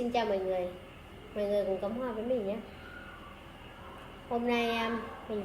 Xin chào mọi người cùng cắm hoa với mình nhé. Hôm nay mình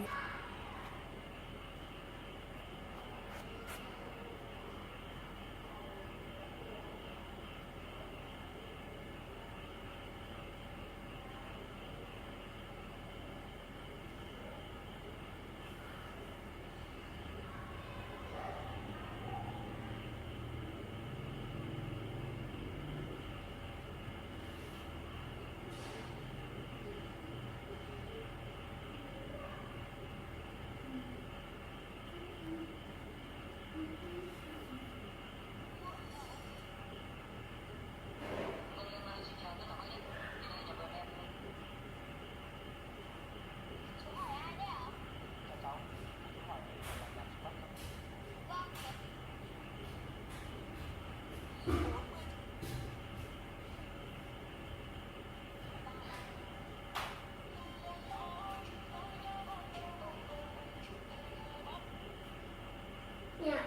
Nhà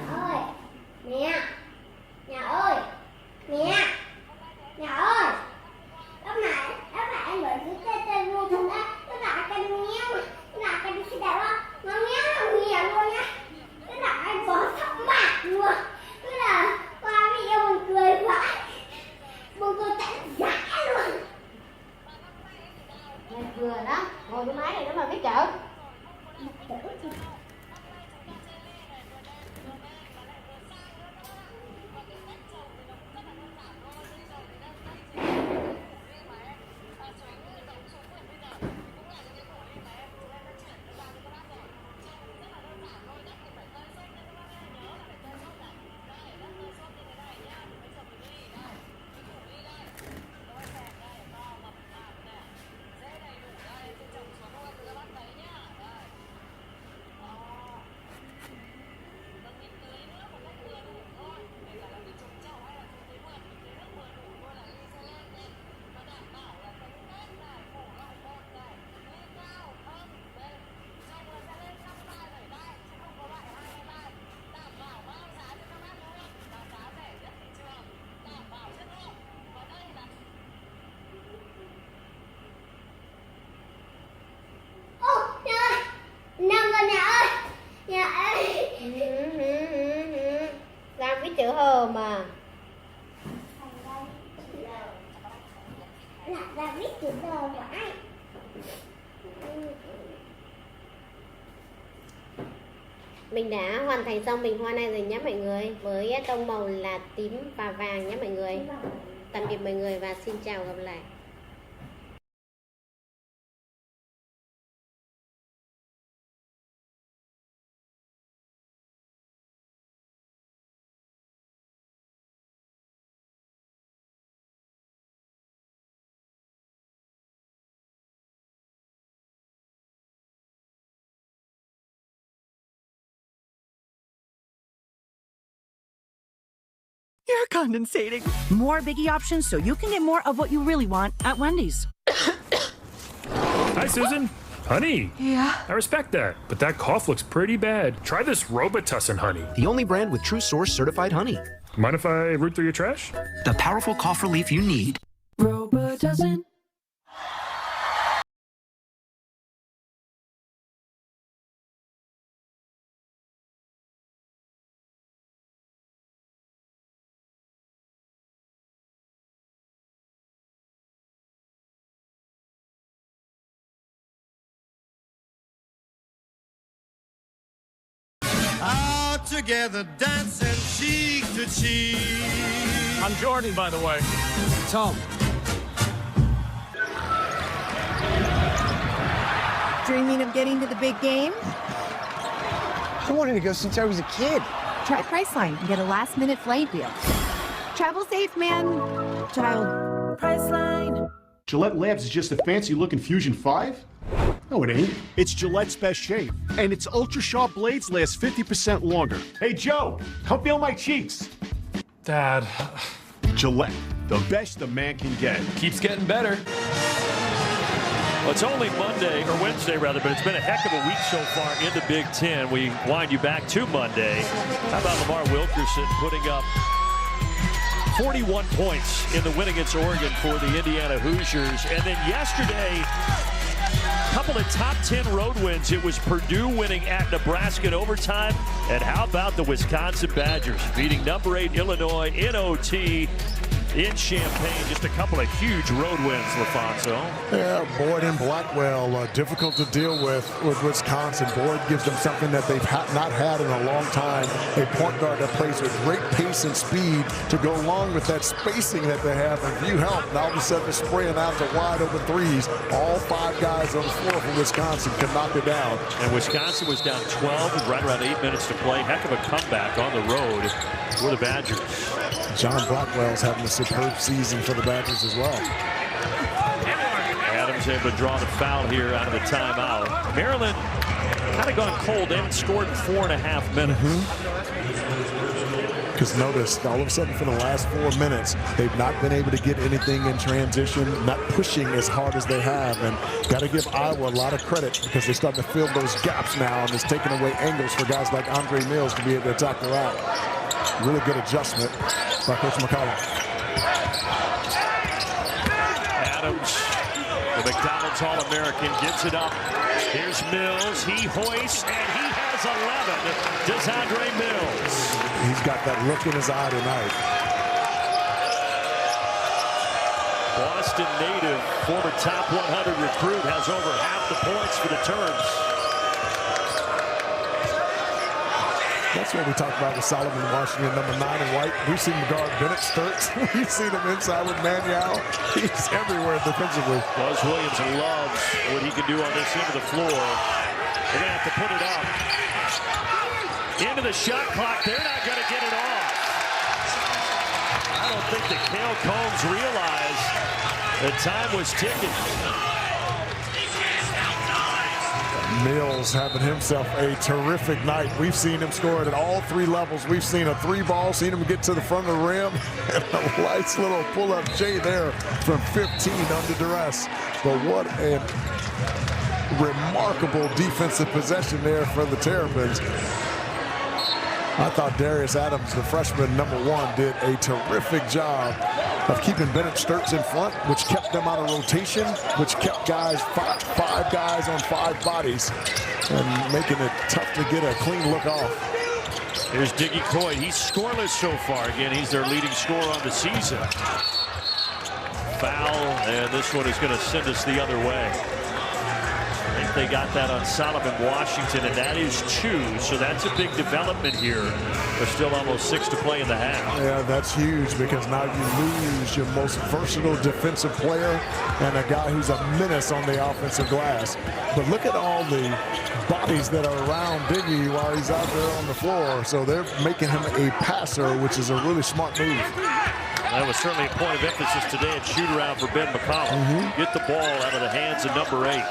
ơi, mẹ, nhà ơi, mẹ, nhà ơi. Lúc nãy em gọi chú tê luôn không á, tức là cái méo, tức là cái đi xe đạp á, nó méo nó nhiều luôn nhá, tức là em bỏ thắc mắc luôn, tức là qua video mình cười vãi, buồn cười tận giả luôn. Này vừa đó, ngồi cái máy này nó mà biết chợ. Đang viết chữ hờ mà. Đang viết chữ hờ phải. Mình đã hoàn thành xong bình hoa này rồi nhé mọi người. Với tông màu là tím và vàng nhé mọi người. Tạm biệt mọi người và xin chào gặp lại. You're condensating. More biggie options so you can get more of what you really want at Wendy's. Hi, Susan. Honey. Yeah? I respect that, but that cough looks pretty bad. Try this Robitussin honey. The only brand with True Source certified honey. Mind if I root through your trash? The powerful cough relief you need. Robitussin. Out together, dancing cheek to cheek. I'm Jordan, by the way. Tom. Dreaming of getting to the big game? I wanted to go since I was a kid. Try Priceline and get a last-minute flight deal. Travel safe, man. Child. Priceline. Gillette Labs is just a fancy-looking Fusion 5? No, it ain't. It's Gillette's best shave. And its ultra-sharp blades last 50% longer. Hey, Joe, come feel my cheeks. Dad. Gillette, the best a man can get. Keeps getting better. Well, it's only Monday, or Wednesday rather, but it's been a heck of a week so far in the Big Ten. We wind you back to Monday. How about Lamar Wilkerson putting up 41 points in the win against Oregon for the Indiana Hoosiers. And then yesterday, a couple of top 10 road wins. It was Purdue winning at Nebraska in overtime. And how about the Wisconsin Badgers beating number 8 Illinois in OT in Champaign? Just a couple of huge road wins, LaFonso. Yeah, Boyd and Blackwell, difficult to deal with Wisconsin. Boyd gives them something that they've not had in a long time. A point guard that plays with great pace and speed to go along with that spacing that they have. And you help, and all of a sudden they're spraying out to wide open threes. All 5 guys on the floor from Wisconsin can knock it down. And Wisconsin was down 12 with right around 8 minutes to play. Heck of a comeback on the road for the Badgers. John Blackwell's having a superb season for the Badgers as well. Adams able to draw the foul here out of the timeout. Maryland kind of gone cold. They haven't scored in 4.5 minutes. Because notice, all of a sudden for the last 4 minutes, they've not been able to get anything in transition, not pushing as hard as they have. And got to give Iowa a lot of credit because they're starting to fill those gaps now, and it's taking away angles for guys like Andre Mills to be able to attack the rack. Really good adjustment by Coach McCollum. Adams, the McDonald's All-American, gives it up. Here's Mills. He hoists, and he has 11. DeAndre Mills. He's got that look in his eye tonight. Boston native, former top 100 recruit, has over half the points for the Terps. That's what we talked about with Solomon Washington, number 9 in white. We've seen him guard Bennett Sturts. We've seen him inside with Manial. He's everywhere defensively. Buzz Williams loves what he can do on this end of the floor. They're going to have to put it up. Into the shot clock. They're not going to get it off. I don't think that Cale Combs realized the time was ticking. Mills having himself a terrific night. We've seen him score at all 3 levels. We've seen a 3-ball, seen him get to the front of the rim, and a nice little pull-up J there from 15 under duress. But what a remarkable defensive possession there for the Terrapins. I thought Darius Adams, the freshman, number 1, did a terrific job of keeping Bennett Sturts in front, which kept them out of rotation, which kept guys, five guys on 5 bodies, and making it tough to get a clean look off. Here's Diggy Coy. He's scoreless so far. Again, he's their leading scorer on the season. Foul, and this one is going to send us the other way. I think they got that on Solomon Washington, and that is 2, so that's a big development here. There's still almost 6 to play in the half. Yeah, that's huge because now you lose your most versatile defensive player and a guy who's a menace on the offensive glass. But look at all the bodies that are around Diggy while he's out there on the floor. So they're making him a passer, which is a really smart move. That was certainly a point of emphasis today at shoot-around for Ben McCollum. Get the ball out of the hands of number 8.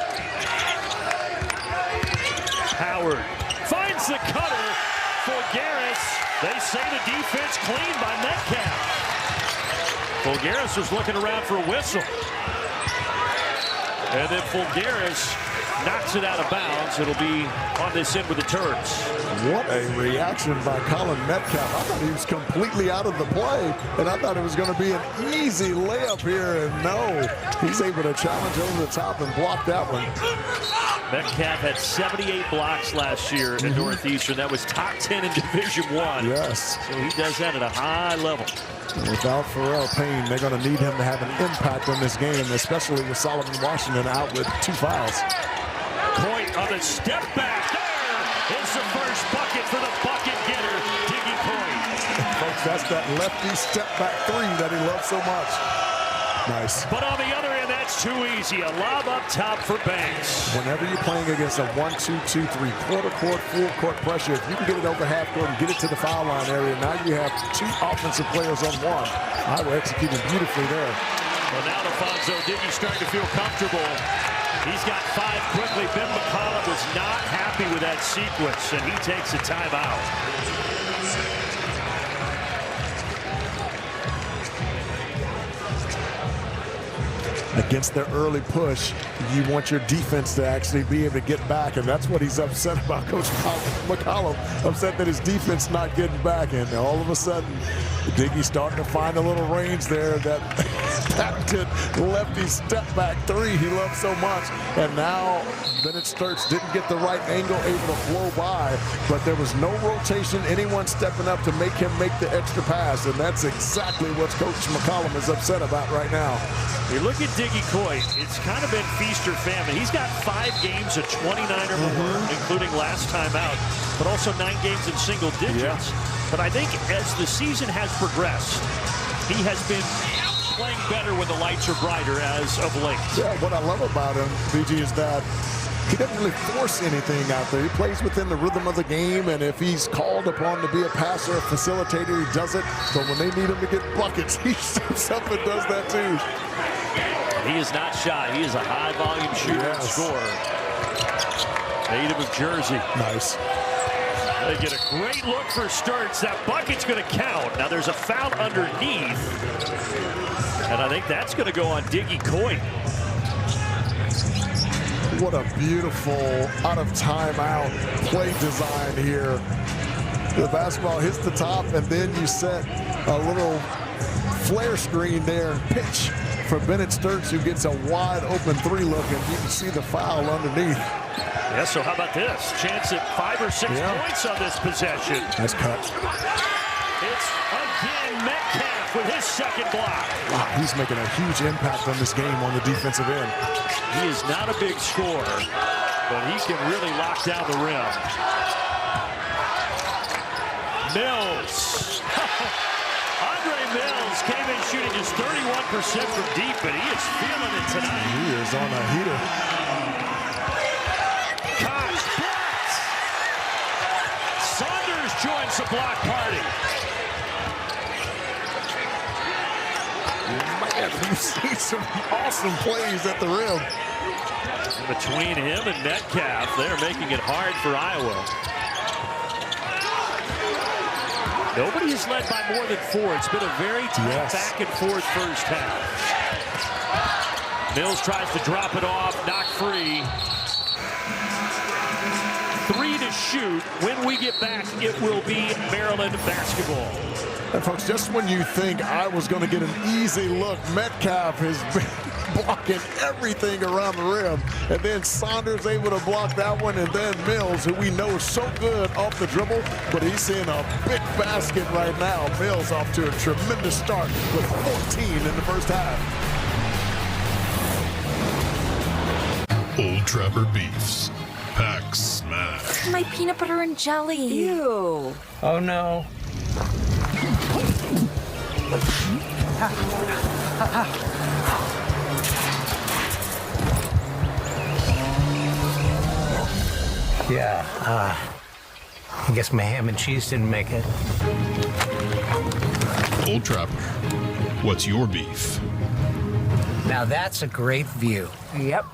Howard finds the cutter for Fulgaris. They say the defense clean by Metcalf. Fulgaris was looking around for a whistle. And then Fulgaris knocks it out of bounds. It'll be on this end with the Terps. What a reaction by Colin Metcalf. I thought he was completely out of the play, and I thought it was going to be an easy layup here, and no. He's able to challenge over the top and block that one. Metcalf had 78 blocks last year at Northeastern. That was top 10 in Division I. Yes. So he does that at a high level. Without Pharrell Payne, they're going to need him to have an impact on this game, especially with Solomon Washington out with 2 fouls. Coit on the step back. There is the first bucket for the bucket getter, Diggy Coit. Folks, that's that lefty step back 3 that he loves so much. Nice. But on the other end, that's too easy. A lob up top for Banks. Whenever you're playing against a 1-2-2-3 quarter court, full court pressure, if you can get it over half court and get it to the foul line area, now you have 2 offensive players on 1. I will execute it beautifully there. Well, now Alfonso Diggy's starting to feel comfortable. He's got 5 quickly. Ben McCollum was not happy with that sequence, and he takes a timeout. against their early push, you want your defense to actually be able to get back, and that's what he's upset about. Coach McCollum upset that his defense not getting back, and all of a sudden, Diggy's starting to find a little range there. That patented lefty step back three he loves so much, and now Bennett Sturts didn't get the right angle, able to blow by, but there was no rotation, anyone stepping up to make him make the extra pass, and that's exactly what Coach McCollum is upset about right now. You look at Diggy Coit, it's kind of been feast or famine. He's got 5 games of 29 or more, including last time out, but also 9 games in single digits. Yeah. But I think as the season has progressed, he has been playing better when the lights are brighter as of late. Yeah, what I love about him, BG, is that he doesn't really force anything out there. He plays within the rhythm of the game, and if he's called upon to be a passer, a facilitator, he does it. But when they need him to get buckets, he steps up and does that too. He is not shy. He is a high-volume shooter and scorer. Native of Jersey. Nice. They get a great look for Sturts. That bucket's going to count. Now there's a foul underneath, and I think that's going to go on Diggy Coit. What a beautiful out of timeout play design here. The basketball hits the top, and then you set a little flare screen there, pitch for Bennett Sturts, who gets a wide open 3 look, and you can see the foul underneath. Yeah, so how about this? Chance at 5 or 6 points on this possession. Nice cut. It's again Metcalf with his second block. Wow, he's making a huge impact on this game on the defensive end. He is not a big scorer, but he can really lock down the rim. Mills. Andre Mills came in shooting just 31% from deep, but he is feeling it tonight. He is on a heater. Cox blocks. Saunders joins the block party. Man, we've seen some awesome plays at the rim. Between him and Metcalf, they're making it hard for Iowa. Nobody has led by more than 4. It's been a very tough back and forth first half. Mills tries to drop it off, knocked free. 3 to shoot. When we get back, it will be Maryland basketball. And folks, just when you think I was going to get an easy look, Metcalf has been blocking everything around the rim. And then Saunders able to block that one, and then Mills, who we know is so good off the dribble, but he's seeing a big basket right now. Mills off to a tremendous start with 14 in the first half. Old Trapper Beefs. Pack smash. My peanut butter and jelly. Ew. Oh no. Yeah, I guess my ham and cheese didn't make it. Old Trapper, what's your beef? Now that's a great view. Yep.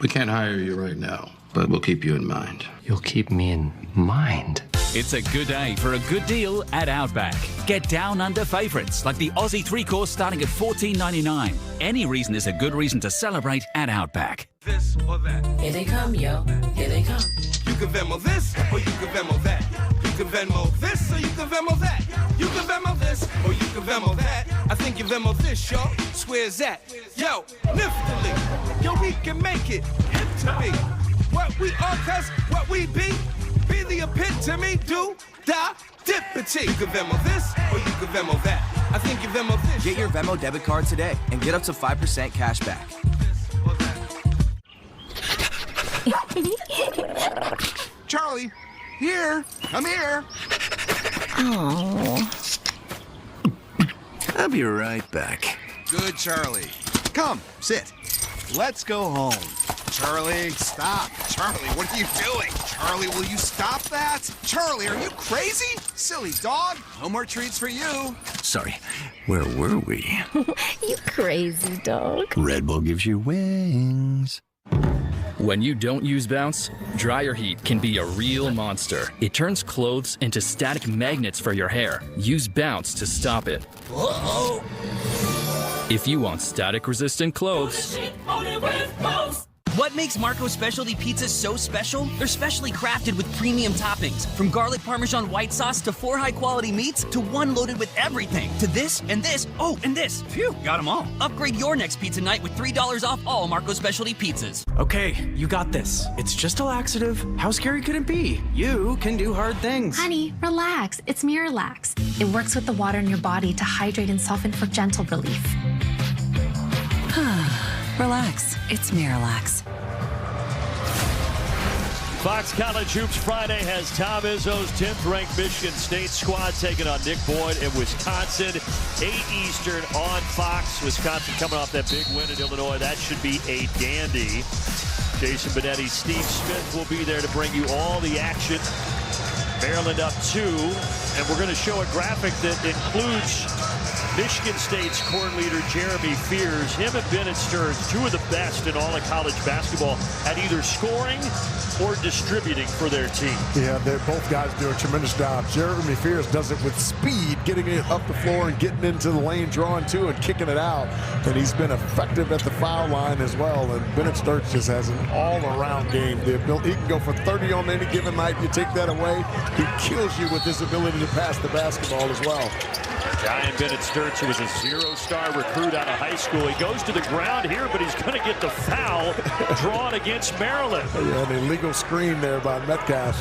We can't hire you right now, but we'll keep you in mind. You'll keep me in mind. It's a good day for a good deal at Outback. Get down under favourites like the Aussie 3-course starting at $14.99. Any reason is a good reason to celebrate at Outback. This or that. Here they come, yo. Here they come. You can Venmo this or you can Venmo that. You can Venmo this or you can Venmo that. You can Venmo this or you can Venmo that. I think you Venmo this, yo. Swears that. Yo, niftily. Yo, we can make it hip to me. What we are, cuz what we be the epitome, do, da, dippity. You can Venmo this or you can Venmo that. I think you Venmo this. Get your Venmo debit card today and get up to 5% cash back. Charlie, here. Come here. Oh. I'll be right back. Good, Charlie. Come, sit. Let's go home. Charlie, stop. Charlie, what are you doing? Charlie, will you stop that? Charlie, are you crazy? Silly dog. No more treats for you. Sorry, where were we? You crazy dog. Red Bull gives you wings. When you don't use Bounce, dryer heat can be a real monster. It turns clothes into static magnets for your hair. Use Bounce to stop it. Uh-oh. If you want static-resistant clothes, What makes Marco's Specialty Pizzas so special? They're specially crafted with premium toppings. From garlic parmesan white sauce to 4 high-quality meats to 1 loaded with everything. To this and this. Oh, and this. Phew, got them all. Upgrade your next pizza night with $3 off all Marco's Specialty Pizzas. Okay, you got this. It's just a laxative. How scary could it be? You can do hard things. Honey, relax. It's Miralax. It works with the water in your body to hydrate and soften for gentle relief. Relax. It's Miralax. Fox College Hoops Friday has Tom Izzo's 10th-ranked Michigan State squad taking on Nick Boyd in Wisconsin. 8 Eastern on Fox. Wisconsin coming off that big win at Illinois. That should be a dandy. Jason Benetti, Steve Smith will be there to bring you all the action. Maryland up 2, and we're going to show a graphic that includes Michigan State's court leader, Jeremy Fears. Him and Bennett Stearns, 2 of the best in all of college basketball at either scoring or distributing for their team. Yeah, both guys do a tremendous job. Jeremy Fears does it with speed, getting it up the floor and getting into the lane, drawing to and kicking it out. And he's been effective at the foul line as well. And Bennett Stearns just has an all-around game. He can go for 30 on any given night. You take that away, he kills you with his ability to pass the basketball as well. Ryan Bennett Stearns, who was a 0-star recruit out of high school. He goes to the ground here, but he's going to get the foul drawn against Maryland. Yeah, an illegal screen there by Metcalf.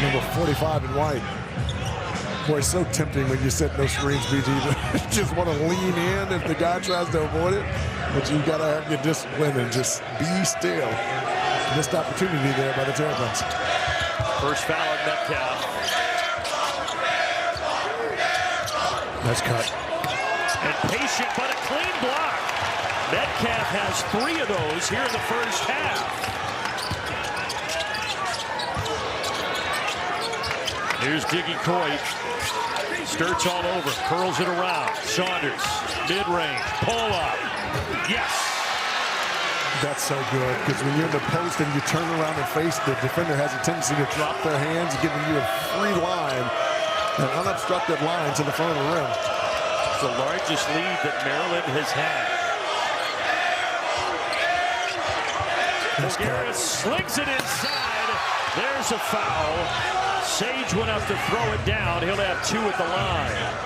Number 45 in white. Boy, it's so tempting when you set those screens, BG. You just want to lean in if the guy tries to avoid it. But you've got to have your discipline and just be still. Missed opportunity there by the Terrapins. First foul on Metcalf. Nice cut. And patient, but a clean block. Metcalf has 3 of those here in the first half. Here's Diggy Coit. Sturts all over, curls it around. Saunders, mid-range, pull up. Yes. That's so good, because when you're in the post and you turn around and face, the defender has a tendency to drop their hands, giving you a free line. An unobstructed line to the front of the rim. It's the largest lead that Maryland has had. Bulgaris slings it inside. There's a foul. Sage went up to throw it down. He'll have 2 at the line.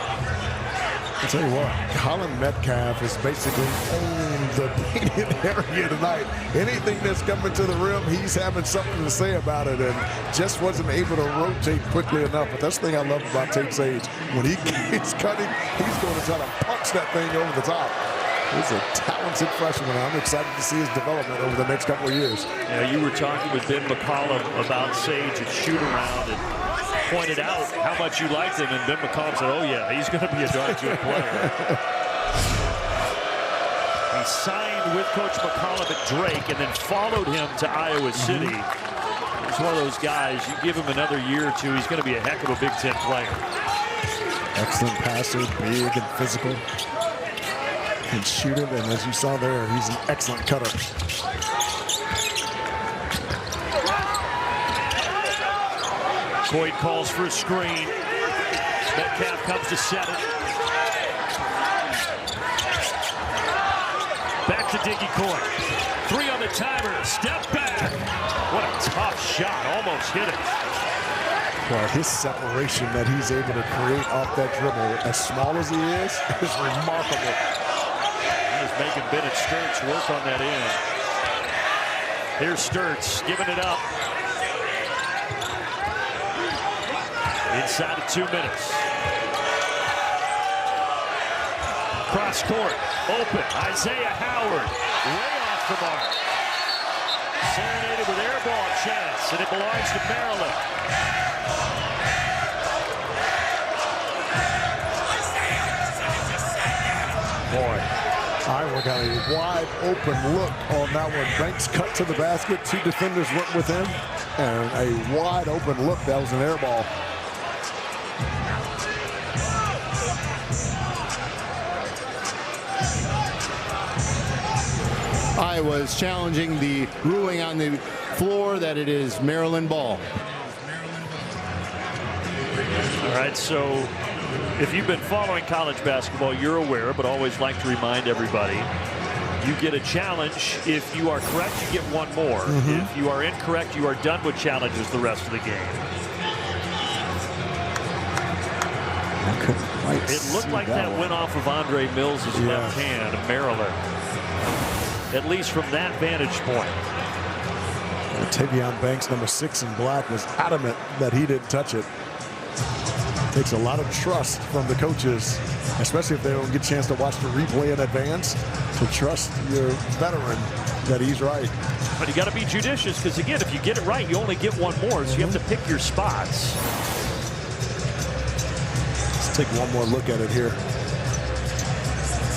I'll tell you what, Colin Metcalf is basically owned the painted area tonight. Anything that's coming to the rim, he's having something to say about it, and just wasn't able to rotate quickly enough. But that's the thing I love about Tate Sage. When he gets cutting, he's going to try to punch that thing over the top. He's a talented freshman. I'm excited to see his development over the next couple of years. Yeah, you were talking with Ben McCollum about Sage at shoot-around and pointed out how much you liked him, and Ben McCollum said, oh yeah, he's going to be a darn good player. He signed with Coach McCollum at Drake and then followed him to Iowa City. He's one of those guys, you give him another year or 2, he's going to be a heck of a Big Ten player. Excellent passer, big and physical. Can shoot it, and as you saw there, he's an excellent cutter. Coit calls for a screen. Metcalf comes to set it. Back to Diggy Coit. 3 on the timer. Step back. What a tough shot. Almost hit it. Well, his separation that he's able to create off that dribble, as small as he is remarkable. He's making Bennett Stearns work on that end. Here's Stearns giving it up. Inside of 2 minutes. Cross court, open. Isaiah Howard, way off the mark. Serenaded with air ball chance, and it belongs to Maryland. Boy, Iowa got a wide open look on that one. Banks cut to the basket. 2 defenders went with him, and a wide open look. That was an air ball. Iowa is challenging the ruling on the floor that it is Maryland ball. All right, so If you've been following college basketball, you're aware, but always like to remind everybody, you get a challenge. If you are correct, you get one more. If you are incorrect, you are done with challenges the rest of the game. It looked like that went off of Andre Mills' left hand of Maryland, at least from that vantage point. Tavion Banks, number 6 in black, was adamant that he didn't touch it. Takes a lot of trust from the coaches, especially if they don't get a chance to watch the replay in advance, to trust your veteran that he's right. But you got to be judicious, because again, if you get it right, you only get one more, so you have to pick your spots. Let's take one more look at it here.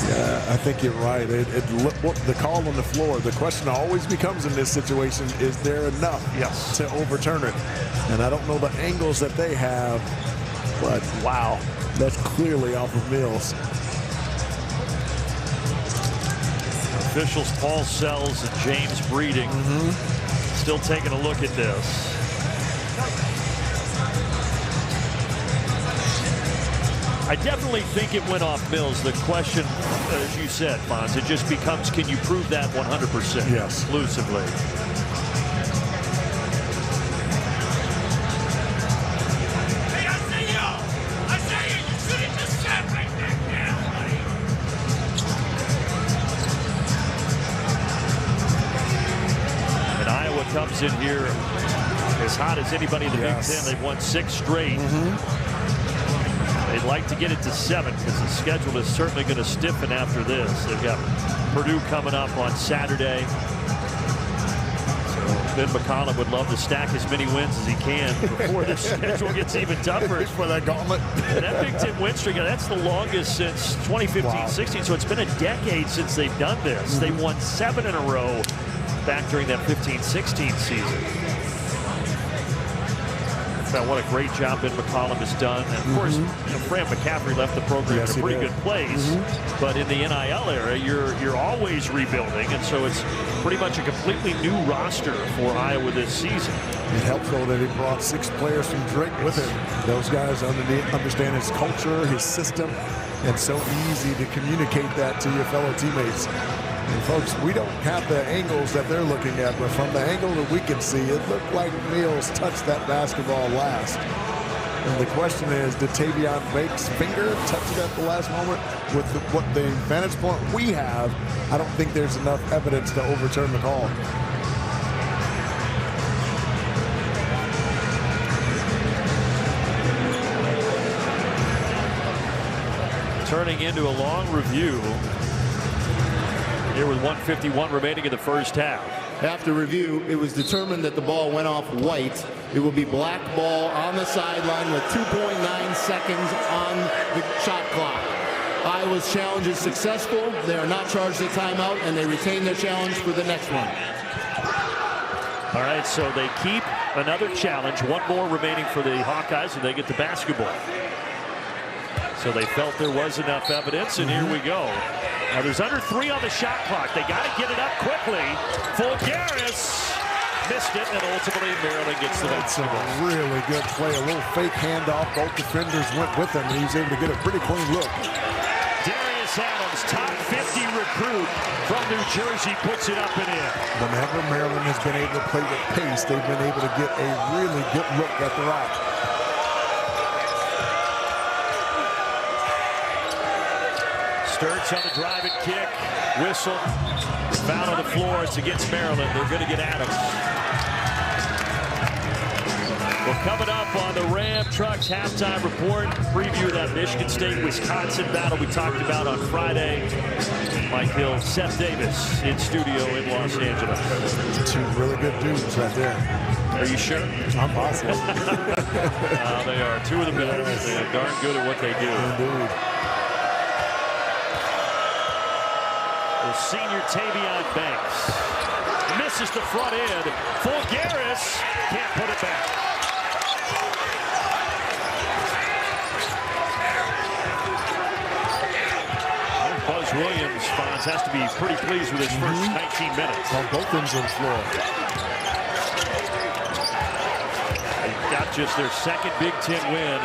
Yeah, I think you're right. The call on the floor, the question always becomes in this situation, is there enough to overturn it? And I don't know the angles that they have, but wow, that's clearly off of Mills. Officials Paul Sells and James Breeding still taking a look at this. I definitely think it went off Mills. The question, as you said, Fonz, it just becomes, can you prove that 100%? Yes. Exclusively. And Iowa comes in here as hot as anybody in the Big Ten. They've won 6 straight. They'd like to get it to 7 because the schedule is certainly going to stiffen after this. They've got Purdue coming up on Saturday. So Ben McCollum would love to stack as many wins as he can before the schedule gets even tougher. For that gauntlet. And that Big Ten win streak, that's the longest since 2015-16. So it's been a decade since they've done this. They won 7 in a row back during that 15-16 season. What a great job Ben McCollum has done. And of course, Fran McCaffrey left the program in a pretty good place. But in the NIL era, you're always rebuilding, and so it's pretty much a completely new roster for Iowa this season. It helps though that he brought 6 players from Drake with him. Those guys understand his culture, his system, and so easy to communicate that to your fellow teammates. And folks, we don't have the angles that they're looking at, but from the angle that we can see, it looked like Mills touched that basketball last. And the question is, did Tavion Banks' finger touch it at the last moment? With what the vantage point we have, I don't think there's enough evidence to overturn the call. Turning into a long review here with 1:51 remaining in the first half. After review, it was determined that the ball went off white. It will be black ball on the sideline with 2.9 seconds on the shot clock. Iowa's challenge is successful. They are not charged a timeout, and they retain their challenge for the next one. All right, so they keep another challenge. One more remaining for the Hawkeyes, and they get the basketball. So they felt there was enough evidence, and here we go. Now there's under 3 on the shot clock. They got to get it up quickly. Fulgaris missed it, and ultimately Maryland gets the basketball. That's a really good play. A little fake handoff. Both defenders went with him, and he was able to get a pretty clean look. Darius Adams, top 50 recruit from New Jersey, puts it up and in. Whenever Maryland has been able to play with pace, they've been able to get a really good look at the rock. Sturts on the drive and kick. Whistle. Foul on the floor. It's against Maryland. They're going to get Adams. Well, coming up on the Ram Trucks halftime report, preview of that Michigan State-Wisconsin battle we talked about on Friday. Mike Hill, Seth Davis in studio in Los Angeles. 2 really good dudes right there. Are you sure? I'm positive. They are 2 of the best. They are darn good at what they do. Indeed. Senior Tavion Banks misses the front end. Fulgaris can't put it back. Buzz Williams has to be pretty pleased with his first 19 minutes. On both ends of the floor. Got just their second Big Ten win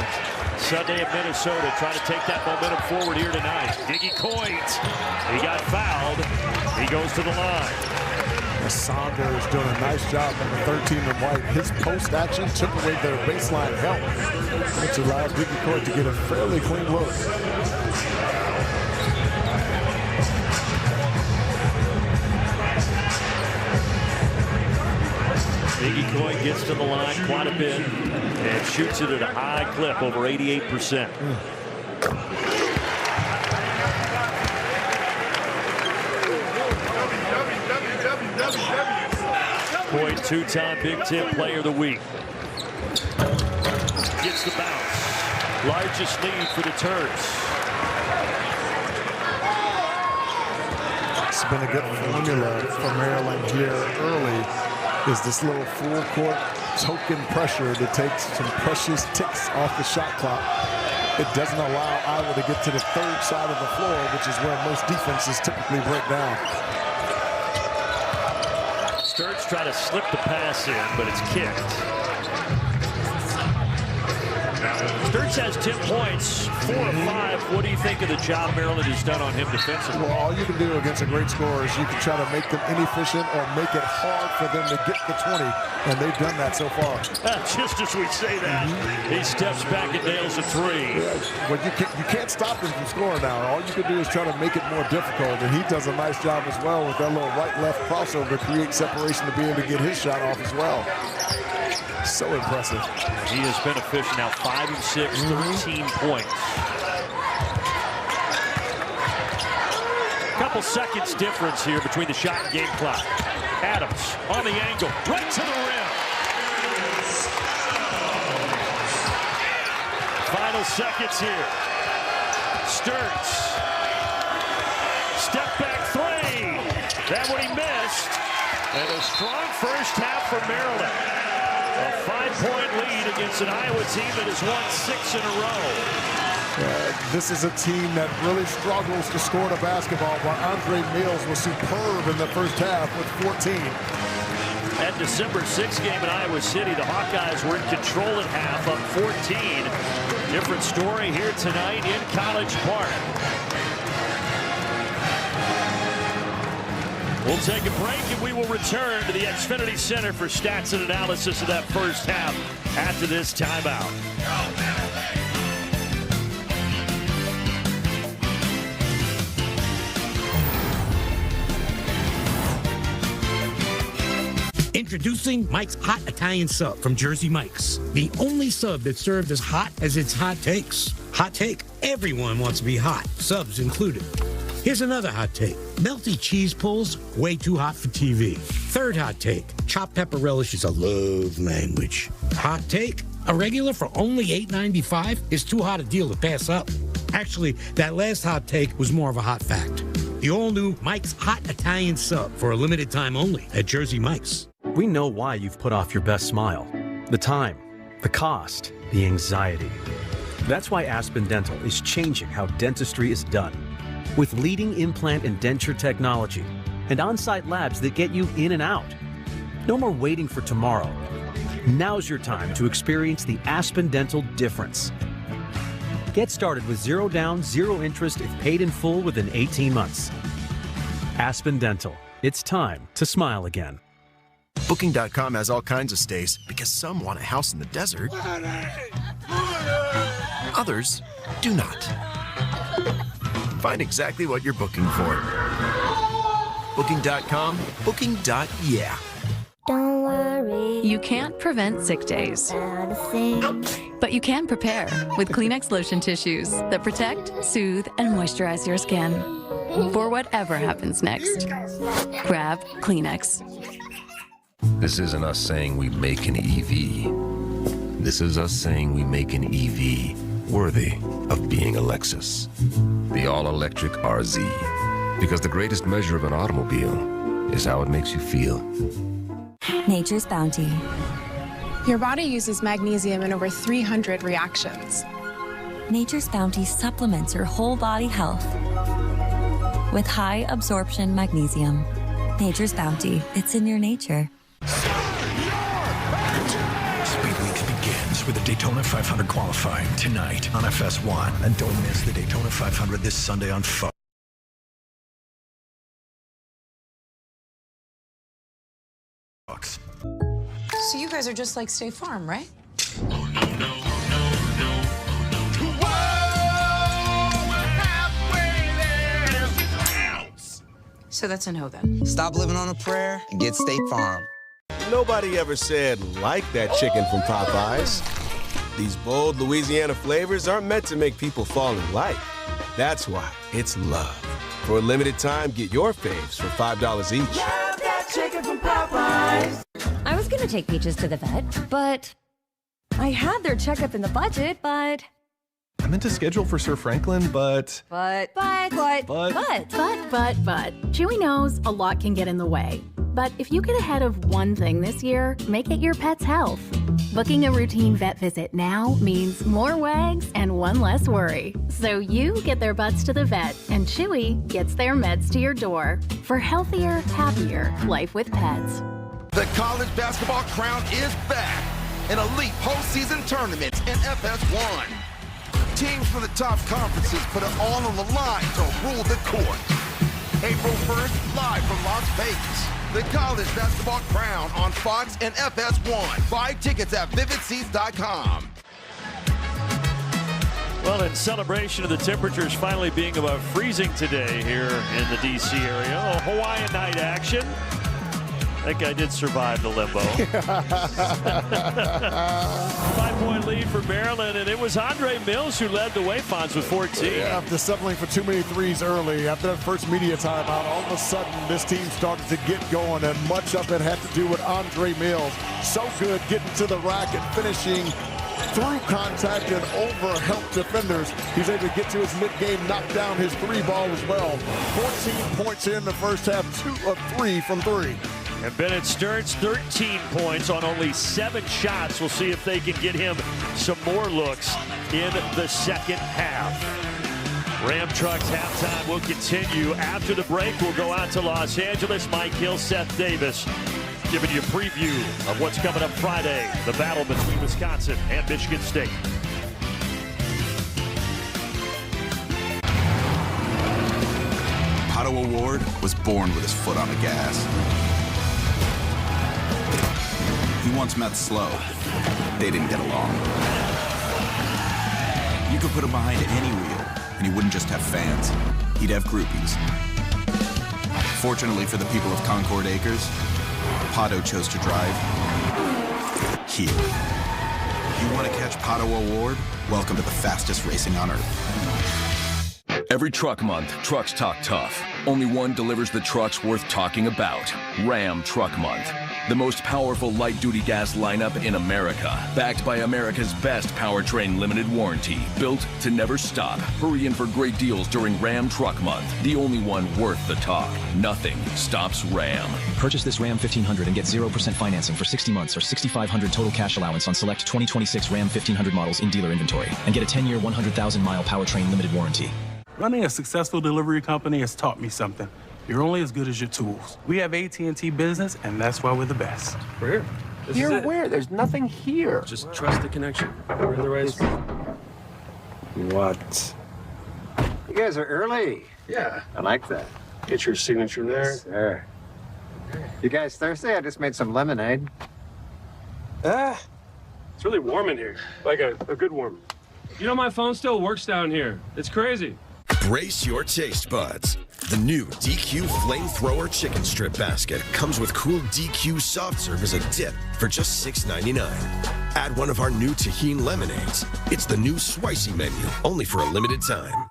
Sunday at Minnesota, trying to take that momentum forward here tonight. Diggy Coit, he got fouled. He goes to the line. Sander is doing a nice job on the 13 and white. His post action took away their baseline help, which allowed Diggy Coit to get a fairly clean look. Diggy Coit gets to the line quite a bit and shoots it at a high clip, over 88%. Coit, two-time Big Ten Player of the Week. Gets the bounce. Largest lead for the Terps. It's been a good formula for Maryland here early. Is this little full court token pressure that takes some precious ticks off the shot clock. It doesn't allow Iowa to get to the third side of the floor, which is where most defenses typically break down. Sturts try to slip the pass in, but it's kicked. Sturts has 10 points, 4 of 5. What do you think of the job Maryland has done on him defensively? Well, all you can do against a great scorer is you can try to make them inefficient or make it hard for them to get the 20, and they've done that so far. Just as we say that, he steps back and nails a three. Yeah, well, you can't stop him from scoring now. All you can do is try to make it more difficult, and he does a nice job as well with that little right-left crossover to create separation to be able to get his shot off as well. So impressive. He has been efficient now, 5 of 6, 13 points. Couple seconds difference here between the shot and game clock. Adams on the angle, right to the rim. Final seconds here. Sturts. Step back three. That one he missed. And a strong first half for Maryland. A 5-point lead against an Iowa team that has won 6 in a row. This is a team that really struggles to score the basketball, while Andre Mills was superb in the first half with 14. That December 6th game in Iowa City, the Hawkeyes were in control at half, up 14. Different story here tonight in College Park. We'll take a break and we will return to the Xfinity Center for stats and analysis of that first half after this timeout. Introducing Mike's Hot Italian Sub from Jersey Mike's. The only sub that's served as hot as its hot takes. Hot take, everyone wants to be hot, subs included. Here's another hot take. Melty cheese pulls, way too hot for TV. Third hot take. Chopped pepper relish is a love language. Hot take. A regular for only $8.95 is too hot a deal to pass up. Actually, that last hot take was more of a hot fact. The all-new Mike's Hot Italian Sub for a limited time only at Jersey Mike's. We know why you've put off your best smile. The time, the cost, the anxiety. That's why Aspen Dental is changing how dentistry is done. With leading implant and denture technology and on-site labs that get you in and out. No more waiting for tomorrow. Now's your time to experience the Aspen Dental difference. Get started with 0 down, 0 interest if paid in full within 18 months. Aspen Dental. It's time to smile again. Booking.com has all kinds of stays because some want a house in the desert. Others do not. Find exactly what you're booking for. Booking.com, booking.yeah. Don't worry. You can't prevent sick days. But you can prepare with Kleenex lotion tissues that protect, soothe, and moisturize your skin. For whatever happens next, grab Kleenex. This isn't us saying we make an EV. This is us saying we make an EV worthy of being a Lexus. The all-electric RZ. Because the greatest measure of an automobile is how it makes you feel. Nature's Bounty. Your body uses magnesium in over 300 reactions. Nature's Bounty supplements your whole body health with high absorption magnesium. Nature's Bounty. It's in your nature. Speed Weeks begins us with the Daytona 500 qualifying tonight on FS1. And don't miss the Daytona 500 this Sunday on Fox. So you guys are just like State Farm, right? So that's a no then. Stop living on a prayer and get State Farm. Nobody ever said, like that chicken from Popeyes. These bold Louisiana flavors aren't meant to make people fall in like. That's why it's love. For a limited time, get your faves for $5 each. Love that chicken from Popeyes. I was gonna take Peaches to the vet, but I had their checkup in the budget, but... I meant to schedule for Sir Franklin, but... Chewy knows a lot can get in the way. But if you get ahead of one thing this year, make it your pet's health. Booking a routine vet visit now means more wags and one less worry. So you get their butts to the vet, and Chewy gets their meds to your door. For healthier, happier life with pets. The college basketball crown is back. An elite postseason tournament in FS1. Teams from the top conferences put it all on the line to rule the court. April 1st, live from Las Vegas. The college basketball crown on Fox and FS1. Buy tickets at vividseats.com. Well, in celebration of the temperatures finally being about freezing today here in the D.C. area, a Hawaiian night action. I think I did survive the limbo. 5-point lead for Maryland, and it was Andre Mills who led the way, Fonz, with 14. Yeah, after settling for too many threes early, after that first media timeout, all of a sudden this team started to get going, and much of it had to do with Andre Mills. So good getting to the rack and finishing through contact and over help defenders. He's able to get to his mid-game, knock down his three ball as well. 14 points in the first half, 2 of 3 from 3. And Bennett Stearns, 13 points on only 7 shots. We'll see if they can get him some more looks in the second half. Ram Trucks halftime will continue. After the break, we'll go out to Los Angeles. Mike Hill, Seth Davis, giving you a preview of what's coming up Friday, the battle between Wisconsin and Michigan State. Pato O'Ward was born with his foot on the gas. He once met Slow. They didn't get along. You could put him behind any wheel, and he wouldn't just have fans. He'd have groupies. Fortunately for the people of Concord Acres, Pato chose to drive here. You want to catch Pato O'Ward? Welcome to the fastest racing on Earth. Every truck month, trucks talk tough. Only one delivers the trucks worth talking about. Ram Truck Month. The most powerful light-duty gas lineup in America. Backed by America's best powertrain limited warranty. Built to never stop. Hurry in for great deals during Ram Truck Month. The only one worth the talk. Nothing stops Ram. Purchase this Ram 1500 and get 0% financing for 60 months or $6,500 total cash allowance on select 2026 Ram 1500 models in dealer inventory. And get a 10-year, 100,000-mile powertrain limited warranty. Running a successful delivery company has taught me something. You're only as good as your tools. We have AT&T Business, and that's why we're the best. We're here. Here where? There's nothing here. Just trust the connection. We're in the right spot. What? You guys are early. Yeah. I like that. Get your signature there. Yes, sir. You guys thirsty? I just made some lemonade. It's really warm in here. Like a good warm. You know, my phone still works down here. It's crazy. Brace your taste buds. The new DQ Flamethrower Chicken Strip Basket comes with cool DQ soft serve as a dip for just $6.99. Add one of our new Tajin lemonades. It's the new Swicy menu, only for a limited time.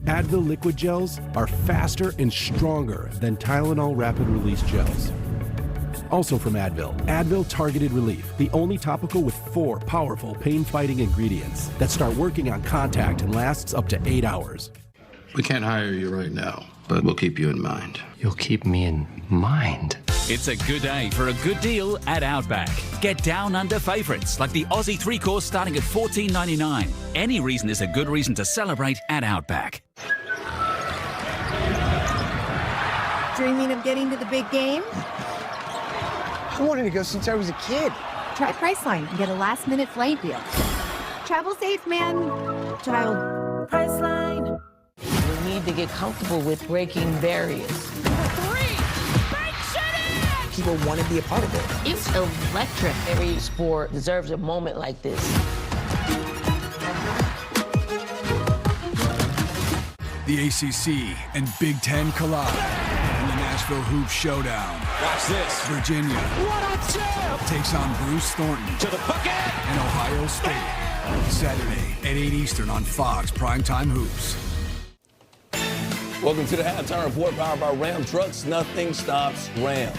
Advil liquid gels are faster and stronger than Tylenol rapid release gels. Also from Advil, Advil Targeted Relief, the only topical with 4 powerful pain-fighting ingredients that start working on contact and lasts up to 8 hours. We can't hire you right now, but we'll keep you in mind. You'll keep me in mind. It's a good day for a good deal at Outback. Get down under favourites like the Aussie 3-course starting at $14.99. Any reason is a good reason to celebrate at Outback. Dreaming of getting to the big game? I wanted to go since I was a kid. Try Priceline and get a last-minute flight deal. Travel safe, man. Child. Priceline. We need to get comfortable with breaking barriers. People want to be a part of it. It's electric. Every sport deserves a moment like this. The ACC and Big Ten collide in the Nashville Hoop Showdown. Watch this. Virginia takes on Bruce Thornton to the bucket and Ohio State. Saturday at 8 Eastern on Fox Primetime Hoops. Welcome to the Halftime Report powered by Ram Trucks. Nothing stops Ram.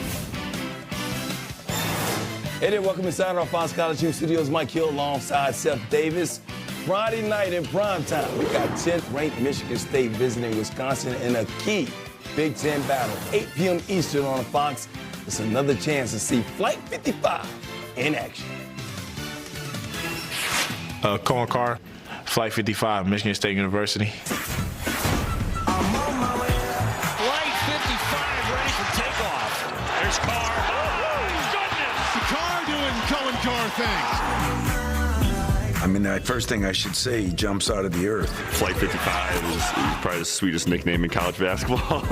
Hey there, welcome inside our Fox College Hoops Studios. Mike Hill alongside Seth Davis. Friday night in primetime, we got 10th-ranked Michigan State visiting Wisconsin in a key Big Ten battle. 8 p.m. Eastern on Fox. It's another chance to see Flight 55 in action. Cohen Carr, Flight 55, Michigan State University. Flight 55 ready for takeoff. There's Carr. Oh, goodness! Carr doing Cohen Carr things. I mean, the first thing I should say, he jumps out of the earth. Flight 55 is probably the sweetest nickname in college basketball.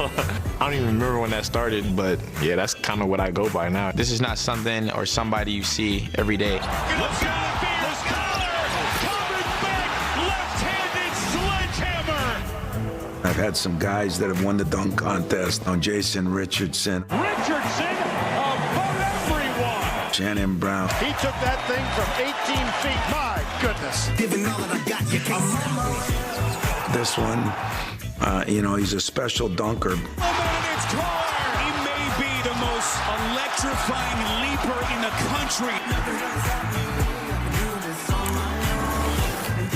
I don't even remember when that started, but yeah, that's kind of what I go by now. This is not something or somebody you see every day. Look out, Beers collar! Coming back, left-handed sledgehammer! I've had some guys that have won the dunk contest on Jason Richardson. Richardson above everyone! Shannon Brown. He took that thing from 18 feet. My goodness. Giving all that I got, you can't This one, you know, he's a special dunker. Oh, man, it's Carr. He may be the most electrifying leaper in the country.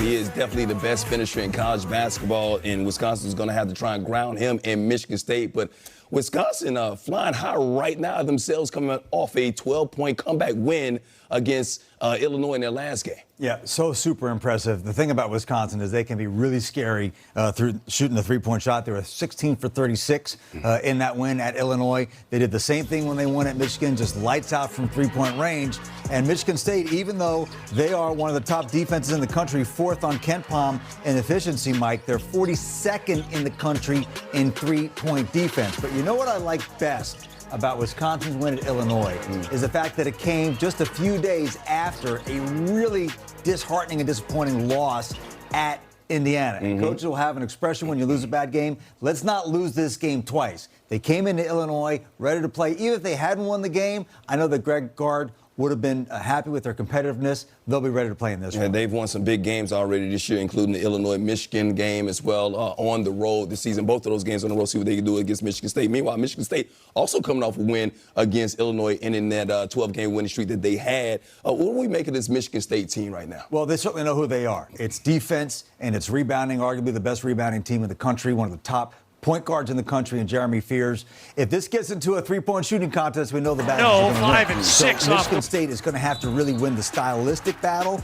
He is definitely the best finisher in college basketball, and Wisconsin's going to have to try and ground him in Michigan State. But Wisconsin flying high right now themselves, coming off a 12-point comeback win against Illinois in their last game. Yeah, so super impressive. The thing about Wisconsin is they can be really scary through shooting the three-point shot. They were 16 for 36 in that win at Illinois. They did the same thing when they won at Michigan, just lights out from three-point range. And Michigan State, even though they are one of the top defenses in the country, fourth on KenPom in efficiency, Mike, they're 42nd in the country in three-point defense. But you know what I like best about Wisconsin's win at Illinois is the fact that it came just a few days after a really disheartening and disappointing loss at Indiana. And coaches will have an expression when you lose a bad game: let's not lose this game twice. They came into Illinois ready to play. Even if they hadn't won the game, I know that Greg Gard would have been happy with their competitiveness. They'll be ready to play in this one. They've won some big games already this year, including the Illinois-Michigan game as well on the road this season. Both of those games on the road, see what they can do against Michigan State. Meanwhile, Michigan State also coming off a win against Illinois and in that 12-game winning streak that they had. What do we make of this Michigan State team right now? Well, they certainly know who they are. It's defense and it's rebounding, arguably the best rebounding team in the country, one of the top point guards in the country, and Jeremy Fears. If this gets into a three-point shooting contest, we know the battle. No, 5 and 6. So Michigan State is going to have to really win the stylistic battle.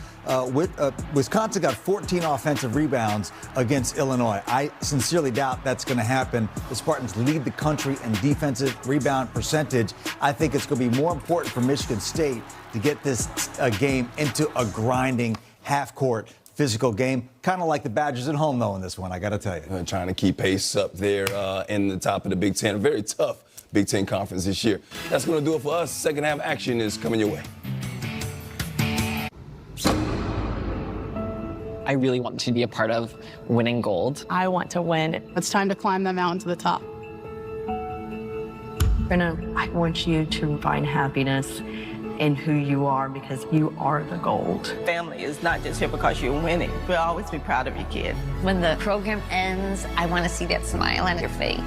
Wisconsin got 14 offensive rebounds against Illinois. I sincerely doubt that's going to happen. The Spartans lead the country in defensive rebound percentage. I think it's going to be more important for Michigan State to get this game into a grinding half-court physical game, kind of like the Badgers at home, though, in this one, I got to tell you. Trying to keep pace up there in the top of the Big Ten. A very tough Big Ten conference this year. That's going to do it for us. Second half action is coming your way. I really want to be a part of winning gold. I want to win. It's time to climb the mountain to the top. Brenna, I want you to find happiness in who you are, because you are the gold. Family is not just here because you're winning. We'll always be proud of your kid. When the program ends, I want to see that smile on your face.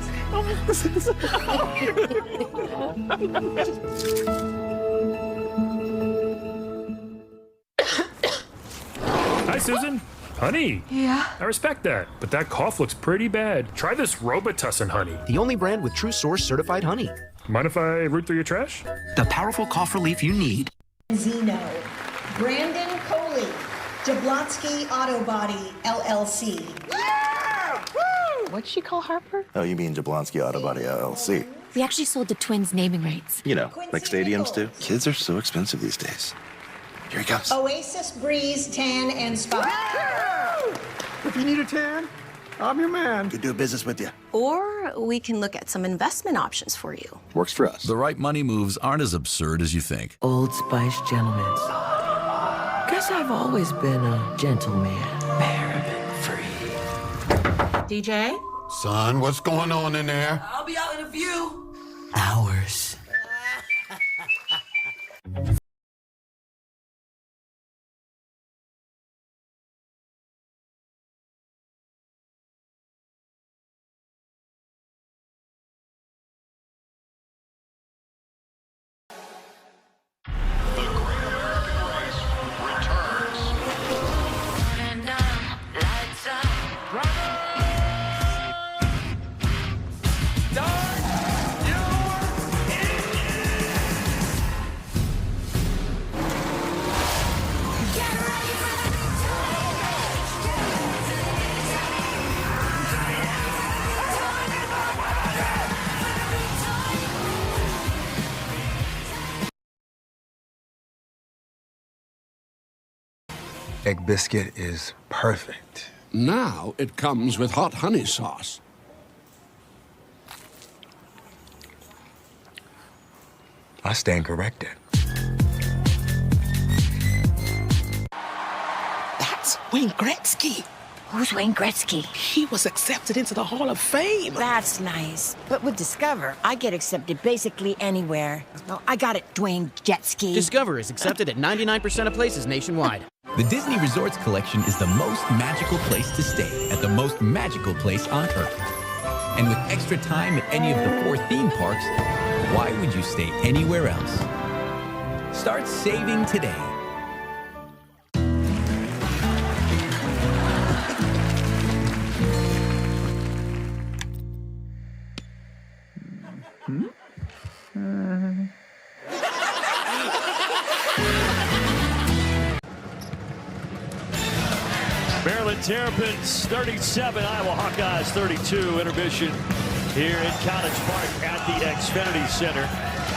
Hi, Susan. Honey. Yeah? I respect that, but that cough looks pretty bad. Try this Robitussin honey. The only brand with True Source certified honey. Mind if I root through your trash? The powerful cough relief you need. Zeno, Brandon Coley, Jablonski Auto Body, LLC. Yeah! Woo! What'd she call Harper? Oh, you mean Jablonski Auto Body, LLC. We actually sold the Twins naming rights. You know, like stadiums do. Kids are so expensive these days. Here he comes. Oasis Breeze Tan and Spa. If you need a tan, I'm your man. Could do business with you. Or we can look at some investment options for you. Works for us. The right money moves aren't as absurd as you think. Old Spice Gentlemen. Guess I've always been a gentleman. Paraben-free. DJ? Son, what's going on in there? I'll be out in a few hours. Egg biscuit is perfect. Now it comes with hot honey sauce. I stand corrected. That's Wayne Gretzky. Who's Wayne Gretzky? He was accepted into the Hall of Fame. That's nice. But with Discover, I get accepted basically anywhere. Well, I got it, Dwayne Jetski. Discover is accepted at 99% of places nationwide. The Disney Resorts Collection is the most magical place to stay at the most magical place on Earth. And with extra time at any of the 4 theme parks, why would you stay anywhere else? Start saving today. Maryland Terrapins 37, Iowa Hawkeyes 32. Intermission here in College Park at the Xfinity Center.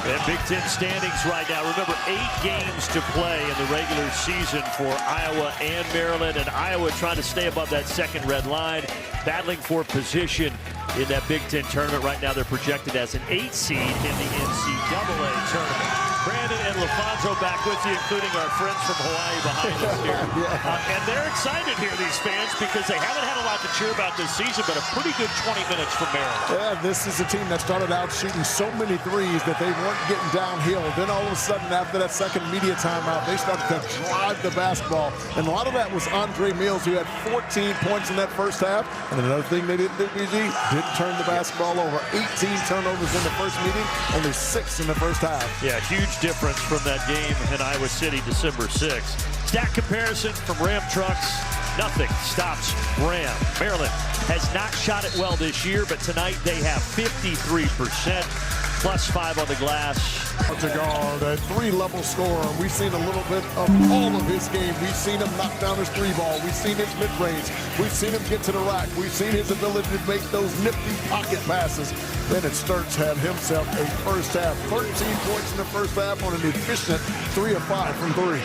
And Big Ten standings right now. Remember, 8 games to play in the regular season for Iowa and Maryland. And Iowa trying to stay above that second red line, battling for position in that Big Ten tournament. Right now, they're projected as an 8 seed in the NCAA tournament. Brandon and LaFonso back with you, including our friends from Hawaii behind us here. And they're excited here, these fans, because they haven't had a lot to cheer about this season, but a pretty good 20 minutes from Maryland. Yeah, this is a team that started out shooting so many threes that they weren't getting downhill. Then all of a sudden, after that second media timeout, they started to drive the basketball. And a lot of that was Andre Mills, who had 14 points in that first half. And another thing they didn't do, BG, didn't turn the basketball over. 18 turnovers in the first meeting, only 6 in the first half. Yeah, huge difference from that game in Iowa City, December 6th. Stat comparison from Ram Trucks. Nothing stops Ram. Maryland has not shot it well this year, but tonight they have 53%, +5 on the glass. To guard, a 3-level scorer. We've seen a little bit of all of his game. We've seen him knock down his 3-ball. We've seen his mid-range. We've seen him get to the rack. We've seen his ability to make those nifty pocket passes. Bennett Sturts had himself a first half. 13 points in the first half on an efficient 3 of 5 from 3.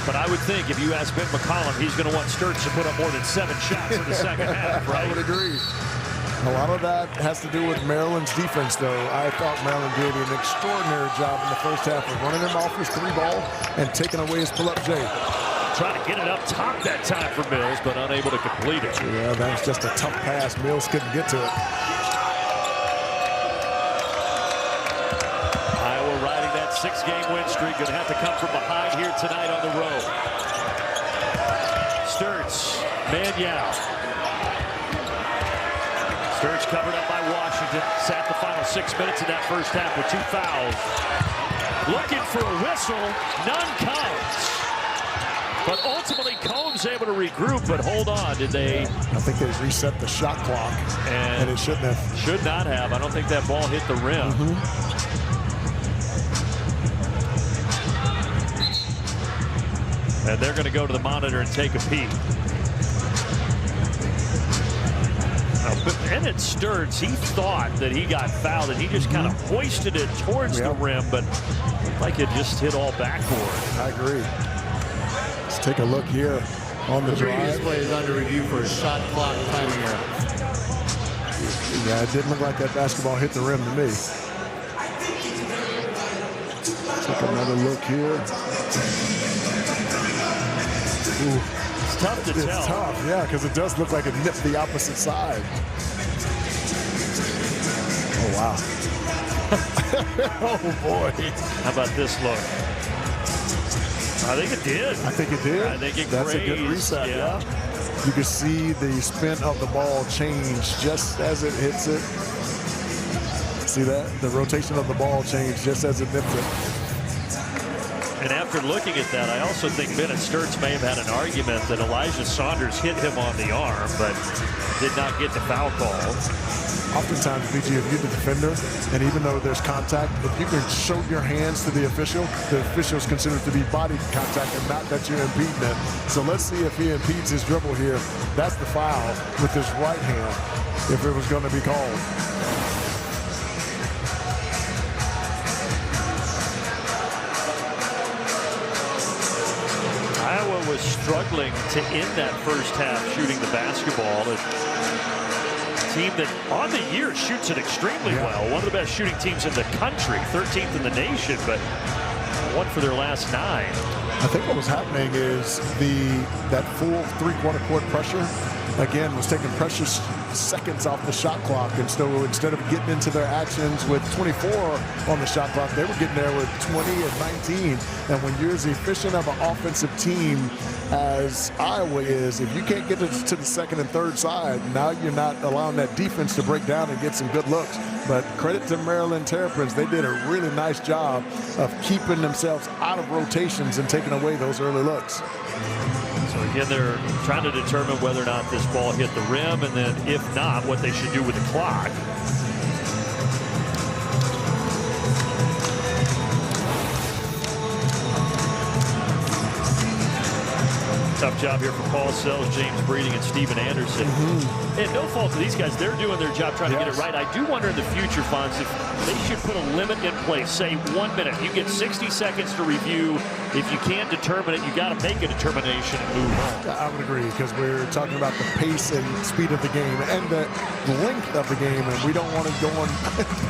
But I would think if you ask Ben McCollum, he's going to want Sturts to put up more than 7 shots in the second half, right? I would agree. A lot of that has to do with Maryland's defense, though. I thought Maryland did an extraordinary job in the first half of running him off his 3-ball and taking away his pull-up J. Trying to get it up top that time for Mills, but unable to complete it. Yeah, that was just a tough pass. Mills couldn't get to it. Iowa riding that 6-game win streak. Going to have to come from behind here tonight on the road. Sturts, Manyao. Sturts covered up by Washington. Sat the final 6 minutes in that first half with 2 fouls. Looking for a whistle. None comes. But ultimately, Combs able to regroup, but hold on. Did they? I think they reset the shot clock, and it shouldn't have. Should not have. I don't think that ball hit the rim. And they're going to go to the monitor and take a peek. Bennett Sturts, he thought that he got fouled, and he just kind of hoisted it towards the rim, but looked like it just hit all backboard. I agree. take a look here on the previous drive. play is under review for a shot clock timing error. Yeah, it didn't look like that basketball hit the rim to me. Take another look here. Ooh. It's tough to tell. It's tough, yeah, because it does look like it nipped the opposite side. Oh, wow. Oh, boy. How about this look? I think it did. I think it did. I think it That's grazed, a good reset. yeah. You can see the spin of the ball change just as it hits it. See that? The rotation of the ball changed just as it nipped it. And after looking at that, I also think Bennett Sturts may have had an argument that Elijah Saunders hit him on the arm, but did not get the foul call. Oftentimes, BG, if you're the defender, and even though there's contact, if you can show your hands to the official is considered to be body contact and not that you're impeding it. So let's see if he impedes his dribble here. That's the foul with his right hand, if it was going to be called. Iowa was struggling to end that first half shooting the basketball. A team that on the year shoots it extremely well. One of the best shooting teams in the country, 13th in the nation, but one for their last 9. I think what was happening is that full three-quarter court pressure, again, was taking precious seconds off the shot clock. And so instead of getting into their actions with 24 on the shot clock, they were getting there with 20 and 19. And when you're as efficient of an offensive team as Iowa is, if you can't get to the second and third side, now you're not allowing that defense to break down and get some good looks. But credit to Maryland Terrapins, they did a really nice job of keeping themselves out of rotations and taking away those early looks. So again, they're trying to determine whether or not this ball hit the rim, and then if not, what they should do with the clock. Tough job here for Paul Sells, James Breeding, and Steven Anderson. And no fault to these guys. They're doing their job trying to get it right. I do wonder in the future, Fonz, if they should put a limit in place. Say 1 minute. You get 60 seconds to review. If you can't determine it, you got to make a determination and move on. I would agree, because we're talking about the pace and speed of the game and the length of the game, and we don't want it going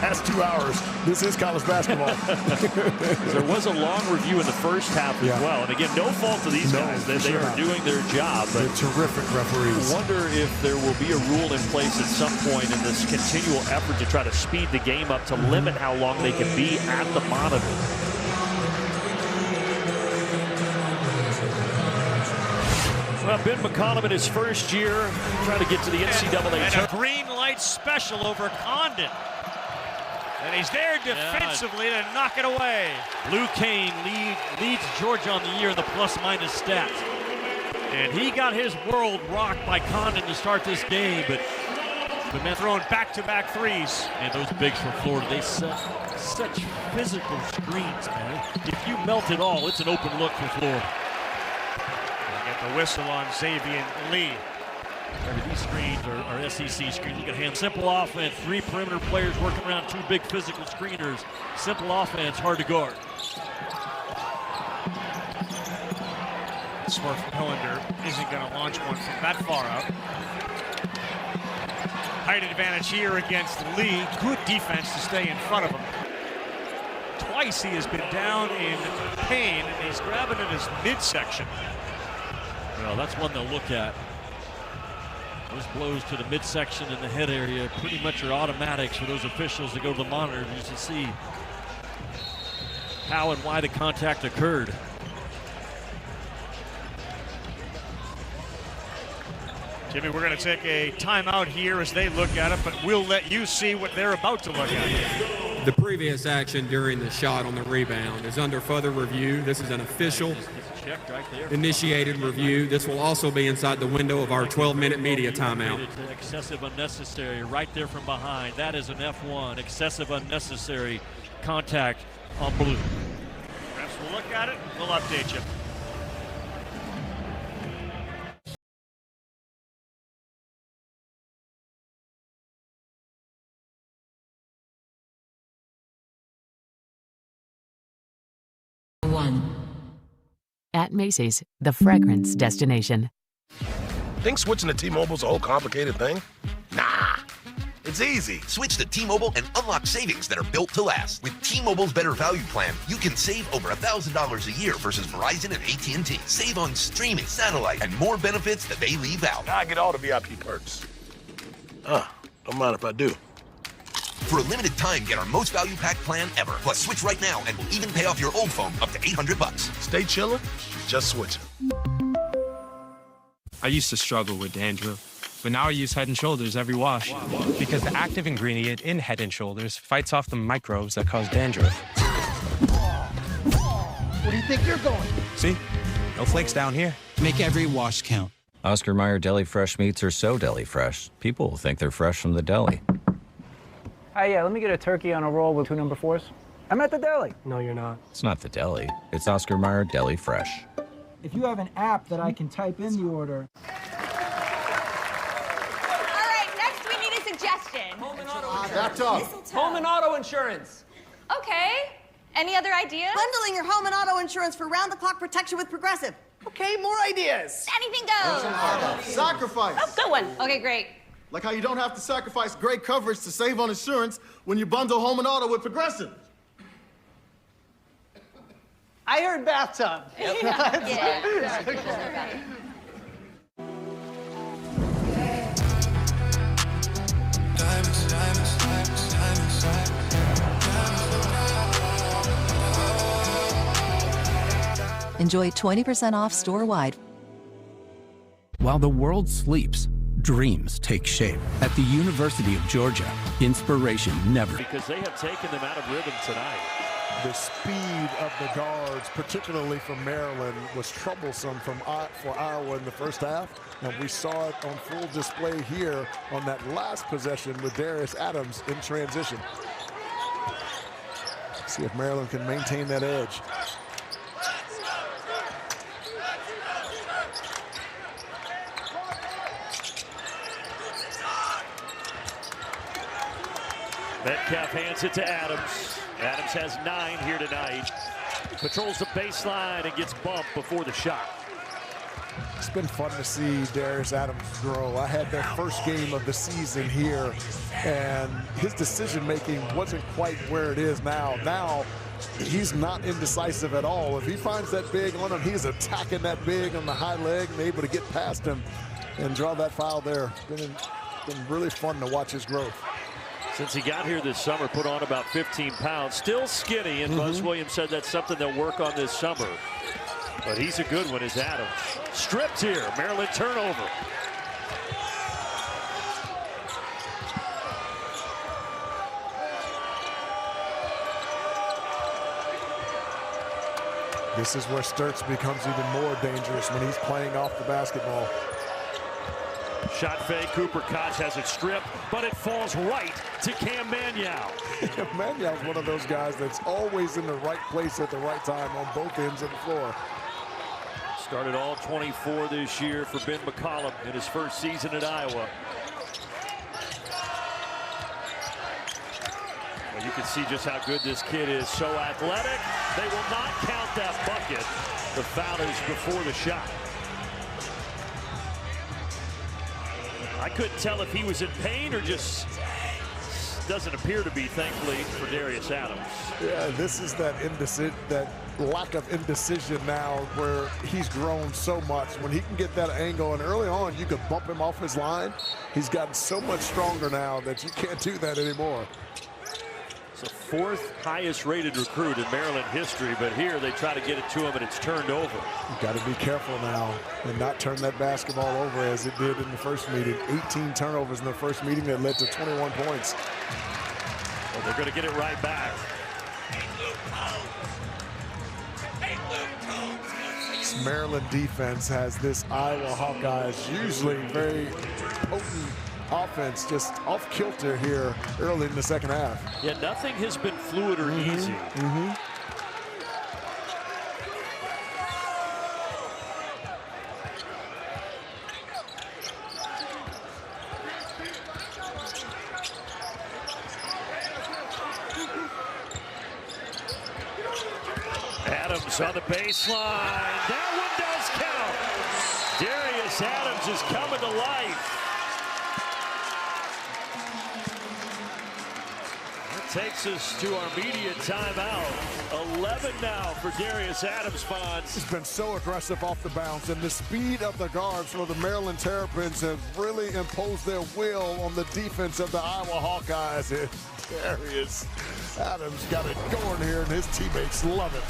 past 2 hours. This is college basketball. There was a long review in the first half as well. And again, no fault to these guys. They are doing their job. But they're terrific referees. I wonder if there will be a rule in place at some point in this continual effort to try to speed the game up to limit how long they can be at the monitor. Well, Ben McCollum in his first year trying to get to the NCAA. And a green light special over Condon. And he's there defensively to knock it away. Blue Kane leads Georgia on the year in the plus-minus stats. And he got his world rocked by Condon to start this game, but man throwing back-to-back threes. And those bigs from Florida, they set such physical screens, man. If you melt it all, it's an open look for Florida. Get the whistle on Xavier Lee. These screens are SEC screens. Look at him. Simple offense. 3 perimeter players working around 2 big physical screeners. Simple offense, hard to guard. Smurf Helander isn't going to launch one from that far out. Height advantage here against Lee. Good defense to stay in front of him. Twice he has been down in pain, and he's grabbing at his midsection. Well, that's one they'll look at. Those blows to the midsection and the head area pretty much are automatics for those officials to go to the monitor just to see how and why the contact occurred. Jimmy, we're going to take a timeout here as they look at it, but we'll let you see what they're about to look at. The previous action during the shot on the rebound is under further review. This is an official initiated review. This will also be inside the window of our 12-minute media timeout. Excessive unnecessary right there from behind. That is an F1. Excessive unnecessary contact on blue. Refs will look at it. We'll update you. At Macy's, the fragrance destination. Think switching to T-Mobile's a whole complicated thing? Nah, it's easy. Switch to T-Mobile and unlock savings that are built to last. With T-Mobile's Better Value Plan, you can save over $1,000 a year versus Verizon and AT&T. Save on streaming, satellite, and more benefits that they leave out. I get all the VIP perks. Don't mind if I do. For a limited time, get our most value pack plan ever. Plus, switch right now and we'll even pay off your old phone up to $800. Stay chillin', just switching. I used to struggle with dandruff, but now I use Head & Shoulders every wash because the active ingredient in Head & Shoulders fights off the microbes that cause dandruff. Where do you think you're going? See? No flakes down here. Make every wash count. Oscar Mayer Deli Fresh meats are so deli fresh, people will think they're fresh from the deli. Hi, yeah, let me get a turkey on a roll with 2 number 4s. I'm at the deli. No, you're not. It's not the deli, it's Oscar Mayer Deli Fresh. If you have an app that I can type in the order. All right, next we need a suggestion. Home and auto insurance. Okay. Any other ideas? Bundling your home and auto insurance for round-the-clock protection with Progressive. Okay, more ideas. Anything goes. Sacrifice. Oh, good one. Okay, great. Like how you don't have to sacrifice great coverage to save on insurance when you bundle home and auto with Progressive. I heard bathtub. Enjoy 20% off store-wide. While the world sleeps, dreams take shape. At the University of Georgia, inspiration never. Because they have taken them out of rhythm tonight. The speed of the guards, particularly from Maryland, was troublesome for Iowa in the first half. And we saw it on full display here on that last possession with Darius Adams in transition. See if Maryland can maintain that edge. Metcalf hands it to Adams. Adams has 9 here tonight. Patrols the baseline and gets bumped before the shot. It's been fun to see Darius Adams grow. I had their first game of the season here, and his decision-making wasn't quite where it is now. Now, he's not indecisive at all. If he finds that big on him, he's attacking that big on the high leg and able to get past him and draw that foul there. It's been really fun to watch his growth. Since he got here this summer, put on about 15 pounds. Still skinny, and Buzz Williams said that's something they'll work on this summer. But he's a good one, is Adams. Stripped here, Maryland turnover. This is where Sturts becomes even more dangerous when he's playing off the basketball. Shot fake, Cooper Koch has it stripped, but it falls right to Cam Manyow. Manyow's one of those guys that's always in the right place at the right time on both ends of the floor. Started all 24 this year for Ben McCollum in his first season at Iowa. Well, you can see just how good this kid is. So athletic. They will not count that bucket. The foul is before the shot. I couldn't tell if he was in pain or just doesn't appear to be, thankfully, for Darius Adams. Yeah, this is that lack of indecision now where he's grown so much. When he can get that angle, and early on you could bump him off his line, he's gotten so much stronger now that you can't do that anymore. It's the 4th highest rated recruit in Maryland history, but here they try to get it to him and it's turned over. You got to be careful now and not turn that basketball over as it did in the first meeting. 18 turnovers in the first meeting that led to 21 points. Well, they're going to get it right back. This Maryland defense has this Iowa Hawkeyes usually very potent offense just off kilter here early in the second half. Yeah, nothing has been fluid or easy. Adams Adams on the baseline. That one does count. Darius Adams is coming to life. That takes us to our media timeout. 11 now for Darius Adams, Fonz. He's been so aggressive off the bounce, and the speed of the guards for the Maryland Terrapins have really imposed their will on the defense of the Iowa Hawkeyes. And Darius Adams got it going here, and his teammates love it.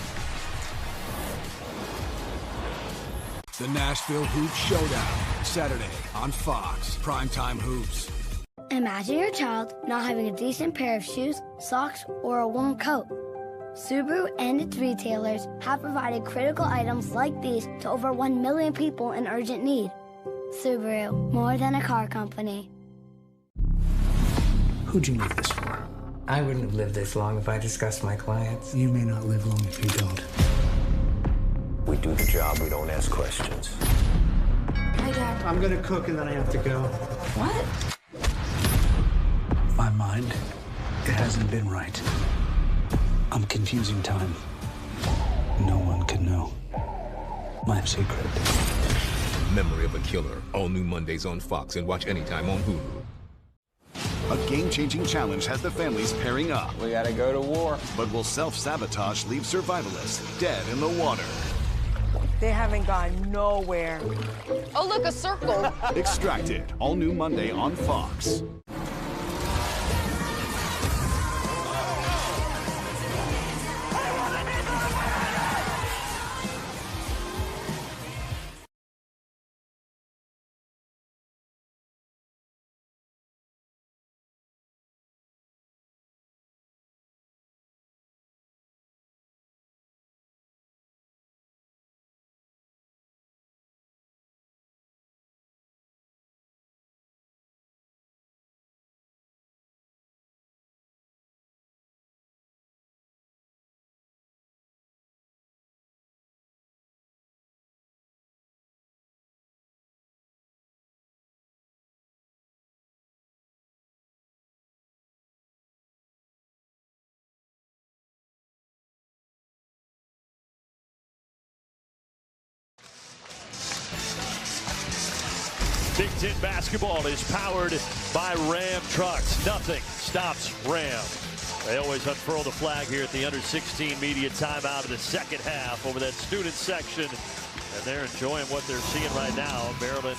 The Nashville Hoops Showdown, Saturday on Fox. Primetime Hoops. Imagine your child not having a decent pair of shoes, socks, or a warm coat. Subaru and its retailers have provided critical items like these to over 1 million people in urgent need. Subaru, more than a car company. Who'd you need this for? I wouldn't have lived this long if I discussed my clients. You may not live long if you don't. We do the job, we don't ask questions. Hi, Dad. I'm gonna cook and then I have to go. What? My mind, it hasn't been right. I'm confusing time. No one can know. My secret. Memory of a Killer. All new Mondays on Fox and watch anytime on Hulu. A game-changing challenge has the families pairing up. We gotta go to war. But will self-sabotage leave survivalists dead in the water? They haven't gone nowhere. Oh, look, a circle. Extracted. All new Monday on Fox. Big Ten basketball is powered by Ram trucks. Nothing stops Ram. They always unfurl the flag here at the under-16 media timeout of the second half over that student section. And they're enjoying what they're seeing right now. Maryland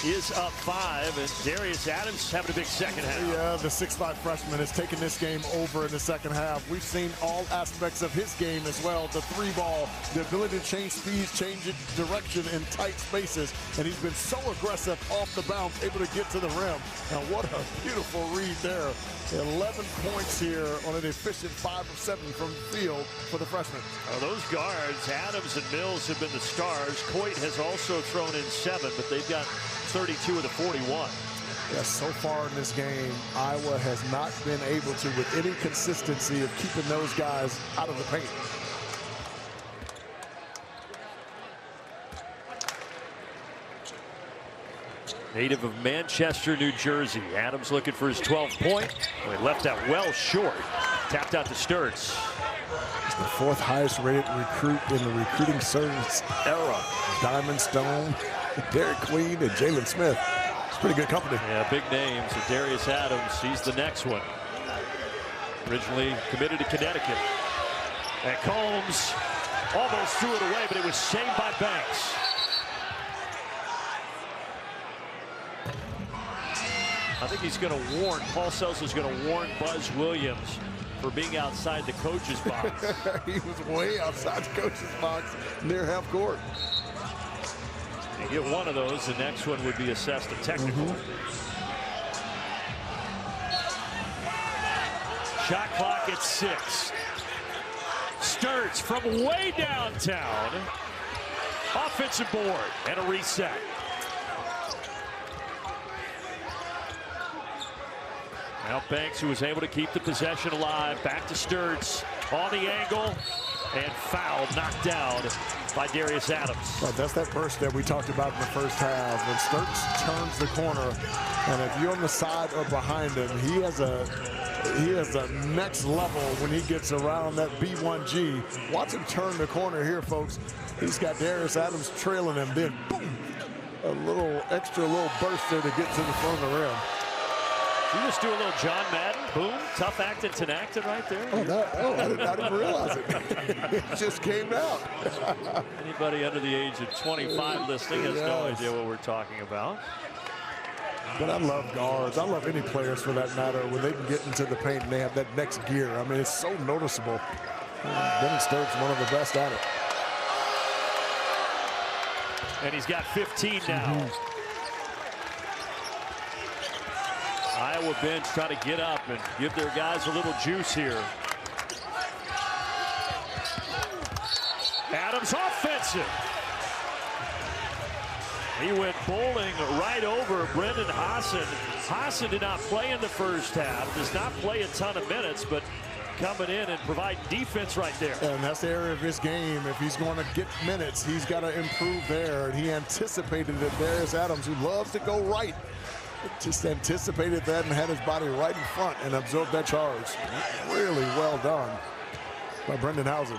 is up 5, and Darius Adams having a big second half. Yeah, the 6'5" freshman has taken this game over in the second half. We've seen all aspects of his game as well. The three ball, the ability to change speeds, change direction in tight spaces. And he's been so aggressive off the bounce, able to get to the rim. Now what a beautiful read there. 11 points here on an efficient 5 of 7 from the field for the freshman. Those guards, Adams and Mills, have been the stars. Coit has also thrown in 7, but they've got 32 of the 41. Yes, so far in this game, Iowa has not been able to, with any consistency, of keeping those guys out of the paint. Native of Manchester, New Jersey. Adams looking for his 12th point. Well, he left that well short. Tapped out to Sturtz. He's the 4th highest rated recruit in the recruiting service era. Diamond Stone, Derek Queen, and Jalen Smith. It's pretty good company. Yeah, big names. And Darius Adams, he's the next one. Originally committed to Connecticut. And Combs almost threw it away, but it was saved by Banks. I think he's going to warn, Paul Seltzer's going to warn Buzz Williams for being outside the coach's box. He was way outside the coach's box near half court. You get one of those, the next one would be assessed a technical. Shot clock at 6. Sturtz from way downtown. Offensive board and a reset. Now Banks, who was able to keep the possession alive, back to Sturtz on the angle, and fouled, knocked down by Darius Adams. Well, that's that burst that we talked about in the first half. When Sturts turns the corner, and if you're on the side or behind him, he has a next level when he gets around that B1G. Watch him turn the corner here, folks. He's got Darius Adams trailing him, then boom, a little burst there to get to the front of the rim. You just do a little John Madden, boom, tough acting, Tinactin right there. I didn't realize it. It just came out. Anybody under the age of 25 listening has no idea what we're talking about. But I love guards. I love any players for that matter when they can get into the paint and they have that next gear. I mean, it's so noticeable. Dennis Sturts one of the best at it. And he's got 15 now. Iowa bench trying to get up and give their guys a little juice here. Adams offensive. He went bowling right over Brendan Hassan. Hassan did not play in the first half, does not play a ton of minutes, but coming in and provide defense right there. And that's the area of his game. If he's going to get minutes, he's got to improve there. And he anticipated that Darius Adams, who loves to go right, just anticipated that and had his body right in front and absorbed that charge. Really well done by Brendan Hausen.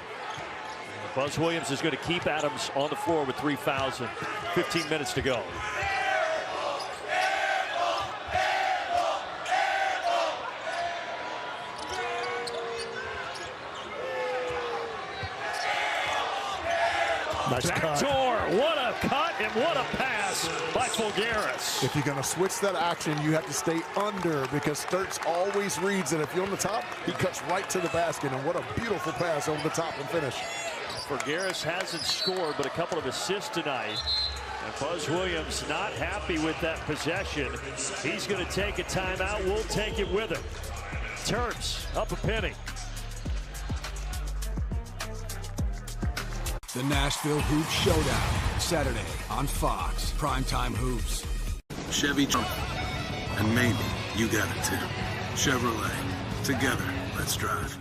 Buzz Williams is going to keep Adams on the floor with 3 fouls and 15 minutes to go. Nice cut. Backdoor, what a cut and what a pass by Fulgaris. If you're going to switch that action, you have to stay under because Sturts always reads it. If you're on the top, he cuts right to the basket. And what a beautiful pass over the top and finish. Fulgaris hasn't scored, but a couple of assists tonight. And Buzz Williams not happy with that possession. He's going to take a timeout. We'll take it with him. Terps up a penny. The Nashville Hoops Showdown, Saturday on Fox, Primetime Hoops. Chevy, and maybe you got it too. Chevrolet, together, let's drive.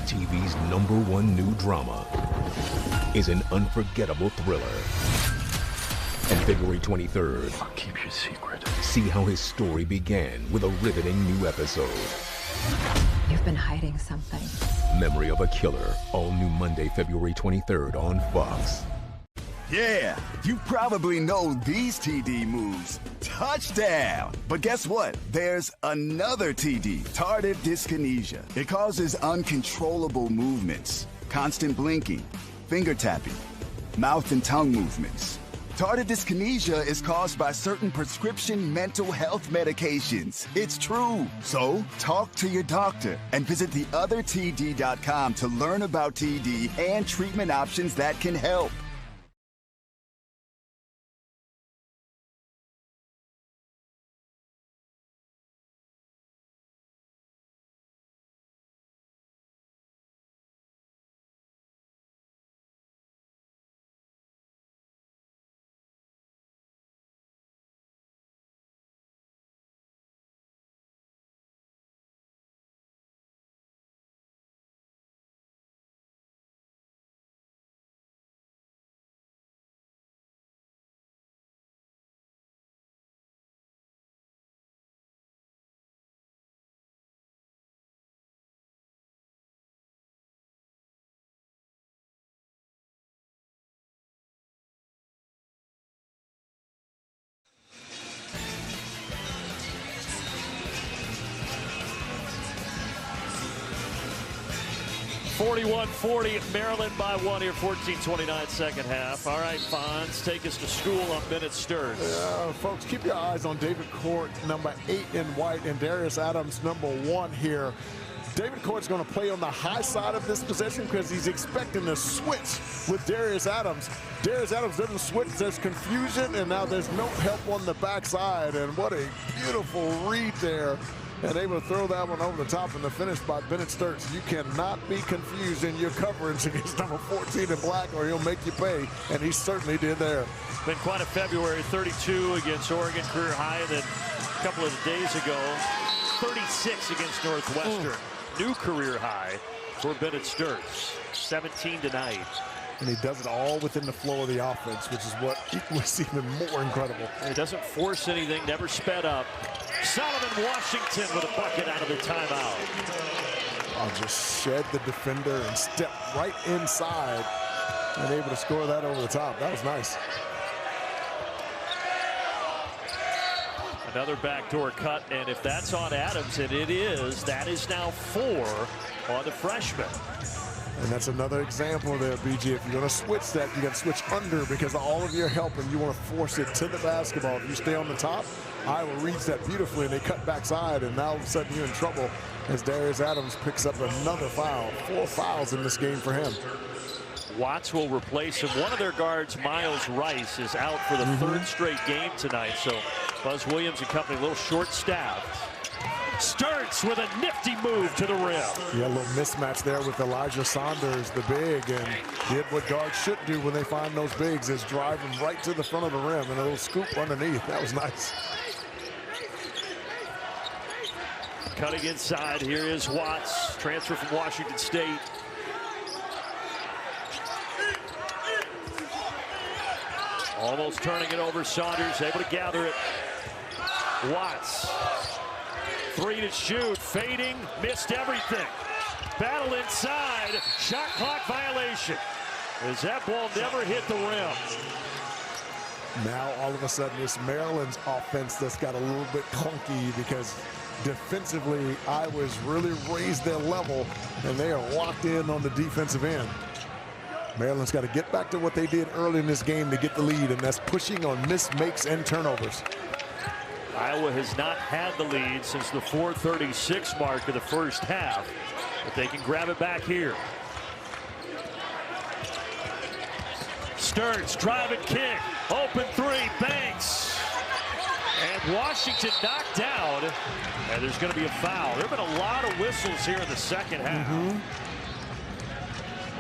TV's #1 new drama is an unforgettable thriller. And February 23rd, I'll keep your secret. See how his story began with a riveting new episode. You've been hiding something. Memory of a Killer, all new Monday, February 23rd on Fox. Yeah, you probably know these TD moves. Touchdown! But guess what? There's another TD, tardive dyskinesia. It causes uncontrollable movements, constant blinking, finger tapping, mouth and tongue movements. Tardive dyskinesia is caused by certain prescription mental health medications. It's true. So, talk to your doctor and visit theothertd.com to learn about TD and treatment options that can help. (41-40) Maryland by 1 here, 14:29 second half. All right, Fonz, take us to school on Bennett Sturts. Folks, keep your eyes on David Court, number 8 in white, and Darius Adams, number 1 here. David Court's going to play on the high side of this possession because he's expecting to switch with Darius Adams. Darius Adams doesn't switch. There's confusion, and now there's no help on the backside. And what a beautiful read there. And able to throw that one over the top, and the finish by Bennett Sturts. You cannot be confused in your coverage against number 14 in black, or he'll make you pay, and he certainly did there. Been quite a February. 32 against Oregon, career high, and then a couple of days ago, 36 against Northwestern. New career high for Bennett Sturts. 17 tonight. And he does it all within the flow of the offense, which is what was even more incredible. He doesn't force anything, never sped up. Solomon Washington with a bucket out of the timeout. I'll just shed the defender and step right inside and able to score that over the top. That was nice. Another backdoor cut, and if that's on Adams, and it is, that is now 4 on the freshman. And that's another example there, BG. If you're going to switch that, you got to switch under because of all of your help, and you want to force it to the basketball. If you stay on the top, Iowa reads that beautifully, and they cut backside, and now all of a sudden you're in trouble as Darius Adams picks up another foul. 4 fouls in this game for him. Watts will replace him. One of their guards, Miles Rice, is out for the third straight game tonight, so Buzz Williams and company a little short-staffed. Sturts with a nifty move to the rim. Yeah, a little mismatch there with Elijah Saunders, the big, and did what guards should do when they find those bigs, is drive them right to the front of the rim and a little scoop underneath. That was nice. Cutting inside, here is Watts, transfer from Washington State. Almost turning it over, Saunders able to gather it. Watts. 3 to shoot, fading, missed everything. Battle inside, shot clock violation. As that ball never hit the rim. Now all of a sudden it's Maryland's offense that's got a little bit clunky because defensively Iowa's really raised their level and they are locked in on the defensive end. Maryland's got to get back to what they did early in this game to get the lead, and that's pushing on missed makes and turnovers. Iowa has not had the lead since the 4:36 mark of the first half, but they can grab it back here. Sturts, drive and kick, open 3, Banks. And Washington knocked down, and there's going to be a foul. There have been a lot of whistles here in the second half.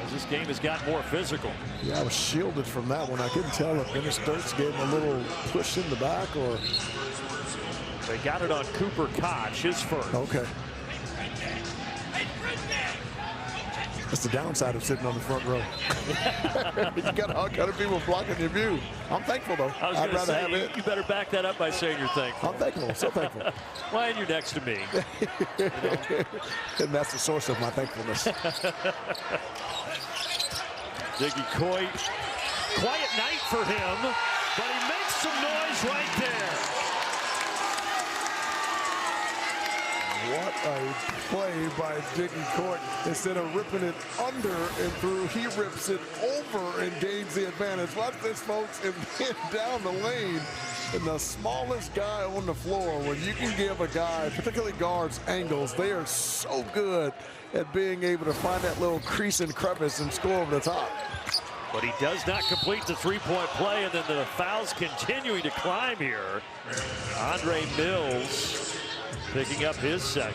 As this game has gotten more physical. Yeah, I was shielded from that one. I couldn't tell if Bennett Sturts gave him a little push in the back or... They got it on Cooper Koch, his first. Okay. That's the downside of sitting on the front row. You got all kind of people blocking your view. I'm thankful, though. I'd rather have it. You better back that up by saying you're thankful. I'm thankful, so thankful. Why, and you're next to me. You know? And that's the source of my thankfulness. Diggy Coit, quiet night for him, but he makes some noise right there. What a play by Diggy Court. Instead of ripping it under and through, he rips it over and gains the advantage. Watch this, folks, and then down the lane. And the smallest guy on the floor, when you can give a guy, particularly guards, angles, they are so good at being able to find that little crease and crevice and score over the top. But he does not complete the three-point play, and then the fouls continuing to climb here. Andre Mills picking up his second.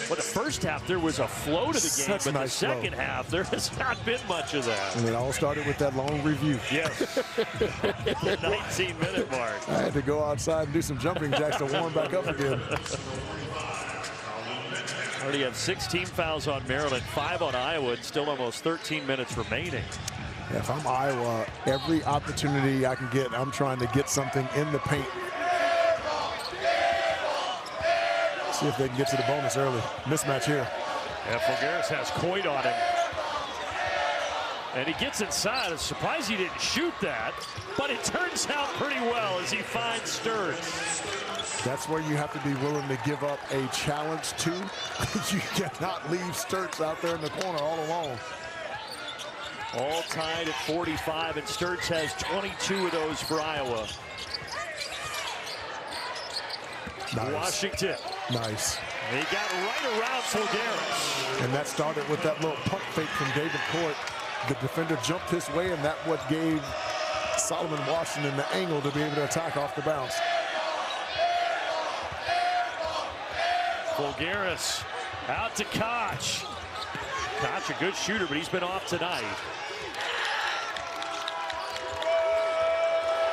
Well, the first half, there was a flow to the game, but the second half, there has not been much of that. And it all started with that long review. Yes. The 19-minute mark. I had to go outside and do some jumping jacks to warm back up again. Already have 16 fouls on Maryland, 5 on Iowa, and still almost 13 minutes remaining. Yeah, if I'm Iowa, every opportunity I can get, I'm trying to get something in the paint. See if they can get to the bonus early. Mismatch here. Yeah, Fulgaris has Coit on him. And he gets inside. I'm surprised he didn't shoot that, but it turns out pretty well as he finds Sturts. That's where you have to be willing to give up a challenge to. You cannot leave Sturts out there in the corner all alone. All tied at 45, and Sturts has 22 of those for Iowa. Nice. Washington. Nice. He got right around Fulgaris. And that started with that little pump fake from David Court. The defender jumped his way, and that what gave Solomon Washington the angle to be able to attack off the bounce. Fulgaris out to Koch. Koch, a good shooter, but he's been off tonight.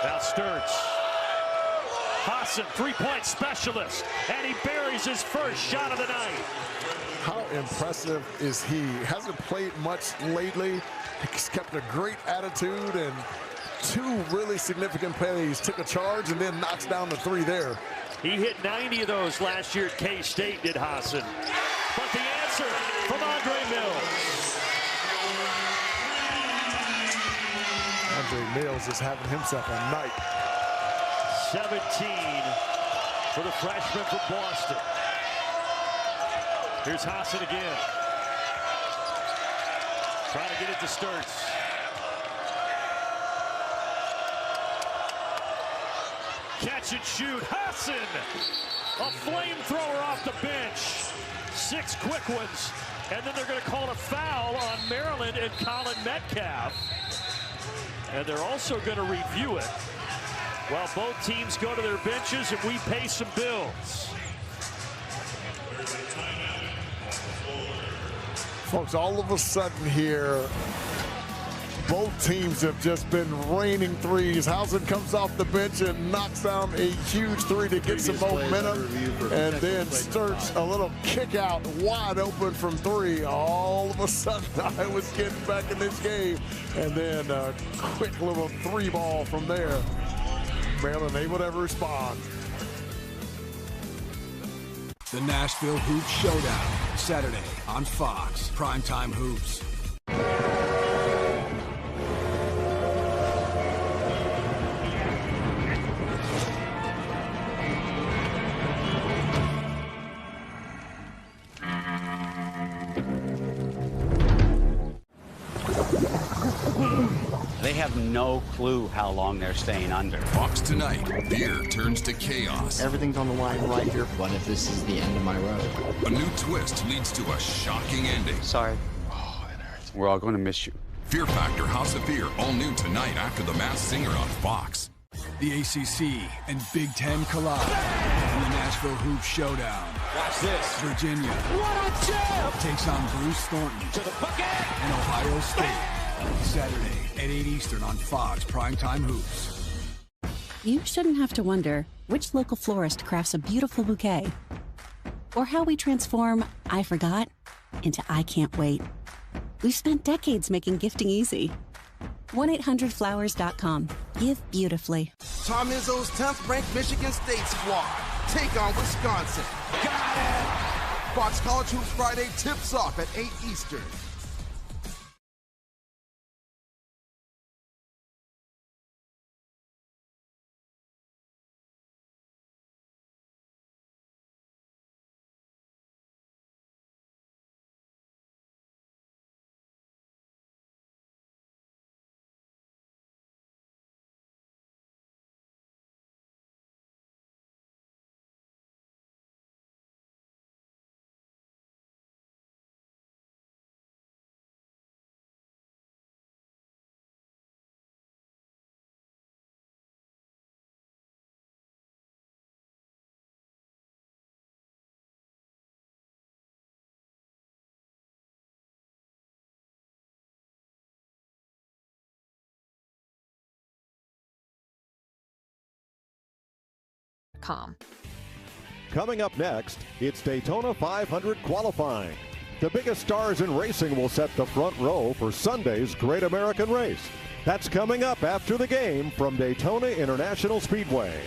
Now Sturts. Hassan, three-point specialist, and he buries his first shot of the night. How impressive is he? Hasn't played much lately. He's kept a great attitude and two really significant plays. Took a charge and then knocks down the three there. He hit 90 of those last year at K-State, did Hassan. But the answer from Andre Andre Mills. Mills is having himself a night. 17 for the freshman from Boston. Here's Hassan again. Trying to get it to Sturts. Catch and shoot. Hassan! A flamethrower off the bench. 6 quick ones. And then they're going to call a foul on Maryland and Colin Metcalf. And they're also going to review it while both teams go to their benches and we pay some bills. Folks, all of a sudden here, both teams have just been raining threes. Housen comes off the bench and knocks down a huge three to get some momentum. And then Sturts a little kick out wide open from three. All of a sudden, I was getting back in this game. And then a quick little three ball from there. Maryland able to respond. The Nashville Hoop Showdown, Saturday on Fox. Primetime Hoops. They have no clue how long they're staying under. Fox tonight, beer turns to chaos. Everything's on the line right here. What if this is the end of my road? A new twist leads to a shocking ending. Sorry. Oh, it hurts. We're all going to miss you. Fear Factor House of Fear, all new tonight after The Masked Singer on Fox. The ACC and Big Ten collide in the Nashville Hoop Showdown. Watch this. Virginia. What a jump! Takes on Bruce Thornton. To the bucket! And Ohio State. Saturday at 8 Eastern on Fox Primetime Hoops. You shouldn't have to wonder which local florist crafts a beautiful bouquet, or how we transform "I forgot" into "I can't wait." We've spent decades making gifting easy. 1-800-Flowers.com. Give beautifully. Tom Izzo's 10th ranked Michigan State squad take on Wisconsin. Got it! Fox College Hoops Friday tips off at 8 Eastern. Coming up next, it's Daytona 500 qualifying. The biggest stars in racing will set the front row for Sunday's Great American Race. That's coming up after the game from Daytona International Speedway.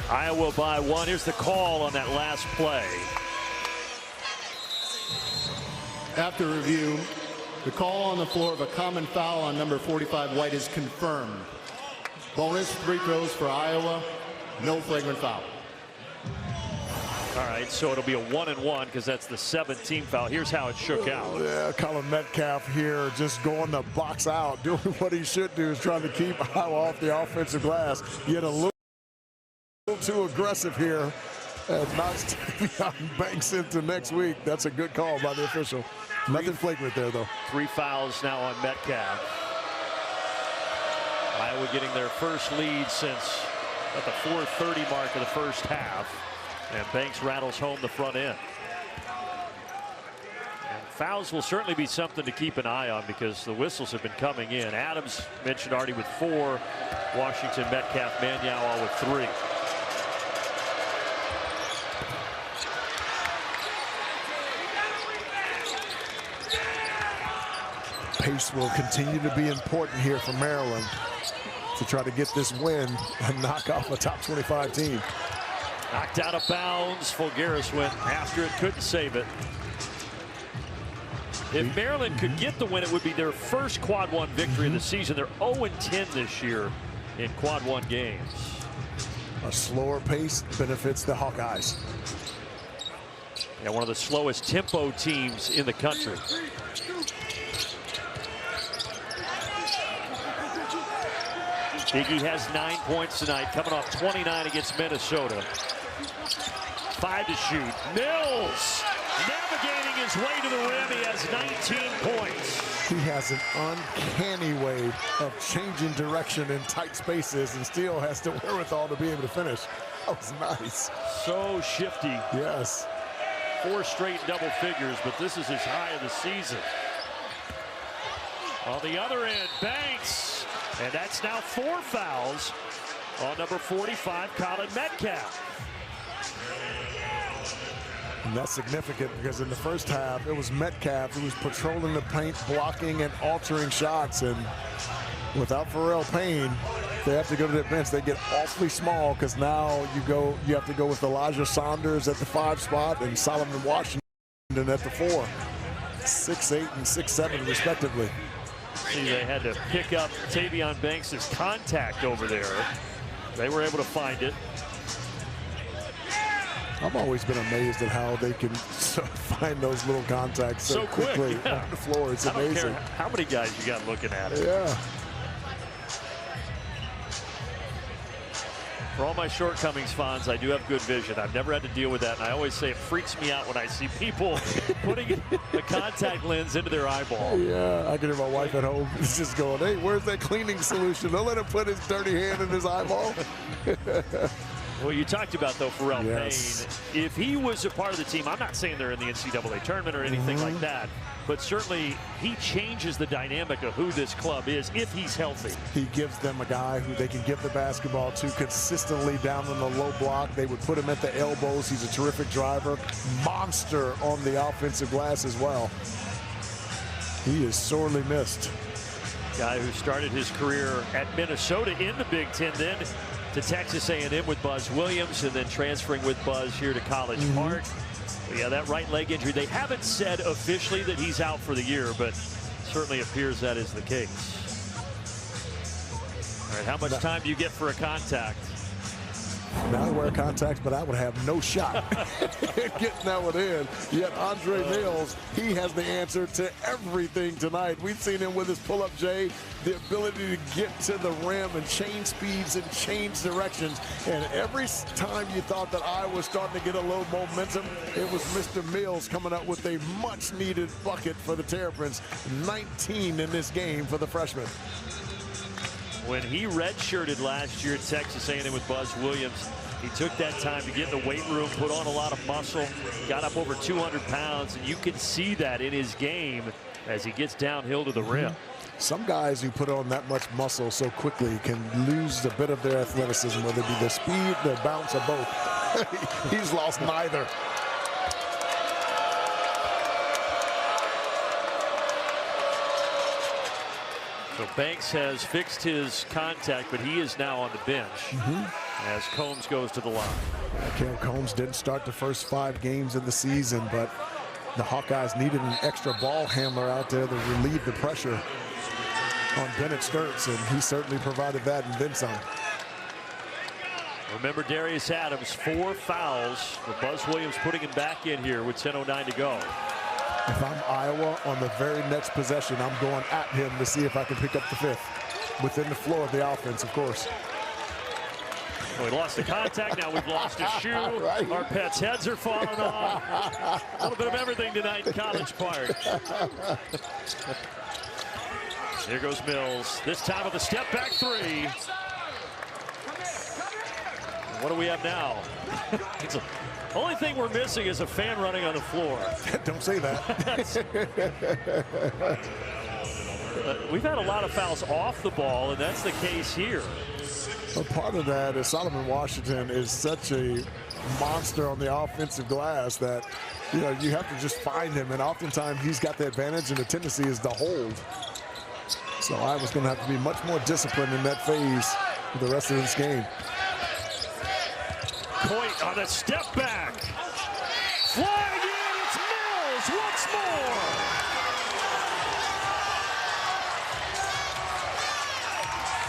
Iowa by 1. Here's the call on that last play. After review, the call on the floor of a common foul on number 45 White is confirmed. Bonus free throws for Iowa. No flagrant foul. All right, so it'll be a 1-and-1 because that's the 7th team foul. Here's how it shook out. Yeah, Colin Metcalf here just going to box out, doing what he should do, is trying to keep Iowa off the offensive glass. Yet a little too aggressive here and knocks Banks into next week. That's a good call by the official. Nothing flagrant there, though. 3 fouls now on Metcalf. Iowa getting their first lead since at the 4:30 mark of the first half. And Banks rattles home the front end. And fouls will certainly be something to keep an eye on because the whistles have been coming in. Adams mentioned already with 4. Washington, Metcalf, Maniau all with 3. Pace will continue to be important here for Maryland to try to get this win and knock off a top 25 team. Knocked out of bounds. Fulgaris went after it, couldn't save it. If Maryland could get the win, it would be their first Quad 1 victory of the season. They're 0-10 this year in Quad 1 games. A slower pace benefits the Hawkeyes. Yeah, one of the slowest tempo teams in the country. Iggy has 9 points tonight, coming off 29 against Minnesota. 5 to shoot. Mills navigating his way to the rim. He has 19 points. He has an uncanny way of changing direction in tight spaces and still has the wherewithal to be able to finish. That was nice. So shifty. Yes. 4 straight double figures, but this is his high of the season. On the other end, Banks. And that's now 4 fouls on number 45, Colin Metcalf. And that's significant because in the first half, it was Metcalf who was patrolling the paint, blocking and altering shots. And without Pharrell Payne, they have to go to the bench. They get awfully small because now you have to go with Elijah Saunders at the 5 spot and Solomon Washington at the 4. 6'8" and 6'7" respectively. See, they had to pick up Tavion Banks' contact over there. They were able to find it. I've always been amazed at how they can find those little contacts so quickly yeah. on the floor. It's amazing. I don't care how many guys you got looking at it. Yeah. For all my shortcomings, Fonz, I do have good vision. I've never had to deal with that, and I always say it freaks me out when I see people putting the contact lens into their eyeball. Yeah, I can hear my wife at home just going, hey, where's that cleaning solution? Don't let him put his dirty hand in his eyeball. Well, you talked about, though, Pharrell Payne. If he was a part of the team, I'm not saying they're in the NCAA tournament or anything like that, but certainly he changes the dynamic of who this club is if he's healthy. He gives them a guy who they can give the basketball to consistently down on the low block. They would put him at the elbows. He's a terrific driver. Monster on the offensive glass as well. He is sorely missed. Guy who started his career at Minnesota in the Big Ten, then to Texas A&M with Buzz Williams, and then transferring with Buzz here to College Park. But yeah, that right leg injury. They haven't said officially that he's out for the year, but certainly appears that is the case. All right, how much time do you get for a contact? Now I wear contacts, but I would have no shot getting that one in. Yet Andre Mills, he has the answer to everything tonight. We've seen him with his pull-up J, the ability to get to the rim and change speeds and change directions. And every time you thought that I was starting to get a little momentum, it was Mr. Mills coming up with a much-needed bucket for the Terrapins. 19 in this game for the freshman. When he redshirted last year at Texas A&M with Buzz Williams, he took that time to get in the weight room, put on a lot of muscle, got up over 200 pounds, and you can see that in his game as he gets downhill to the rim. Some guys who put on that much muscle so quickly can lose a bit of their athleticism, whether it be the speed, the bounce, or both. He's lost neither. So Banks has fixed his contact, but he is now on the bench as Combs goes to the line. Cam Combs didn't start the first 5 games of the season, but the Hawkeyes needed an extra ball handler out there to relieve the pressure on Bennett Sturts, and he certainly provided that and then some. Remember Darius Adams, 4 fouls. But Buzz Williams putting him back in here with 10:09 to go. If I'm Iowa on the very next possession, I'm going at him to see if I can pick up the 5th. Within the flow of the offense, of course. We lost the contact, now we've lost a shoe. Right. Our pets' heads are falling off. A little bit of everything tonight in College Park. Here goes Mills. This time with a step back 3. What do we have now? Only thing we're missing is a fan running on the floor. Don't say that. We've had a lot of fouls off the ball, and that's the case here. Well, part of that is Solomon Washington is such a monster on the offensive glass that, you know, you have to just find him, and oftentimes he's got the advantage, and the tendency is to hold. So Iowa's going to have to be much more disciplined in that phase for the rest of this game. Coit on a step back. Flying in, it's Mills once more.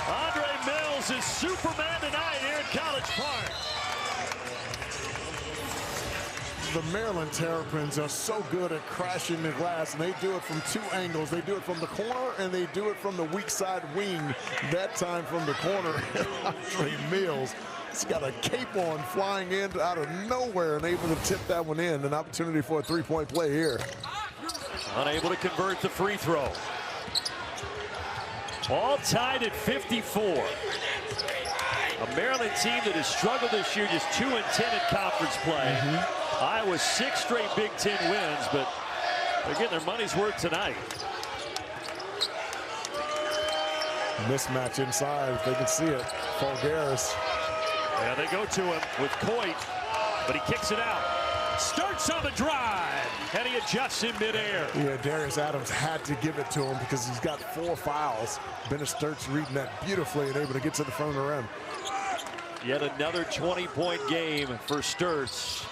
Andre Mills is Superman tonight here at College Park. The Maryland Terrapins are so good at crashing the glass, and they do it from 2 angles. They do it from the corner, and they do it from the weak side wing. That time from the corner. Andre Mills, he's got a cape on, flying in out of nowhere and able to tip that one in. An opportunity for a 3-point play here. Unable to convert the free throw. All tied at 54. A Maryland team that has struggled this year, just 2-10 in conference play. Iowa's 6 straight Big Ten wins, but they're getting their money's worth tonight. Mismatch inside, if they can see it. Fulgaris. Yeah, they go to him with Coit, but he kicks it out. Starts on the drive, and he adjusts in midair. Yeah, Darius Adams had to give it to him because he's got 4 fouls. Bennett Sturtz reading that beautifully and able to get to the front of the rim. Yet another 20-point game for Sturtz,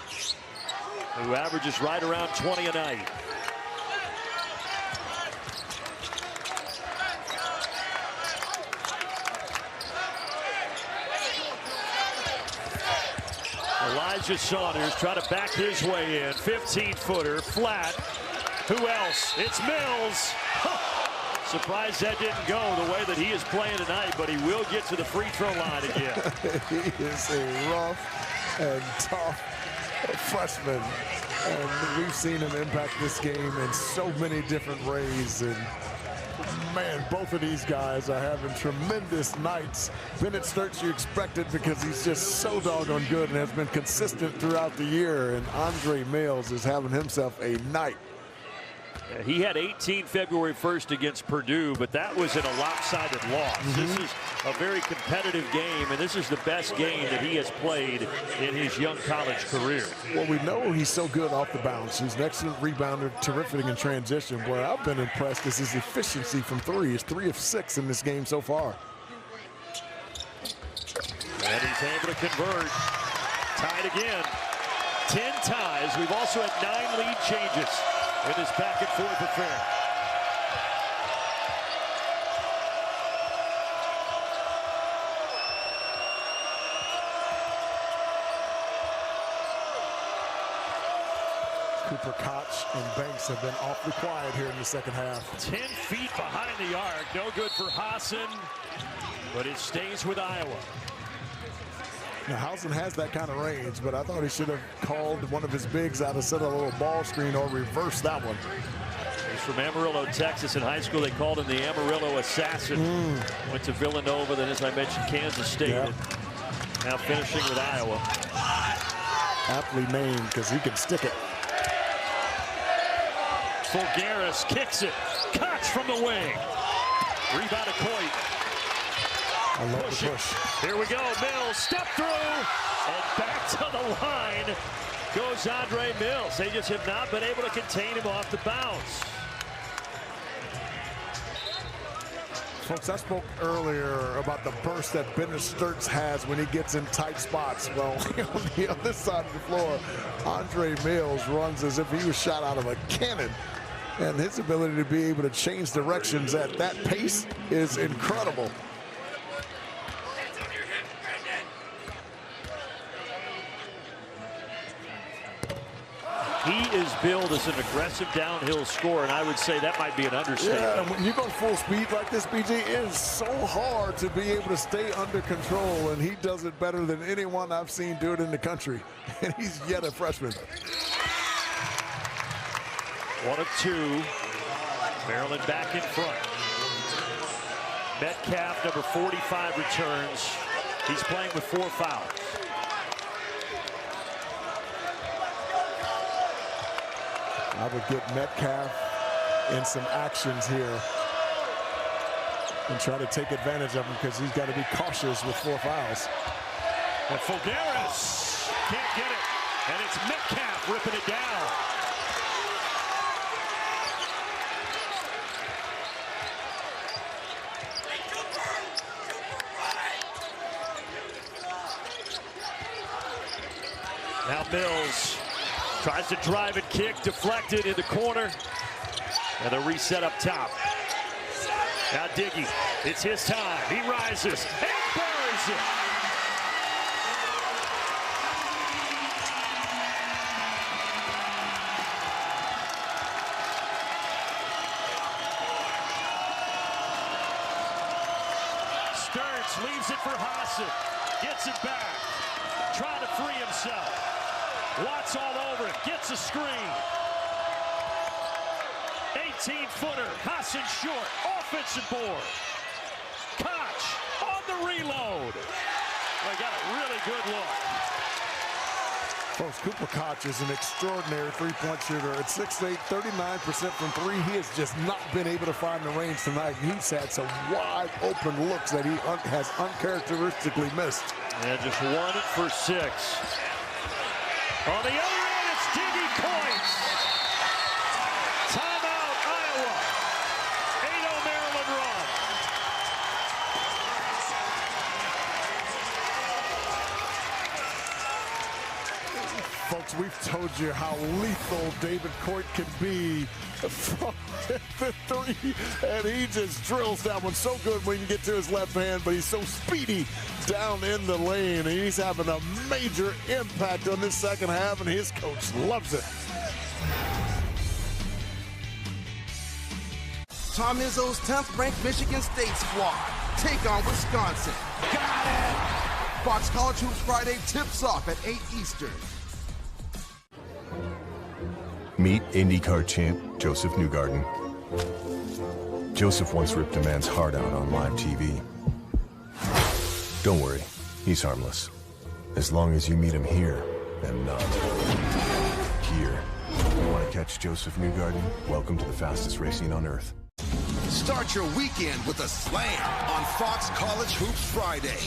who averages right around 20 a night. Elijah Saunders trying to back his way in. 15-footer, flat. Who else? It's Mills. Surprised that didn't go the way that he is playing tonight, but he will get to the free throw line again. He is a rough and tough freshman, and we've seen him impact this game in so many different ways. And man, both of these guys are having tremendous nights. Bennett Sturtz you expected because he's just so doggone good and has been consistent throughout the year. And Andre Mills is having himself a night. He had 18 February 1st against Purdue, but that was in a lopsided loss. This is a very competitive game, and this is the best game that he has played in his young college career. Well, we know he's so good off the bounce. He's an excellent rebounder, terrific in transition. Where I've been impressed is his efficiency from 3. He's 3 of 6 in this game so far. And he's able to convert. Tied again. 10 ties. We've also had 9 lead changes in this back and forth affair. Cooper Koch and Banks have been awfully quiet here in the second half. 10 feet behind the arc. No good for Hassan, but it stays with Iowa. Now, Housen has that kind of range, but I thought he should have called one of his bigs out instead of a little ball screen or reversed that one. He's from Amarillo, Texas. In high school, they called him the Amarillo Assassin. Went to Villanova, then, as I mentioned, Kansas State. Yeah. Now finishing with Iowa. Aptly named because he can stick it. Fulgaris kicks it. Koch from the wing. Rebound to Coit. I love the push. Here we go. Mills step through and back to the line goes Andre Mills. They just have not been able to contain him off the bounce. Folks, I spoke earlier about the burst that Bennett Sturtz has when he gets in tight spots. Well, on the other side of the floor, Andre Mills runs as if he was shot out of a cannon. And his ability to be able to change directions at that pace is incredible. He is billed as an aggressive downhill scorer, and I would say that might be an understatement. Yeah, when you go full speed like this, BG, it is so hard to be able to stay under control, and he does it better than anyone I've seen do it in the country. And he's yet a freshman. 1 of 2. Maryland back in front. Metcalf, number 45, returns. He's playing with 4 fouls. I would get Metcalf in some actions here and try to take advantage of him because he's got to be cautious with 4 fouls. And Fogaris can't get it. And it's Metcalf ripping it down. Now Mills tries to drive and kick, deflected in the corner. And a reset up top. Now Diggy, it's his time. He rises and buries it. Stearns leaves it for Hassan. Gets it back. Trying to free himself. Watts all over it, gets a screen. 18-footer, Hassan short, offensive board. Koch on the reload. Well, got a really good look. Folks, Cooper Koch is an extraordinary three-point shooter. At 6'8", 39% from 3. He has just not been able to find the range tonight. He's had some wide open looks that he has uncharacteristically missed. And just 1 for 6. On the other end, it's Diggy Coyce. Timeout, Iowa. 8-0 Maryland run. Folks, we've told you how lethal David Coit can be from the 3, and he just drills that one so good when he can get to his left hand, but he's so speedy down in the lane, and he's having a major impact on this second half, and his coach loves it. Tom Izzo's 10th-ranked Michigan State squad take on Wisconsin. Got it! Fox College Hoops Friday tips off at 8 Eastern. Meet IndyCar champ Joseph Newgarden. Joseph once ripped a man's heart out on live TV. Don't worry, he's harmless. As long as you meet him here and not here. You want to catch Joseph Newgarden? Welcome to the fastest racing on Earth. Start your weekend with a slam on Fox College Hoops Friday.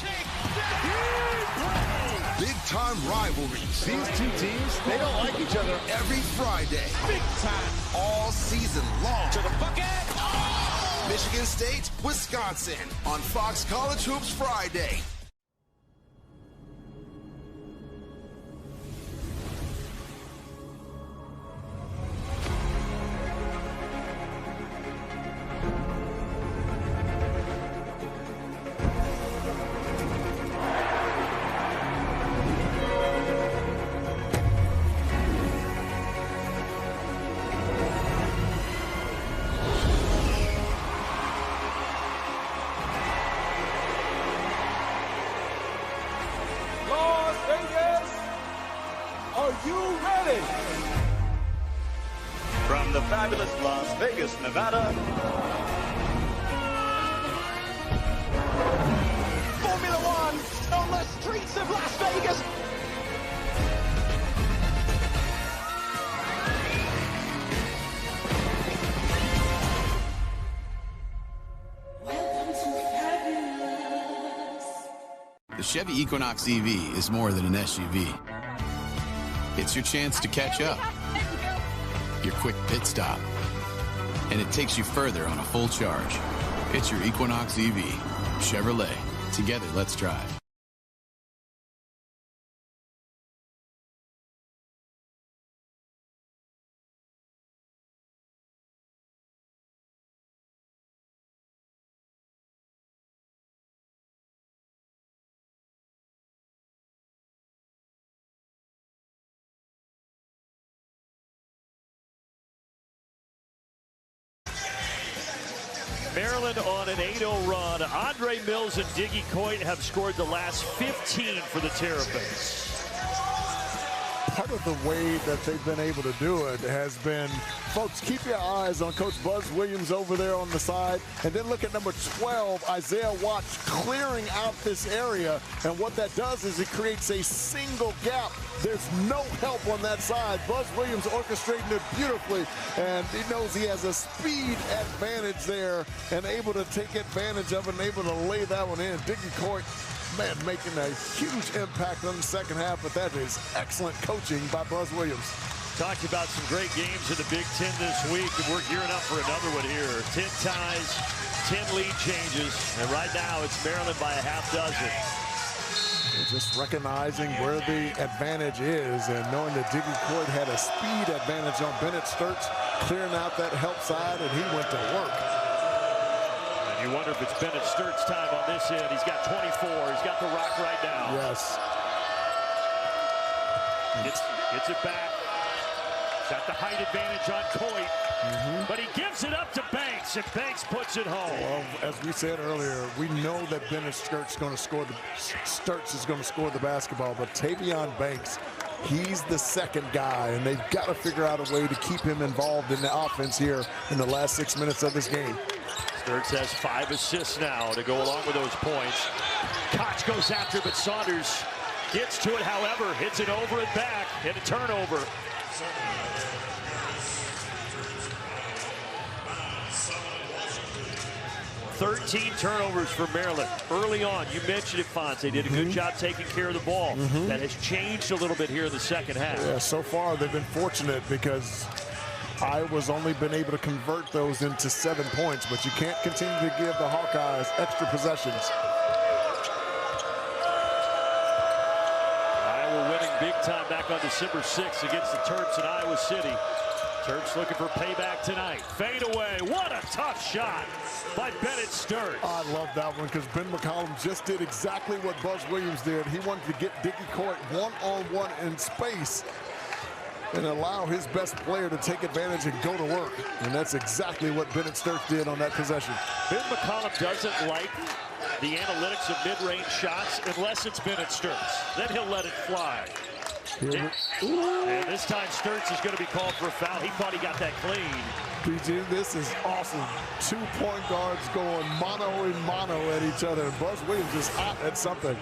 Big-time rivalries. These two teams, they don't like each other. Every Friday. Big time. All season long. To the bucket. Oh! Michigan State, Wisconsin on Fox College Hoops Friday. From the fabulous Las Vegas, Nevada, Formula One on the streets of Las Vegas. The Chevy Equinox EV is more than an SUV. It's your chance to catch up, your quick pit stop, and it takes you further on a full charge. It's your Equinox EV. Chevrolet. Together, let's drive. Maryland on an 8-0 run. Andre Mills and Diggy Coit have scored the last 15 for the Terrapins. Part of the way that they've been able to do it has been, folks, keep your eyes on Coach Buzz Williams over there on the side, and then look at number 12, Isaiah Watts, clearing out this area. And what that does is it creates a single gap. There's no help on that side. Buzz Williams orchestrating it beautifully, and he knows he has a speed advantage there and able to take advantage of it and able to lay that one in. Diggy Coit, man, making a huge impact on the second half, but that is excellent coaching by Buzz Williams. Talked about some great games in the Big Ten this week, and we're gearing up for another one here. 10 ties, 10 lead changes, and right now it's Maryland by a half dozen. Just recognizing where the advantage is and knowing that Diggy Coit had a speed advantage on Bennett Sturtz, clearing out that help side, and he went to work. You wonder if it's Bennett Sturt's time on this end. He's got 24. He's got the rock right now. Yes. Gets it back. Got the height advantage on Coit. But he gives it up to Banks, and Banks puts it home. Well, as we said earlier, we know that Bennett Sturtz is going to score the basketball, but Tavion Banks, he's the second guy, and they've got to figure out a way to keep him involved in the offense here in the last 6 minutes of this game. Sturtz has 5 assists now to go along with those points. Koch goes after, but Saunders gets to it, however, hits it over and back, and a turnover. $13 turnovers for Maryland early on. You mentioned it, Fonz. They did a good job taking care of the ball. That has changed a little bit here in the second half. Yeah, so far they've been fortunate because Iowa's only been able to convert those into 7 points, but you can't continue to give the Hawkeyes extra possessions. Iowa winning big time back on December 6th against the Terps in Iowa City. Terps looking for payback tonight. Fade away. What a tough shot by Bennett Sturtz. I love that one because Ben McCollum just did exactly what Buzz Williams did. He wanted to get Diggy Coit one-on-one in space and allow his best player to take advantage and go to work. And that's exactly what Bennett Sturtz did on that possession. Ben McCollum doesn't like the analytics of mid-range shots unless it's Bennett Sturtz. Then he'll let it fly. And this time Sturtz is going to be called for a foul. He thought he got that clean. PG, this is awesome. 2 point guards going mano and mano at each other. And Buzz Williams is hot at something.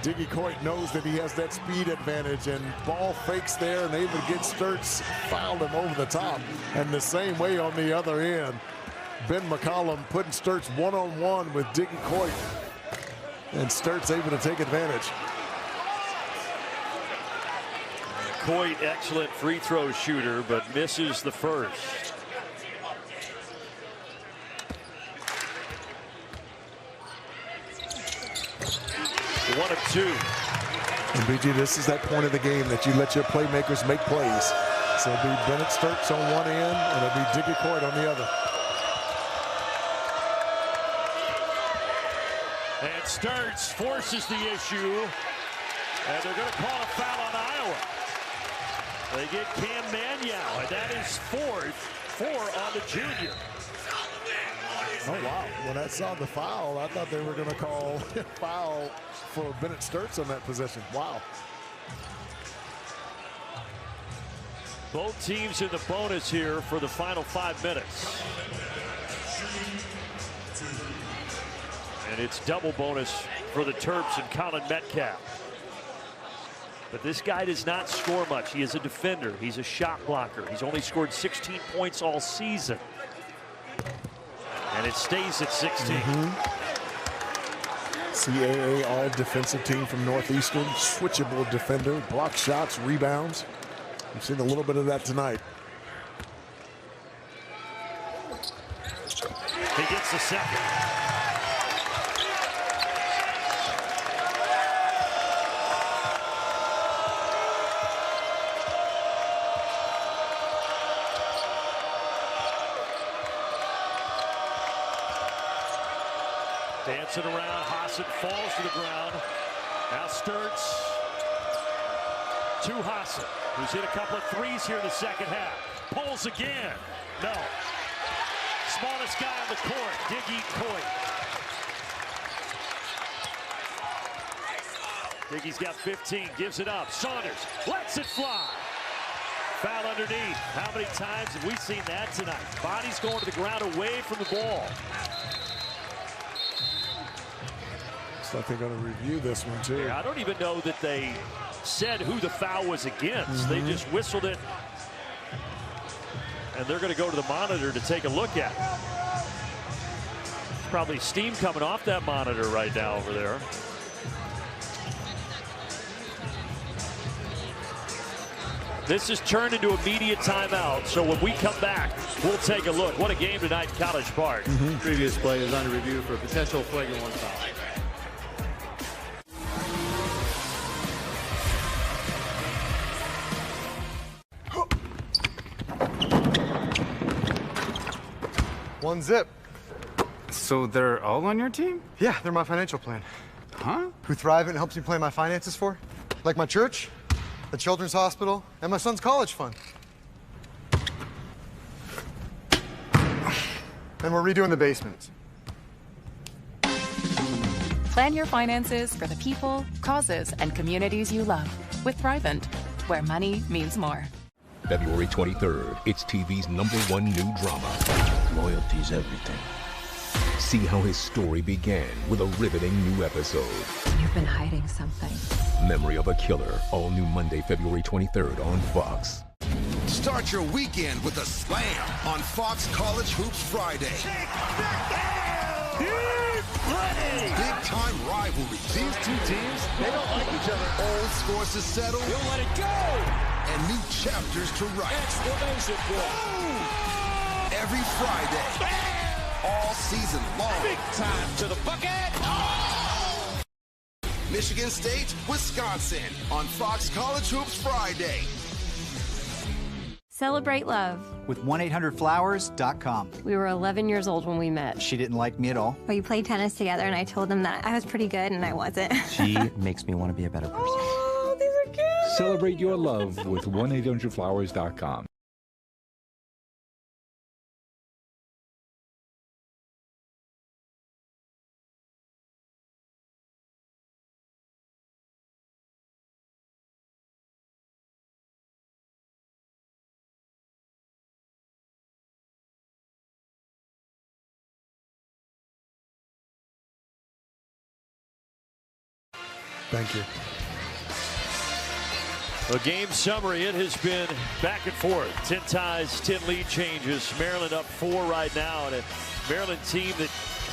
Diggy Coit knows that he has that speed advantage, and ball fakes there and able to get Sturtz, fouled him over the top. And the same way on the other end, Ben McCollum putting Sturtz one-on-one with Diggy Coit, and Sturtz able to take advantage. Coit, excellent free throw shooter, but misses the first. One of 2. And BG, this is that point of the game that you let your playmakers make plays. So it'll be Bennett Sturtz on one end, and it'll be Diggy Coit on the other. And Sturtz forces the issue, and they're going to call a foul on Iowa. They get Cam Manyow, and that is 4 on the junior. Oh, wow. When I saw the foul, I thought they were going to call a foul for Bennett Sturtz on that possession. Wow. Both teams in the bonus here for the final 5 minutes. And it's double bonus for the Terps and Colin Metcalf. But this guy does not score much. He is a defender. He's a shot blocker. He's only scored 16 points all season. And it stays at 16. CAA all-defensive team from Northeastern. Switchable defender. Block shots, rebounds. We've seen a little bit of that tonight. He gets the second. Dancing around, Hassan falls to the ground. Now Sturtz to Hassan, who's hit a couple of threes here in the second half. Pulls again. No. smallest guy on the court, Diggy Coit. Diggy's got 15, gives it up. Saunders lets it fly. Foul underneath. How many times have we seen that tonight? Bodies going to the ground away from the ball. Looks like they're going to review this one, too. Yeah, I don't even know that they said who the foul was against. They just whistled it. And they're going to go to the monitor to take a look at it. There's probably steam coming off that monitor right now over there. This is turned into a media timeout, so when we come back, we'll take a look. What a game tonight in College Park. Previous play is under review for potential flagrant one foul. One zip. So they're all on your team? Yeah, they're my financial plan. Huh? Who thrive and helps me plan my finances for? Like my church, the children's hospital, and my son's college fund. And we're redoing the basement. Plan your finances for the people, causes, and communities you love with Thrivent, where money means more. February 23rd, it's TV's #1 new drama. Loyalty's everything. See how his story began with a riveting new episode. You've been hiding something. Memory of a Killer, all new Monday, February 23rd on Fox. Start your weekend with a slam on Fox College Hoops Friday. Big-time rivalry. These two teams, they don't like each other. Old scores to settle. He'll let it go. And new chapters to write. Exclamation point. Every Friday. All season long. Big time to the bucket. Oh! Michigan State, Wisconsin on Fox College Hoops Friday. Celebrate love with 1-800-Flowers.com. We were 11 years old when we met. She didn't like me at all. We played tennis together, and I told him that I was pretty good, and I wasn't. She makes me want to be a better person. Oh, these are cute. Celebrate your love with 1-800-Flowers.com. Thank you. A game summary, it has been back and forth. 10 ties, 10 lead changes. Maryland up 4 right now. And a Maryland team that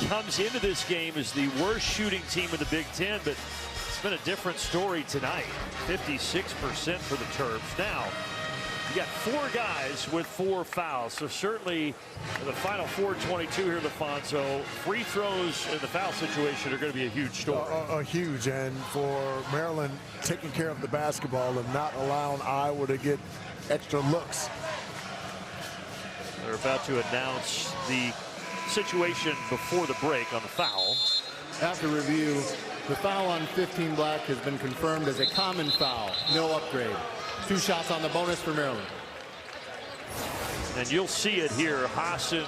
comes into this game as the worst shooting team in the Big Ten, but it's been a different story tonight. 56% for the Terps. Now, you got 4 guys with 4 fouls. So certainly the final 4:22 here, LaFonso. Free throws in the foul situation are going to be a huge story. Huge, and for Maryland taking care of the basketball and not allowing Iowa to get extra looks. They're about to announce the situation before the break on the foul. After review, the foul on 15 Black has been confirmed as a common foul. No upgrade. 2 shots on the bonus for Maryland. And you'll see it here. Hassan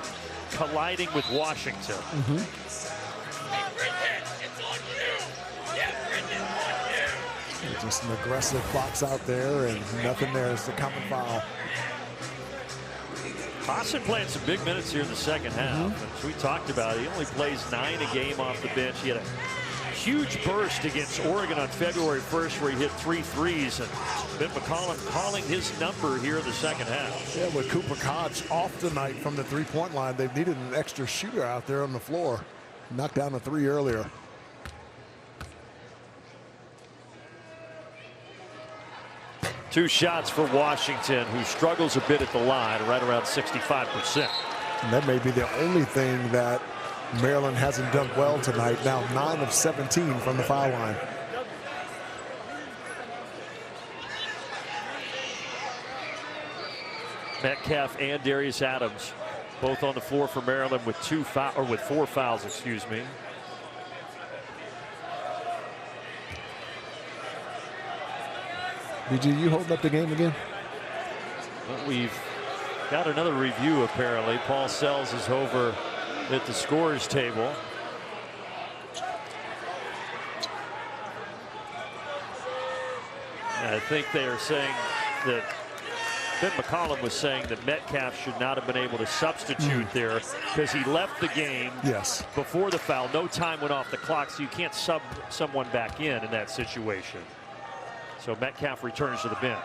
colliding with Washington. Just an aggressive box out there, and nothing there. It's the common foul. Hassan playing some big minutes here in the second half. As we talked about, he only plays 9 a game off the bench. He had a huge burst against Oregon on February 1st where he hit 3 threes, and Ben McCollum calling his number here in the second half. Yeah, with Cooper Koch off tonight from the three-point line, they've needed an extra shooter out there on the floor. Knocked down a 3 earlier. Two shots for Washington, who struggles a bit at the line, right around 65%. And that may be the only thing that Maryland hasn't done well tonight. Now 9 of 17 from the foul line. Metcalf and Darius Adams both on the floor for Maryland with 4 fouls, excuse me. BG, you holding up the game again? Well, we've Got another review apparently. Paul Sells is over at the scorer's table. And I think they are saying that Ben McCollum was saying that Metcalf should not have been able to substitute there because he left the game before the foul. No time went off the clock, so you can't sub someone back in that situation. So Metcalf returns to the bench.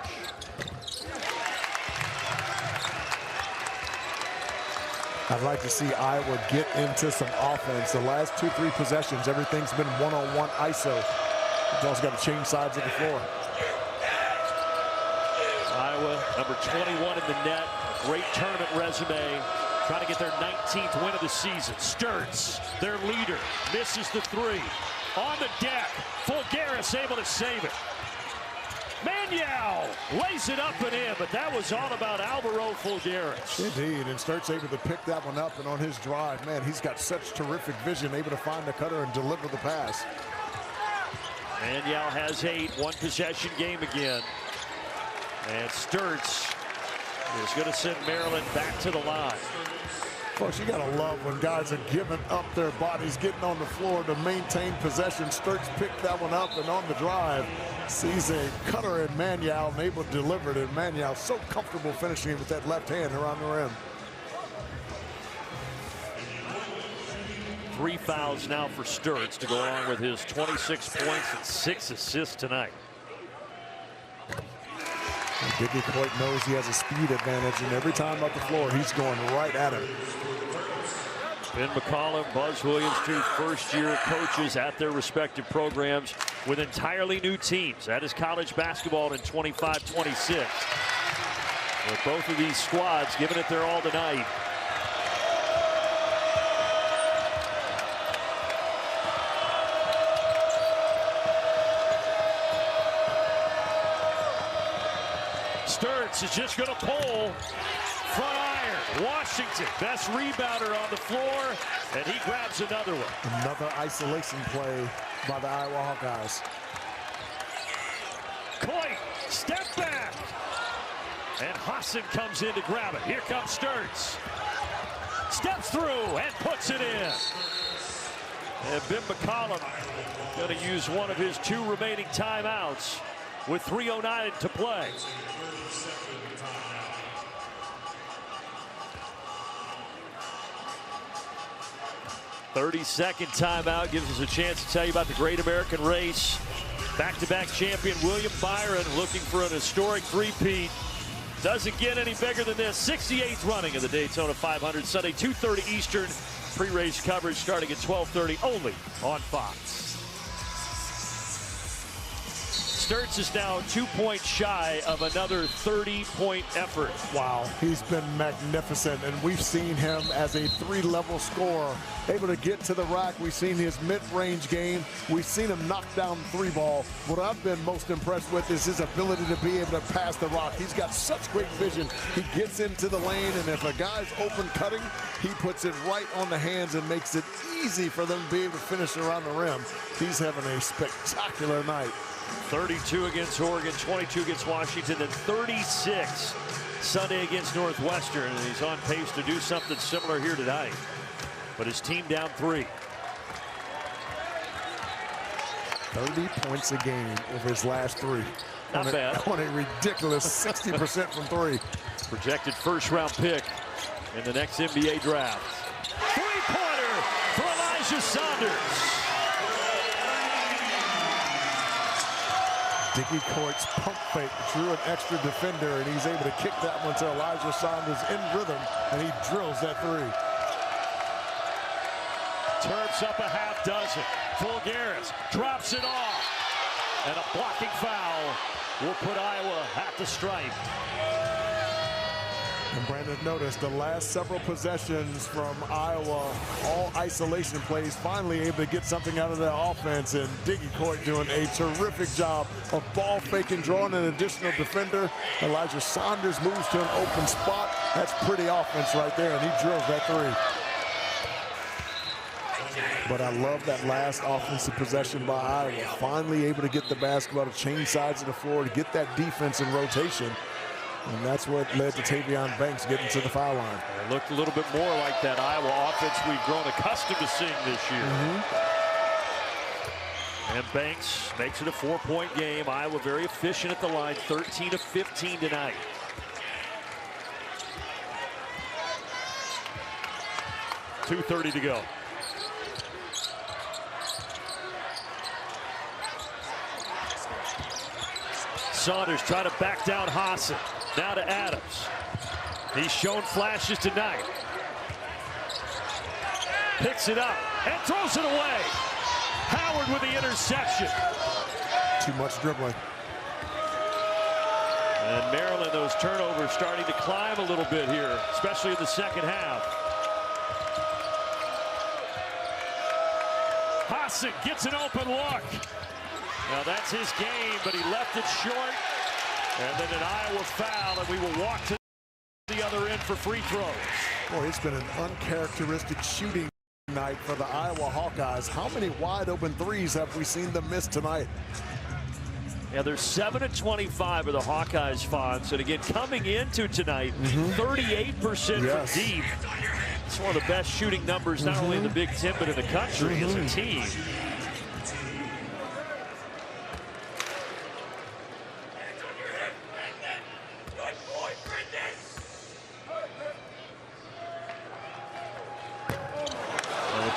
I'd like to see Iowa get into some offense. The last 2-3 possessions, everything's been one-on-one ISO. You've also got to change sides of the floor. Iowa, number 21 in the net. Great tournament resume. Trying to get their 19th win of the season. Sturtz, their leader, misses the three. On the deck, Fulgaris able to save it. Maniau lays it up and in, but that was all about Alvaro Fulgaris. Indeed, and Sturtz able to pick that one up, and on his drive, man, he's got such terrific vision, able to find the cutter and deliver the pass. Maniau has 8, one possession game again. And Sturtz is going to send Maryland back to the line. Folks, you gotta love when guys are giving up their bodies, getting on the floor to maintain possession. Sturtz picked that one up, and on the drive, sees a cutter in Maniau and able to deliver it. And Maniau so comfortable finishing with that left hand around the rim. 3 fouls now for Sturtz to go along with his 26 points and 6 assists tonight. Diggy Coit knows he has a speed advantage, and every time up the floor, he's going right at him. Ben McCollum, Buzz Williams, 2 first-year coaches at their respective programs with entirely new teams. That is college basketball in 25-26. With both of these squads giving it their all tonight. Sturtz is just going to pull. Front iron. Washington, best rebounder on the floor, and he grabs another one. Another isolation play by the Iowa Hawkeyes. Coit, step back. And Hassan comes in to grab it. Here comes Sturtz. Steps through and puts it in. And Ben McCollum going to use one of his 2 remaining timeouts with 3:09 to play. "30-second timeout gives us a chance to tell you about the Great American Race. Back-to-back champion William Byron looking for an historic three-peat. Doesn't get any bigger than this. 68th running of the Daytona 500 Sunday, 2:30 Eastern. Pre-race coverage starting at 12:30 only on Fox. Sturtz is now 2 points shy of another 30-point effort. Wow, he's been magnificent, and we've seen him as a 3-level scorer, able to get to the rack. We've seen his mid-range game. We've seen him knock down 3-ball. What I've been most impressed with is his ability to be able to pass the rock. He's got such great vision. He gets into the lane, and if a guy's open cutting, he puts it right on the hands and makes it easy for them to be able to finish around the rim. He's having a spectacular night. 32 against Oregon, 22 against Washington, and 36 Sunday against Northwestern. And he's on pace to do something similar here tonight. But his team down 3. 30 points a game over his last 3. Not bad. On a ridiculous 60% from 3. Projected first-round pick in the next NBA draft. Three-pointer for Elijah Saunders. Diggy Coit's pump fake drew an extra defender, and he's able to kick that one to Elijah Saunders in rhythm, and he drills that 3. Terps up a half dozen. Fulgaris drops it off. And a blocking foul will put Iowa at the stripe. And Brandon, notice the last several possessions from Iowa, all isolation plays, finally able to get something out of their offense, and Diggy Coit doing a terrific job of ball faking, drawing an additional defender. Elijah Saunders moves to an open spot. That's pretty offense right there, and he drills that 3. But I love that last offensive possession by Iowa, finally able to get the basketball to change sides of the floor, to get that defense in rotation. And that's what led to Tavion Banks getting to the foul line. It looked a little bit more like that Iowa offense we've grown accustomed to seeing this year. And Banks makes it a 4-point game. Iowa very efficient at the line, 13 of 15 tonight. .230 to go. Saunders trying to back down Hassan. Now to Adams. He's shown flashes tonight. Picks it up and throws it away. Howard with the interception. Too much dribbling. And Maryland, those turnovers starting to climb a little bit here, especially in the second half. Hassan gets an open look. Now that's his game, but he left it short. And then an Iowa foul, and we will walk to the other end for free throws. Boy, it's been an uncharacteristic shooting night for the Iowa Hawkeyes. How many wide open threes have we seen them miss tonight? Yeah, they're 7 of 25 of the Hawkeyes, Fonz. And again, coming into tonight, 38% from deep. It's one of the best shooting numbers, not only in the Big Ten, but in the country as a team.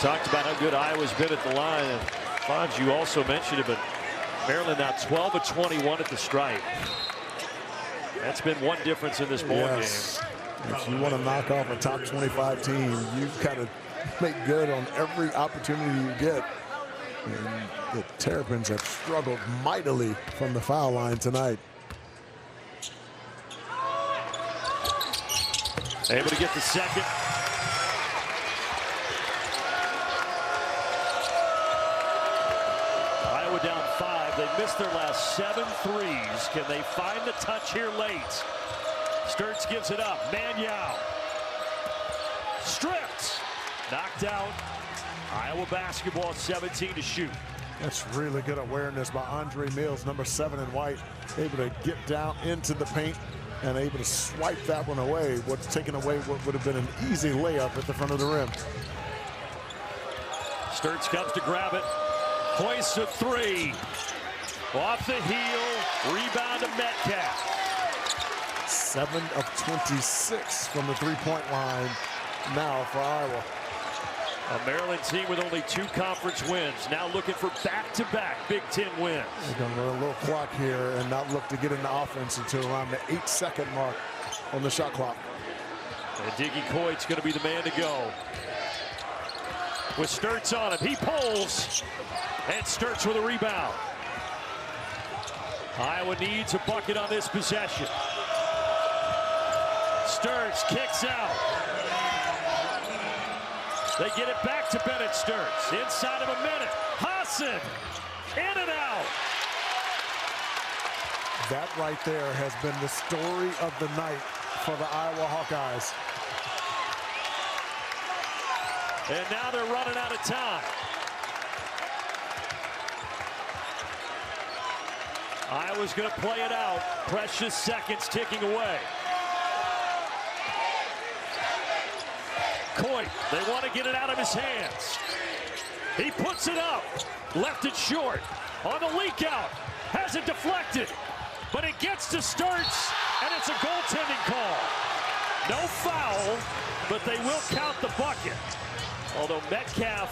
Talked about how good Iowa's been at the line. And Fonz, you also mentioned it, but Maryland now 12 of 21 at the stripe. That's been one difference in this ball game. If you want to knock off a top 25 team, you've got to make good on every opportunity you get. And the Terrapins have struggled mightily from the foul line tonight. Able to get the second. Down 5. They missed their last 7 threes. Can they find the touch here late? Sturtz gives it up. Manyao. Stripped. Knocked out. Iowa basketball, 17 to shoot. That's really good awareness by Andre Mills, number 7 in white. Able to get down into the paint and able to swipe that one away. What's taken away what would have been an easy layup at the front of the rim. Sturtz comes to grab it. Hoists a 3. Off the heel. Rebound to Metcalf. 7 of 26 from the three-point line now for Iowa. A Maryland team with only 2 conference wins. Now looking for back-to-back Big Ten wins. They're going to run a little clock here and not look to get into offense until around the 8-second mark on the shot clock. And Diggy Coit's going to be the man to go. With Sturtz on him. He pulls. And Sturtz with a rebound. Iowa needs a bucket on this possession. Sturtz kicks out. They get it back to Bennett Sturtz. Inside of a minute. Hassan. In and out. That right there has been the story of the night for the Iowa Hawkeyes. And now they're running out of time. Iowa's going to play it out. Precious seconds ticking away. Coit, they want to get it out of his hands. He puts it up. Left it short. On the leak out. Has it deflected. But it gets to Sturtz. And it's a goaltending call. No foul, but they will count the bucket. Although Metcalf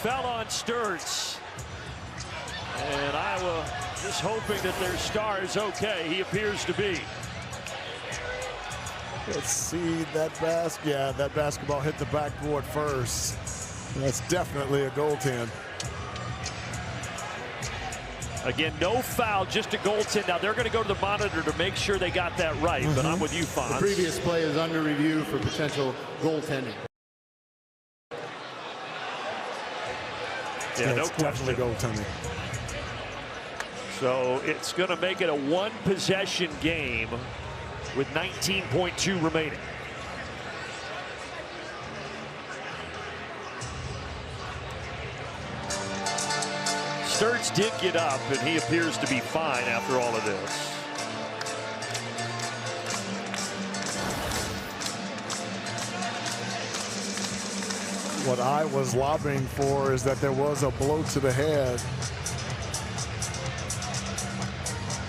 fell on Sturtz. And Iowa just hoping that their star is okay. He appears to be. Let's see that basket. Yeah, that basketball hit the backboard first. That's definitely a goaltend. Again, no foul, just a goaltend. Now they're going to go to the monitor to make sure they got that right, but I'm with you, Fonz. The previous play is under review for potential goaltending. Yeah, no definitely goaltending. So it's going to make it a 1-possession game with 19.2 remaining. Sturtz did get up, and he appears to be fine after all of this. What I was lobbying for is that there was a blow to the head.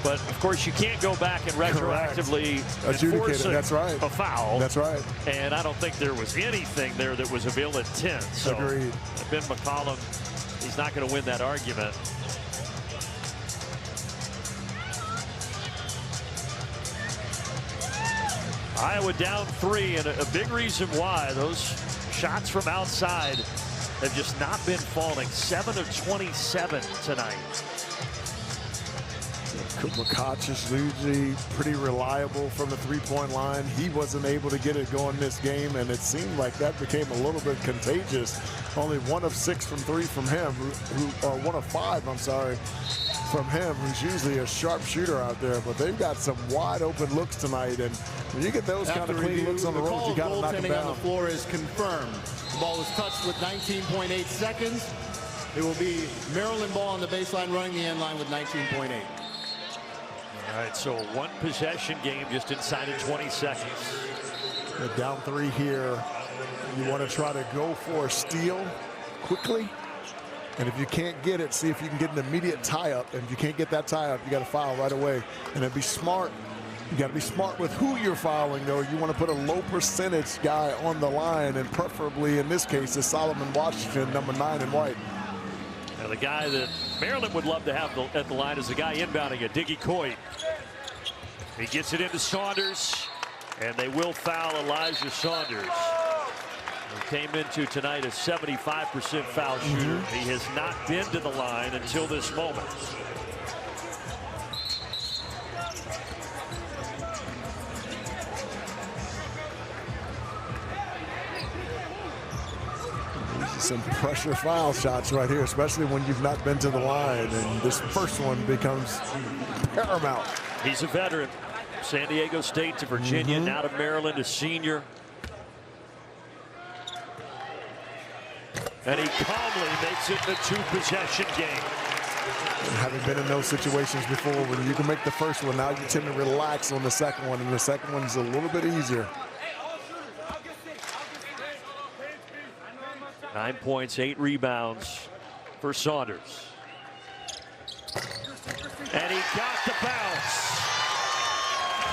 But of course, you can't go back and retroactively enforce a foul. That's right. And I don't think there was anything there that was of ill intent. So Agreed. Ben McCollum, he's not going to win that argument. Iowa down 3, and a big reason why those shots from outside have just not been falling. 7 of 27 tonight. Cooper Koch is usually pretty reliable from the three-point line. He wasn't able to get it going this game, and it seemed like that became a little bit contagious. Only 1 of 6 from 3 from him, or 1 of 5, I'm sorry, from him, who's usually a sharp shooter out there. But they've got some wide open looks tonight, and when you get those kind of clean looks on the road, you got to knock them down. On the floor is confirmed. The ball was touched with 19.8 seconds. It will be Maryland ball on the baseline, running the end line with 19.8. All right, so a 1 possession game just inside of 20 seconds. They're down 3 here. You want to try to go for a steal quickly. And if you can't get it, see if you can get an immediate tie-up. And if you can't get that tie-up, you got to foul right away. And then be smart. You got to be smart with who you're fouling, though. You want to put a low percentage guy on the line, and preferably in this case is Solomon Washington, number 9 in white. Now the guy that Maryland would love to have at the line is the guy inbounding it, Diggy Coit. He gets it into Saunders, and they will foul Elijah Saunders. He came into tonight a 75% foul shooter. He has not been to the line until this moment. Some pressure foul shots right here, especially when you've not been to the line, and this first one becomes paramount. He's a veteran. San Diego State to Virginia, now to Maryland, a senior. And he calmly makes it a 2-possession game. And having been in those situations before, when you can make the first one, now you tend to relax on the second one, and the second one's a little bit easier. 9 points, 8 rebounds for Saunders. And he got the bounce.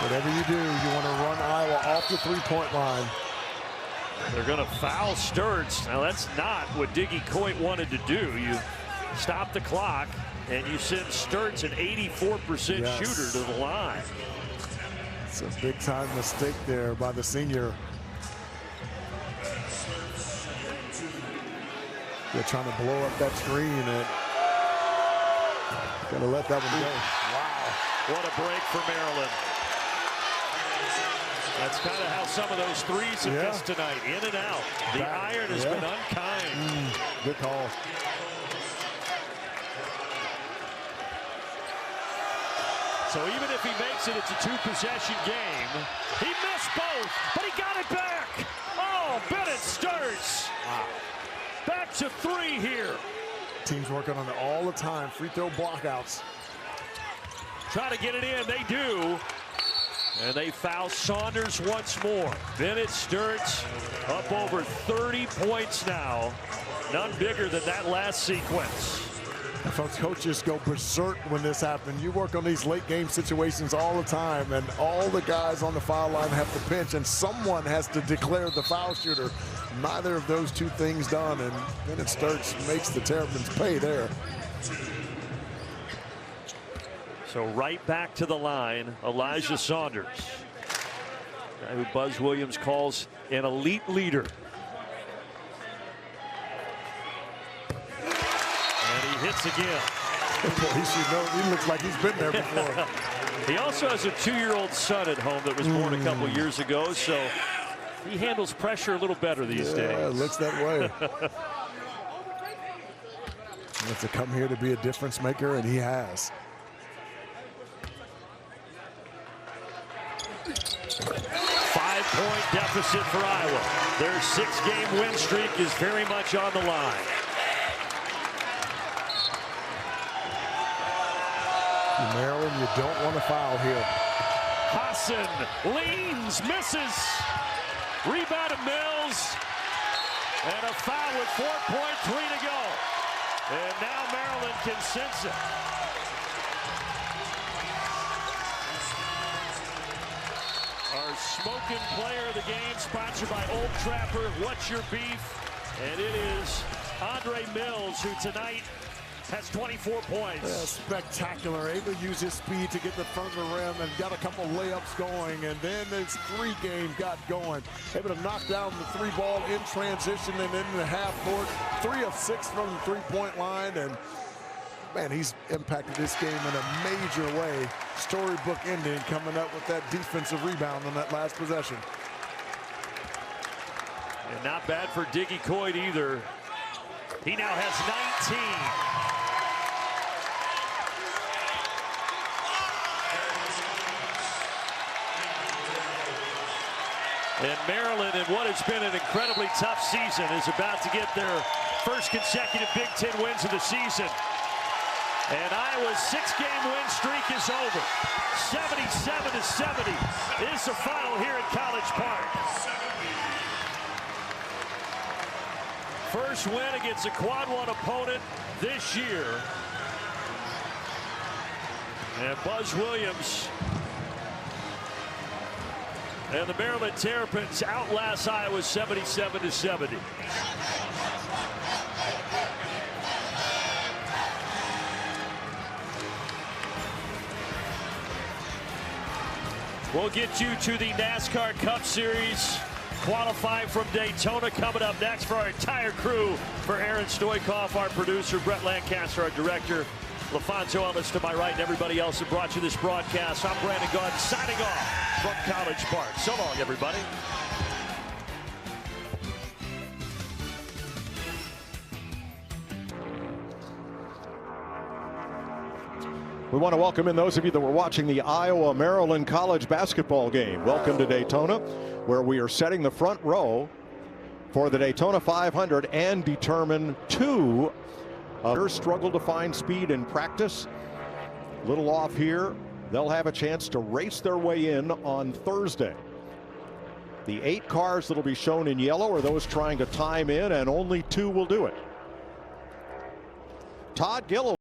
Whatever you do, you want to run Iowa off the three-point line. They're going to foul Sturtz. Now, that's not what Diggy Coit wanted to do. You stop the clock, and you send Sturtz, an 84% shooter, to the line. It's a big-time mistake there by the senior. They're trying to blow up that screen, and gonna let that one go. Wow, what a break for Maryland. That's kind of how some of those threes have missed tonight, in and out. The iron has been unkind. Good call. So even if he makes it, it's a 2-possession game. He missed both, but he got it back. Oh, Bennett Sturtz. Wow. Back to 3 here. Teams working on it all the time. Free throw blockouts. Try to get it in. They do. And they foul Saunders once more. Bennett Sturtz up over 30 points now. None bigger than that last sequence. Folks, coaches go berserk when this happens. You work on these late game situations all the time, and all the guys on the foul line have to pinch, and someone has to declare the foul shooter. Neither of those two things done, and Bennett Sturtz makes the Terrapins pay there. So right back to the line, Elijah Saunders, guy who Buzz Williams calls an elite leader. And he hits again. He looks like he's been there before. He also has a 2-year-old son at home that was born a couple years ago, so he handles pressure a little better these days. Yeah, it looks that way. He wants to come here to be a difference maker, and he has. 5-point deficit for Iowa. Their 6-game win streak is very much on the line. Maryland, you don't want to foul here. Hassan leans, misses. Rebound to Mills. And a foul with 4.3 to go. And now Maryland can sense it. Our smoking player of the game, sponsored by Old Trapper. What's your beef? And it is Andre Mills, who tonight has 24 points. Spectacular, able to use his speed to get the front of the rim and got a couple layups going, and then his three-game got going. Able to knock down the three ball in transition and in the half court. 3 of 6 from the three-point line, and man, he's impacted this game in a major way. Storybook ending, coming up with that defensive rebound on that last possession. And not bad for Diggy Coit either. He now has 19. And Maryland, in what has been an incredibly tough season, is about to get their first consecutive Big Ten wins of the season. And Iowa's 6-game win streak is over. 77-70 is the final here at College Park. First win against a quad one opponent this year. And Buzz Williams and the Maryland Terrapins outlast Iowa 77-70. We'll get you to the NASCAR Cup Series qualifying from Daytona coming up next for our entire crew. For Aaron Stoikoff, our producer, Brett Lancaster, our director, LaFonso Ellis to my right, and everybody else that brought you this broadcast. I'm Brandon Gaudin signing off from College Park. So long, everybody. We want to welcome in those of you that were watching the Iowa-Maryland college basketball game. Welcome to Daytona, where we are setting the front row for the Daytona 500 and determine 2 others struggle to find speed in practice. Little off here. They'll have a chance to race their way in on Thursday. The 8 cars that will be shown in yellow are those trying to time in, and only 2 will do it. Todd Gilliland.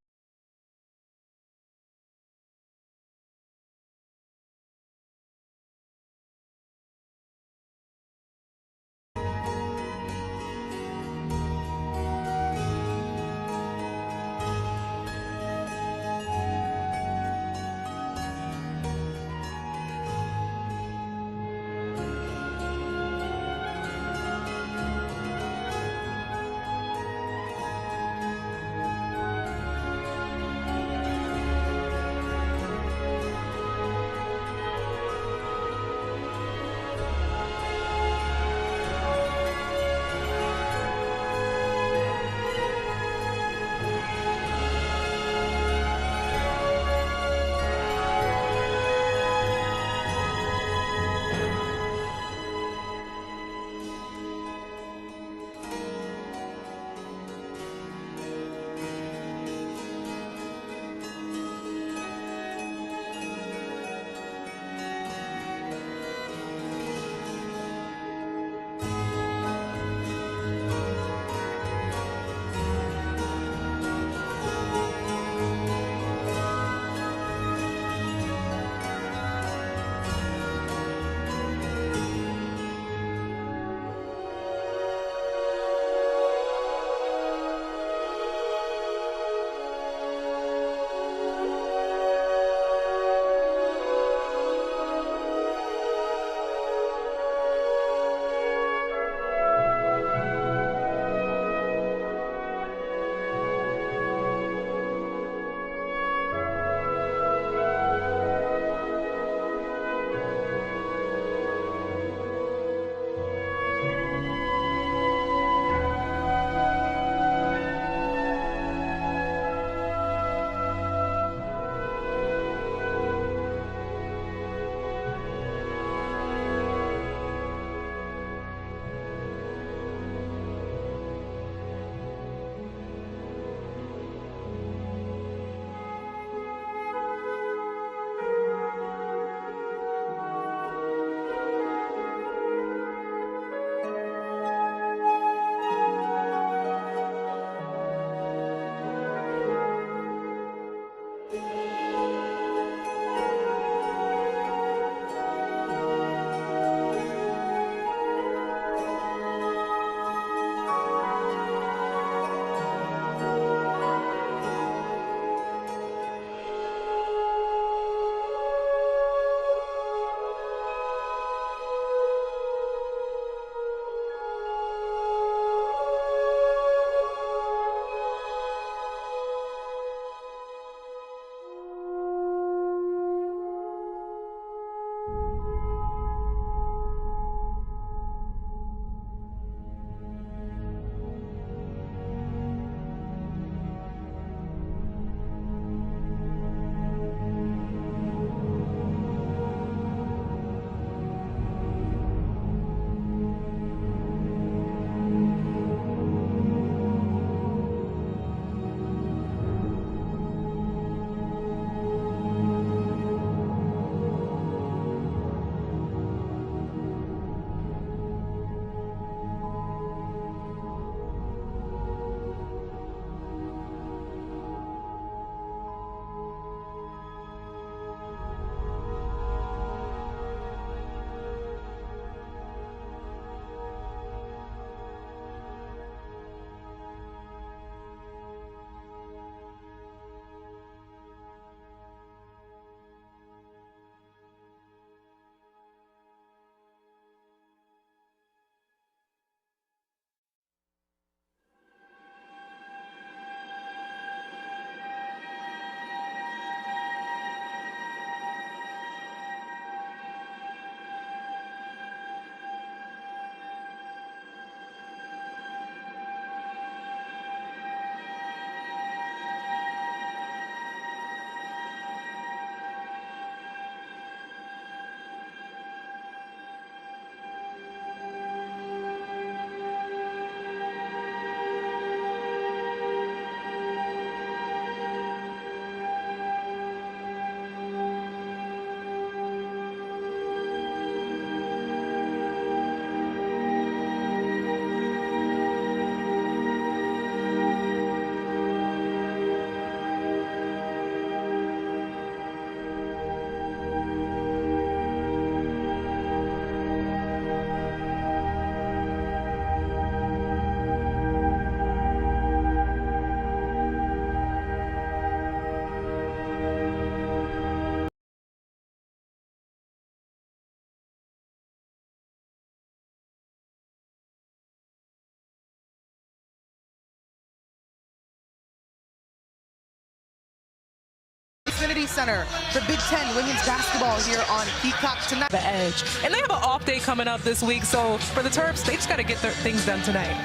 Activity Center for Big Ten women's basketball here on Peacock tonight. The edge. And they have an off day coming up this week, so for the Terps, they just got to get their things done tonight.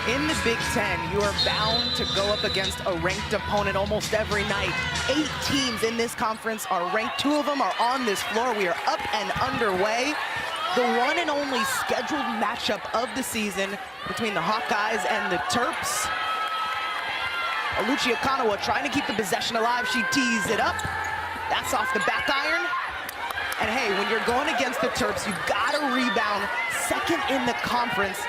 In the Big Ten, you are bound to go up against a ranked opponent almost every night. 8 teams in this conference are ranked. 2 of them are on this floor. We are up and underway. The one and only scheduled matchup of the season between the Hawkeyes and the Terps. Alucia Kanawa trying to keep the possession alive. She tees it up. That's off the back iron. And hey, when you're going against the Terps, you've got to rebound. Second in the conference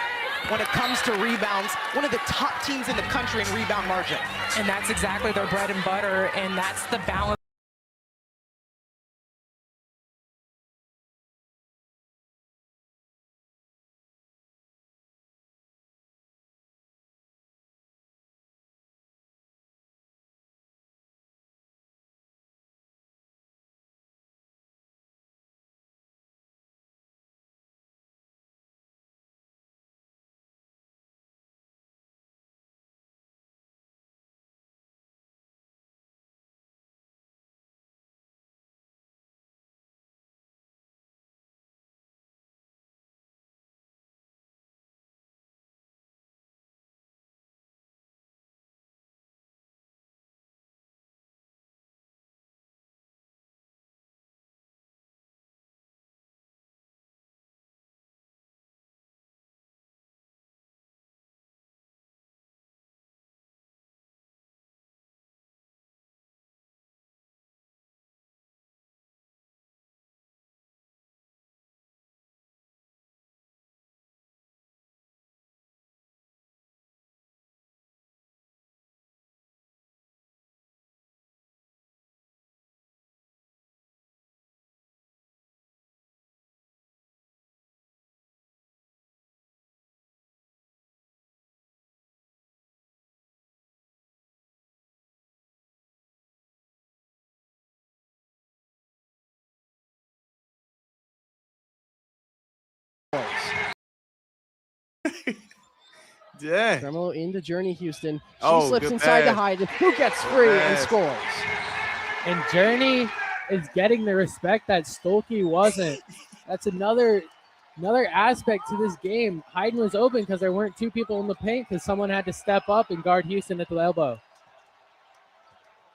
when it comes to rebounds, one of the top teams in the country in rebound margin. And that's exactly their bread and butter, and that's the balance. Yeah. Tremolo into Journey Houston. She Oh, slips good inside to pass. Hyden, who gets free and pass. scores. And Journey is getting the respect that Stolke wasn't. That's another aspect to this game. Hyden was open because there weren't 2 people in the paint because someone had to step up and guard Houston at the elbow.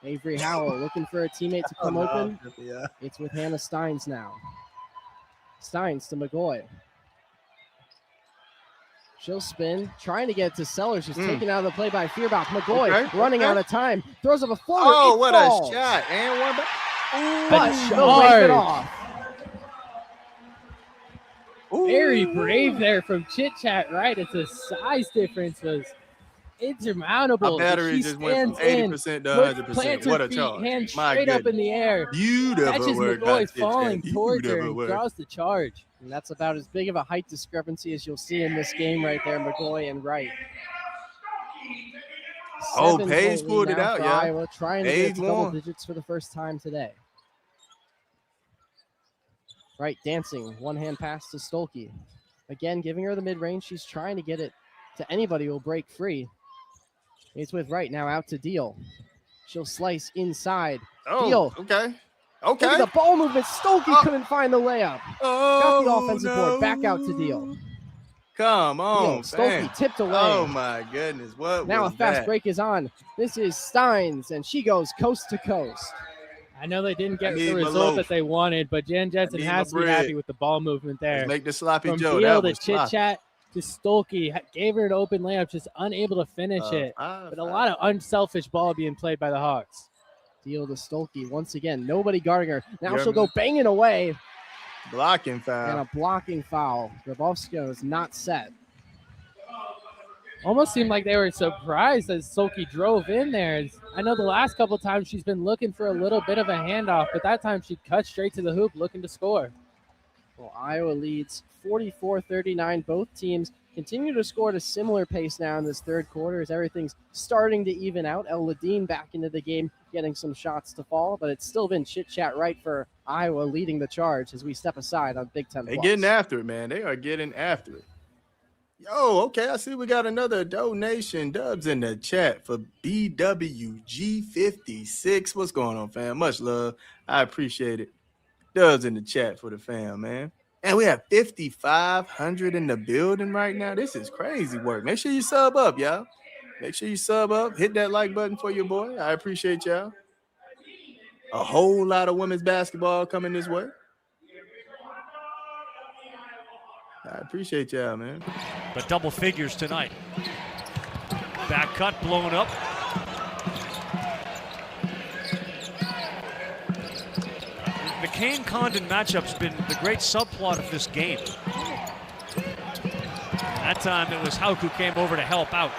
Avery Howell looking for a teammate to come open. Yeah. It's with Hannah Steins now. Steins to McGoy. She'll spin, trying to get to Sellers. She's taken out of the play by Fearbach. McGoy running out of time. Throws up a floater. Oh, It what falls. a shot. And one back. But she'll wave it off. Very brave there from Chit Chat, right? It's a size difference was insurmountable. My battery She just went from stands 80% to in, 100%. plants What her a feet, charge. hands My straight up in goodness. the air. Beautiful Catches work by McGoy Chit Chat. falling towards her Beautiful and work. draws the charge. And that's about as big of a height discrepancy as you'll see in this game right there, McGoy and Wright. Oh, 7-point Paige lead pulled it now out, for yeah. Iowa, trying to get Paige to double won. digits for the first time today. Wright dancing, one-hand pass to Stolke. Again, giving her the mid-range. She's trying to get it to anybody who will break free. It's with Wright now out to Deal. She'll slice inside. Oh, Deal. okay. Look at the ball movement. Stolke couldn't find the layup. Got the offensive board. Back out to Deal. Come on, Stolke tipped away. Oh, my goodness. What Now was a fast that? break is on. This is Steins, and she goes coast to coast. I know they didn't get need the my result loaf. that they wanted, but Jen Jensen need has my to be bread. happy with the ball movement there. Let's make the sloppy From Joe. Deal That to was Chit sloppy. Chat to Stolke, gave her an open layup, just unable to finish it. But a lot of unselfish ball being played by the Hawks. Deal to Stolke once again. Nobody guarding her. Now Yeah, she'll go man. banging away. Blocking foul. And a blocking foul. Grabowska is not set. Almost seemed like they were surprised as Stolke drove in there. I know the last couple times she's been looking for a little bit of a handoff, but that time she cut straight to the hoop looking to score. Well, Iowa leads 44-39. Both teams continue to score at a similar pace now in this third quarter as everything's starting to even out. El Ladine back into the game, getting some shots to fall, but it's still been chit-chat right for Iowa leading the charge as we step aside on Big Ten+. They're getting after it, man. They are getting after it. Yo, okay, I see we got another donation. Dubs in the chat for BWG56. What's going on, fam? Much love. I appreciate it. Dubs in the chat for the fam, man. And we have 5,500 in the building right now. This is crazy work. Make sure you sub up, y'all. Make sure you sub up. Hit that like button for your boy. I appreciate y'all. A whole lot of women's basketball coming this way. I appreciate y'all, man. But double figures tonight. Back cut blown up. The Kane-Condon matchup's been the great subplot of this game. That time it was Hauk who came over to help out.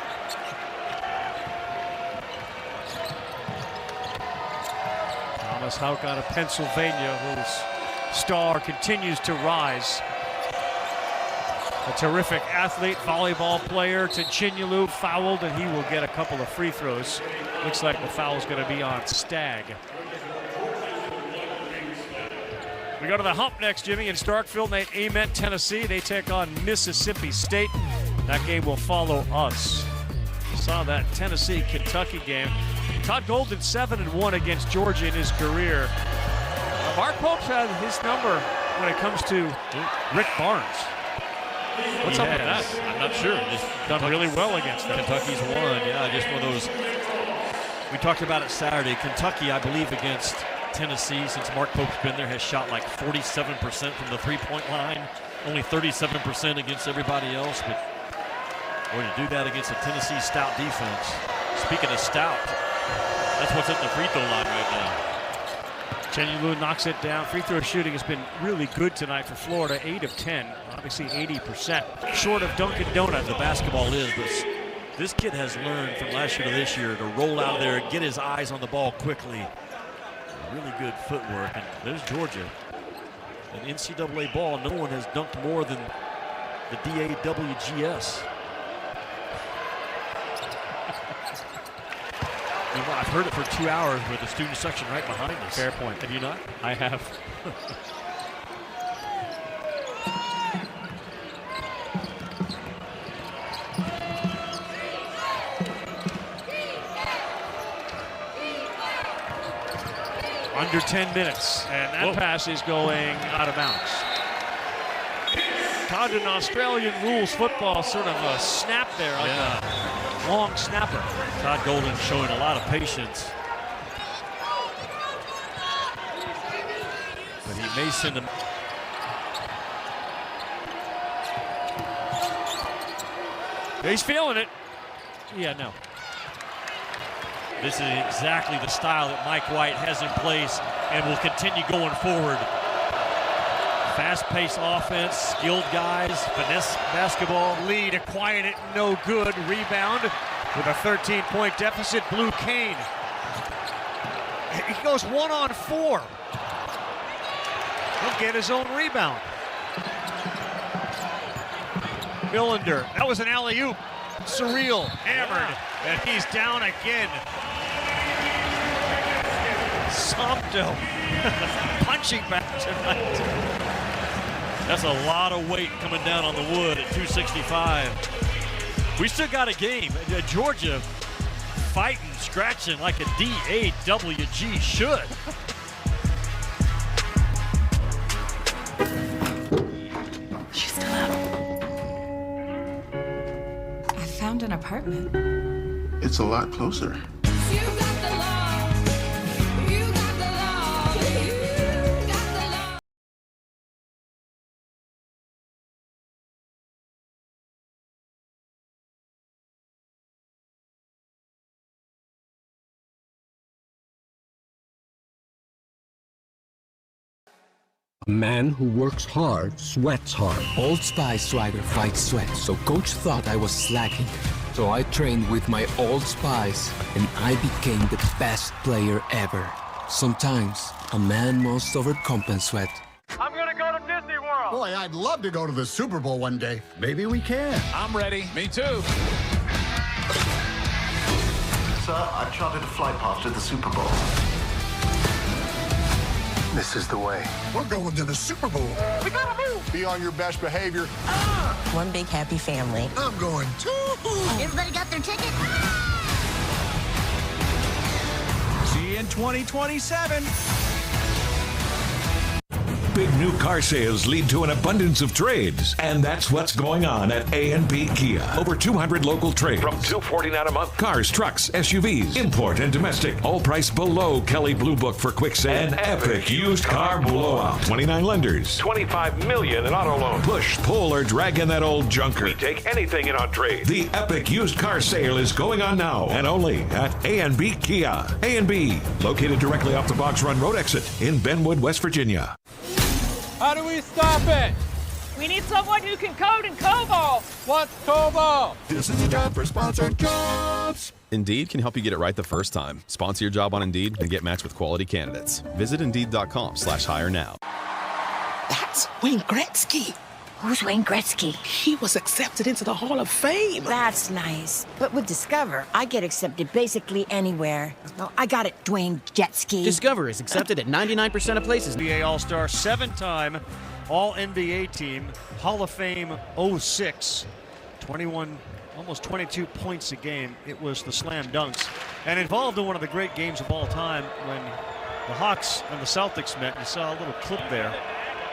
Thomas Hauk out of Pennsylvania, whose star continues to rise. A terrific athlete, volleyball player. Chinyelu fouled, and he will get a couple of free throws. Looks like the foul's going to be on Stagg. We go to the hump next, Jimmy, in Starkville. Amet, Tennessee. They take on Mississippi State. That game will follow us. Saw that Tennessee-Kentucky game. Todd Golden 7-1 against Georgia in his career. Mark Pope's had his number when it comes to Rick Barnes. What's up with that? I'm not sure. Just done really well against them. Kentucky's won. Yeah, just one of those. We talked about it Saturday. Kentucky, I believe, against Tennessee, since Mark Pope's been there, has shot like 47% from the three-point line. Only 37% against everybody else. But boy, to do that against a Tennessee stout defense. Speaking of stout, that's what's at the free throw line right now. Chinyelu knocks it down. Free throw shooting has been really good tonight for Florida. 8 of 10, obviously 80%. Short of Dunkin' Donuts. The basketball is, but this kid has learned from last year to this year to roll out there, get his eyes on the ball quickly. Really good footwork. And there's Georgia. In NCAA ball, no one has dunked more than the DAWGS. I've heard it for 2 hours with the student section right behind us. Fair point. Have you not? I have. Under 10 minutes, and that pass is going out of bounds. Condon Australian rules football, sort of a snap there, like a long snapper. Todd Golden showing a lot of patience. But he may send him. He's feeling it. Yeah, no. This is exactly the style that Mike White has in place and will continue going forward. Fast-paced offense, skilled guys, finesse basketball. Lead, a quiet it, no good. Rebound with a 13-point deficit. Blue Kane. He goes 1-on-4. He'll get his own rebound. Millender, that was an alley-oop. Surreal, hammered, and he's down again. Sompto punching back tonight. That's a lot of weight coming down on the wood at 265. We still got a game. Georgia fighting, scratching like a DAWG should. She's still out. I found an apartment. It's a lot closer. A man who works hard, sweats hard. Old Spice swagger fights sweat, so coach thought I was slacking. So I trained with my Old Spice, and I became the best player ever. Sometimes, a man must overcompensate. I'm gonna go to Disney World. Boy, I'd love to go to the Super Bowl one day. Maybe we can. I'm ready. Me too. Sir, I've chartered a flight pass to the Super Bowl. This is the way. We're going to the Super Bowl. We gotta move. Be on your best behavior. One big happy family. I'm going too. Everybody got their ticket? See you in 2027. Big new car sales lead to an abundance of trades, and that's what's going on at A&B Kia. Over 200 local trades. From $249 a month. Cars, trucks, SUVs, import and domestic. All priced below Kelley Blue Book for quick sale. An epic used car blowout. 29 lenders. $25 million in auto loans. Push, pull, or drag in that old junker. We take anything in on trade. The epic used car sale is going on now, and only at A&B Kia. A&B, located directly off the Box Run Road exit in Benwood, West Virginia. How do we stop it? We need someone who can code in COBOL. What's COBOL? This is a job for sponsored jobs. Indeed can help you get it right the first time. Sponsor your job on Indeed and get matched with quality candidates. Visit Indeed.com/hire now. That's Wayne Gretzky. Who's Wayne Gretzky? He was accepted into the Hall of Fame. That's nice. But with Discover, I get accepted basically anywhere. Well, I got it, Dwayne Jetski. Discover is accepted at 99% of places. NBA All-Star, 7-time All-NBA team, Hall of Fame 06, 21, almost 22 points a game. It was the slam dunks. And involved in one of the great games of all time when the Hawks and the Celtics met. You saw a little clip there.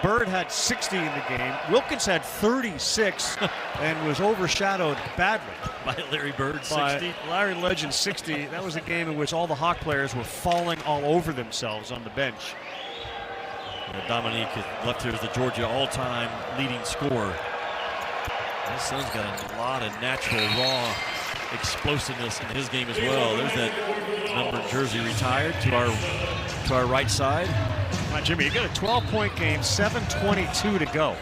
Bird had 60 in the game. Wilkins had 36 and was overshadowed badly by Larry Bird, 60. By Larry Legend, 60. That was a game in which all the Hawk players were falling all over themselves on the bench. Dominique left here as the Georgia all-time leading scorer. His son's got a lot of natural, raw explosiveness in his game as well. There's that number jersey retired to our right side. Come on, Jimmy, you got a 12-point game, 7:22 to go.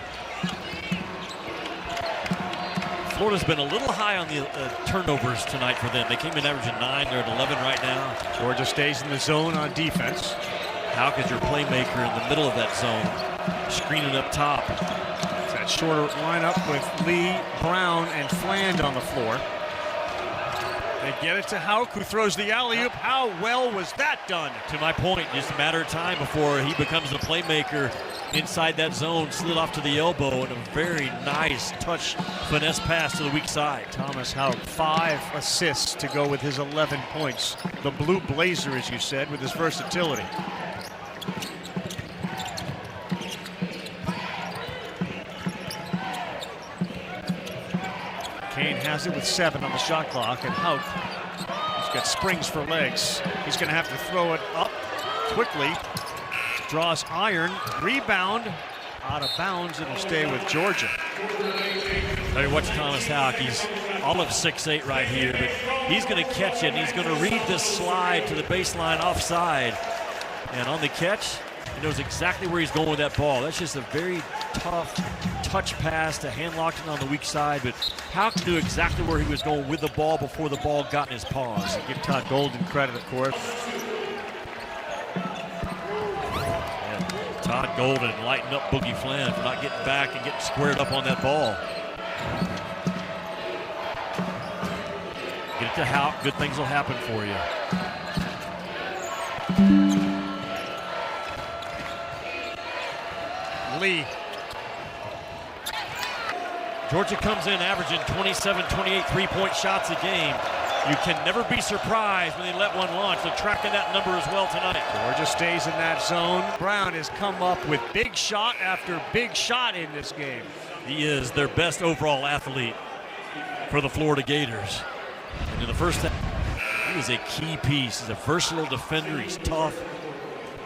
Florida's been a little high on the turnovers tonight for them. They came in averaging 9. They're at 11 right now. Georgia stays in the zone on defense. Houck is your playmaker in the middle of that zone, screening up top. It's that shorter lineup with Lee, Brown, and Fland on the floor. They get it to Houck, who throws the alley-oop. How well was that done? To my point, just a matter of time before he becomes the playmaker inside that zone. Slid off to the elbow and a very nice touch, finesse pass to the weak side. Thomas Houck, 5 assists to go with his 11 points. The blue blazer, as you said, with his versatility. Kane has it with 7 on the shot clock, and Houck, he's got springs for legs. He's going to have to throw it up quickly. Draws iron, rebound, out of bounds. It'll stay with Georgia. Hey, watch Thomas Houck. He's all of 6'8" right here, but he's going to catch it, and he's going to read this slide to the baseline offside. And on the catch, he knows exactly where he's going with that ball. That's just a very tough touch pass to hand Lockton on the weak side, but Houck knew exactly where he was going with the ball before the ball got in his paws. Give Todd Golden credit, of course. Yeah, Todd Golden lighting up Boogie Fland for not getting back and getting squared up on that ball. Get it to Houck, good things will happen for you. Lee. Georgia comes in averaging 27, 28 three-point shots a game. You can never be surprised when they let one launch. They're tracking that number as well tonight. Georgia stays in that zone. Brown has come up with big shot after big shot in this game. He is their best overall athlete for the Florida Gators. And in the first half, he is a key piece. He's a versatile defender. He's tough.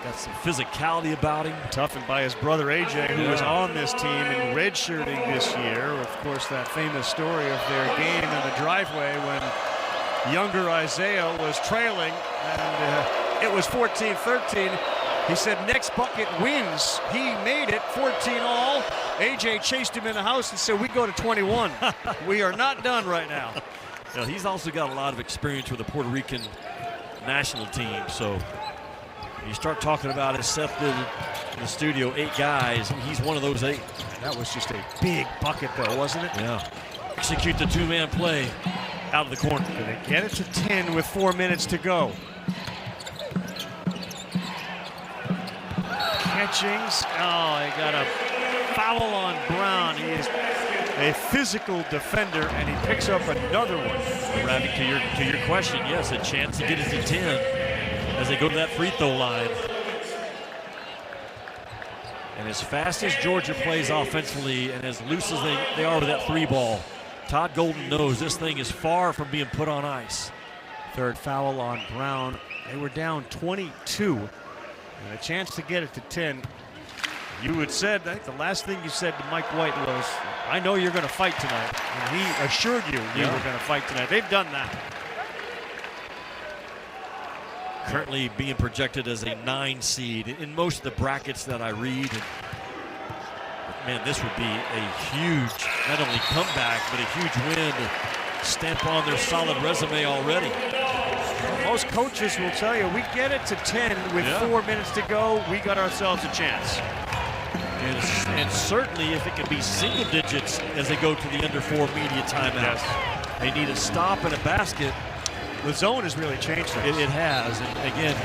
Got some physicality about him. Toughened by his brother AJ, who was on this team and redshirting this year. Of course, that famous story of their game in the driveway when younger Isaiah was trailing, and it was 14-13. He said next bucket wins. He made it 14 all. AJ chased him in the house and said, we go to 21. We are not done right now. Now, he's also got a lot of experience with the Puerto Rican national team, so you start talking about, as Seth did in the studio, 8 guys, and he's one of those 8. That was just a big bucket, though, wasn't it? Yeah. Execute the 2-man play out of the corner. They get it to 10 with 4 minutes to go. catchings. Oh, he got a foul on Brown. He is a physical defender, and he picks up another one. Ravi, to your question, yes, a chance to get it to 10 as they go to that free throw line. And as fast as Georgia plays offensively and as loose as they are with that three ball, Todd Golden knows this thing is far from being put on ice. Third foul on Brown. They were down 22. And a chance to get it to 10. You had said, I think the last thing you said to Mike White was, I know you're going to fight tonight. And he assured you were going to fight tonight. They've done that. Currently being projected as a 9 seed in most of the brackets that I read. And, man, this would be a huge, not only comeback, but a huge win to stamp on their solid resume already. Most coaches will tell you, we get it to 10 with 4 minutes to go, we got ourselves a chance. And certainly if it can be single digits as they go to the under 4 media timeout. They need a stop and a basket. The zone has really changed things. It has, and again,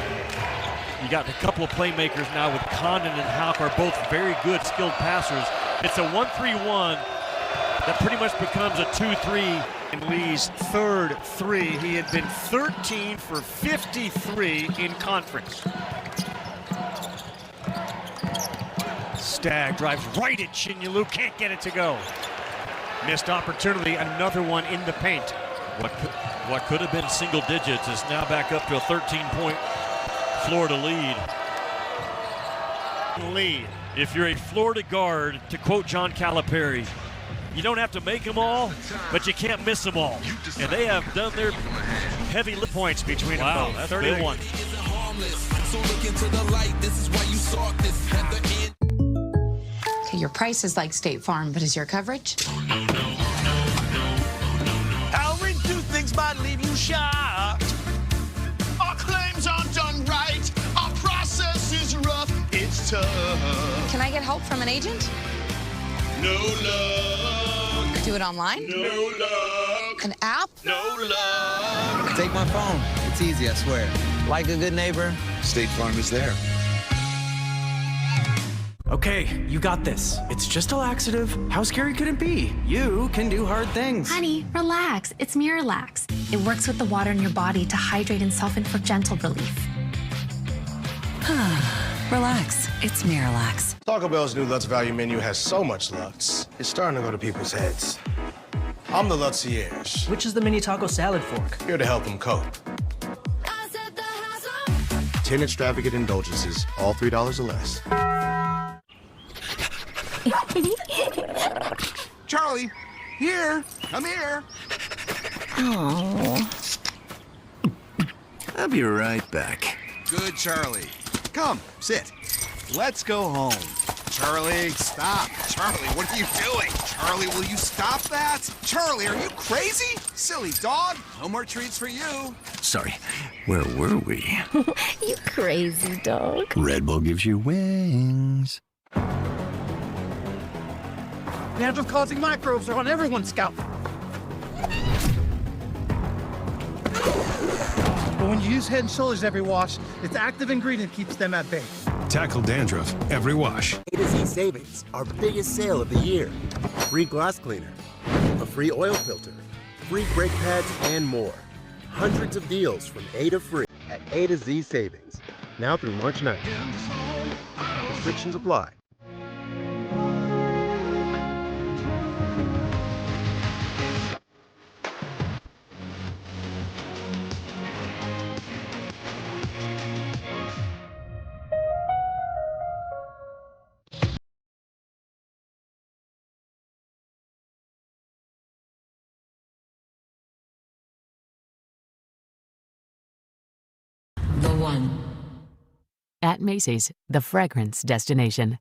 you got a couple of playmakers now with Condon and Houck are both very good, skilled passers. It's a 1-3-1 that pretty much becomes a 2-3. In Lee's third three, he had been 13 for 53 in conference. Stagg drives right at Chinyelu, can't get it to go. Missed opportunity, another one in the paint. What could have been single digits is now back up to a 13-point Florida lead. Lee. If you're a Florida guard, to quote John Calipari, you don't have to make them all, but you can't miss them all. And they have done their heavy lift points between them both. That's 31. Big. Okay, your price is like State Farm, but is your coverage? I'll read through things might leave you shocked. Our claims aren't done right. Our process is rough. It's tough. Can I get help from an agent? No luck. Do it online? No luck. An app? No luck. Take my phone. It's easy, I swear. Like a good neighbor, State Farm is there. Okay, you got this. It's just a laxative. How scary could it be? You can do hard things. Honey, relax. It's Miralax. It works with the water in your body to hydrate and soften for gentle relief. Relax. It's Miralax. Taco Bell's new Lutz Value menu has so much Lutz, it's starting to go to people's heads. I'm the Lutzierge. Which is the mini taco salad fork? Here to help them cope. 10 extravagant indulgences, all $3 or less. Charlie, here. Come here. Oh. I'll be right back. Good, Charlie. Come, sit. Let's go home. Charlie, stop. Charlie, what are you doing? Charlie, will you stop that? Charlie, are you crazy? Silly dog. No more treats for you. Sorry, where were we? You crazy dog. Red Bull gives you wings. Dandruff-causing microbes are on everyone's scalp. But when you use Head & Shoulders every wash, its active ingredient keeps them at bay. Tackle dandruff every wash. A to Z Savings, our biggest sale of the year. Free glass cleaner, a free oil filter, free brake pads, and more. Hundreds of deals from A to free at A to Z Savings. Now through March 9th. Restrictions apply. The One. At Macy's, the fragrance destination.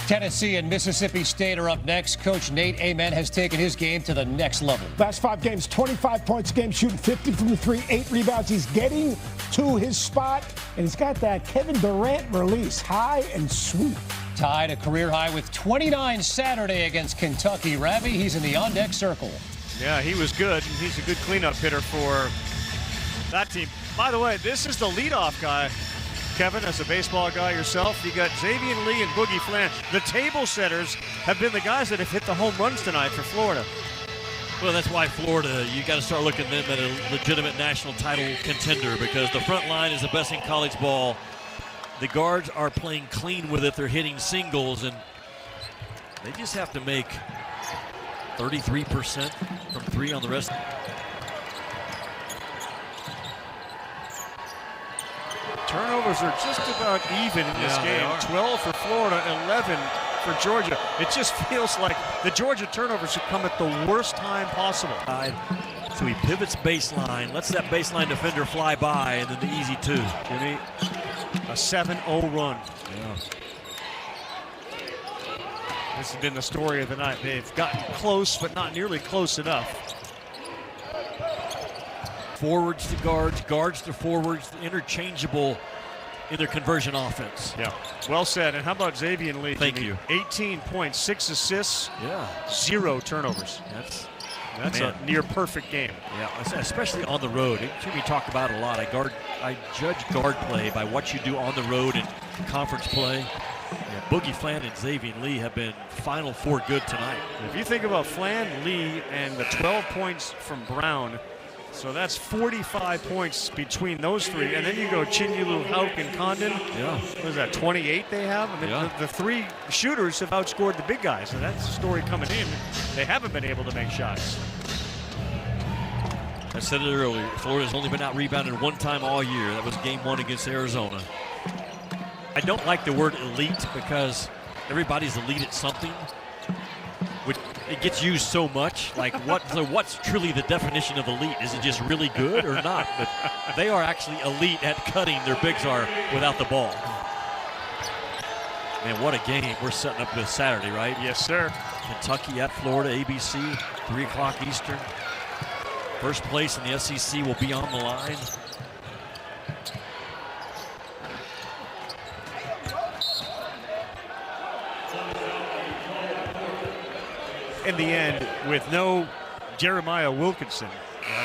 Tennessee and Mississippi State are up next. Coach Nate Amen has taken his game to the next level. Last 5 games, 25 points a game, shooting 50 from the 3, 8 rebounds. He's getting to his spot, and he's got that Kevin Durant release, high and sweet. Tied a career high with 29 Saturday against Kentucky. Ravi, he's in the on-deck circle. Yeah, he was good. He's a good cleanup hitter for that team. By the way, this is the leadoff guy Kevin, as a baseball guy yourself, you got Xavier Lee and Boogie Flan. The table setters have been the guys that have hit the home runs tonight for Florida. Well, that's why Florida, you got to start looking at them at a legitimate national title contender, because the front line is the best in college ball. The guards are playing clean with it. They're hitting singles, and they just have to make 33% from three on the rest. Turnovers are just about even in this game. 12 for Florida, 11 for Georgia. It just feels like the Georgia turnovers should come at the worst time possible. So he pivots baseline, lets that baseline defender fly by, and then the easy two. Jimmy, a 7-0 run. Yeah. This has been the story of the night. They've gotten close, but not nearly close enough. Forwards to guards, guards to forwards, interchangeable in their conversion offense. Yeah, well said. And how about Xavier Lee? Thank you. 18 points, 6 assists, yeah, 0 turnovers. That's a near perfect game. Yeah, especially on the road. Jimmy talked about it a lot. I judge guard play by what you do on the road in conference play. Yeah, Boogie Flan and Xavier Lee have been Final Four good tonight. If you think about Flan, Lee, and the 12 points from Brown, so that's 45 points between those three. And then you go Chinyulu, Hauk, and Condon. Yeah. What is that, 28 they have? I mean, the three shooters have outscored the big guys. And that's the story coming in. They haven't been able to make shots. I said it earlier, Florida's only been out-rebounded one time all year. That was game 1 against Arizona. I don't like the word elite because everybody's elite at something. It gets used so much. Like, what's truly the definition of elite? Is it just really good or not? But they are actually elite at cutting. Their bigs are without the ball. Man, what a game we're setting up this Saturday, right? Yes, sir. Kentucky at Florida, ABC, 3 o'clock Eastern. First place in the SEC will be on the line. In the end, with no Jeremiah Wilkinson,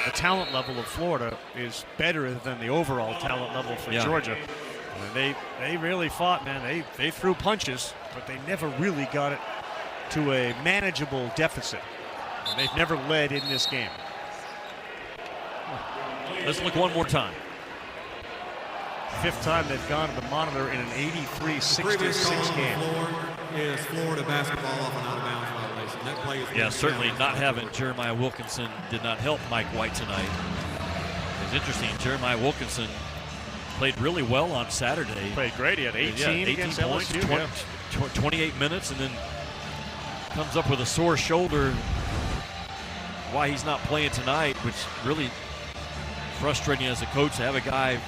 the talent level of Florida is better than the overall talent level for Georgia. And they really fought, man. They threw punches, but they never really got it to a manageable deficit. And they've never led in this game. Let's look one more time. 5th time they've gone to the monitor in an 83-66 game. Is Florida basketball off an out-of-bounds violation. That play is yeah, certainly not having Jeremiah Wilkinson did not help Mike White tonight. It's interesting. Jeremiah Wilkinson played really well on Saturday. Played great. He had 18 against points, LSU, 28 minutes, and then comes up with a sore shoulder. Why he's not playing tonight, which really frustrating as a coach to have a guy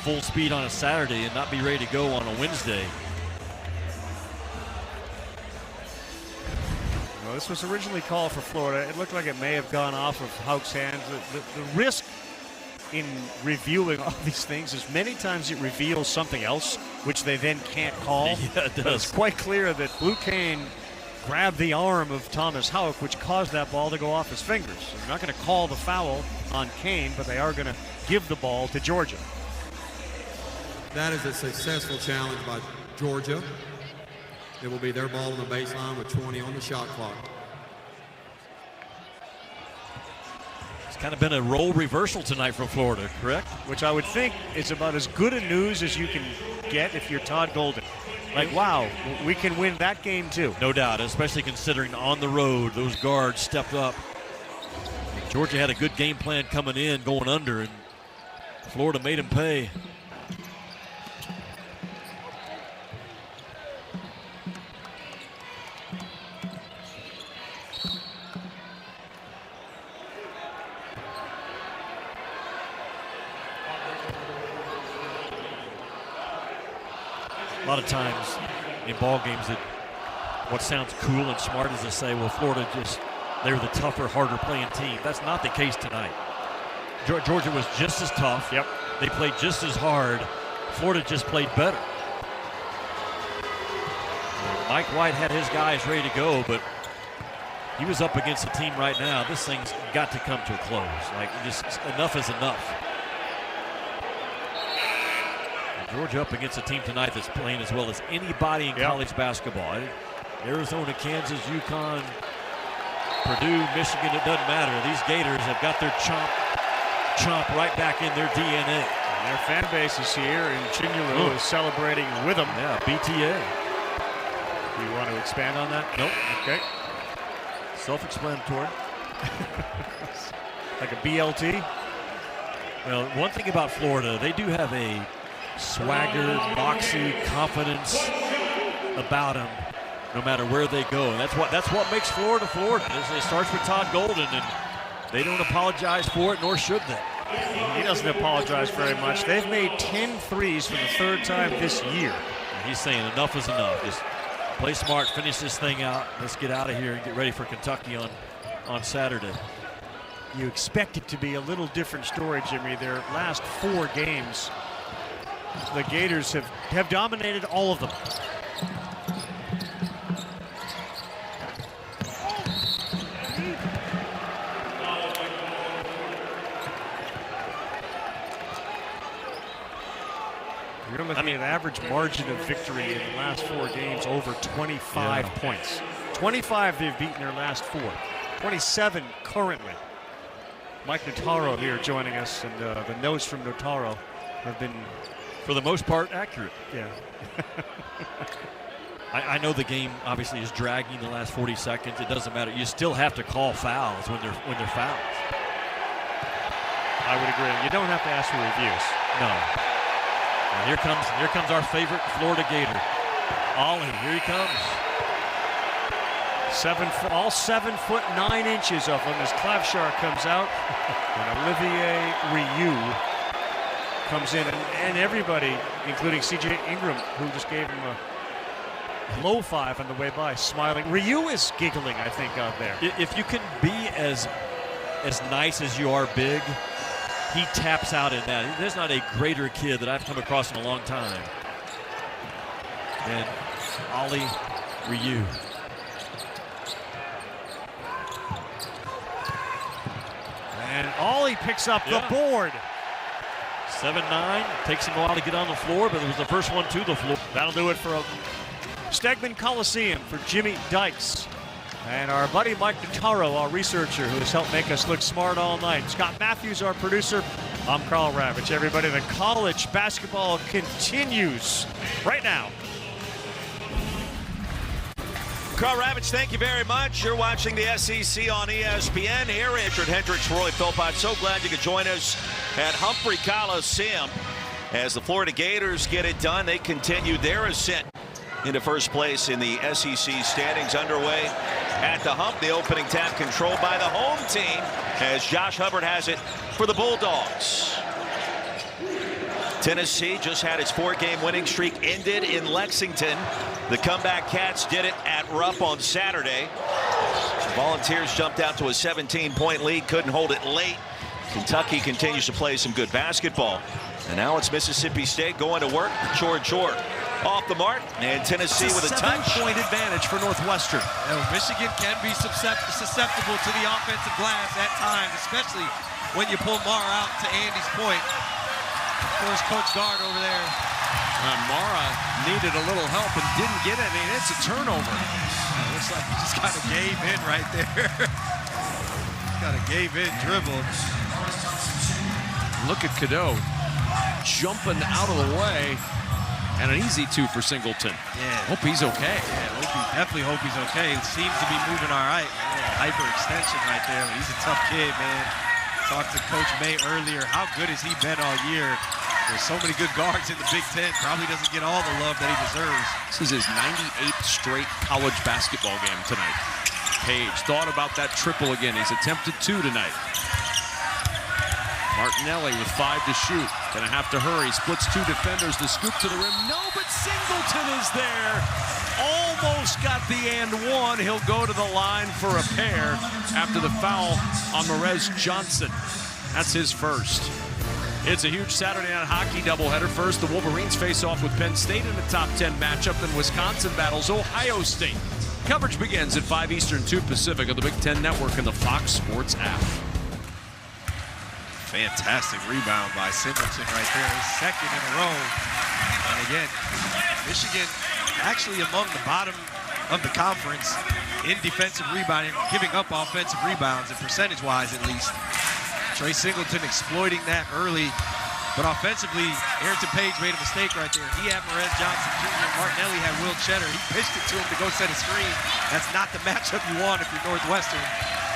full speed on a Saturday and not be ready to go on a Wednesday. Well, this was originally called for Florida. It looked like it may have gone off of Hauk's hands. The risk in reviewing all these things is many times it reveals something else, which they then can't call. Yeah, it does. But it's quite clear that Blue Kane grabbed the arm of Thomas Hauk, which caused that ball to go off his fingers. So they're not going to call the foul on Kane, but they are going to give the ball to Georgia. That is a successful challenge by Georgia. It will be their ball on the baseline with 20 on the shot clock. It's kind of been a role reversal tonight from Florida, correct? Which I would think is about as good a news as you can get if you're Todd Golden. Like, wow, we can win that game too. No doubt, especially considering on the road, those guards stepped up. Georgia had a good game plan coming in, going under, and Florida made him pay. A lot of times in ball games that what sounds cool and smart is to say, well, Florida they were the tougher, harder playing team. That's not the case tonight. Georgia was just as tough. Yep. They played just as hard. Florida just played better. Mike White had his guys ready to go, but he was up against a team right now. This thing's got to come to a close. Like, just enough is enough. Georgia up against a team tonight that's playing as well as anybody in college basketball. Arizona, Kansas, UConn, Purdue, Michigan, it doesn't matter. These Gators have got their chomp right back in their DNA. And their fan base is here, and Chinyelu is celebrating with them. Yeah, BTA. Do you want to expand on that? Nope. Okay. Self-explanatory. Like a BLT? Well, one thing about Florida, they do have a swagger, moxie, confidence about them no matter where they go. And that's what makes Florida Florida. It starts with Todd Golden, and they don't apologize for it, nor should they. He doesn't apologize very much. They've made 10 threes for the third time this year. And he's saying enough is enough. Just play smart, finish this thing out. Let's get out of here and get ready for Kentucky on Saturday. You expect it to be a little different story, Jimmy. Their last 4 games, the Gators have dominated all of them. You're looking at an average margin of victory in the last 4 games over 25 points. 25 they've beaten their last 4. 27 currently. Mike Notaro here joining us, and the notes from Notaro have been, for the most part, accurate. Yeah. I know the game obviously is dragging the last 40 seconds. It doesn't matter. You still have to call fouls when they're fouls. I would agree. You don't have to ask for reviews. No. And here comes our favorite Florida Gator. Ollie, here he comes. All 7 foot 9 inches of him as Klavshar comes out, and Olivier Ryu comes in, and everybody, including C.J. Ingram, who just gave him a low 5 on the way by, smiling. Ryu is giggling, I think, out there. If you can be as nice as you are big, he taps out in that. There's not a greater kid that I've come across in a long time than Ollie Ryu. And Ollie picks up the board. 7-9. Takes him a while to get on the floor, but it was the first one to the floor. That'll do it for Stegman Coliseum for Jimmy Dykes. And our buddy Mike Notaro, our researcher, who has helped make us look smart all night. Scott Matthews, our producer. I'm Carl Ravitch. Everybody, the college basketball continues right now. Carl Ravitch, thank you very much. You're watching the SEC on ESPN here. Richard Hendricks, Roy Philpott. So glad you could join us at Humphrey Coliseum as the Florida Gators get it done. They continue their ascent into first place in the SEC standings, underway at the Hump. The opening tap controlled by the home team as Josh Hubbard has it for the Bulldogs. Tennessee just had its 4-game winning streak ended in Lexington. The comeback Cats did it at Rupp on Saturday. Volunteers jumped out to a 17-point lead, couldn't hold it late. Kentucky continues to play some good basketball. And now it's Mississippi State going to work. George off the mark, and Tennessee with a touch. 7-point advantage for Northwestern. Michigan can be susceptible to the offensive glass at times, especially when you pull Mara out to Andy's point. There's Coach Gard over there. Mara needed a little help and didn't get it, and it's a turnover. Looks like he just kind of gave in right there. Kind of gave in, dribbled. Look at Cadeau jumping out of the way, and an easy 2 for Singleton. Yeah. Hope he's okay. Yeah, definitely hope he's okay. It seems to be moving all right. Hyperextension right there. He's a tough kid, man. Talked to Coach May earlier. How good has he been all year? There's so many good guards in the Big Ten. Probably doesn't get all the love that he deserves. This is his 98th straight college basketball game tonight. Page thought about that triple again. He's attempted 2 tonight. Martinelli with 5 to shoot. Gonna have to hurry. Splits 2 defenders. The scoop to the rim. No, but Singleton is there. Almost got the and one. He'll go to the line for a pair after the foul on Merez Johnson. That's his first. It's a huge Saturday night hockey doubleheader. First, the Wolverines face off with Penn State in a top 10 matchup. Then Wisconsin battles Ohio State. Coverage begins at 5 Eastern, 2 Pacific on the Big Ten Network and the Fox Sports app. Fantastic rebound by Singleton right there, his second in a row. And again, Michigan actually among the bottom of the conference in defensive rebounding, giving up offensive rebounds, and percentage-wise at least. Trey Singleton exploiting that early. But offensively, Ayrton Page made a mistake right there. He had Marez Johnson Jr. Martinelli had Will Cheddar. He pitched it to him to go set a screen. That's not the matchup you want if you're Northwestern.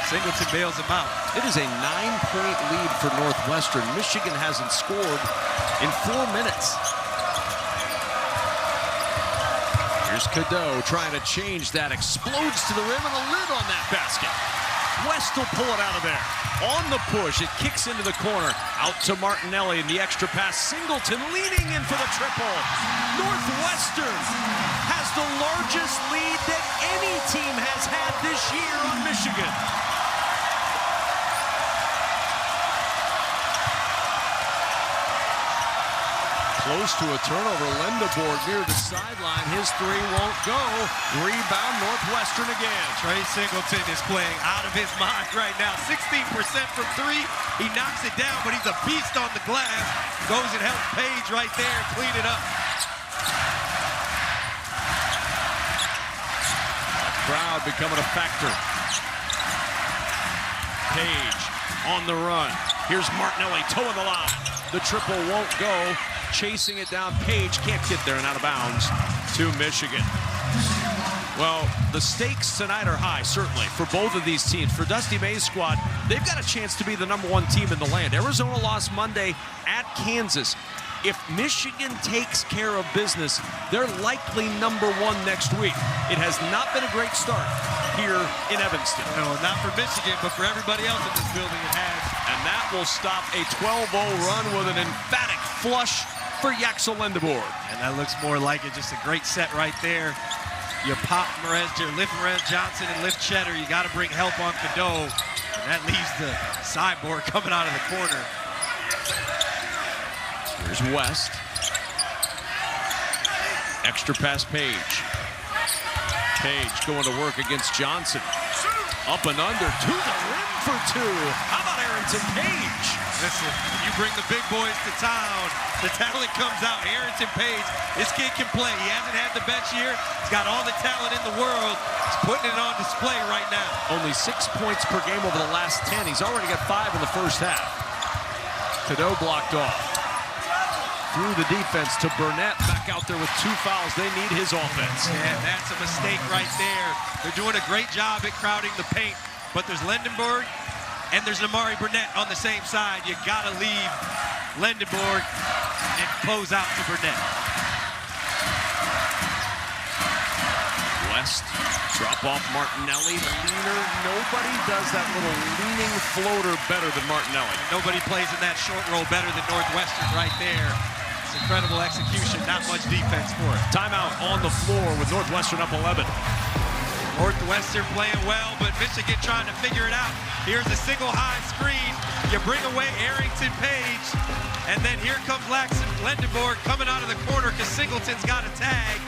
Singleton bails him out. It is a 9-point lead for Northwestern. Michigan hasn't scored in 4 minutes. Here's Cadeau trying to change that. Explodes to the rim and a lid on that basket. West will pull it out of there. On the push, it kicks into the corner. Out to Martinelli, and the extra pass. Singleton leaning in for the triple. Northwestern has the largest lead that any team has had this year on Michigan. Close to a turnover. Lendeborg near the sideline. His three won't go. Rebound Northwestern again. Trey Singleton is playing out of his mind right now. 16% from three. He knocks it down, but he's a beast on the glass. Goes and helps Page right there clean it up. Crowd becoming a factor. Page on the run. Here's Martinelli toeing the line. The triple won't go. Chasing it down. Page can't get there and out of bounds to Michigan. Well, the stakes tonight are high, certainly, for both of these teams. For Dusty May's squad, they've got a chance to be the #1 team in the land. Arizona lost Monday at Kansas. If Michigan takes care of business, they're likely #1 next week. It has not been a great start here in Evanston. No, not for Michigan, but for everybody else in this building it has. And that will stop a 12-0 run with an emphatic flush for Yaxel Lendeborg. And that looks more like it. Just a great set right there. You pop lift Marez Johnson and lift Cheddar. You got to bring help on Cadeau. And that leaves the sideboard coming out of the corner. Here's West. Extra pass Page. Page going to work against Johnson. Up and under to the rim for two. How about Ayrton Page? Listen, you bring the big boys to town. The talent comes out. Ayrton Page, this kid can play. He hasn't had the best year. He's got all the talent in the world. He's putting it on display right now. Only 6 points per game over the last 10. He's already got 5 in the first half. Cadeau blocked off. Through the defense to Burnett. Back out there with 2 fouls. They need his offense. Yeah, that's a mistake right there. They're doing a great job at crowding the paint. But there's Lendeborg and there's Amari Burnett on the same side. You got to leave Lendeborg and close out to Burnett. West, drop off Martinelli, the leaner. Nobody does that little leaning floater better than Martinelli. Nobody plays in that short roll better than Northwestern right there. It's incredible execution, not much defense for it. Timeout on the floor with Northwestern up 11. Northwestern playing well, but Michigan trying to figure it out. Here's a single high screen. You bring away Ayrton Page, and then here comes Lendeborg coming out of the corner because Singleton's got a tag.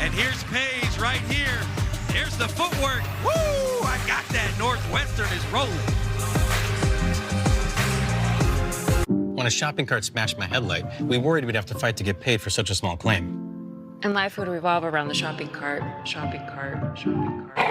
And here's Page right here. Here's the footwork. Woo! I got that. Northwestern is rolling. When a shopping cart smashed my headlight, we worried we'd have to fight to get paid for such a small claim. And life would revolve around the shopping cart, shopping cart, shopping cart.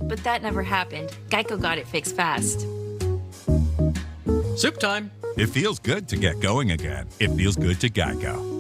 But that never happened. Geico got it fixed fast. Soup time. It feels good to get going again. It feels good to Geico.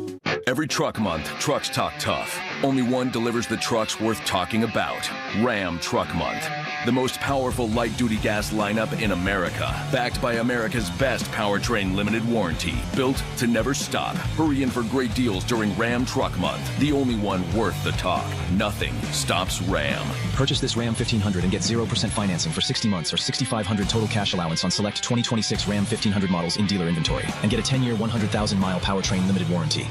Every truck month, trucks talk tough. Only one delivers the trucks worth talking about. Ram Truck Month. The most powerful light-duty gas lineup in America. Backed by America's best powertrain limited warranty. Built to never stop. Hurry in for great deals during Ram Truck Month. The only one worth the talk. Nothing stops Ram. Purchase this Ram 1500 and get 0% financing for 60 months or $6,500 total cash allowance on select 2026 Ram 1500 models in dealer inventory. And get a 10-year, 100,000-mile powertrain limited warranty.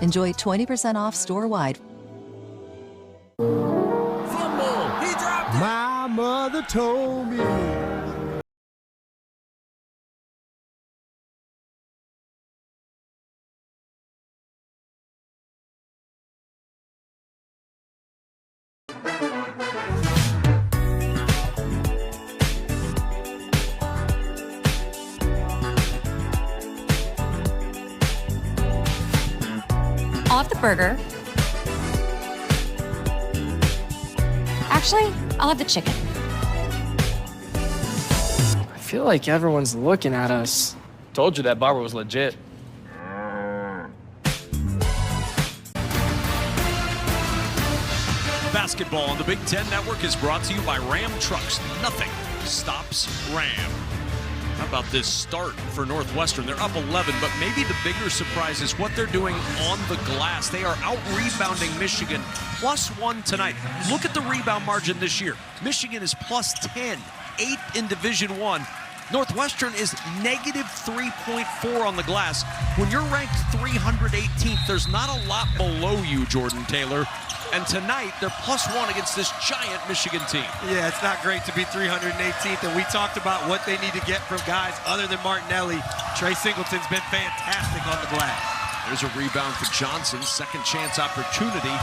Enjoy 20% off store-wide Fumble. He dropped it. My mother told me. I'll have the burger. Actually, I'll have the chicken. I feel like everyone's looking at us. Told you that barber was legit. Basketball on the Big Ten Network is brought to you by Ram Trucks. Nothing stops Ram. How about this start for Northwestern? They're up 11, but maybe the bigger surprise is what they're doing on the glass. They are out-rebounding Michigan, +1 tonight. Look at the rebound margin this year. Michigan is +10, 8th in Division I. Northwestern is -3.4 on the glass. When you're ranked 318th, there's not a lot below you, Jordan Taylor. And tonight, they're +1 against this giant Michigan team. Yeah, it's not great to be 318th, and we talked about what they need to get from guys other than Martinelli. Trey Singleton's been fantastic on the glass. There's a rebound for Johnson, second chance opportunity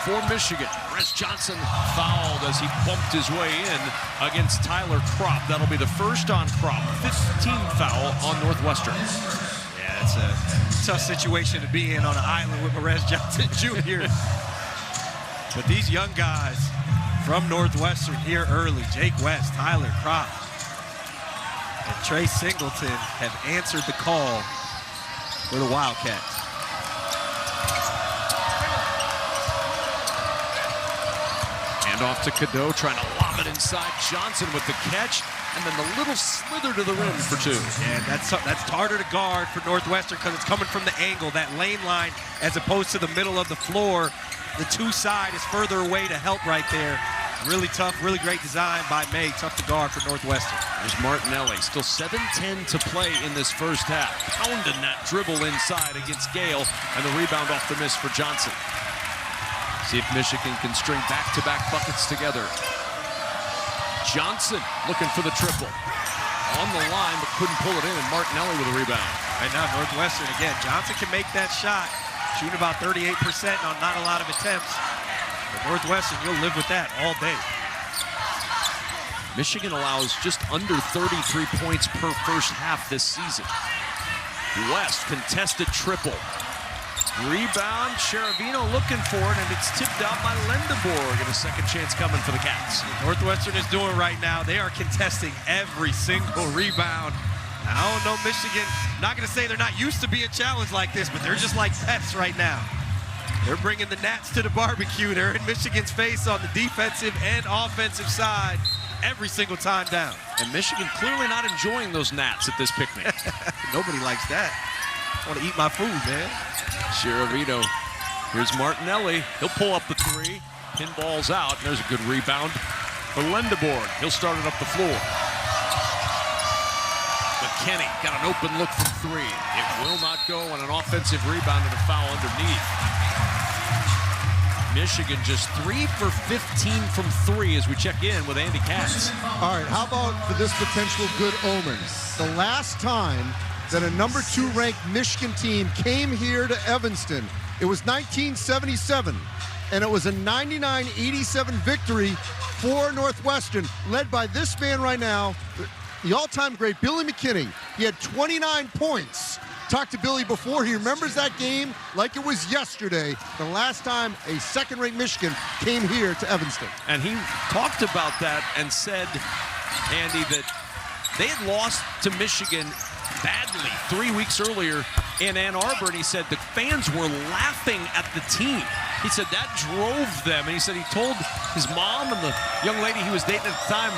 for Michigan. Rez Johnson fouled as he bumped his way in against Tyler Kropp. That'll be the first on Kropp, 15th foul on Northwestern. Yeah, it's a tough situation to be in on an island with Rez Johnson Jr. But these young guys from Northwestern here early, Jake West, Tyler Kropp, and Trey Singleton have answered the call for the Wildcats. Hand off to Cadeau, trying to lob it inside. Johnson with the catch, and then the little slither to the rim for two. And that's harder to guard for Northwestern because it's coming from the angle, that lane line, as opposed to the middle of the floor. The two side is further away to help right there. Really tough, really great design by May. Tough to guard for Northwestern. There's Martinelli, still 7:10 to play in this first half. Pounding that dribble inside against Gale, and the rebound off the miss for Johnson. See if Michigan can string back-to-back buckets together. Johnson looking for the triple. On the line, but couldn't pull it in, and Martinelli with a rebound. Right now, Northwestern, again, Johnson can make that shot. Shooting about 38% on not a lot of attempts. But Northwestern, you'll live with that all day. Michigan allows just under 33 points per first half this season. West, contested triple. Rebound, Cheravino looking for it, and it's tipped out by Lendeborg, and a second chance coming for the Cats. Northwestern is doing right now, they are contesting every single rebound. I don't know, Michigan, not going to say they're not used to being challenged like this, but they're just like pets right now. They're bringing the gnats to the barbecue. They're in Michigan's face on the defensive and offensive side every single time down. And Michigan clearly not enjoying those gnats at this picnic. Nobody likes that. I want to eat my food, man. Cheravino. Here's Martinelli. He'll pull up the three. Pinball's out. There's a good rebound for Lendeborg. He'll start it up the floor. Kenny got an open look from three. It will not go on an offensive rebound and a foul underneath. Michigan just 3 for 15 from three as we check in with Andy Katz. All right, how about for this potential good omen? The last time that a number 2 ranked Michigan team came here to Evanston, it was 1977, and it was a 99-87 victory for Northwestern, led by this man right now, the all-time great Billy McKinney. He had 29 points. Talked to Billy before. He remembers that game like it was yesterday, the last time a second-ranked Michigan came here to Evanston. And he talked about that and said, Andy, that they had lost to Michigan badly 3 weeks earlier in Ann Arbor, and he said the fans were laughing at the team. He said that drove them, and he said he told his mom and the young lady he was dating at the time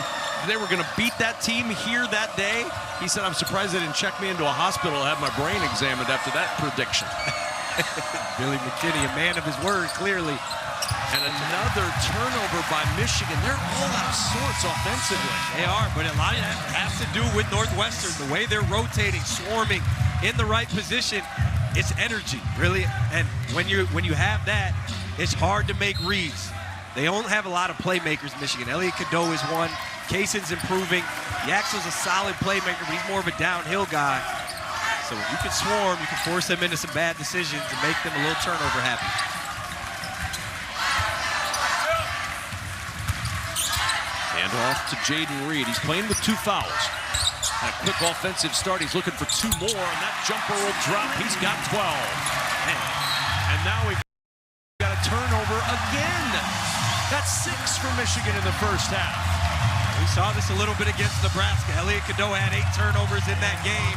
they were going to beat that team here that day. He said, I'm surprised they didn't check me into a hospital to have my brain examined after that prediction. Billy McKinney, a man of his word, clearly. And another turnover by Michigan. They're all out of sorts offensively. They are, but a lot of that has to do with Northwestern. The way they're rotating, swarming in the right position, it's energy, really. And when you have that, it's hard to make reads. They don't have a lot of playmakers, Michigan. Elliot Cadeau is one. Kaysen's improving. Yaxel's a solid playmaker, but he's more of a downhill guy. So you can swarm, you can force them into some bad decisions and make them a little turnover happy. Hand off to Jaden Reed. He's playing with 2 fouls. A quick offensive start. He's looking for 2 more, and that jumper will drop. He's got 12. And now we've got a turnover again. That's 6 for Michigan in the first half. We saw this a little bit against Nebraska. Elliot Cadeau had 8 turnovers in that game.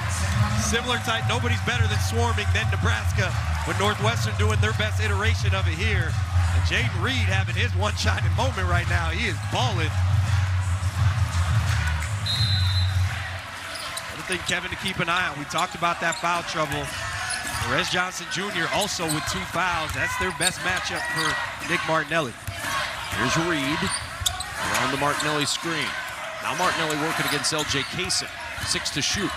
Similar type, nobody's better than swarming than Nebraska, but Northwestern doing their best iteration of it here. And Jaden Reed having his one shining moment right now. He is balling. Another thing, Kevin, to keep an eye on. We talked about that foul trouble. Perez Johnson Jr. also with 2 fouls. That's their best matchup for Nick Martinelli. Here's Reed around the Martinelli screen. Now Martinelli working against L.J. Kaysen. 6 to shoot.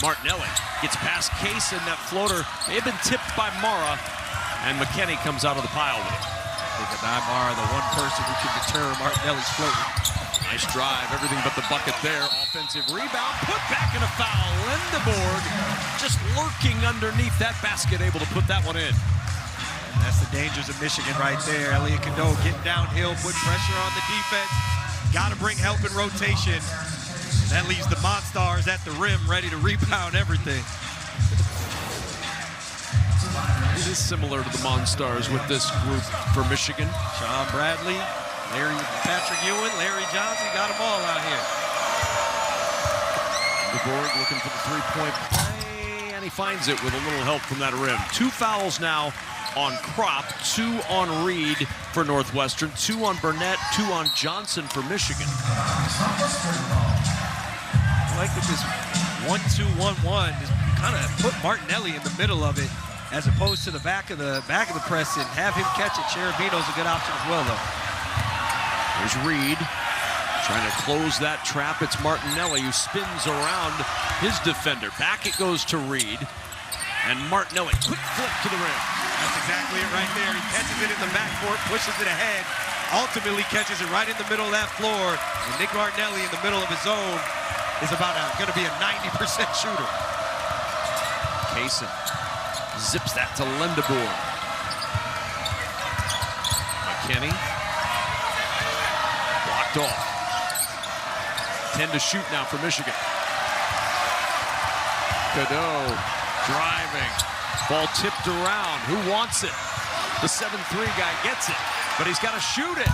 Martinelli gets past Kaysen. That floater may have been tipped by Mara, and McKinney comes out of the pile with it. I think Mara, the one person who can deter Martinelli's floater. Nice drive, everything but the bucket there. Offensive rebound, put back in a foul. Lindeborg just lurking underneath that basket, able to put that one in. And that's the dangers of Michigan right there. Elliot Cadeau getting downhill, putting pressure on the defense. Got to bring help in rotation. That leaves the Monstars at the rim ready to rebound everything. It is similar to the Monstars with this group for Michigan. Sean Bradley, Patrick Ewing, Larry Johnson, got them all out here. Lindeborg looking for the 3-point play, and he finds it with a little help from that rim. 2 fouls now on Kropp, 2 on Reed for Northwestern, 2 on Burnett, 2 on Johnson for Michigan. I like that this 1-2-1-1 just kind of put Martinelli in the middle of it, as opposed to the back of the press, and have him catch it. Cherubino's a good option as well, though. There's Reed trying to close that trap. It's Martinelli who spins around his defender. Back it goes to Reed, and Martinelli, quick flip to the rim. That's exactly it right there. He catches it in the backcourt, pushes it ahead, ultimately catches it right in the middle of that floor. And Nick Martinelli in the middle of his zone is about going to be a 90% shooter. Kaysen zips that to Lindeborg. McKinney blocked off. 10 to shoot now for Michigan. Cadeau driving. Ball tipped around. Who wants it? The 7-3 guy gets it, but he's got to shoot it.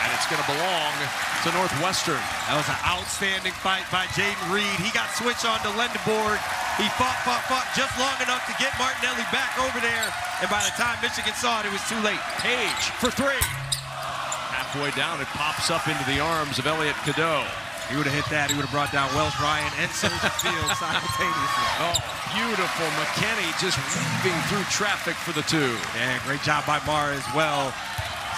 And it's going to belong to Northwestern. That was an outstanding fight by Jaden Reed. He got switched on to Lindeborg. He fought just long enough to get Martinelli back over there. And by the time Michigan saw it, it was too late. Page for 3. Halfway down, it pops up into the arms of Elliot Cadeau. He would have hit that. He would have brought down Welsh Ryan and Soldier Field simultaneously. Oh, beautiful. McKinney just weaving through traffic for the 2. Yeah, great job by Mara as well.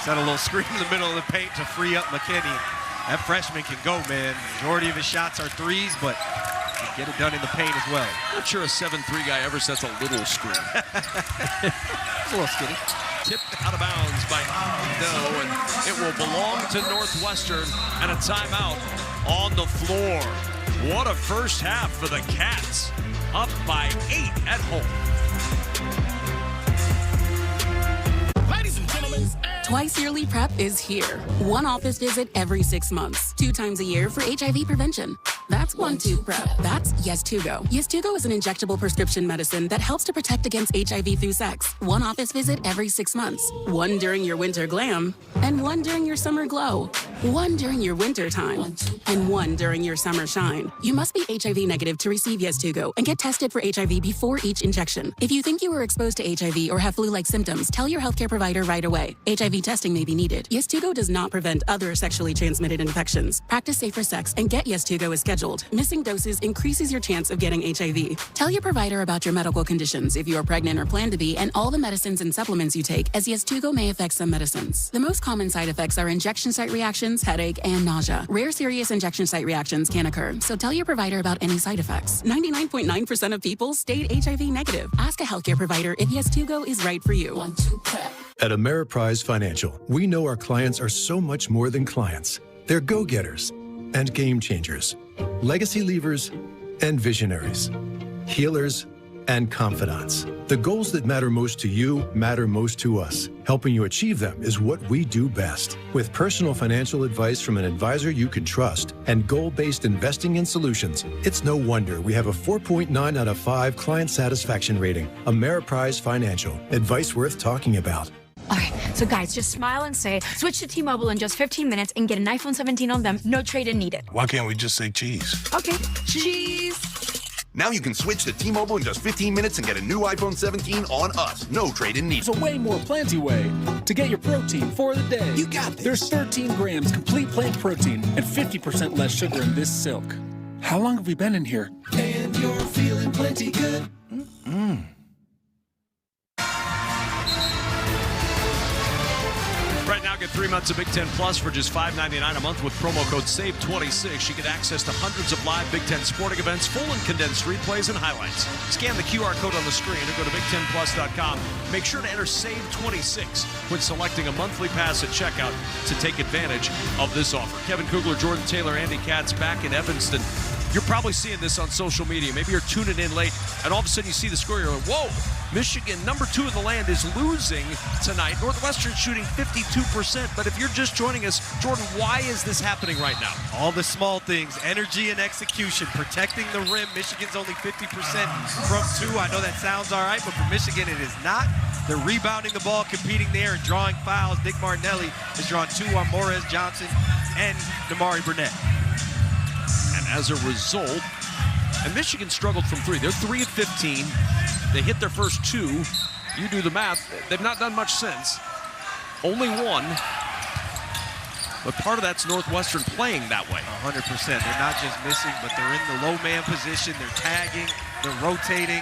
Set a little screen in the middle of the paint to free up McKinney. That freshman can go, man. Majority of his shots are 3s, but he can get it done in the paint as well. Not sure a 7-3 guy ever sets a little screen. It's a little skinny. Tipped out of bounds by Cadeau, and it will belong to Northwestern, and a timeout on the floor. What a first half for the Cats. Up by 8 at home. Ladies and gentlemen, Twice yearly PrEP is here. One office visit every 6 months. 2 times a year for HIV prevention. That's 1-2 PrEP. That's Yes2Go. Yes2Go is an injectable prescription medicine that helps to protect against HIV through sex. 1 office visit every 6 months. 1 during your winter glam, and 1 during your summer glow. 1 during your winter time, and 1 during your summer shine. You must be HIV negative to receive Yes2Go and get tested for HIV before each injection. If you think you were exposed to HIV or have flu-like symptoms, tell your healthcare provider right away. HIV testing may be needed. Yes2Go does not prevent other sexually transmitted infections. Practice safer sex and get Yes2Go as scheduled. Missing doses increases your chance of getting HIV. Tell your provider about your medical conditions if you are pregnant or plan to be, and all the medicines and supplements you take, as Yes2Go may affect some medicines. The most common side effects are injection site reactions, headache, and nausea. Rare serious injection site reactions can occur, so tell your provider about any side effects. 99.9% of people stayed HIV negative. Ask a healthcare provider if Yes2Go is right for you. 1-2 PrEP. At Ameriprise Financial, we know our clients are so much more than clients. They're go-getters and game changers, legacy leavers and visionaries, healers and confidants. The goals that matter most to you matter most to us. Helping you achieve them is what we do best. With personal financial advice from an advisor you can trust and goal-based investing in solutions, it's no wonder we have a 4.9 out of 5 client satisfaction rating. Ameriprise Financial. Advice worth talking about. All right, so guys, just smile and say, switch to T-Mobile in just 15 minutes and get an iPhone 17 on them, no trade-in needed. Why can't we just say cheese? Okay, cheese. Now you can switch to T-Mobile in just 15 minutes and get a new iPhone 17 on us. No trade-in needed. There's a way more planty way to get your protein for the day. You got this. There's 13 grams complete plant protein and 50% less sugar in this silk. How long have we been in here? And you're feeling plenty good. Mm-mm. Right now, get 3 months of Big Ten Plus for just $5.99 a month with promo code SAVE26. You get access to hundreds of live Big Ten sporting events, full and condensed replays and highlights. Scan the QR code on the screen or go to BigTenPlus.com. Make sure to enter SAVE26 when selecting a monthly pass at checkout to take advantage of this offer. Kevin Kugler, Jordan Taylor, Andy Katz back in Evanston. You're probably seeing this on social media. Maybe you're tuning in late, and all of a sudden you see the score. You're like, whoa, Michigan, number 2 in the land, is losing tonight. Northwestern shooting 52%. But if you're just joining us, Jordan, why is this happening right now? All the small things, energy and execution, protecting the rim. Michigan's only 50% from 2. I know that sounds all right, but for Michigan, it is not. They're rebounding the ball, competing there, and drawing fouls. Nick Martinelli has drawn 2 on Morez Johnson and Damari Burnett. As a result, and Michigan struggled from 3. They're 3 of 15. They hit their first 2. You do the math. They've not done much since. Only 1. But part of that's Northwestern playing that way. 100%. They're not just missing, but they're in the low man position. They're tagging. They're rotating.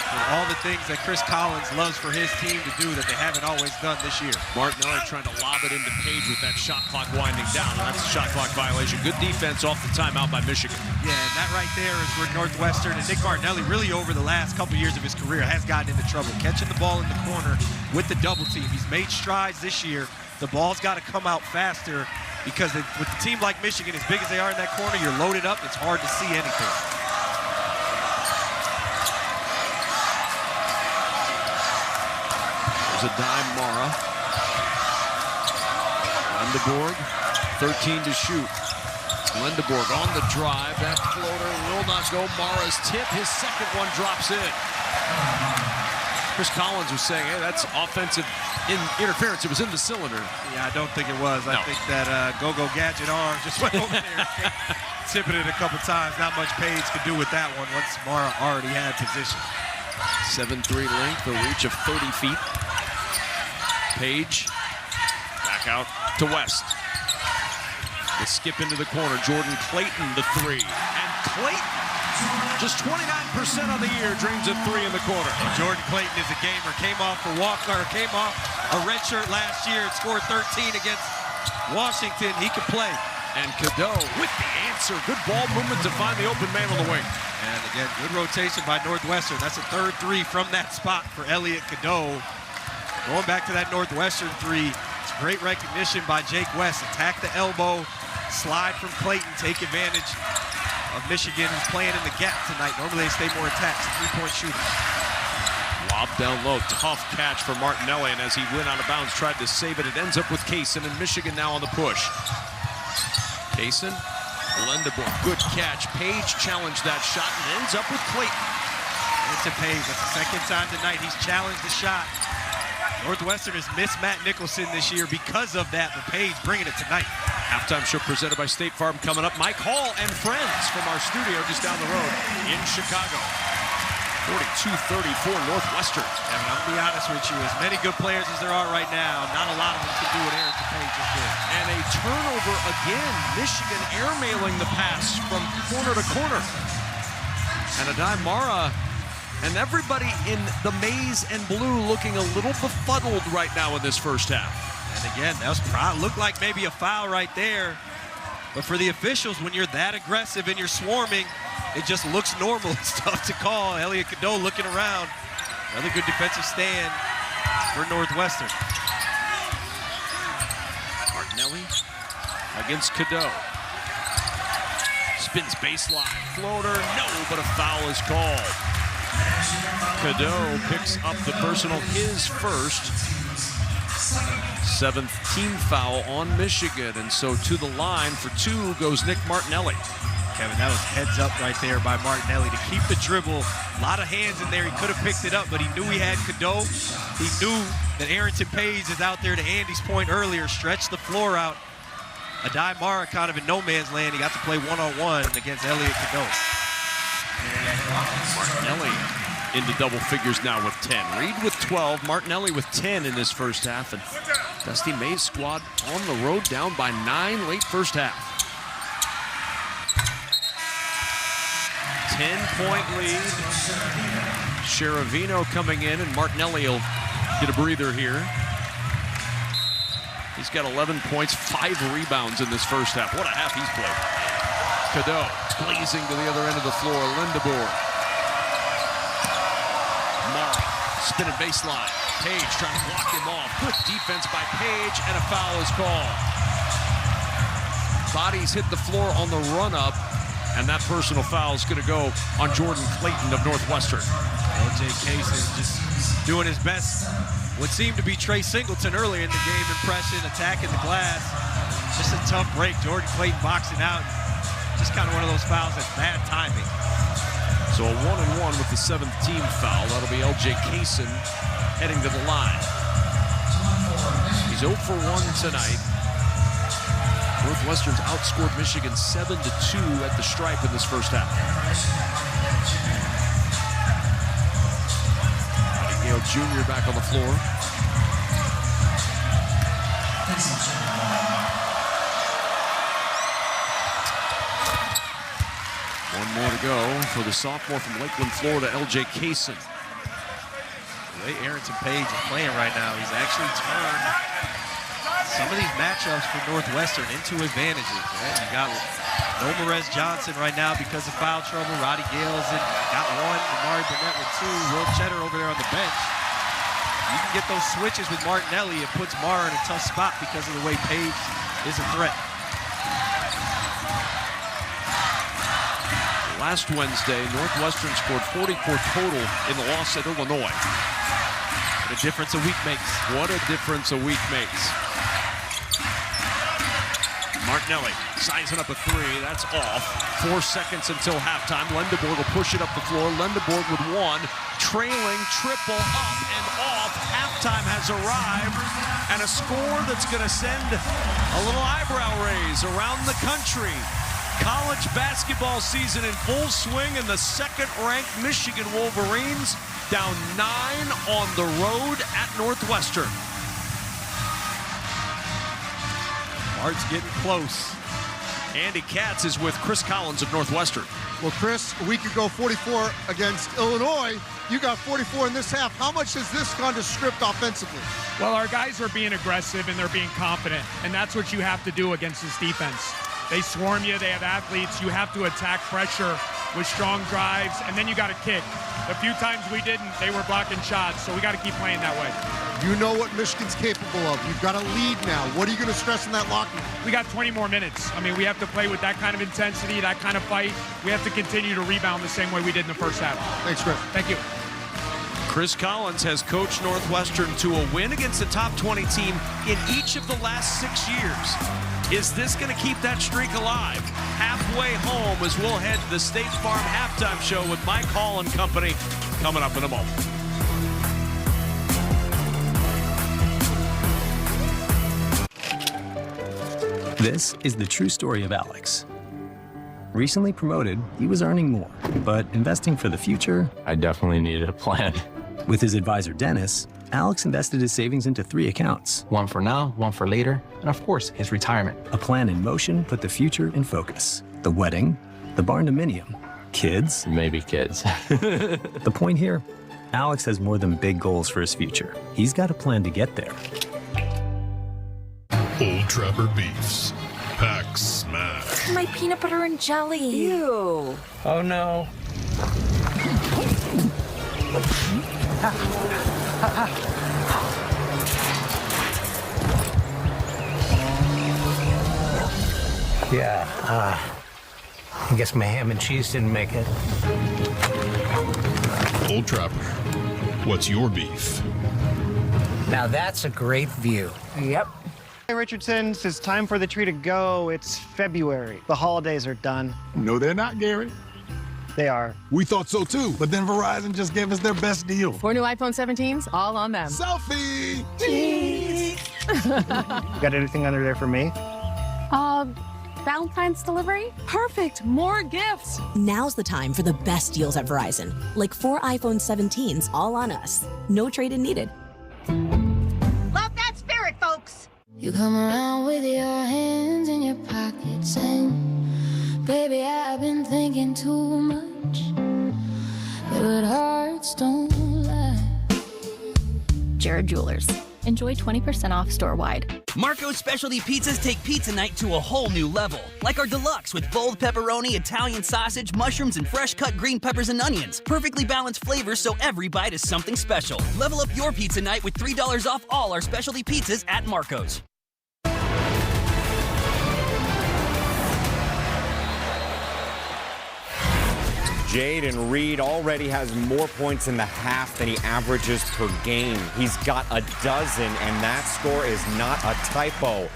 And all the things that Chris Collins loves for his team to do that they haven't always done this year. Martinelli trying to lob it into Page with that shot clock winding down. That's a shot clock violation. Good defense off the timeout by Michigan. Yeah, and that right there is where Northwestern and Nick Martinelli really over the last couple years of his career has gotten into trouble. Catching the ball in the corner with the double team. He's made strides this year. The ball's got to come out faster because with a team like Michigan, as big as they are in that corner, you're loaded up. It's hard to see anything. A dime Mara. Lendeborg, 13 to shoot. Lendeborg on the drive. That floater will not go. Mara's tip. His second one drops in. Chris Collins was saying, hey, that's offensive interference. It was in the cylinder. Yeah, I don't think it was. I think that Go-Go Gadget arm just went over there, tipping it a couple times. Not much Page could do with that one once Mara already had position. 7-3 length, a reach of 30 feet. Page, back out to West. They skip into the corner. Jordan Clayton, the 3. And Clayton, just 29% on the year, dreams of 3 in the corner. And Jordan Clayton is a gamer. Came off a red shirt last year and scored 13 against Washington. He can play. And Cadeau with the answer. Good ball movement to find the open man on the wing. And again, good rotation by Northwestern. That's a third 3 from that spot for Elliot Cadeau. Going back to that Northwestern 3, it's great recognition by Jake West. Attack the elbow, slide from Clayton, take advantage of Michigan, who's playing in the gap tonight. Normally they stay more attached, three-point shooting. Lob down low, tough catch for Martinelli, and as he went out of bounds, tried to save it. It ends up with Kaysen, and Michigan now on the push. Kaysen, Lendeborg, good catch. Page challenged that shot and ends up with Clayton. It's a Page. That's the second time tonight he's challenged the shot. Northwestern has missed Matt Nicholson this year because of that, but Page bringing it tonight. Halftime show presented by State Farm coming up. Mike Hall and friends from our studio just down the road in Chicago. 42-34 Northwestern. And I'll be honest with you, as many good players as there are right now, not a lot of them can do what Eric Page just did. And a turnover again. Michigan airmailing the pass from corner to corner. And Adai Mara and everybody in the maize and blue looking a little befuddled right now in this first half. And again, that was looked like maybe a foul right there. But for the officials, when you're that aggressive and you're swarming, it just looks normal. It's tough to call. Elliot Cadeau looking around. Another good defensive stand for Northwestern. Martinelli against Cadeau. Spins baseline, floater, no, but a foul is called. Cadeau picks up the personal, his first. 7th team foul on Michigan, and so to the line for 2 goes Nick Martinelli. Kevin, that was heads up right there by Martinelli to keep the dribble. A lot of hands in there. He could have picked it up, but he knew he had Cadeau. He knew that Arrington Page is out there, to Andy's point earlier, stretched the floor out. Adai Mara kind of in no man's land. He got to play one-on-one against Elliot Cadeau. Martinelli into double figures now with 10. Reed with 12, Martinelli with 10 in this first half, and Dusty May's squad on the road down by 9 late first half. 10-point lead. Sheravino coming in, and Martinelli will get a breather here. He's got 11 points, 5 rebounds in this first half. What a half he's played. Cadeau blazing to the other end of the floor. Lindeborg. Mara spinning baseline. Page trying to block him off. Good defense by Page, and a foul is called. Bodies hit the floor on the run-up, and that personal foul is going to go on Jordan Clayton of Northwestern. LJ Casey just doing his best. What seemed to be Trey Singleton earlier in the game impression, attacking the glass. Just a tough break. Jordan Clayton boxing out. Just kind of one of those fouls that's bad timing. So a 1-and-1 with the 7th team foul. That'll be LJ Kaysen heading to the line. He's 0 for 1 tonight. Northwestern's outscored Michigan 7-2 at the stripe in this first half. Gale Jr. back on the floor. One more to go for the sophomore from Lakeland, Florida, LJ Kaysen. The way Arrington Page is playing right now, he's actually turned some of these matchups for Northwestern into advantages. Right? You got Nomarez Johnson right now because of foul trouble. Roddy Gales got 1. Amari Burnett with 2. Will Cheddar over there on the bench. You can get those switches with Martinelli. It puts Mara in a tough spot because of the way Page is a threat. Last Wednesday, Northwestern scored 44 total in the loss at Illinois. What a difference a week makes. What a difference a week makes. Martinelli sizing up a 3. That's off. 4 seconds until halftime. Lindeborg will push it up the floor. Lindeborg with 1. Trailing, triple up and off. Halftime has arrived. And a score that's going to send a little eyebrow raise around the country. College basketball season in full swing, and the second-ranked Michigan Wolverines down 9 on the road at Northwestern. Mart's getting close. Andy Katz is with Chris Collins of Northwestern. Well, Chris, a week ago, 44 against Illinois. You got 44 in this half. How much has this gone to script offensively? Well, our guys are being aggressive and they're being confident, and that's what you have to do against this defense. They swarm you, they have athletes. You have to attack pressure with strong drives, and then you got to kick. The few times we didn't, they were blocking shots, so we got to keep playing that way. You know what Michigan's capable of. You've got a lead now. What are you going to stress in that locker room? We got 20 more minutes. I mean, we have to play with that kind of intensity, that kind of fight. We have to continue to rebound the same way we did in the first half. Thanks, Chris. Thank you. Chris Collins has coached Northwestern to a win against a top 20 team in each of the last 6 years. Is this going to keep that streak alive? Halfway home as we'll head to the State Farm halftime show with Mike Hall and company coming up in a moment. This is the true story of Alex. Recently promoted, he was earning more, but investing for the future, I definitely needed a plan. With his advisor, Dennis, Alex invested his savings into 3 accounts. One for now, one for later, and of course, his retirement. A plan in motion put the future in focus. The wedding, the barndominium, kids. Maybe kids. The point here, Alex has more than big goals for his future. He's got a plan to get there. Old Trapper Beefs. Pack smash. My peanut butter and jelly. Ew. Oh no. Yeah, I guess my ham and cheese didn't make it. Old Trapper, what's your beef? Now that's a great view. Yep. Hey, Richardson's, it's time for the tree to go. It's February. The holidays are done. No, they're not, Gary. They are. We thought so too, but then Verizon just gave us their best deal. 4 new iPhone 17s, all on them. Selfie! Cheese! You got anything under there for me? Valentine's delivery? Perfect. More gifts. Now's the time for the best deals at Verizon. Like 4 iPhone 17s, all on us. No trade-in needed. Love that spirit, folks. You come around with your hands in your pockets and baby, I've been thinking too much. But hearts don't lie. Jared Jewelers. Enjoy 20% off store-wide. Marco's Specialty Pizzas take pizza night to a whole new level. Like our deluxe with bold pepperoni, Italian sausage, mushrooms, and fresh-cut green peppers and onions. Perfectly balanced flavors so every bite is something special. Level up your pizza night with $3 off all our specialty pizzas at Marco's. Jaden Reed already has more points in the half than he averages per game. He's got a dozen, and that score is not a typo.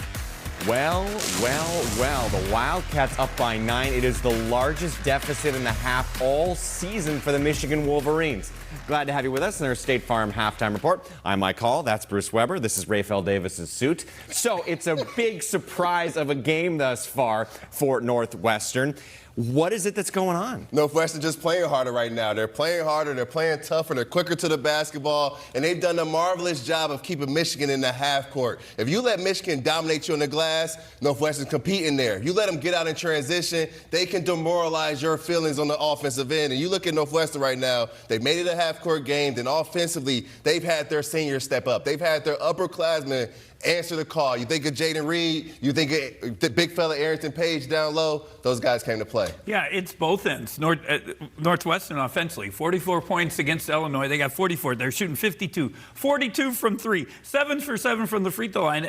Well, the Wildcats up by 9. It is the largest deficit in the half all season for the Michigan Wolverines. Glad to have you with us in our State Farm Halftime Report. I'm Mike Hall. That's Bruce Weber. This is Rafael Davis's suit. So it's a big surprise of a game thus far for Northwestern. What is it that's going on? Northwestern just playing harder right now. They're playing harder, they're playing tougher, they're quicker to the basketball, and they've done a marvelous job of keeping Michigan in the half court. If you let Michigan dominate you on the glass, Northwestern's competing there. If you let them get out in transition, they can demoralize your feelings on the offensive end. And you look at Northwestern right now, they've made it a half-court game, then offensively, they've had their seniors step up. They've had their upperclassmen answer the call. You think of Jaden Reed, you think of the big fella Arrington Page down low, those guys came to play. Yeah, it's both ends. Northwestern offensively, 44 points against Illinois. They got 44. They're shooting 52. 42 from 3. 7 for 7 from the free throw line.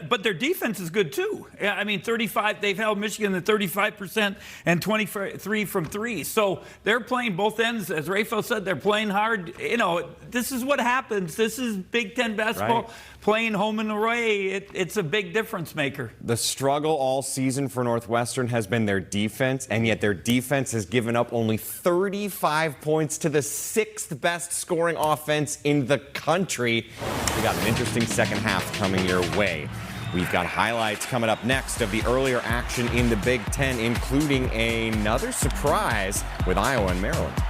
But their defense is good too. Yeah, I mean, 35. They've held Michigan at 35% and 23 from 3. So they're playing both ends. As Rafael said, they're playing hard. You know, this is what happens. This is Big Ten basketball. Right. Playing home and away, it's a big difference maker. The struggle all season for Northwestern has been their defense, and yet their defense has given up only 35 points to the 6th best scoring offense in the country. We got an interesting second half coming your way. We've got highlights coming up next of the earlier action in the Big Ten, including another surprise with Iowa and Maryland.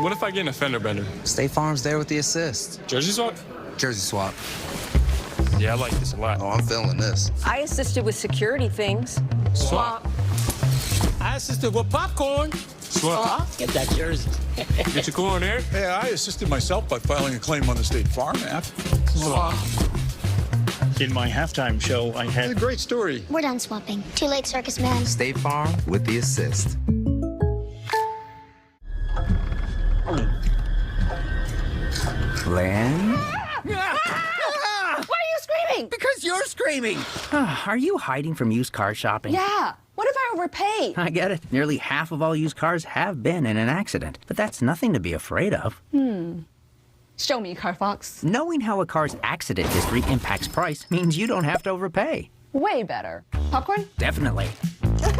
What if I get an offender bender? State Farm's there with the assist. Jersey swap? Jersey swap. Yeah, I like this a lot. Oh, I'm feeling this. I assisted with security things. Swap. I assisted with popcorn. Swap. Get that jersey. Get your corn there. Hey, I assisted myself by filing a claim on the State Farm app. Swap. In my halftime show, I had a great story. We're done swapping. Too late, circus man. State Farm with the assist. Len? Why are you screaming? Because you're screaming. Are you hiding from used car shopping? Yeah. What if I overpay? I get it. Nearly half of all used cars have been in an accident. But that's nothing to be afraid of. Show me, Carfax. Knowing how a car's accident history impacts price means you don't have to overpay. Way better. Popcorn? Definitely.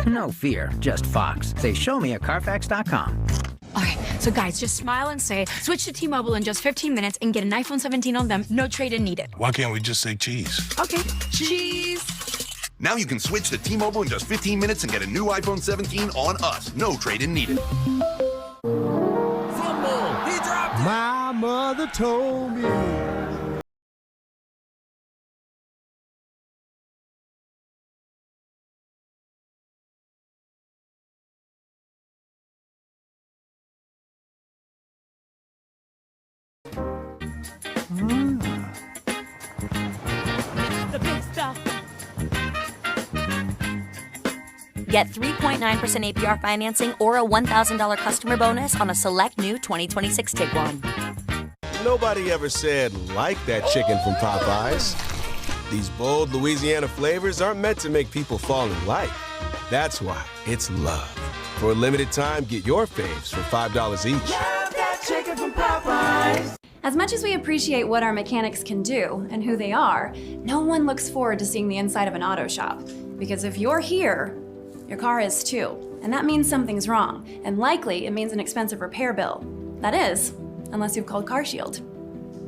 No fear, just Fox. Say show me at Carfax.com. All right, so guys, just smile and say, switch to T-Mobile in just 15 minutes and get an iPhone 17 on them, no trade-in needed. Why can't we just say cheese? Okay, cheese. Now you can switch to T-Mobile in just 15 minutes and get a new iPhone 17 on us. No trade-in needed. Fumble! He dropped it! My mother told me. The big stuff. Get 3.9% APR financing or a $1,000 customer bonus on a select new 2026 Tiguan. Nobody ever said, like that chicken from Popeyes. These bold Louisiana flavors aren't meant to make people fall in like. That's why it's love. For a limited time, get your faves for $5 each. Love that chicken from Popeyes. As much as we appreciate what our mechanics can do and who they are, no one looks forward to seeing the inside of an auto shop. Because if you're here, your car is too. And that means something's wrong. And likely, it means an expensive repair bill. That is, unless you've called CarShield.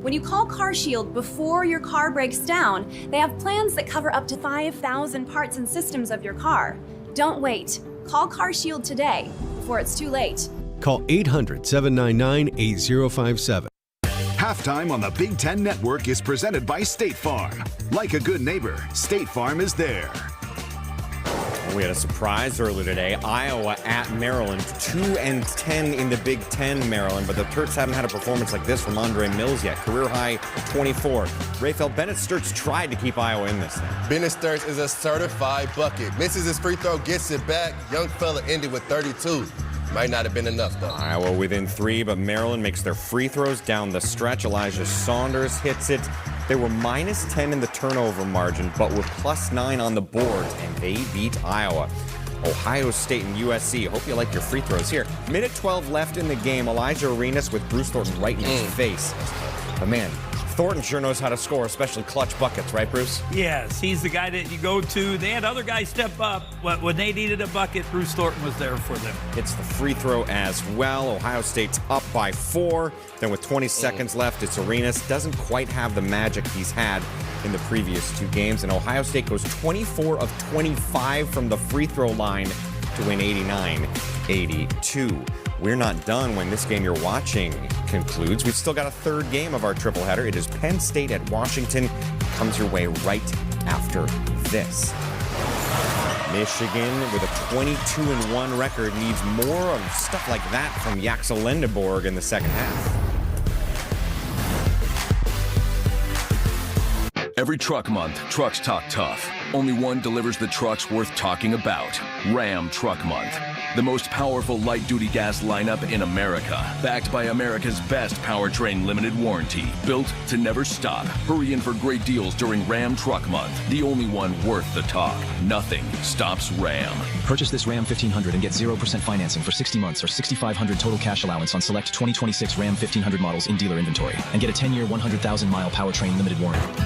When you call CarShield before your car breaks down, they have plans that cover up to 5,000 parts and systems of your car. Don't wait. Call CarShield today before it's too late. Call 800-799-8057. Halftime on the Big Ten Network is presented by State Farm. Like a good neighbor, State Farm is there. We had a surprise earlier today. Iowa at Maryland, 2-10 in the Big Ten, Maryland. But the Terps haven't had a performance like this from Andre Mills yet. Career high 24. Raphael, Bennett Sturts tried to keep Iowa in this thing. Bennett Sturts is a certified bucket. Misses his free throw, gets it back. Young fella ended with 32. Might not have been enough, though. Iowa within 3, but Maryland makes their free throws down the stretch. Elijah Saunders hits it. They were -10 in the turnover margin, but were +9 on the board, and they beat Iowa. Ohio State and USC. Hope you like your free throws here. Minute 12 left in the game. Elijah Arenas with Bruce Thornton right in his face. But man, Thornton sure knows how to score, especially clutch buckets, right, Bruce? Yes, he's the guy that you go to. They had other guys step up, but when they needed a bucket, Bruce Thornton was there for them. Hits the free throw as well. Ohio State's up by 4. Then with 20 seconds left, it's Arenas. Doesn't quite have the magic he's had in the previous 2 games. And Ohio State goes 24 of 25 from the free throw line to win 89-82. We're not done when this game you're watching concludes. We've still got a third game of our tripleheader. It is Penn State at Washington. Comes your way right after this. Michigan, with a 22-1 record, needs more of stuff like that from Yaxel Lendeborg in the second half. Every truck month, trucks talk tough. Only one delivers the trucks worth talking about. Ram Truck Month. The most powerful light-duty gas lineup in America. Backed by America's best powertrain limited warranty. Built to never stop. Hurry in for great deals during Ram Truck Month. The only one worth the talk. Nothing stops Ram. Purchase this Ram 1500 and get 0% financing for 60 months or $6,500 total cash allowance on select 2026 Ram 1500 models in dealer inventory. And get a 10-year, 100,000-mile powertrain limited warranty.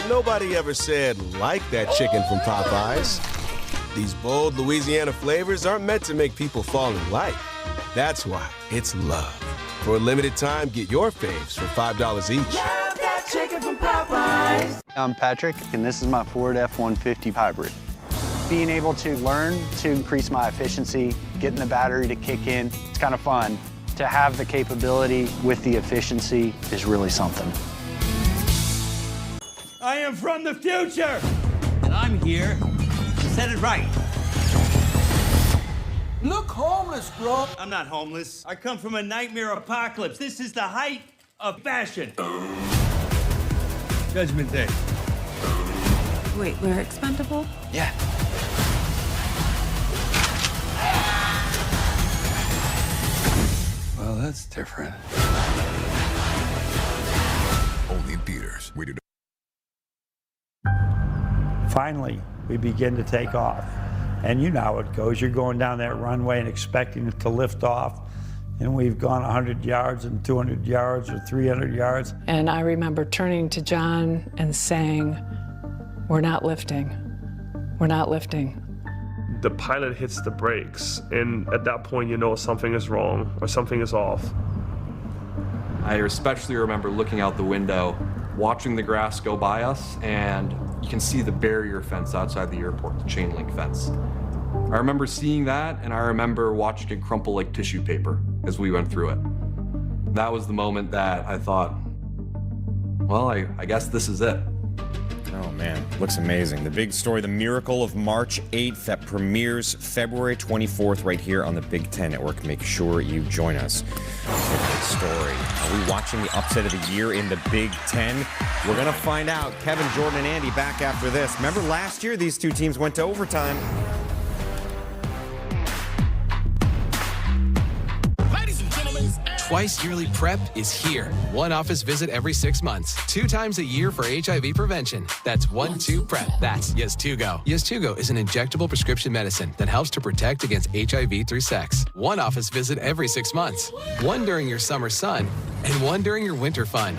Nobody ever said, like that chicken from Popeyes. These bold Louisiana flavors aren't meant to make people fall in like. That's why it's love. For a limited time, get your faves for $5 each. Love that chicken from Popeyes. I'm Patrick, and this is my Ford F-150 hybrid. Being able to learn to increase my efficiency, getting the battery to kick in, it's kind of fun. To have the capability with the efficiency is really something. I am from the future, and I'm here to set it right. Look homeless, bro. I'm not homeless. I come from a nightmare apocalypse. This is the height of fashion. Judgment Day. Wait, we're expendable? Yeah. Well, that's different. Only in theaters. Rated. Finally, we begin to take off. And you know how it goes. You're going down that runway and expecting it to lift off. And we've gone 100 yards and 200 yards or 300 yards. And I remember turning to John and saying, "We're not lifting. We're not lifting." The pilot hits the brakes, and at that point you know something is wrong or something is off. I especially remember looking out the window, watching the grass go by us, and you can see the barrier fence outside the airport, the chain link fence. I remember seeing that, and I remember watching it crumple like tissue paper as we went through it. That was the moment that I thought, well, I guess this is it. Oh man, looks amazing. The big story, the miracle of March 8th that premieres February 24th right here on the Big Ten Network. Make sure you join us for the big story. Are we watching the upset of the year in the Big Ten? We're going to find out. Kevin, Jordan, and Andy back after this. Remember last year these two teams went to overtime. Twice yearly prep is here. One office visit every 6 months. 2 times a year for HIV prevention. That's 1-2 prep. That's Yes2Go. Yes2Go is an injectable prescription medicine that helps to protect against HIV through sex. 1 office visit every 6 months. 1 during your summer sun, and 1 during your winter fun.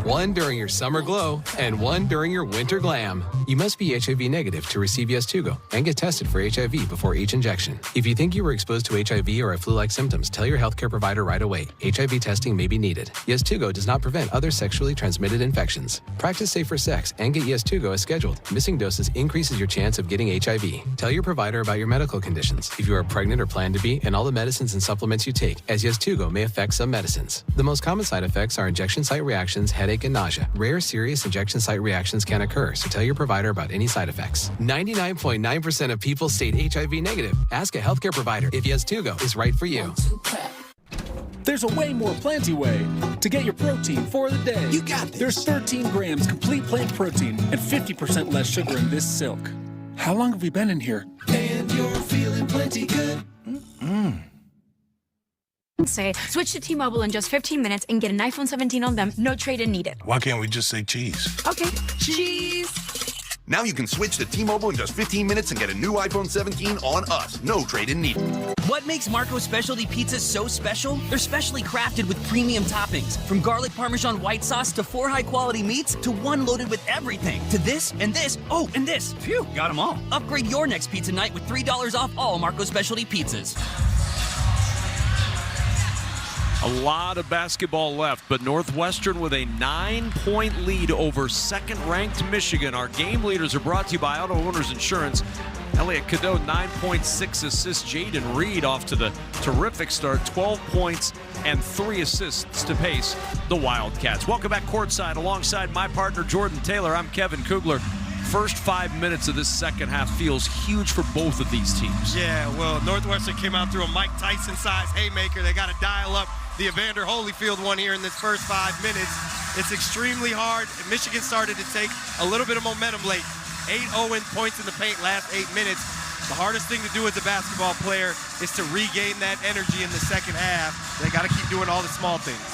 1 during your summer glow, and 1 during your winter glam. You must be HIV negative to receive Yes2Go and get tested for HIV before each injection. If you think you were exposed to HIV or have flu-like symptoms, tell your healthcare provider right away. HIV testing may be needed. Yes2Go does not prevent other sexually transmitted infections. Practice safer sex and get Yes2Go as scheduled. Missing doses increases your chance of getting HIV. Tell your provider about your medical conditions, if you are pregnant or plan to be, and all the medicines and supplements you take, as Yes2Go may affect some medicines. The most common side effects are injection site reactions, headache, and nausea. Rare serious injection site reactions can occur, so tell your provider about any side effects. 99.9% of people state HIV negative. Ask a healthcare provider if Yes2Go is right for you. There's a way more planty way to get your protein for the day. You got this. There's 13 grams complete plant protein and 50% less sugar in this silk. How long have we been in here? And you're feeling plenty good. Say, switch to T-Mobile in just 15 minutes and get an iPhone 17 on them, no trade-in needed. Why can't we just say cheese? Okay, cheese. Now you can switch to T-Mobile in just 15 minutes and get a new iPhone 17 on us. No trade-in needed. What makes Marco's Specialty Pizzas so special? They're specially crafted with premium toppings. From garlic parmesan white sauce to 4 high-quality meats to 1 loaded with everything. To this and this. Oh, and this. Phew, got them all. Upgrade your next pizza night with $3 off all Marco's Specialty Pizzas. A lot of basketball left, but Northwestern with a 9-point lead over second-ranked Michigan. Our game leaders are brought to you by Auto Owners Insurance. Elliot Cadeau, 9.6 assists. Jaden Reed off to the terrific start, 12 points and 3 assists to pace the Wildcats. Welcome back courtside alongside my partner Jordan Taylor. I'm Kevin Kugler. First 5 minutes of this second half feels huge for both of these teams. Yeah, well, Northwestern came out through a Mike Tyson-sized haymaker. They got to dial up the Evander Holyfield one here in this first 5 minutes. It's extremely hard. Michigan started to take a little bit of momentum late. 8-0 points in the paint last 8 minutes. The hardest thing to do as a basketball player is to regain that energy in the second half. They got to keep doing all the small things.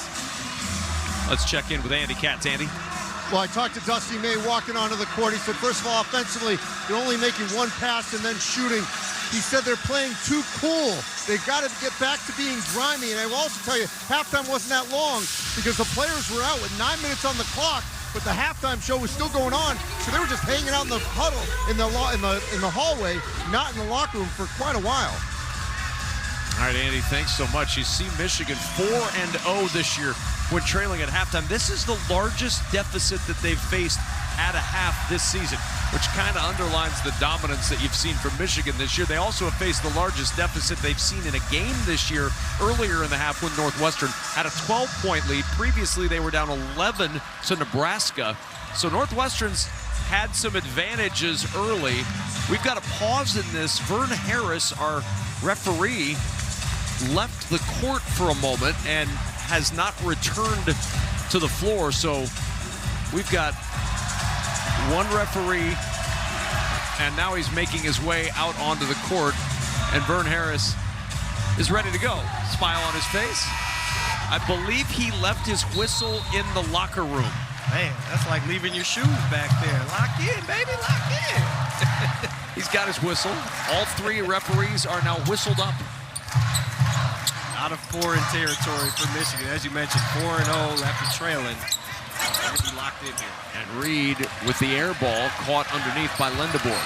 Let's check in with Andy Katz. Andy? Well, I talked to Dusty May walking onto the court. He said, first of all, offensively, they're only making 1 pass and then shooting. He said they're playing too cool. They've got to get back to being grimy. And I will also tell you, halftime wasn't that long because the players were out with 9 minutes on the clock, but the halftime show was still going on. So they were just hanging out in the huddle in the hallway, not in the locker room for quite a while. All right, Andy, thanks so much. You see Michigan 4-0 this year when trailing at halftime. This is the largest deficit that they've faced at a half this season, which kind of underlines the dominance that you've seen from Michigan this year. They also have faced the largest deficit they've seen in a game this year earlier in the half when Northwestern had a 12-point lead. Previously, they were down 11 to Nebraska. So Northwestern's had some advantages early. We've got a pause in this. Vern Harris, our referee, left the court for a moment and has not returned to the floor. So we've got one referee, and now he's making his way out onto the court, and Vern Harris is ready to go. Smile on his face. I believe he left his whistle in the locker room. Man, that's like leaving your shoes back there. Lock in, baby, lock in. He's got his whistle. All 3 referees are now whistled up. Out of foreign territory for Michigan. As you mentioned, 4-0 after trailing. They're going to be locked in here. And Reed with the air ball caught underneath by Lindeborg.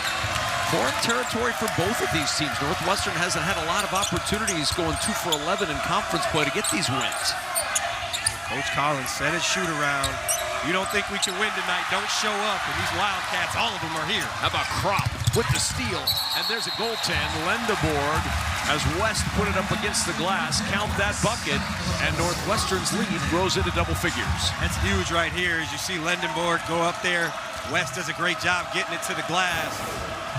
Foreign territory for both of these teams. Northwestern hasn't had a lot of opportunities going 2 for 11 in conference play to get these wins. Coach Collins said his shoot around. You don't think we can win tonight, don't show up. And these Wildcats, all of them are here. How about Kropp? with the steal, and there's a goaltend. Lendeborg, as West put it up against the glass, count that bucket, and Northwestern's lead grows into double figures. That's huge right here as you see Lendeborg go up there. West does a great job getting it to the glass.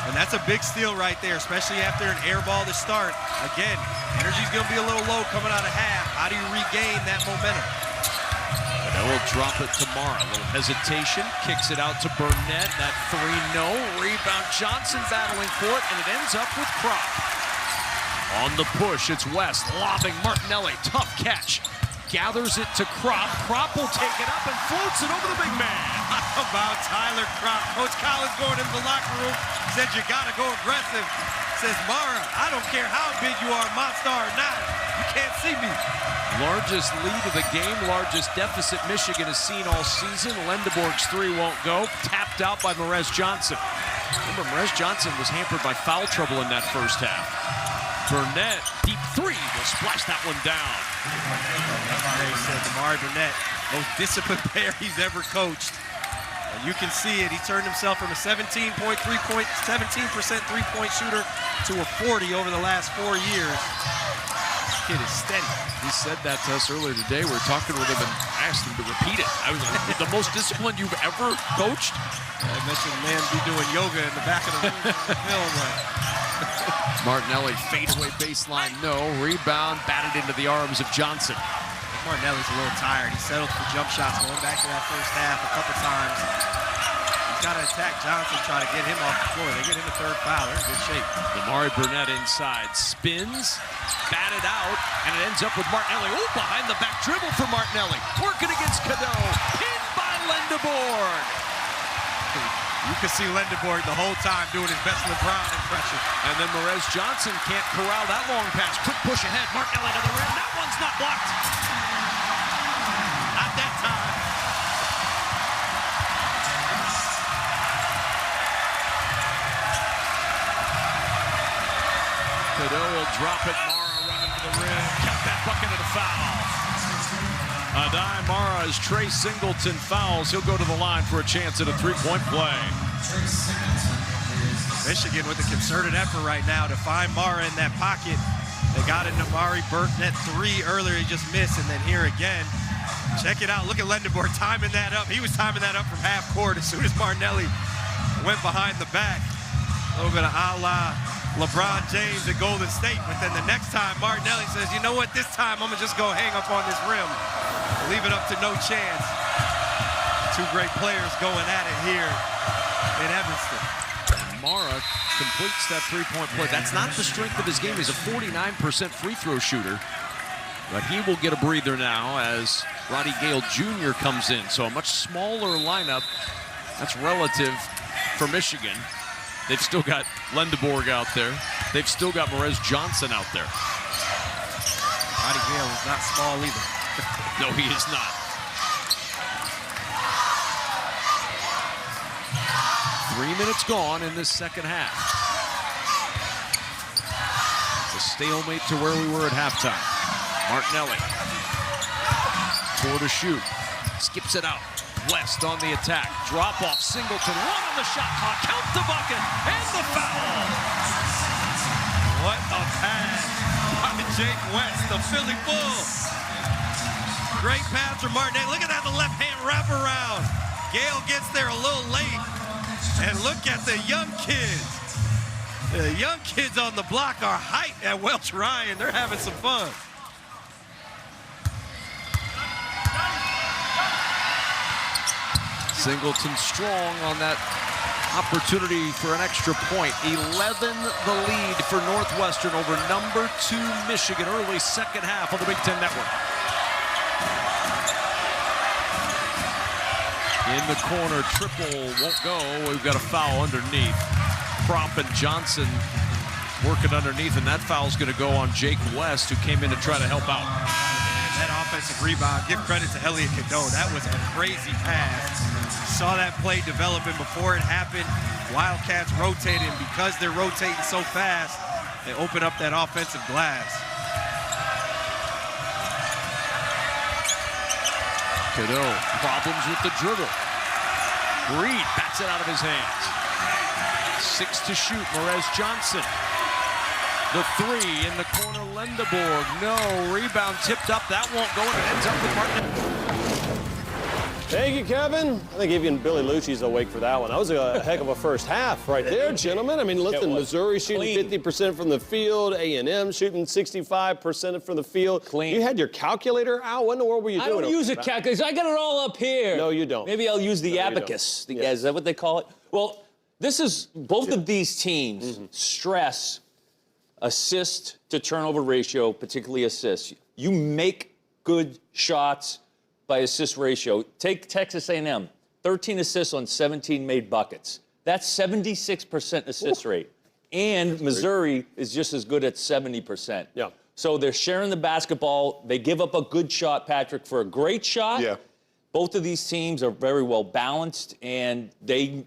And that's a big steal right there, especially after an air ball to start. Again, energy's going to be a little low coming out of half. How do you regain that momentum? They will drop it to Mara. A little hesitation, kicks it out to Burnett. That 3-no. Rebound, Johnson battling for it, and it ends up with Kropp. On the push, it's West, lobbing Martinelli. Tough catch. Gathers it to Kropp. Kropp will take it up and floats it over the big man. How about Tyler Kropp? Coach Collins going into the locker room, said you got to go aggressive. Says, Mara, I don't care how big you are, monster or not. You can't see me. Largest lead of the game, largest deficit Michigan has seen all season. Lendeborg's 3 won't go. Tapped out by Merez Johnson. Remember, Merez Johnson was hampered by foul trouble in that first half. Burnett, deep 3, will splash that one down. They said Damari Burnett, most disciplined player he's ever coached. And you can see it. He turned himself from a 17% three-point shooter to a 40 over the last 4 years. This kid is steady. He said that to us earlier today. We were talking with him and asked him to repeat it. I was like, the most disciplined you've ever coached? I mentioned the man be doing yoga in the back of the room. Martinelli, fadeaway baseline, no. Rebound, batted into the arms of Johnson. Martinelli's a little tired. He settled for jump shots going back to that first half a couple times. He's got to attack Johnson, try to get him off the floor. They get him a 3rd foul. They're in good shape. Damari Burnett inside, spins, batted out, and it ends up with Martinelli. Oh, behind the back dribble for Martinelli. Working against Cadeau. Pinned by Lendeborg. You can see Lendeborg the whole time doing his best LeBron impression. And then Merez Johnson can't corral that long pass. Quick push ahead. Martinelli to the rim. That one's not blocked. Not that time. Cadeau will drop it. Mara running to the rim. Count that bucket of the foul. Adai Mara, as Trey Singleton fouls, he'll go to the line for a chance at a 3-point play. Michigan with a concerted effort right now to find Mara in that pocket. They got into Damari Burnett 3 earlier, he just missed, and then here again. Check it out, look at Lendeborg timing that up. He was timing that up from half court as soon as Martinelli went behind the back. A little bit of a la LeBron James at Golden State, but then the next time Martinelli says, you know what, this time I'm gonna just go hang up on this rim. Leave it up to no chance. 2 great players going at it here in Evanston. And Mara completes that 3-point play. That's not the strength of his game. He's a 49% free throw shooter, but he will get a breather now as Roddy Gale Jr. comes in. So a much smaller lineup. That's relative for Michigan. They've still got Lendeborg out there. They've still got Merez Johnson out there. Roddy Gale is not small either. No, he is not. 3 minutes gone in this second half. It's a stalemate to where we were at halftime. Martinelli. 4 to shoot. Skips it out. West on the attack. Drop off. Singleton. 1 on the shot clock. Count the bucket. And the foul. What a pass by Jake West, the Philly Bull. Great pass from Martinelli. Look at that, the left hand wraparound. Gale gets there a little late. And look at the young kids. The young kids on the block are hype at Welch Ryan. They're having some fun. Singleton strong on that opportunity for an extra point. 11 the lead for Northwestern over number 2 Michigan. Early second half on the Big Ten Network. In the corner, triple won't go. We've got a foul underneath. Kropp and Johnson working underneath, and that foul's going to go on Jake West, who came in to try to help out. And that offensive rebound, give credit to Elliot Cadeau. That was a crazy pass. Saw that play developing before it happened. Wildcats rotating. Because they're rotating so fast, they open up that offensive glass. Cadeau, problems with the dribble. Reed bats it out of his hands. 6 to shoot. Morez Johnson. The 3 in the corner. Lendeborg. No. Rebound tipped up. That won't go, and it ends up with Martin. Thank you, Kevin. I think even Billy Lucci's awake for that one. That was a heck of a first half right there, gentlemen. I mean, listen, Missouri shooting 50% from the field, A&M shooting 65% from the field. Clean. You had your calculator out. What in the world were you doing? I don't use a calculator. I got it all up here. No, you don't. Maybe I'll use the abacus. Is that what they call it? Well, this is both of these teams stress assist to turnover ratio, particularly assists. You make good shots by assist ratio. Take Texas A&M, 13 assists on 17 made buckets. That's 76% assist rate. And Missouri is just as good at 70%. Yeah. So they're sharing the basketball. They give up a good shot, Patrick, for a great shot. Yeah. Both of these teams are very well balanced, and they're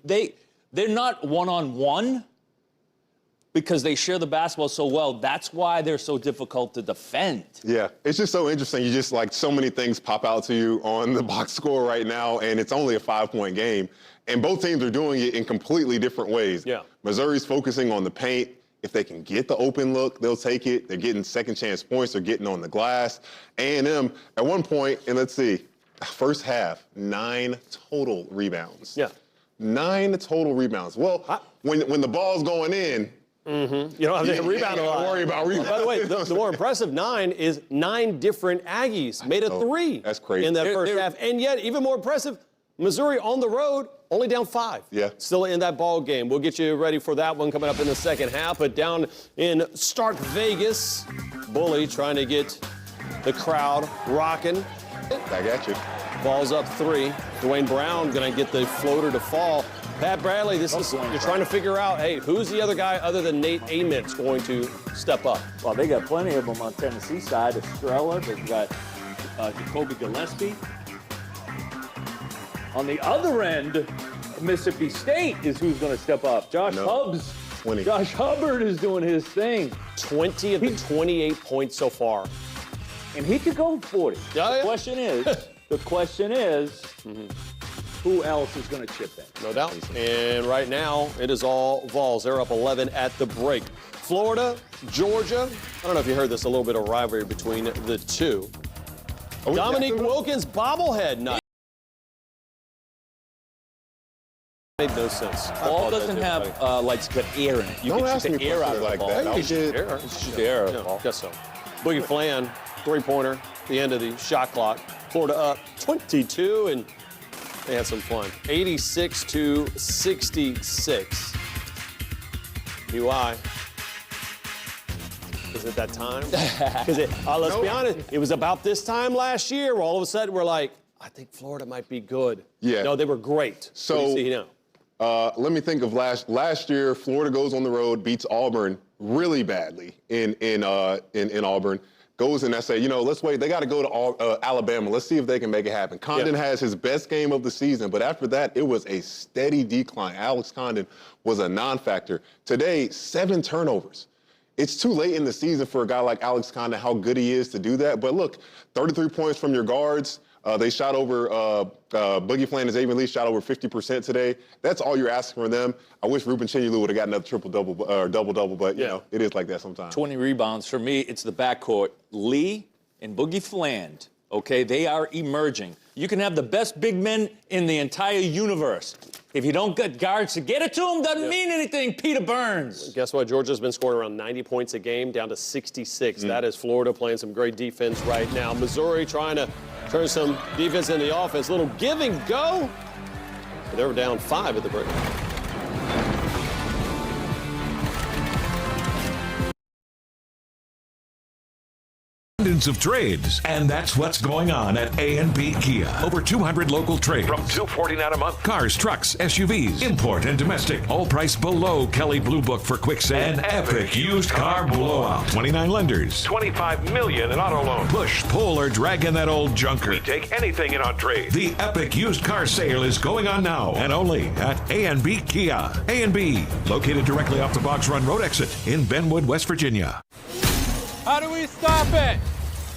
not one-on-one because they share the basketball so well. That's why they're so difficult to defend. Yeah, it's just so interesting. You just, like, so many things pop out to you on the box score right now, and it's only a 5-point game. And both teams are doing it in completely different ways. Yeah. Missouri's focusing on the paint. If they can get the open look, they'll take it. They're getting second chance points. They're getting on the glass. A&M, at one point, and let's see, first half, 9 total rebounds. Yeah. 9 total rebounds. Well, when the ball's going in, you don't have to rebound a lot. Worry about rebound. By the way, the more impressive 9 is 9 different Aggies made a 3. That's crazy. In that first half. And yet, even more impressive, Missouri on the road, only down 5. Yeah. Still in that ball game. We'll get you ready for that one coming up in the second half. But down in Stark Vegas, Bully trying to get the crowd rocking. Back at you. Ball's up 3. Dwayne Brown going to get the floater to fall. Pat Bradley, you're trying to figure out, hey, who's the other guy other than Nate Amit's going to step up? Well, they got plenty of them on Tennessee side. Estrella, they've got Jacoby Gillespie. On the other end, Mississippi State is who's going to step up. Josh Hubbard is doing his thing. 20 of the 28 points so far. And he could go 40. The question is, who else is going to chip in? No doubt. And right now, it is all Vols. They're up 11 at the break. Florida, Georgia. I don't know if you heard this, a little bit of rivalry between the two. Dominique Wilkins bobblehead night. Made no sense. Ball doesn't have lights cut air in it. You can shoot the air out of the ball. You shoot the air out of the ball. Guess so. Boogie Flan, 3-pointer, the end of the shot clock. Florida up 22, and they had some fun. 86-66. UI. Is it that time? Because let's be honest, it was about this time last year where all of a sudden we're like, I think Florida might be good. Yeah. No, they were great. So what do you see now? Let me think of last year. Florida goes on the road, beats Auburn really badly in Auburn. Goes and I say, let's wait. They got to go to Alabama. Let's see if they can make it happen. Condon has his best game of the season, but after that, it was a steady decline. Alex Condon was a non-factor. Today, 7 turnovers. It's too late in the season for a guy like Alex Condon, how good he is to do that. But look, 33 points from your guards. They shot over, Boogie Flan and Xavier Lee shot over 50% today. That's all you're asking for them. I wish Ruben Chinyelu would have got another triple-double or double-double, but, it is like that sometimes. 20 rebounds. For me, it's the backcourt. Lee and Boogie Flan, okay, they are emerging. You can have the best big men in the entire universe. If you don't get guards to get it to them, doesn't mean anything, Peter Burns. Guess what? Georgia's been scoring around 90 points a game, down to 66. That is Florida playing some great defense right now. Missouri trying to turn some defense into the offense. Little give and go. But they were down 5 at the break. Of trades, and that's what's going on at A&B Kia. Over 200 local trades from $249 a month. Cars, trucks, SUVs, import and domestic, all priced below Kelley Blue Book for quick sale. An epic used car blowout. 29 lenders, $25 million in auto loans. Push, pull, or drag in that old junker. We take anything in on trade. The epic used car sale is going on now, and only at A&B Kia. A&B, located directly off the Box Run Road exit in Benwood, West Virginia. How do we stop it?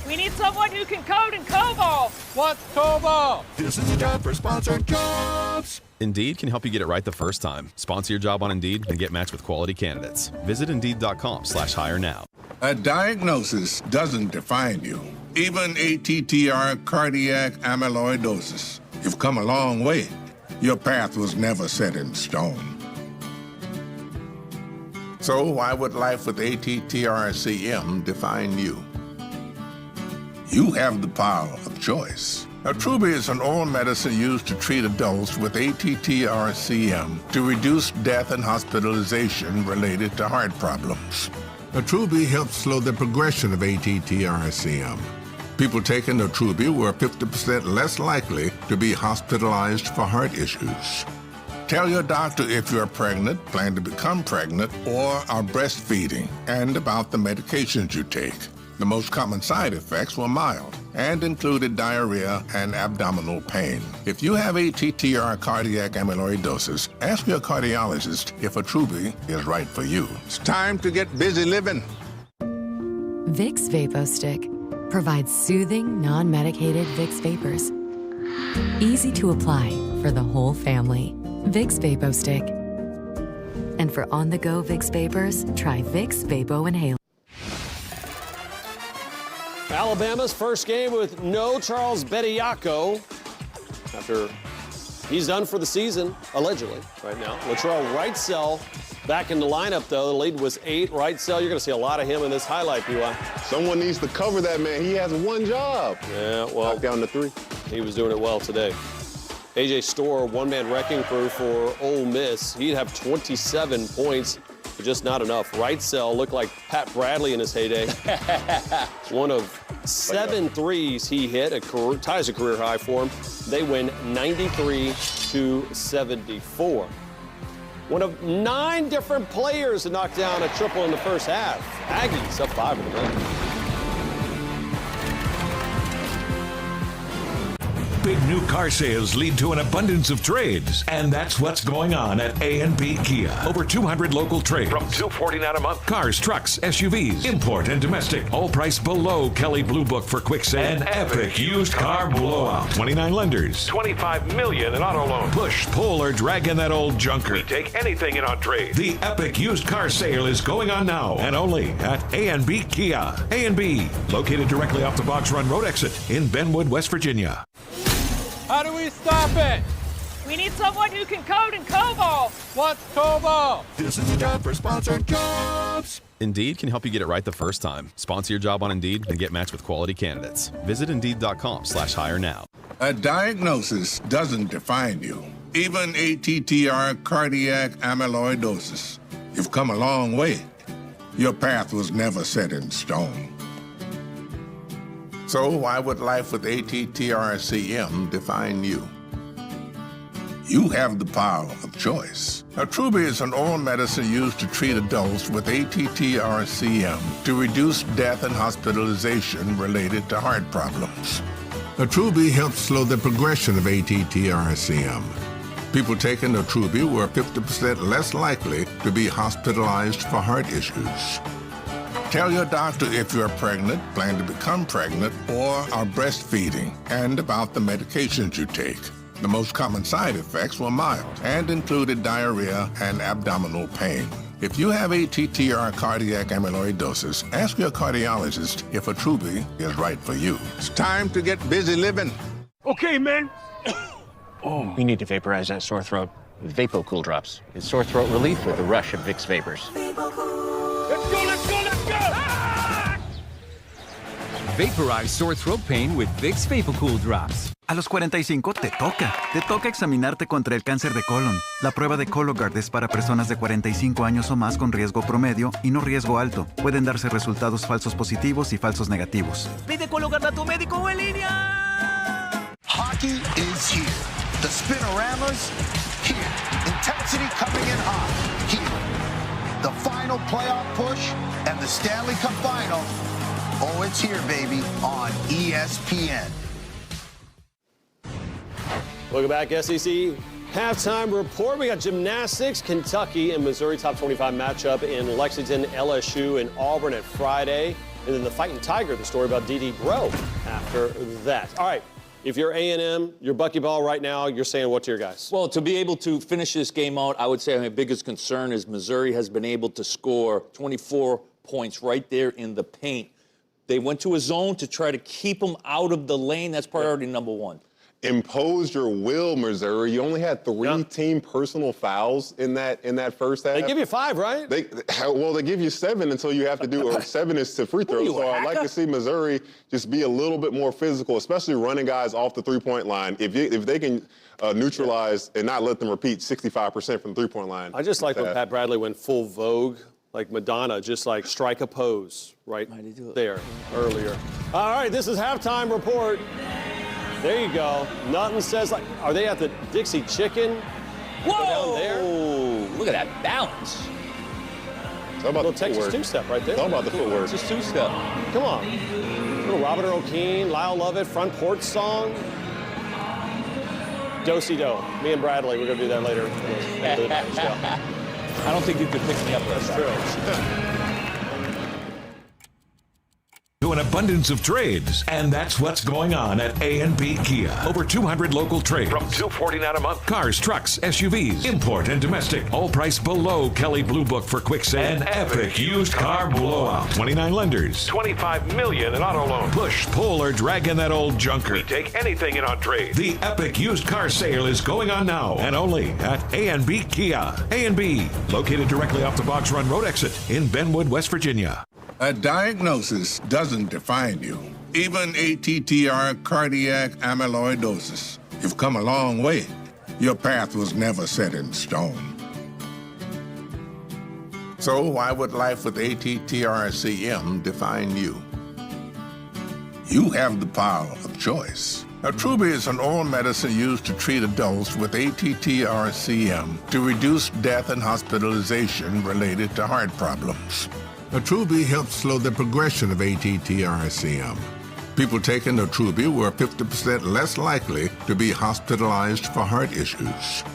We need someone who can code in COBOL. What's COBOL? This is a job for sponsored jobs. Indeed can help you get it right the first time. Sponsor your job on Indeed and get matched with quality candidates. Visit Indeed.com/hire now. A diagnosis doesn't define you. Even ATTR cardiac amyloidosis. You've come a long way. Your path was never set in stone. So why would life with ATTR-CM define you? You have the power of choice. Atrubi is an oral medicine used to treat adults with ATTR-CM to reduce death and hospitalization related to heart problems. Atrubi helps slow the progression of ATTR-CM. People taking Atrubi were 50% less likely to be hospitalized for heart issues. Tell your doctor if you're pregnant, plan to become pregnant, or are breastfeeding, and about the medications you take. The most common side effects were mild and included diarrhea and abdominal pain. If you have ATTR cardiac amyloidosis, ask your cardiologist if Atrubi is right for you. It's time to get busy living. Vicks VapoStick provides soothing, non-medicated Vicks vapors. Easy to apply for the whole family. Vicks VapoStick. And for on-the-go Vicks vapors, try Vicks Vapo Inhaler. Alabama's first game with no Charles Bediako after he's done for the season, allegedly, right now. Latrell Wrightsell back in the lineup, though. The lead was 8. Wrightsell, you're going to see a lot of him in this highlight, BY. Someone needs to cover that man. He has one job. Yeah, well. Knock down to 3. He was doing it well today. A.J. Storr, one-man wrecking crew for Ole Miss. He'd have 27 points, but just not enough. Wrightsell looked like Pat Bradley in his heyday. One of 7 threes he hit, ties a career high for him. They win 93-74. One of 9 different players to knock down a triple in the first half. Aggies up 5 in the minute. Big new car sales lead to an abundance of trades, and that's what's going on at A&P Kia. Over 200 local trades. From $249 a month. Cars, trucks, SUVs, import and domestic. All priced below Kelley Blue Book for quick sale. An epic used car blowout. 29 lenders. $25 million in auto loans. Push, pull, or drag in that old junker. We take anything in on trade. The epic used car sale is going on now, and only at A&B Kia. A&B, located directly off the Box Run Road exit in Benwood, West Virginia. How do we stop it? We need someone who can code in COBOL. What's COBOL? This is a job for sponsored jobs. Indeed can help you get it right the first time. Sponsor your job on Indeed and get matched with quality candidates. Visit Indeed.com/hire now. A diagnosis doesn't define you. Even ATTR cardiac amyloidosis. You've come a long way. Your path was never set in stone. So why would life with ATTR-CM define you? You have the power of choice. Atrubi is an oral medicine used to treat adults with ATTR-CM to reduce death and hospitalization related to heart problems. Atrubi helps slow the progression of ATTR-CM. People taking Atrubi were 50% less likely to be hospitalized for heart issues. Tell your doctor if you're pregnant, plan to become pregnant, or are breastfeeding, and about the medications you take. The most common side effects were mild and included diarrhea and abdominal pain. If you have ATTR cardiac amyloidosis, ask your cardiologist if Atrubi is right for you. It's time to get busy living. Okay, man. We need to vaporize that sore throat with Vapo Cool Drops. It's sore throat relief with a rush of Vicks Vapors. Let's go, let's go, let's go! Ah! Vaporize sore throat pain with Vicks Vapo Cool Drops. A los 45 te toca. Te toca examinarte contra el cáncer de colon. La prueba de Cologuard es para personas de 45 años o más con riesgo promedio y no riesgo alto. Pueden darse resultados falsos positivos y falsos negativos. Pide Cologuard a tu médico o en línea. Hockey is here. The Spinorama's here. Intensity coming in hot. Here. The final playoff push and the Stanley Cup final. Oh, it's here, baby, on ESPN. Welcome back, SEC halftime report. We got gymnastics, Kentucky and Missouri top 25 matchup in Lexington, LSU and Auburn at Friday. And then the Fighting Tiger, the story about D.D. Bro after that. All right, if you're A&M, you're buckyball right now, you're saying what to your guys? Well, to be able to finish this game out, I would say my biggest concern is Missouri has been able to score 24 points right there in the paint. They went to a zone to try to keep them out of the lane. That's priority number one. Imposed your will, Missouri. You only had 3 team personal fouls in that first half. They give you 5, right? They give you 7 until you have to do, or 7 is to free throws. So I'd like to see Missouri just be a little bit more physical, especially running guys off the three-point line. If they can neutralize and not let them repeat 65% from the three-point line. I just like when Pat Bradley went full Vogue, like Madonna, just like strike a pose right there earlier. All right, this is halftime report. There you go. Nothing says like, are they at the Dixie Chicken? Whoa! Down there? Look at that balance. Talk about little the Texas footwork. two-step right there. Talk about the footwork. Texas two-step. Come on. Little Robert Earl Keen, Lyle Lovett, front porch song. Do-si-do. Me and Bradley, we're going to do that later. I don't think you could pick me up. That's true. To an abundance of trades, and that's what's going on at A&P Kia. Over 200 local trades. From $249 a month. Cars, trucks, SUVs, import and domestic. All priced below Kelley Blue Book for quick sale. An epic used car blowout. 29 lenders. $25 million in auto loans. Push, pull, or drag in that old junker. We take anything in on trade. The epic used car sale is going on now and only at A&B Kia. A&B, located directly off the Box Run Road exit in Benwood, West Virginia. A diagnosis doesn't define you. Even ATTR cardiac amyloidosis. You've come a long way. Your path was never set in stone. So why would life with ATTR-CM define you? You have the power of choice. Atrubi is an oral medicine used to treat adults with ATTR-CM to reduce death and hospitalization related to heart problems. Atrubi helps slow the progression of ATTR-CM. People taking Atrubi were 50% less likely to be hospitalized for heart issues.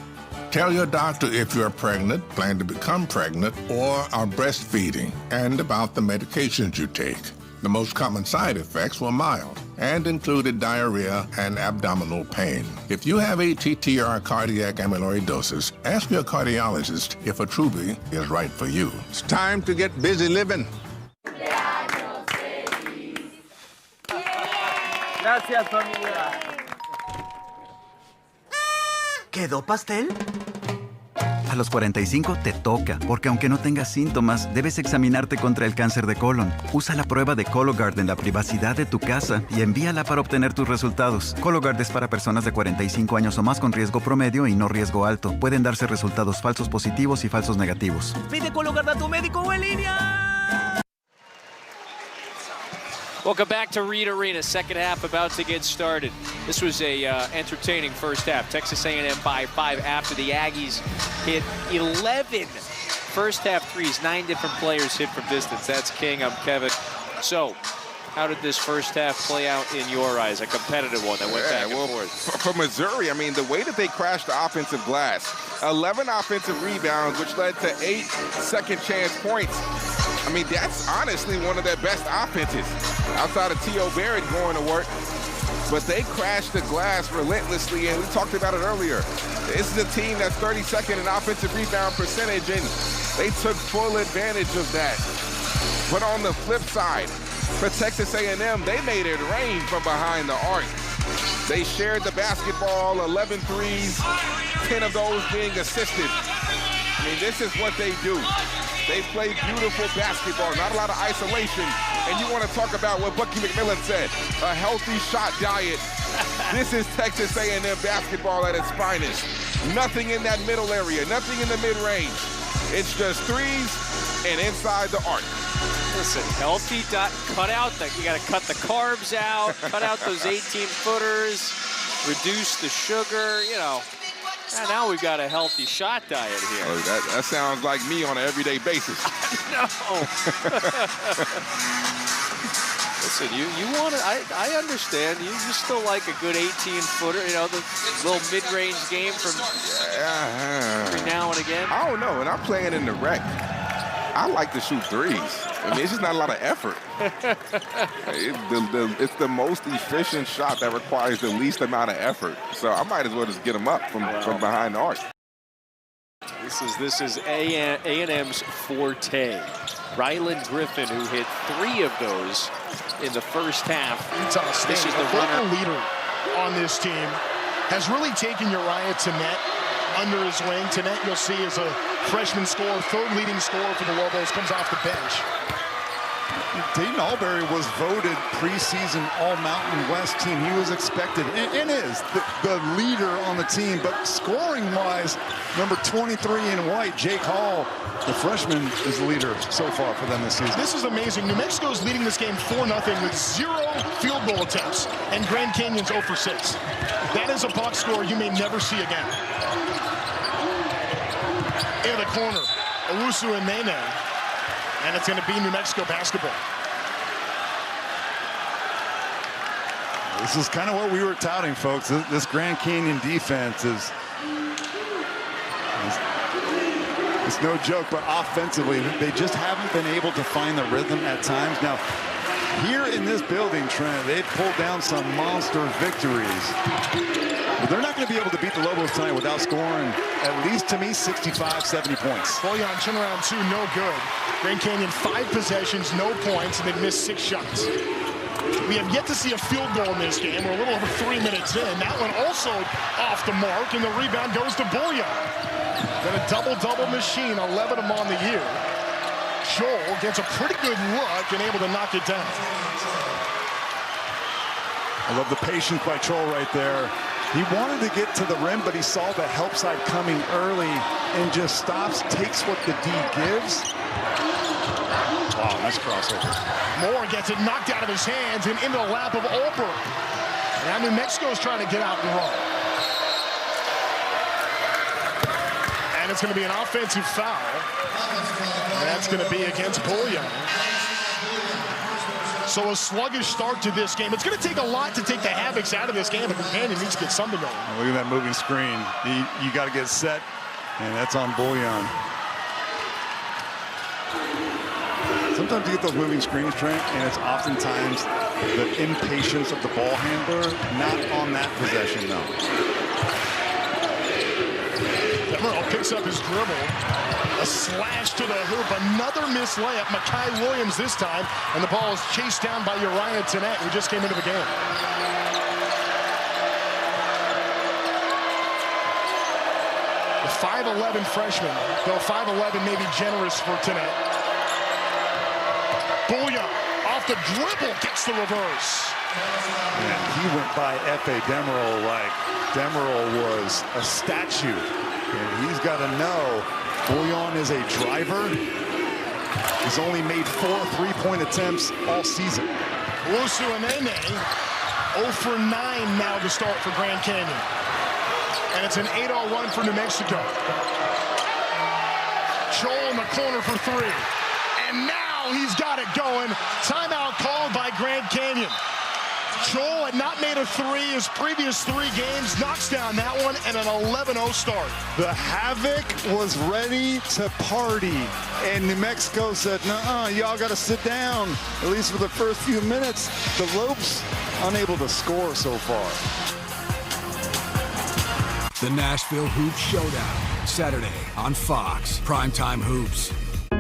Tell your doctor if you're pregnant, plan to become pregnant, or are breastfeeding, and about the medications you take. The most common side effects were mild and included diarrhea and abdominal pain. If you have ATTR cardiac amyloidosis, ask your cardiologist if Atrubi is right for you. It's time to get busy living. Gracias, familia. ¿Quedó pastel? A los 45 te toca, porque aunque no tengas síntomas, debes examinarte contra el cáncer de colon. Usa la prueba de Cologuard en la privacidad de tu casa y envíala para obtener tus resultados. Cologuard es para personas de 45 años o más con riesgo promedio y no riesgo alto. Pueden darse resultados falsos positivos y falsos negativos. Pide Cologuard a tu médico o en línea. Welcome back to Reed Arena. Second half about to get started. This was a entertaining first half. Texas A&M by 5 after the Aggies hit 11 first half threes. 9 different players hit from distance. That's King. I'm Kevin. So, how did this first half play out in your eyes? A competitive one that went back and forth. For Missouri, I mean, the way that they crashed the offensive glass, 11 offensive rebounds, which led to 8 second chance points. I mean, that's honestly one of their best offenses outside of T.O. Barrett going to work. But they crashed the glass relentlessly, and we talked about it earlier. This is a team that's 32nd in offensive rebound percentage, and they took full advantage of that. But on the flip side, for Texas A&M, they made it rain from behind the arc. They shared the basketball, 11 threes, 10 of those being assisted. I mean, this is what they do. They play beautiful basketball, not a lot of isolation. And you want to talk about what Bucky McMillan said, a healthy shot diet. This is Texas A&M basketball at its finest. Nothing in that middle area, nothing in the mid-range. It's just threes and inside the arc. Listen, healthy, cut out you got to cut the carbs out, cut out those 18-footers, reduce the sugar, you know. And now we've got a healthy shot diet here. Oh, that sounds like me on an everyday basis. No. Listen, you want to, I understand. You still like a good 18-footer, you know, the little mid-range game from every now and again. I don't know, and I'm playing in the rec. I like to shoot threes. I mean, it's just not a lot of effort. It's the most efficient shot that requires the least amount of effort. So I might as well just get them up from behind the arc. This is A&M's forte. Ryland Griffin, who hit 3 of those in the first half. This is the runner. Leader on this team has really taken Uriah Tenet under his wing. Tenet, you'll see, is a freshman scorer, 3rd leading scorer for the Lobos, comes off the bench. Dayton Albury was voted preseason All-Mountain West team. He was expected and is the leader on the team. But scoring-wise, number 23 in white, Jake Hall, the freshman, is the leader so far for them this season. This is amazing. New Mexico is leading this game 4-0 with 0 field goal attempts, and Grand Canyon's 0 for 6. That is a box score you may never see again. In the corner, Owusu and Nene. And it's going to be New Mexico basketball. This is kind of what we were touting, folks. This Grand Canyon defense is it's no joke, but offensively, they just haven't been able to find the rhythm at times. Now, here in this building, Trent, they've pulled down some monster victories. But they're not going to be able to beat the Lobos tonight without scoring, at least to me, 65, 70 points. Boyan, turnaround 2, no good. Grand Canyon, 5 possessions, no points, and they've missed 6 shots. We have yet to see a field goal in this game. We're a little over 3 minutes in. That one also off the mark, and the rebound goes to Boyan. Then a double-double machine, 11 of them on the year. Joel gets a pretty good look and able to knock it down. I love the patience by Joel right there. He wanted to get to the rim, but he saw the help side coming early and just stops, takes what the D gives. Wow, nice crossover. Moore gets it knocked out of his hands and into the lap of Olberg. Now New Mexico's trying to get out and run. And it's going to be an offensive foul. And that's going to be against Boyan. So a sluggish start to this game. It's going to take a lot to take the Havocs out of this game, but Canyon needs to get something going. Look at that moving screen. You got to get set, and that's on Boyan. Sometimes you get those moving screens, Trent, and it's oftentimes the impatience of the ball handler, not on that possession, though. Demerol picks up his dribble. A slash to the hoop, another missed layup. Makai Williams this time, and the ball is chased down by Uriah Tenet, who just came into the game. The 5'11 freshman, though 5'11 may be generous for Tenet. Boyan off the dribble, gets the reverse. Man, he went by F.A. Demerol like Demerol was a statue. And he's got to know Boyan is a driver. He's only made 4 3-point attempts all season. Owusu and Nene, 0 for 9 now to start for Grand Canyon. And it's an 8-0 run for New Mexico. Joel in the corner for 3. And now he's got it going. Timeout called by Grand Canyon. Joel had not made a 3 his previous 3 games, knocks down that one, and an 11-0 start. The Havoc was ready to party, and New Mexico said, "Nuh-uh, y'all got to sit down," at least for the first few minutes. The Lopes unable to score so far. The Nashville Hoops Showdown, Saturday on Fox. Primetime Hoops.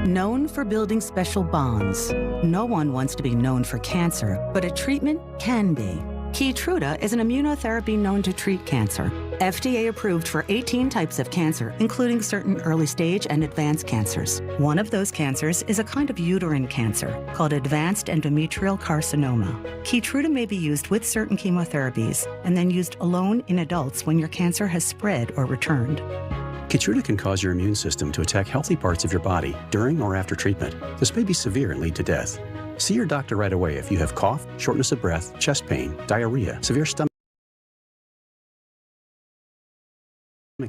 Known for building special bonds, no one wants to be known for cancer, but a treatment can be. Keytruda is an immunotherapy known to treat cancer. FDA approved for 18 types of cancer, including certain early stage and advanced cancers. One of those cancers is a kind of uterine cancer called advanced endometrial carcinoma. Keytruda may be used with certain chemotherapies and then used alone in adults when your cancer has spread or returned. Keytruda can cause your immune system to attack healthy parts of your body during or after treatment. This may be severe and lead to death. See your doctor right away if you have cough, shortness of breath, chest pain, diarrhea, severe stomach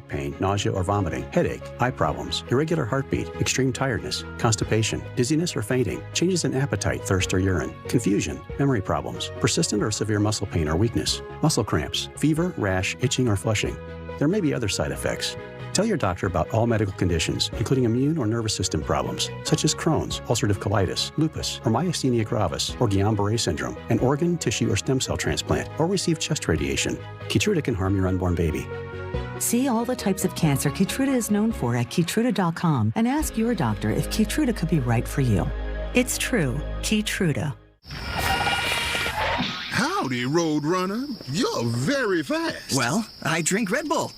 pain, nausea or vomiting, headache, eye problems, irregular heartbeat, extreme tiredness, constipation, dizziness or fainting, changes in appetite, thirst or urine, confusion, memory problems, persistent or severe muscle pain or weakness, muscle cramps, fever, rash, itching or flushing. There may be other side effects. Tell your doctor about all medical conditions, including immune or nervous system problems, such as Crohn's, ulcerative colitis, lupus, or myasthenia gravis, or Guillain-Barré syndrome, an organ, tissue, or stem cell transplant, or receive chest radiation. Keytruda can harm your unborn baby. See all the types of cancer Keytruda is known for at Keytruda.com and ask your doctor if Keytruda could be right for you. It's true, Keytruda. Howdy, Roadrunner. You're very fast. Well, I drink Red Bull.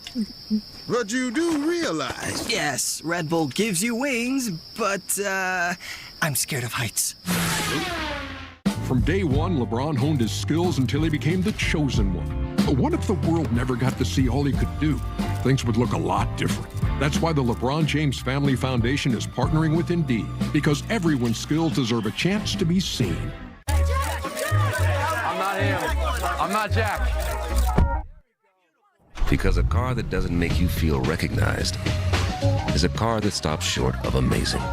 But you do realize... Yes, Red Bull gives you wings, but, I'm scared of heights. From day one, LeBron honed his skills until he became the chosen one. But what if the world never got to see all he could do? Things would look a lot different. That's why the LeBron James Family Foundation is partnering with Indeed, because everyone's skills deserve a chance to be seen. I'm not him. I'm not Jack. Because a car that doesn't make you feel recognized is a car that stops short of amazing.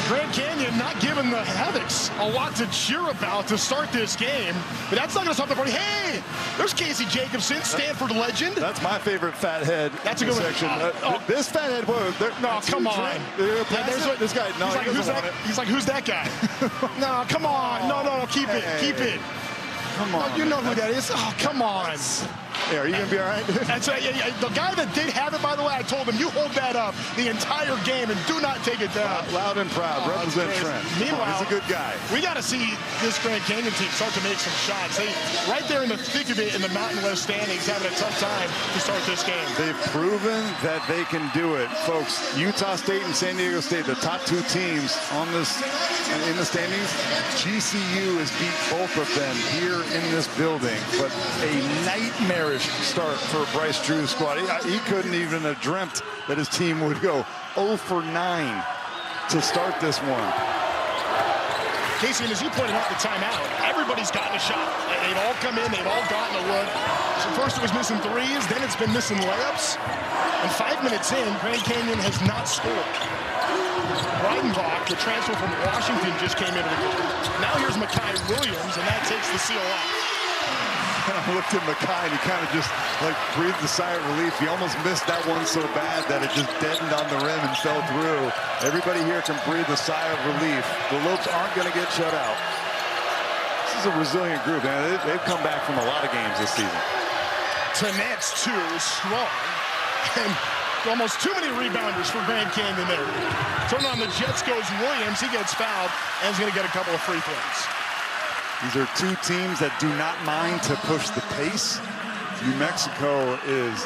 Grand Canyon not giving the Havocs a lot to cheer about to start this game, but that's not going to stop the party. Hey, there's Casey Jacobson, Stanford legend. That's my favorite fathead. That's a good section. one. This fathead, no, come on. This guy, no, he's like, who's that? He's like, who's that guy? No, come on. No, keep it. Keep it. Come on. No, you know who that is. Oh, come on. Hey, are you going to be all right? That's the guy that did have it, by the way, I told him, you hold that up the entire game and do not take it down. Loud and proud. Represent Trent. Meanwhile, he's a good guy. We got to see this Grand Canyon team start to make some shots. They, right there in the thick of it in the Mountain West standings, having a tough time to start this game. They've proven that they can do it. Folks, Utah State and San Diego State, the top two teams on this in the standings. GCU has beat both of them here in this building, but a nightmarish start for Bryce Drew's squad. He couldn't even have dreamt that his team would go 0 for 9 to start this one. Casey, and as you pointed out the timeout, everybody's gotten a shot. They've all come in, they've all gotten a look. So first it was missing threes, then it's been missing layups. And 5 minutes in, Grand Canyon has not scored. Breidenbach, the transfer from Washington, just came into the game. Now here's Mekhi Williams, and that takes the seal off. And I looked at Mekhi, and he kind of just like breathed a sigh of relief. He almost missed that one so bad that it just deadened on the rim and fell through. Everybody here can breathe a sigh of relief. The Lopes aren't going to get shut out. This is a resilient group, man. They've come back from a lot of games this season. Tonight's too strong, and almost too many rebounders for Grand Canyon there. Turn on the Jets goes Williams. He gets fouled, and he's going to get a couple of free throws. These are two teams that do not mind to push the pace. New Mexico is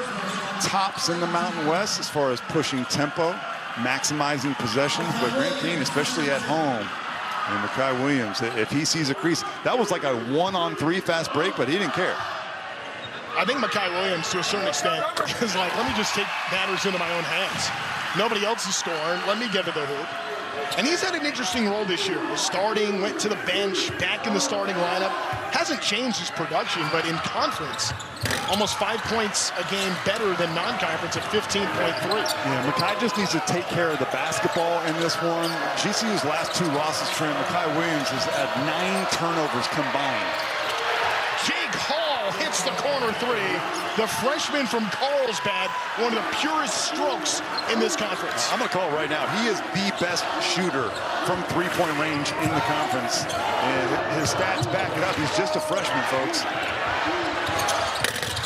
tops in the Mountain West as far as pushing tempo, maximizing possessions, but Grand Canyon, especially at home, and Mekhi Williams, if he sees a crease, that was like a 1-on-3 fast break, but he didn't care. I think Mekhi Williams, to a certain extent, is like, let me just take matters into my own hands. Nobody else is scoring. Let me get to the hoop. And he's had an interesting role this year. Was starting, went to the bench, back in the starting lineup. Hasn't changed his production, but in conference, almost 5 points a game better than non-conference at 15.3. Yeah, Mekhi just needs to take care of the basketball in this one. GCU's last 2 losses, Trent, Mekhi Williams has had 9 turnovers combined. Jake Hall hits the corner 3. The freshman from Carlsbad, one of the purest strokes in this conference. I'm going to call it right now. He is the best shooter from three-point range in the conference. And his stats back it up. He's just a freshman, folks.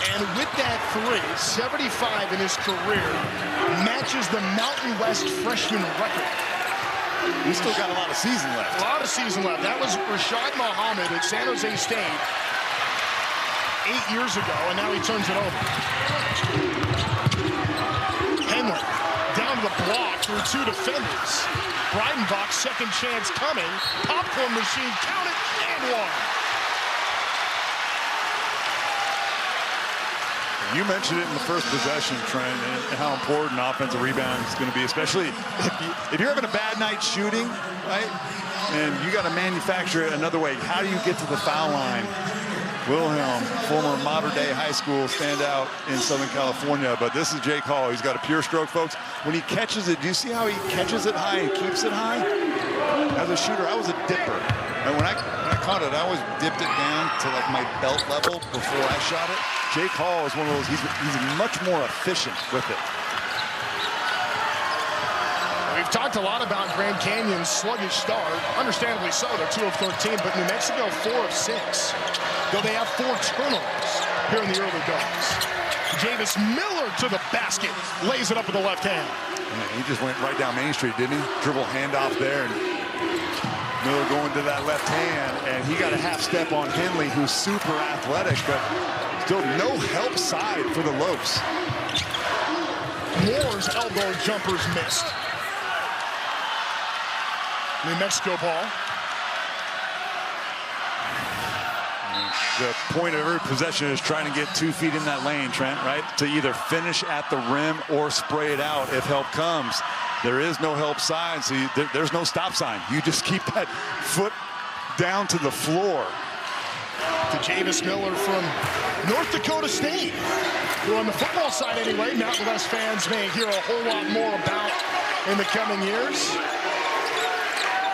And with that 3, 75 in his career, matches the Mountain West freshman record. He's still got a lot of season left. A lot of season left. That was Rashad Muhammad at San Jose State 8 years ago, and now he turns it over. Henley down to the block through 2 defenders. Breidenbach, second chance coming. Popcorn machine, count it, and 1. You mentioned it in the first possession, Trent, and how important offensive rebound is going to be, especially if you're having a bad night shooting, right? And you got to manufacture it another way. How do you get to the foul line? Wilhelm, former Mater Dei High School standout in Southern California, but this is Jake Hall. He's got a pure stroke, folks. When he catches it, do you see how he catches it high and keeps it high? As a shooter, I was a dipper. And when I caught it, I always dipped it down to like my belt level before I shot it. Jake Hall is one of those, he's much more efficient with it. We've talked a lot about Grand Canyon's sluggish start. Understandably so, they're 2 of 13, but New Mexico 4 of 6. Though they have 4 turnovers here in the early goings. Javis Miller to the basket, lays it up with the left hand. Yeah, he just went right down Main Street, didn't he? Dribble handoff there, and Miller going to that left hand, and he got a half step on Henley, who's super athletic, but still no help side for the Lopes. Moore's elbow jumpers missed. New Mexico ball. The point of every possession is trying to get 2 feet in that lane, Trent, right? To either finish at the rim or spray it out if help comes. There is no help side, so there's no stop sign. You just keep that foot down to the floor. To Javis Miller from North Dakota State, who on the football side anyway, Mountain West fans may hear a whole lot more about in the coming years.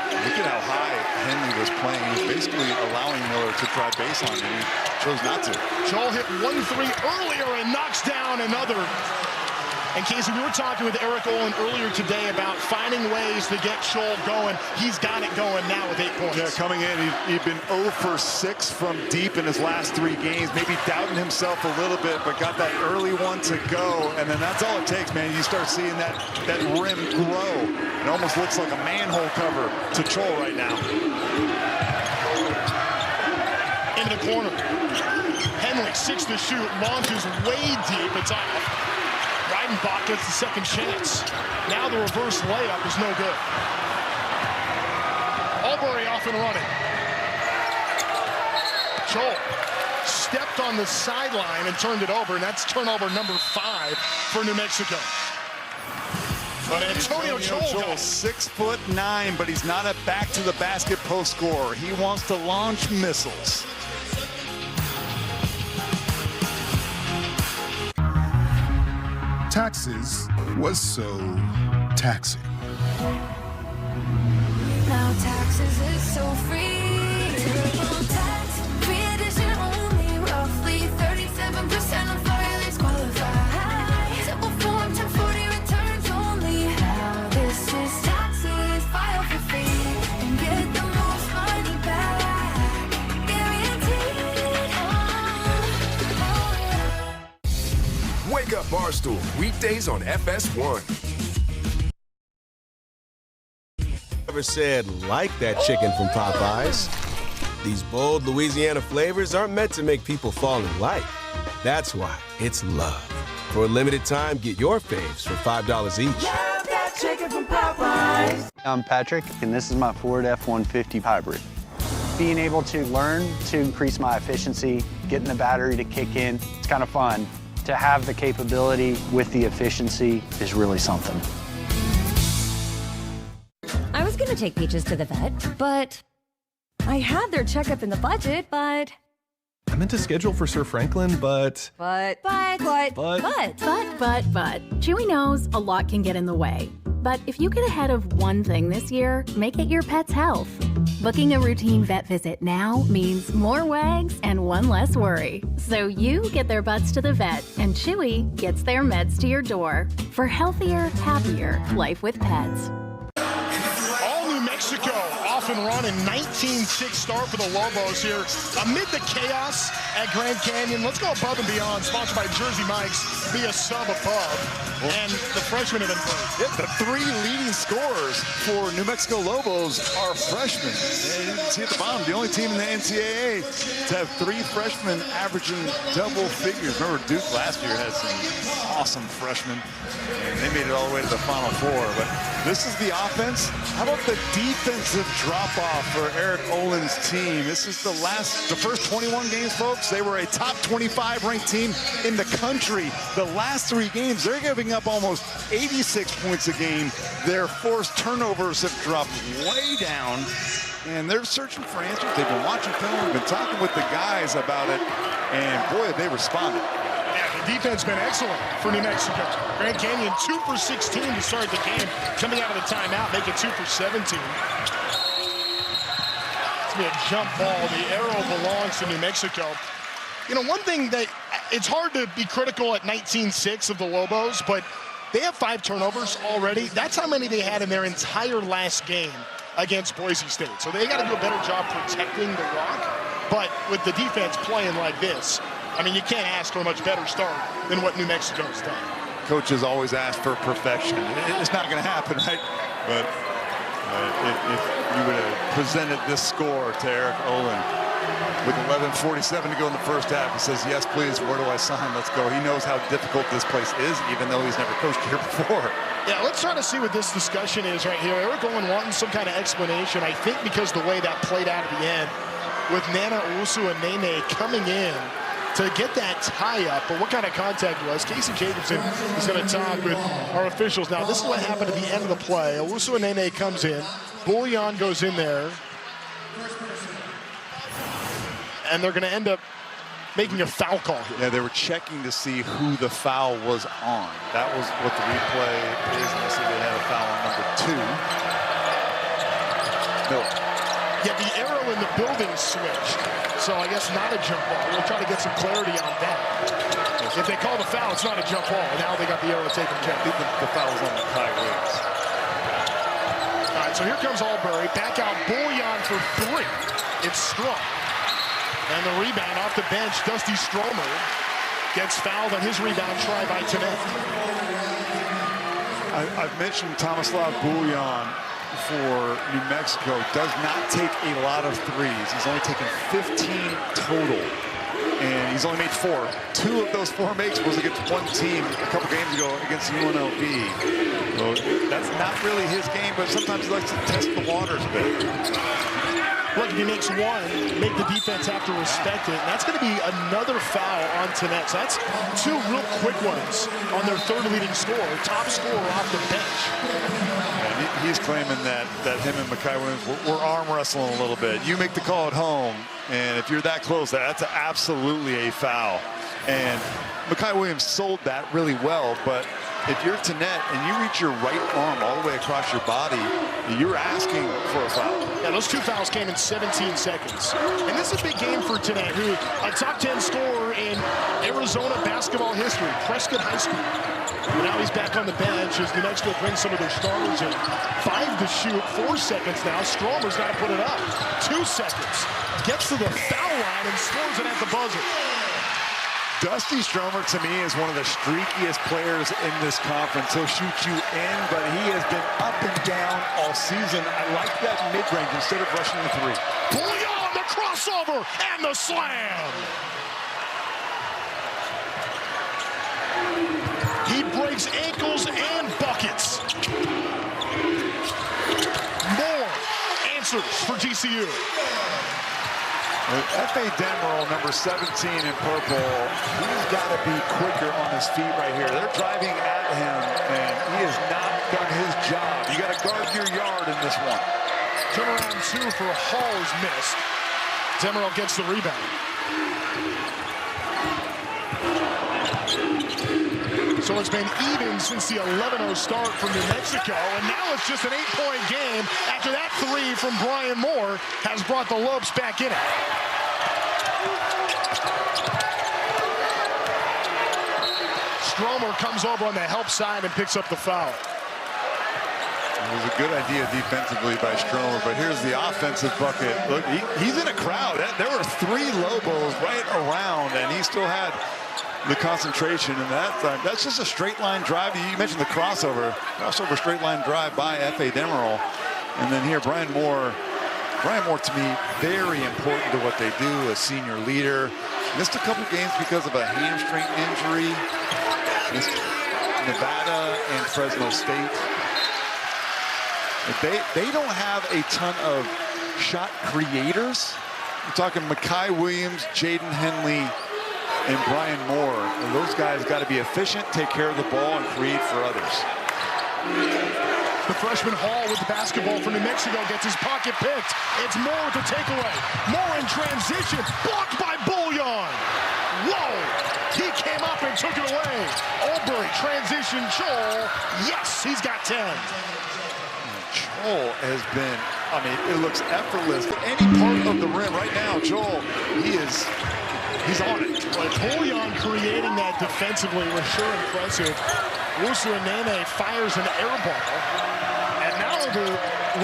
Look at how high Henley was playing. He was basically allowing Miller to drive baseline, and he chose not to. Joel hit 1 3 earlier and knocks down another. And Casey, we were talking with Eric Olin earlier today about finding ways to get Joel going. He's got it going now with 8 points. Yeah, coming in, he'd been 0 for 6 from deep in his last 3 games. Maybe doubting himself a little bit, but got that early one to go. And then that's all it takes, man. You start seeing that rim grow. It almost looks like a manhole cover to Joel right now. Into the corner. Henley, 6 to shoot, launches way deep. It's off. Reidenbach gets the second chance. Now the reverse layup is no good. Albury off and running. Joel stepped on the sideline and turned it over, and that's turnover number 5 for New Mexico. But Antonio Joel 6'9", but he's not a back to the basket post scorer. He wants to launch missiles. Taxes was so taxing. Now taxes is so free. Triple tax, free edition only. Roughly 37% of filers qualify. Simple form 1040 returns only. Now this is taxes, file for free and get the most money back. Guaranteed. Wake up Barstool, weekdays on FS1. Ever said like that chicken from Popeyes? These bold Louisiana flavors aren't meant to make people fall in like. That's why it's love. For a limited time, get your faves for $5 each. Love that chicken from Popeyes. I'm Patrick, and this is my Ford F-150 hybrid. Being able to learn to increase my efficiency, getting the battery to kick in, it's kind of fun. To have the capability with the efficiency is really something. I was gonna take Peaches to the vet, but I had their checkup in the budget, but... I meant to schedule for Sir Franklin, but... Chewy knows a lot can get in the way. But if you get ahead of one thing this year, make it your pet's health. Booking a routine vet visit now means more wags and one less worry. So you get their butts to the vet, and Chewy gets their meds to your door. For healthier, happier life with pets. All New Mexico off and running. 19-6 start for the Lobos here. Amid the chaos at Grand Canyon, let's go above and beyond. Sponsored by Jersey Mike's. Be a sub above. And the freshmen have been great. Yeah, the 3 leading scorers for New Mexico Lobos are freshmen. And you can see at the bottom, the only team in the NCAA to have 3 freshmen averaging double figures. Remember, Duke last year had some awesome freshmen, and they made it all the way to the Final Four. But this is the offense. How about the defensive drop-off for Eric Olin's team? This is the first 21 games, folks. They were a top 25 ranked team in the country. The last 3 games, they're giving up almost 86 points a game. Their forced turnovers have dropped way down, and they're searching for answers. They've been watching film, we've been talking with the guys about it, and boy, have they responded. Yeah, the defense been excellent for New Mexico. Grand Canyon 2 for 16 to start the game. Coming out of the timeout, make it 2 for 17. be a jump ball. The arrow belongs to New Mexico. You know, one thing that it's hard to be critical at 19-6 of the Lobos, but they have 5 turnovers already. That's how many they had in their entire last game against Boise State. So they got to do a better job protecting the rock. But with the defense playing like this, I mean, you can't ask for a much better start than what New Mexico's done. Coaches always ask for perfection. It's not going to happen, right? But if you would have presented this score to Eric Olin with 11:47 to go in the first half, he says, yes, please, where do I sign? Let's go. He knows how difficult this place is, even though he's never coached here before. Yeah, let's try to see what this discussion is right here. Eric Olin wanting some kind of explanation, I think because the way that played out at the end, with Nana Owusu and Nene coming in to get that tie-up, but what kind of contact was. Casey Jacobson is going to talk with our officials. Now, this is what happened at the end of the play. Owusu and Nene comes in. Bouillon goes in there. And they're going to end up making a foul call here. Yeah, they were checking to see who the foul was on. That was what the replay is. And they said they had a foul on number 2. No. Yeah, the arrow in the building switched. So I guess not a jump ball. We'll try to get some clarity on that. If they call the foul, it's not a jump ball. Now they got the arrow taken care of. The foul was on Makai Williams. All right, so here comes Albury. Back out Bouillon for 3. It's Strong. And the rebound off the bench, Dusty Stromer gets fouled on his rebound try by Tenet. I've mentioned Tomislav Bouillon for New Mexico. Does not take a lot of threes. He's only taken 15 total, and he's only made 4. 2 of those 4 makes was against one team a couple games ago against UNLV. So that's not really his game, but sometimes he likes to test the waters a bit. Look, if he makes 1, make the defense have to respect it. And that's going to be another foul on Tenet. So that's 2 real quick ones on their 3rd leading scorer, top scorer off the bench. And he's claiming that him and Makai Williams were arm wrestling a little bit. You make the call at home, and if you're that close, that's absolutely a foul. And Makai Williams sold that really well, but if you're Tenet and you reach your right arm all the way across your body, you're asking for a foul. Yeah, those 2 fouls came in 17 seconds. And this is a big game for Tenet, who a top 10 scorer in Arizona basketball history, Prescott High School. And now he's back on the bench as New Mexico brings some of their starters in. 5 to shoot, 4 seconds now. Stromer's got to put it up. 2 seconds. Gets to the foul line and scores it at the buzzer. Dusty Stromer, to me, is one of the streakiest players in this conference. He'll shoot you in, but he has been up and down all season. I like that mid-range instead of rushing the 3. Bouillon, the crossover, and the slam! He breaks ankles and buckets. More answers for GCU. F.A. Demerol, number 17 in purple, he's got to be quicker on his feet right here. They're driving at him, and he has not done his job. You got to guard your yard in this one. Turnaround 2 for Hall is missed. Demerol gets the rebound. So it's been even since the 11-0 start from New Mexico, and now it's just an 8-point game after that 3 from Brian Moore has brought the Lopes back in it. Stromer comes over on the help side and picks up the foul. It was a good idea defensively by Stromer, but here's the offensive bucket. Look, he's in a crowd. There were 3 Lobos right around, and he still had the concentration, and that's just a straight line drive. You mentioned the crossover straight line drive by F.A. Demerol. And then here, Brian Moore to me, very important to what they do, a senior leader. Missed a couple games because of a hamstring injury. Missed Nevada and Fresno State. They don't have a ton of shot creators. You're talking Makai Williams, Jaden Henley, and Brian Moore. And those guys got to be efficient, take care of the ball, and create for others. The freshman Hall with the basketball for New Mexico gets his pocket picked. It's Moore with the takeaway. Moore in transition, blocked by Bouillon. Whoa! He came up and took it away. Albury, transition, Joel. Yes, he's got 10. Joel has been I mean, it looks effortless. Any part of the rim right now, Joel, he's on it. But Pouillon creating that defensively was sure impressive. Wusu fires an air ball. And now the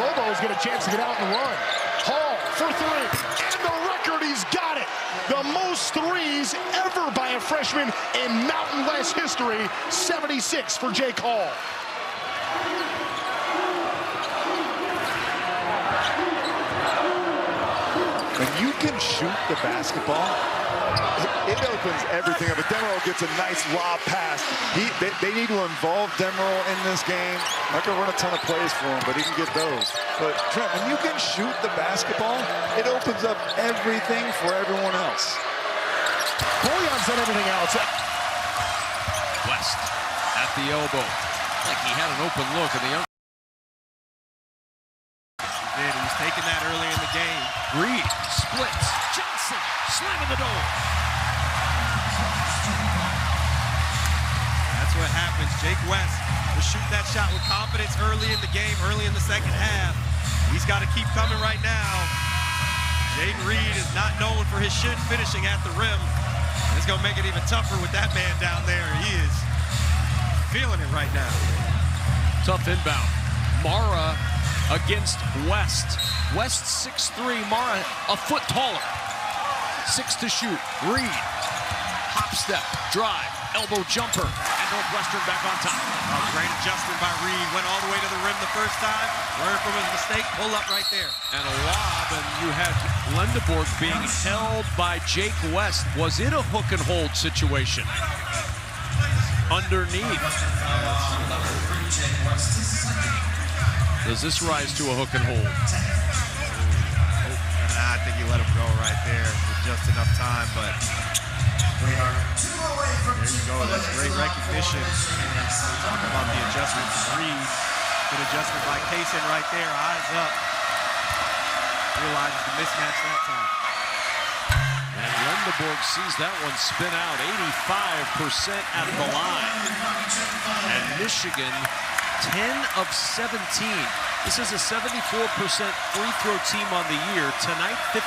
Lobos get a chance to get out and run. Hall for three. And the record, he's got it. The most threes ever by a freshman in Mountain West history. 76 for Jake Hall. When you can shoot the basketball, it opens everything up. But Demerol gets a nice lob pass. They need to involve Demerol in this game. Not going to run a ton of plays for him, but he can get those. But Trent, when you can shoot the basketball, it opens up everything for everyone else. Pouillon's done everything else. West at the elbow. Like he had an open look, and the young. He did. He was taking that early in the game. Reed splits. Johnson slamming the door. That's what happens. Jake West was shooting that shot with confidence early in the game, early in the second half. He's got to keep coming right now. Jaden Reed is not known for his finishing at the rim. It's going to make it even tougher with that man down there. He is feeling it right now. Tough inbound. Mara against West. West 6'3", Mara a foot taller. 6 to shoot. Reed, hop step, drive, elbow jumper, and Northwestern back on top. Oh, great adjustment by Reed. Went all the way to the rim the first time. Learned from his mistake. Pull up right there. And a lob, and you had Lendeborg being held by Jake West. Was it a hook and hold situation? Underneath. Does this rise to a hook and hold? I think you let him go right there with just enough time, but there you go. That's great recognition. Talk about the adjustment from Reed. Good adjustment by Kaysen right there. Eyes up. Realizes the mismatch that time. And Lendeborg sees that one spin out. 85% at the line. And Michigan 10 of 17. This is a 74% free throw team on the year. Tonight, 59%.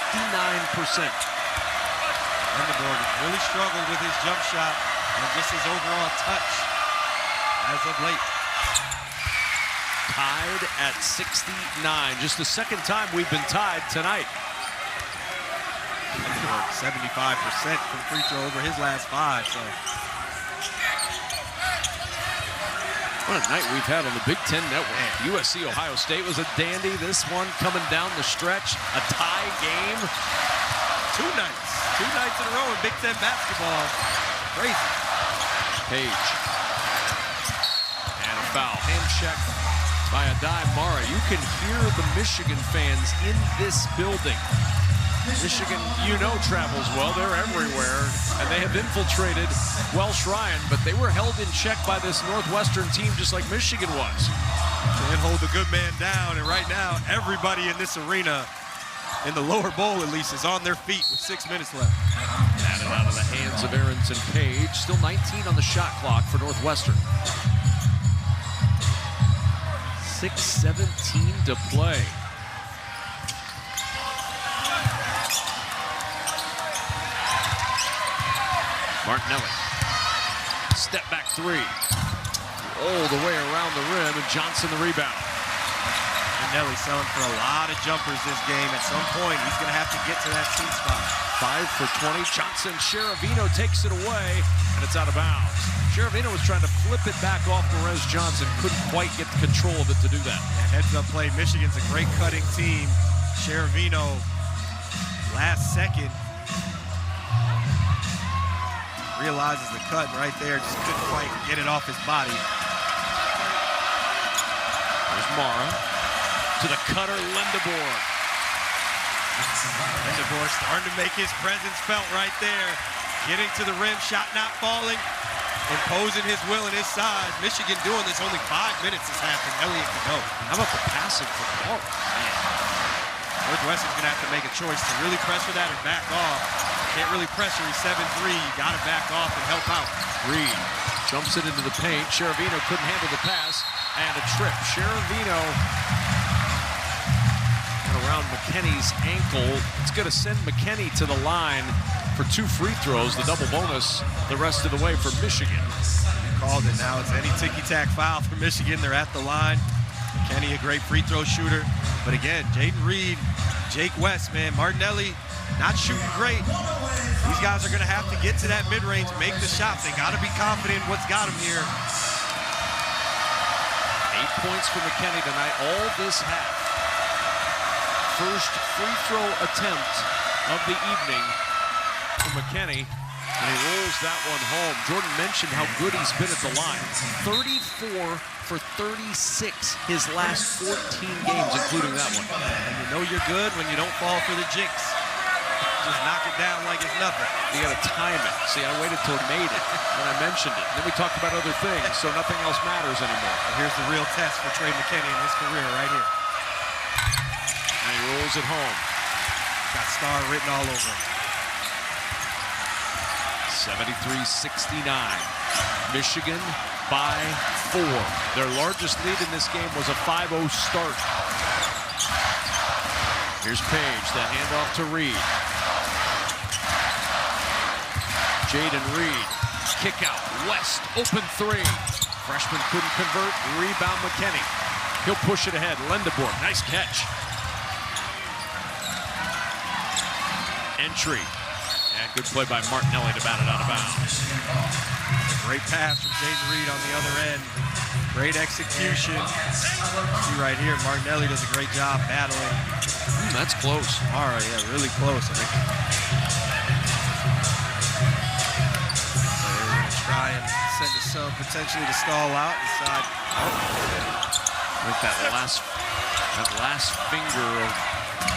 Lendeborg really struggled with his jump shot and just his overall touch as of late. Tied at 69. Just the second time we've been tied tonight. 75% from free throw over his last 5, so. What a night we've had on the Big Ten Network. USC Ohio State was a dandy. This one coming down the stretch, a tie game. 2 nights. 2 nights in a row in Big Ten basketball. Crazy. Page. And a foul. Hand check by Adai Mara. You can hear the Michigan fans in this building. Michigan, you know, travels well. They're everywhere, and they have infiltrated Welsh Ryan, but they were held in check by this Northwestern team just like Michigan was. Can't hold the good man down, and right now, everybody in this arena, in the lower bowl at least, is on their feet with 6 minutes left. Batted out of the hands of Aronson Page. Still 19 on the shot clock for Northwestern. 6:17 to play. Martinelli, step back 3, all the way around the rim, and Johnson the rebound. Martinelli selling for a lot of jumpers this game. At some point, he's going to have to get to that sweet spot. 5 for 20. Johnson, Cheravino takes it away, and it's out of bounds. Cheravino was trying to flip it back off Perez Johnson, couldn't quite get control of it to do that. Yeah, heads up play. Michigan's a great cutting team. Cheravino, last second, realizes the cut right there, just couldn't quite get it off his body. There's Mara to the cutter, Lendeborg. Lendeborg starting to make his presence felt right there. Getting to the rim, shot not falling, imposing his will and his size. Michigan doing this only 5 minutes this half, and Elliott to go. How about the passing for Mara? Northwestern's gonna have to make a choice to really pressure that or back off. Can't really pressure, he's 7'3", you gotta back off and help out. Reed jumps it into the paint. Cheravino couldn't handle the pass, and a trip. Cheravino around McKinney's ankle. It's going to send McKinney to the line for 2 free throws, the double bonus the rest of the way for Michigan. Called it. Now it's any ticky-tack foul for Michigan. They're at the line. McKinney, a great free throw shooter. But again, Jaden Reed, Jake West, man, Martinelli not shooting great. These guys are going to have to get to that mid-range, make the shots. They got to be confident in what's got them here. 8 points for McKinney tonight, all this half. First free throw attempt of the evening for McKinney, and he rolls that one home. Jordan mentioned how good he's been at the line. 34 for 36 his last 14 games, including that one. And you know you're good when you don't fall for the jinx. Just knock it down like it's nothing. You got to time it. See, I waited till it made it when I mentioned it. Then we talked about other things, so nothing else matters anymore. Here's the real test for Trey McKinney in his career right here. And he rolls it home. Got star written all over him. 73-69. Michigan by 4. Their largest lead in this game was a 5-0 start. Here's Page, the handoff to Reed. Jaden Reed, kick out, West, open 3. Freshman couldn't convert, rebound McKinney. He'll push it ahead, Lendeborg, nice catch. Entry, and good play by Martinelli to bat it out of bounds. Great pass from Jaden Reed on the other end. Great execution. See right here, Martinelli does a great job battling. That's close. All right, yeah, really close. I think. So they're going to try and send a sub potentially to stall out inside. I think that last finger of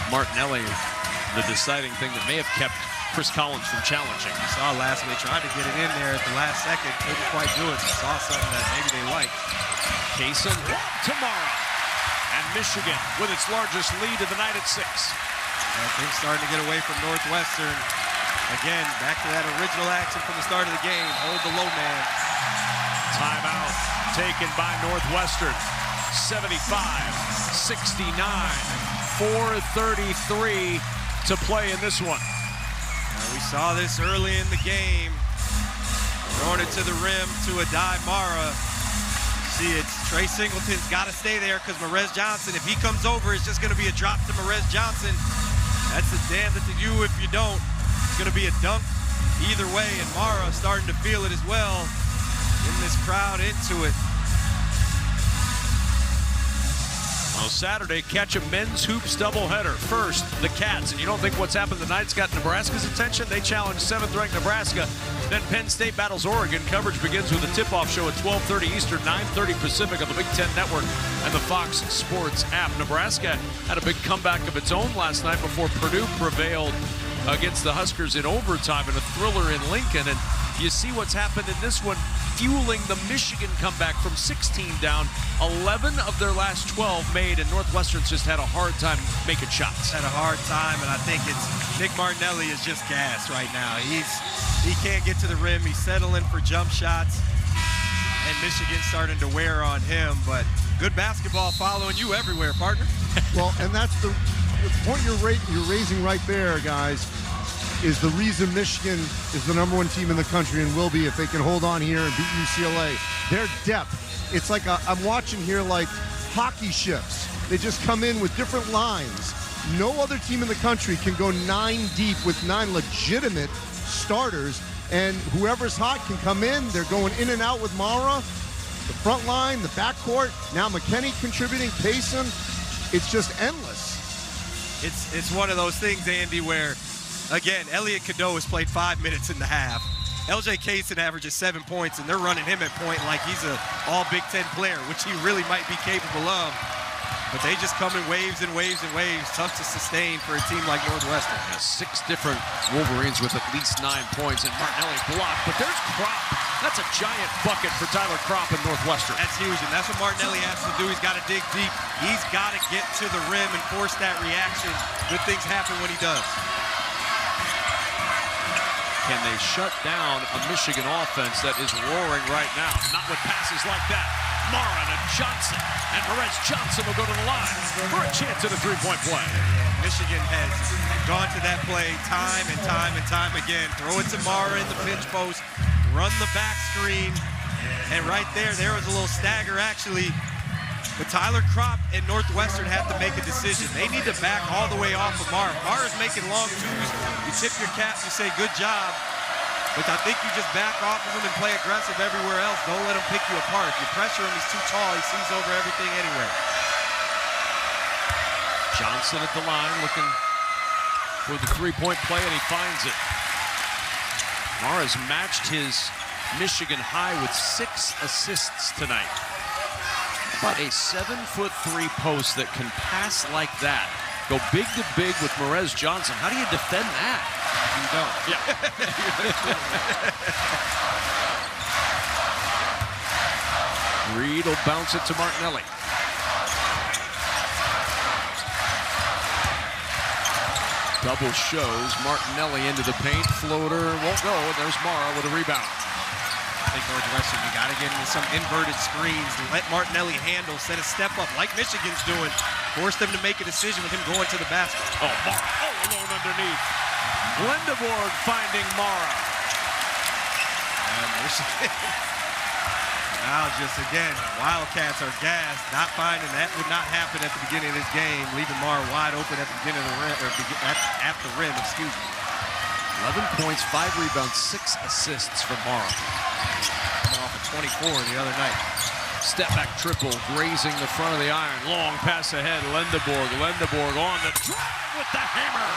Martinelli, the deciding thing that may have kept Chris Collins from challenging. You saw last week, tried to get it in there at the last second, couldn't quite do it. You saw something that maybe they liked. Kaysen tomorrow. And Michigan with its largest lead of the night at 6. And things starting to get away from Northwestern. Again, back to that original action from the start of the game. Hold the low man. Timeout taken by Northwestern. 75-69. 4:33 to play in this one. We saw this early in the game. Throwing it to the rim to Adai Mara. See, it's Trey Singleton's got to stay there because Marez Johnson, if he comes over, it's just going to be a drop to Marez Johnson. That's a damn to you if you don't. It's going to be a dunk either way, and Mara starting to feel it as well. Getting this crowd into it. Well, Saturday, catch a men's hoops doubleheader. First, the Cats, and you don't think what's happened tonight's got Nebraska's attention? They challenge 7th-ranked Nebraska. Then Penn State battles Oregon. Coverage begins with a tip-off show at 12:30 Eastern, 9:30 Pacific on the Big Ten Network and the Fox Sports app. Nebraska had a big comeback of its own last night before Purdue prevailed against the Huskers in overtime in a thriller in Lincoln. And you see what's happened in this one, fueling the Michigan comeback from 16 down. 11 of their last 12 made, and Northwestern's just had a hard time making shots. Had a hard time, and I think it's Nick Martinelli is just gassed right now. He can't get to the rim. He's settling for jump shots, and Michigan's starting to wear on him. But good basketball following you everywhere, partner. Well, and that's the point you're raising right there, guys, is the reason Michigan is the #1 team in the country and will be if they can hold on here and beat UCLA. Their depth. It's like I'm watching here like hockey ships. They just come in with different lines. No other team in the country can go 9 deep with 9 legitimate starters, and whoever's hot can come in. They're going in and out with Mara, the front line, the backcourt. Now McKinney contributing, Payson. It's just endless. It's one of those things, Andy, where, again, Elliot Cadeau has played 5 minutes in the half. LJ Kaysen averages 7 points, and they're running him at point like he's an all Big Ten player, which he really might be capable of. But they just come in waves and waves and waves. Tough to sustain for a team like Northwestern. 6 different Wolverines with at least 9 points, and Martinelli blocked. But there's Kropp. That's a giant bucket for Tyler Kropp in Northwestern. That's huge, and that's what Martinelli has to do. He's got to dig deep. He's got to get to the rim and force that reaction. Good things happen when he does. Can they shut down a Michigan offense that is roaring right now? Not with passes like that. Mara to Johnson. And Perez Johnson will go to the line for a chance at a three-point play. Michigan has gone to that play time and time and time again. Throw it to Mara in the pinch post, run the back screen, and right there was a little stagger actually. But Tyler Kropp and Northwestern have to make a decision. They need to back all the way off of Mara. Mara's making long twos. You tip your cap, you say good job. But I think you just back off of him and play aggressive everywhere else. Don't let him pick you apart. If you pressure him, he's too tall. He sees over everything anyway. Johnson at the line looking for the three-point play, and he finds it. Mara's matched his Michigan high with 6 assists tonight. But a 7'3" post that can pass like that, go big to big with Perez Johnson. How do you defend that? You don't. Yeah. Reed will bounce it to Martinelli. Double shows Martinelli into the paint. Floater won't go. There's Mara with a rebound. I think Northwestern, you got to get into some inverted screens. Let Martinelli handle, set a step up like Michigan's doing. Force them to make a decision with him going to the basket. Oh, Mara all alone underneath. Lindeborg finding Mara. And Michigan. Now just again, Wildcats are gassed, not finding that would not happen at the beginning of this game, leaving Mara wide open at the beginning of the rim, or at the rim, excuse me. 11 points, 5 rebounds, 6 assists for Mara. Coming off of 24 the other night. Step back triple, grazing the front of the iron. Long pass ahead, Lindeborg on the drive with the hammer.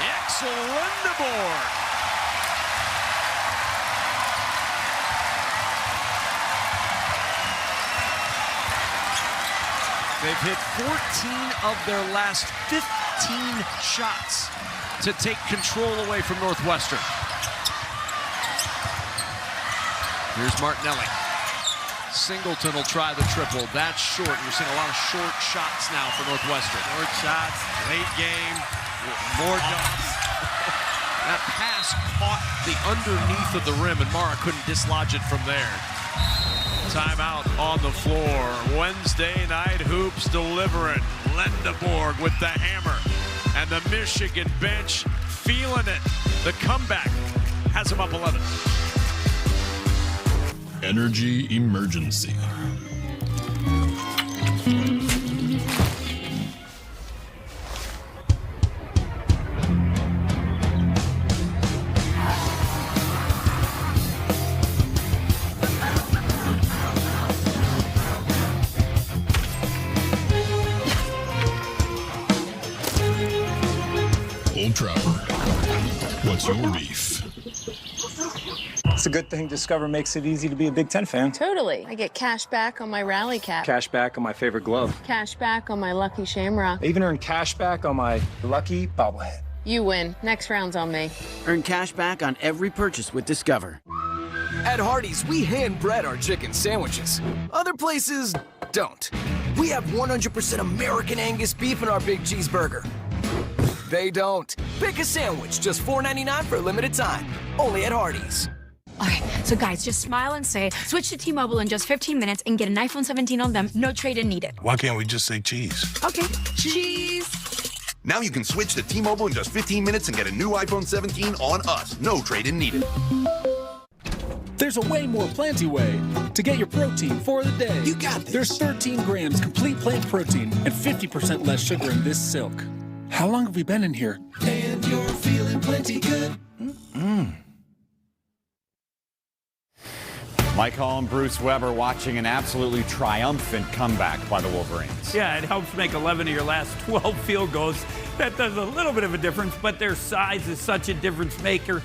Axel Lindeborg. They've hit 14 of their last 15 shots to take control away from Northwestern. Here's Martinelli. Singleton will try the triple. That's short. You're seeing a lot of short shots now for Northwestern. Short shots, late game, more dunks. That pass caught the underneath of the rim, and Mara couldn't dislodge it from there. Timeout on the floor. Wednesday night hoops delivering. Lindeborg with the hammer. And the Michigan bench feeling it. The comeback has them up 11. Energy emergency. Old Trapper, what's your beef? It's a good thing Discover makes it easy to be a Big Ten fan. Totally. I get cash back on my rally cap. Cash back on my favorite glove. Cash back on my lucky shamrock. I even earn cash back on my lucky bobblehead. You win. Next round's on me. Earn cash back on every purchase with Discover. At Hardee's, we hand bread our chicken sandwiches. Other places don't. We have 100% American Angus beef in our big cheeseburger. They don't. Pick a sandwich, just $4.99 for a limited time. Only at Hardee's. All right, so guys, just smile and say, switch to T-Mobile in just 15 minutes and get an iPhone 17 on them, no trade-in needed. Why can't we just say cheese? Okay, cheese. Now you can switch to T-Mobile in just 15 minutes and get a new iPhone 17 on us. No trade-in needed. There's a way more planty way to get your protein for the day. You got this. There's 13 grams complete plant protein and 50% less sugar in this silk. How long have we been in here? And you're feeling plenty good. Mike Hall and Bruce Weber watching an absolutely triumphant comeback by the Wolverines. Yeah, it helps make 11 of your last 12 field goals. That does a little bit of a difference, but their size is such a difference maker.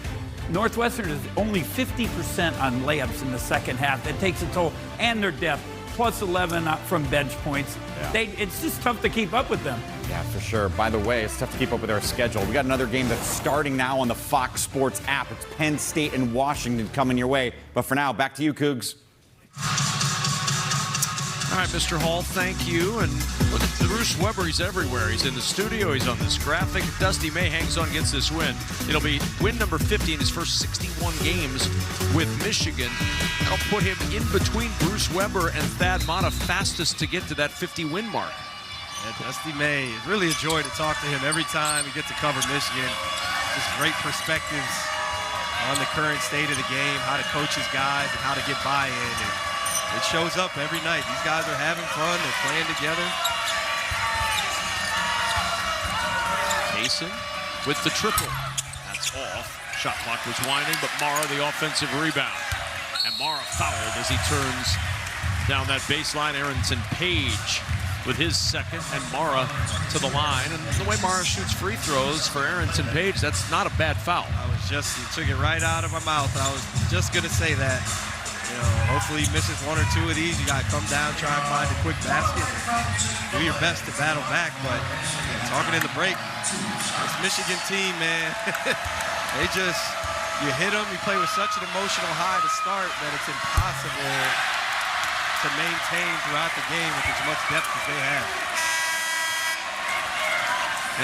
Northwestern is only 50% on layups in the second half. That takes a toll, and their depth, plus 11 from bench points. Yeah. It's just tough to keep up with them. Yeah, for sure. By the way, it's tough to keep up with our schedule. We got another game that's starting now on the Fox Sports app. It's Penn State and Washington coming your way. But for now, back to you, Cougs. All right, Mr. Hall, thank you. And look at Bruce Weber. He's everywhere. He's in the studio. He's on this graphic. Dusty May hangs on, gets this win. It'll be win number 50 in his first 61 games with Michigan. That'll put him in between Bruce Weber and Thad Matta, fastest to get to that 50-win mark. Yeah, Dusty May, really a joy to talk to him every time he gets to cover Michigan. Just great perspectives on the current state of the game, how to coach his guys, and how to get buy-in. And it shows up every night. These guys are having fun. They're playing together. Mason with the triple. That's off. Shot clock was winding, but Mara the offensive rebound. And Mara fouled as he turns down that baseline. Arrington Page with his second, and Mara to the line. And the way Mara shoots free throws for Arrington Page, that's not a bad foul. You took it right out of my mouth. I was just going to say that. You know, hopefully he misses one or two of these. You got to come down, try and find a quick basket. Do your best to battle back, but talking in the break, this Michigan team, man, you hit them, you play with such an emotional high to start that it's impossible to maintain throughout the game with as much depth as they have.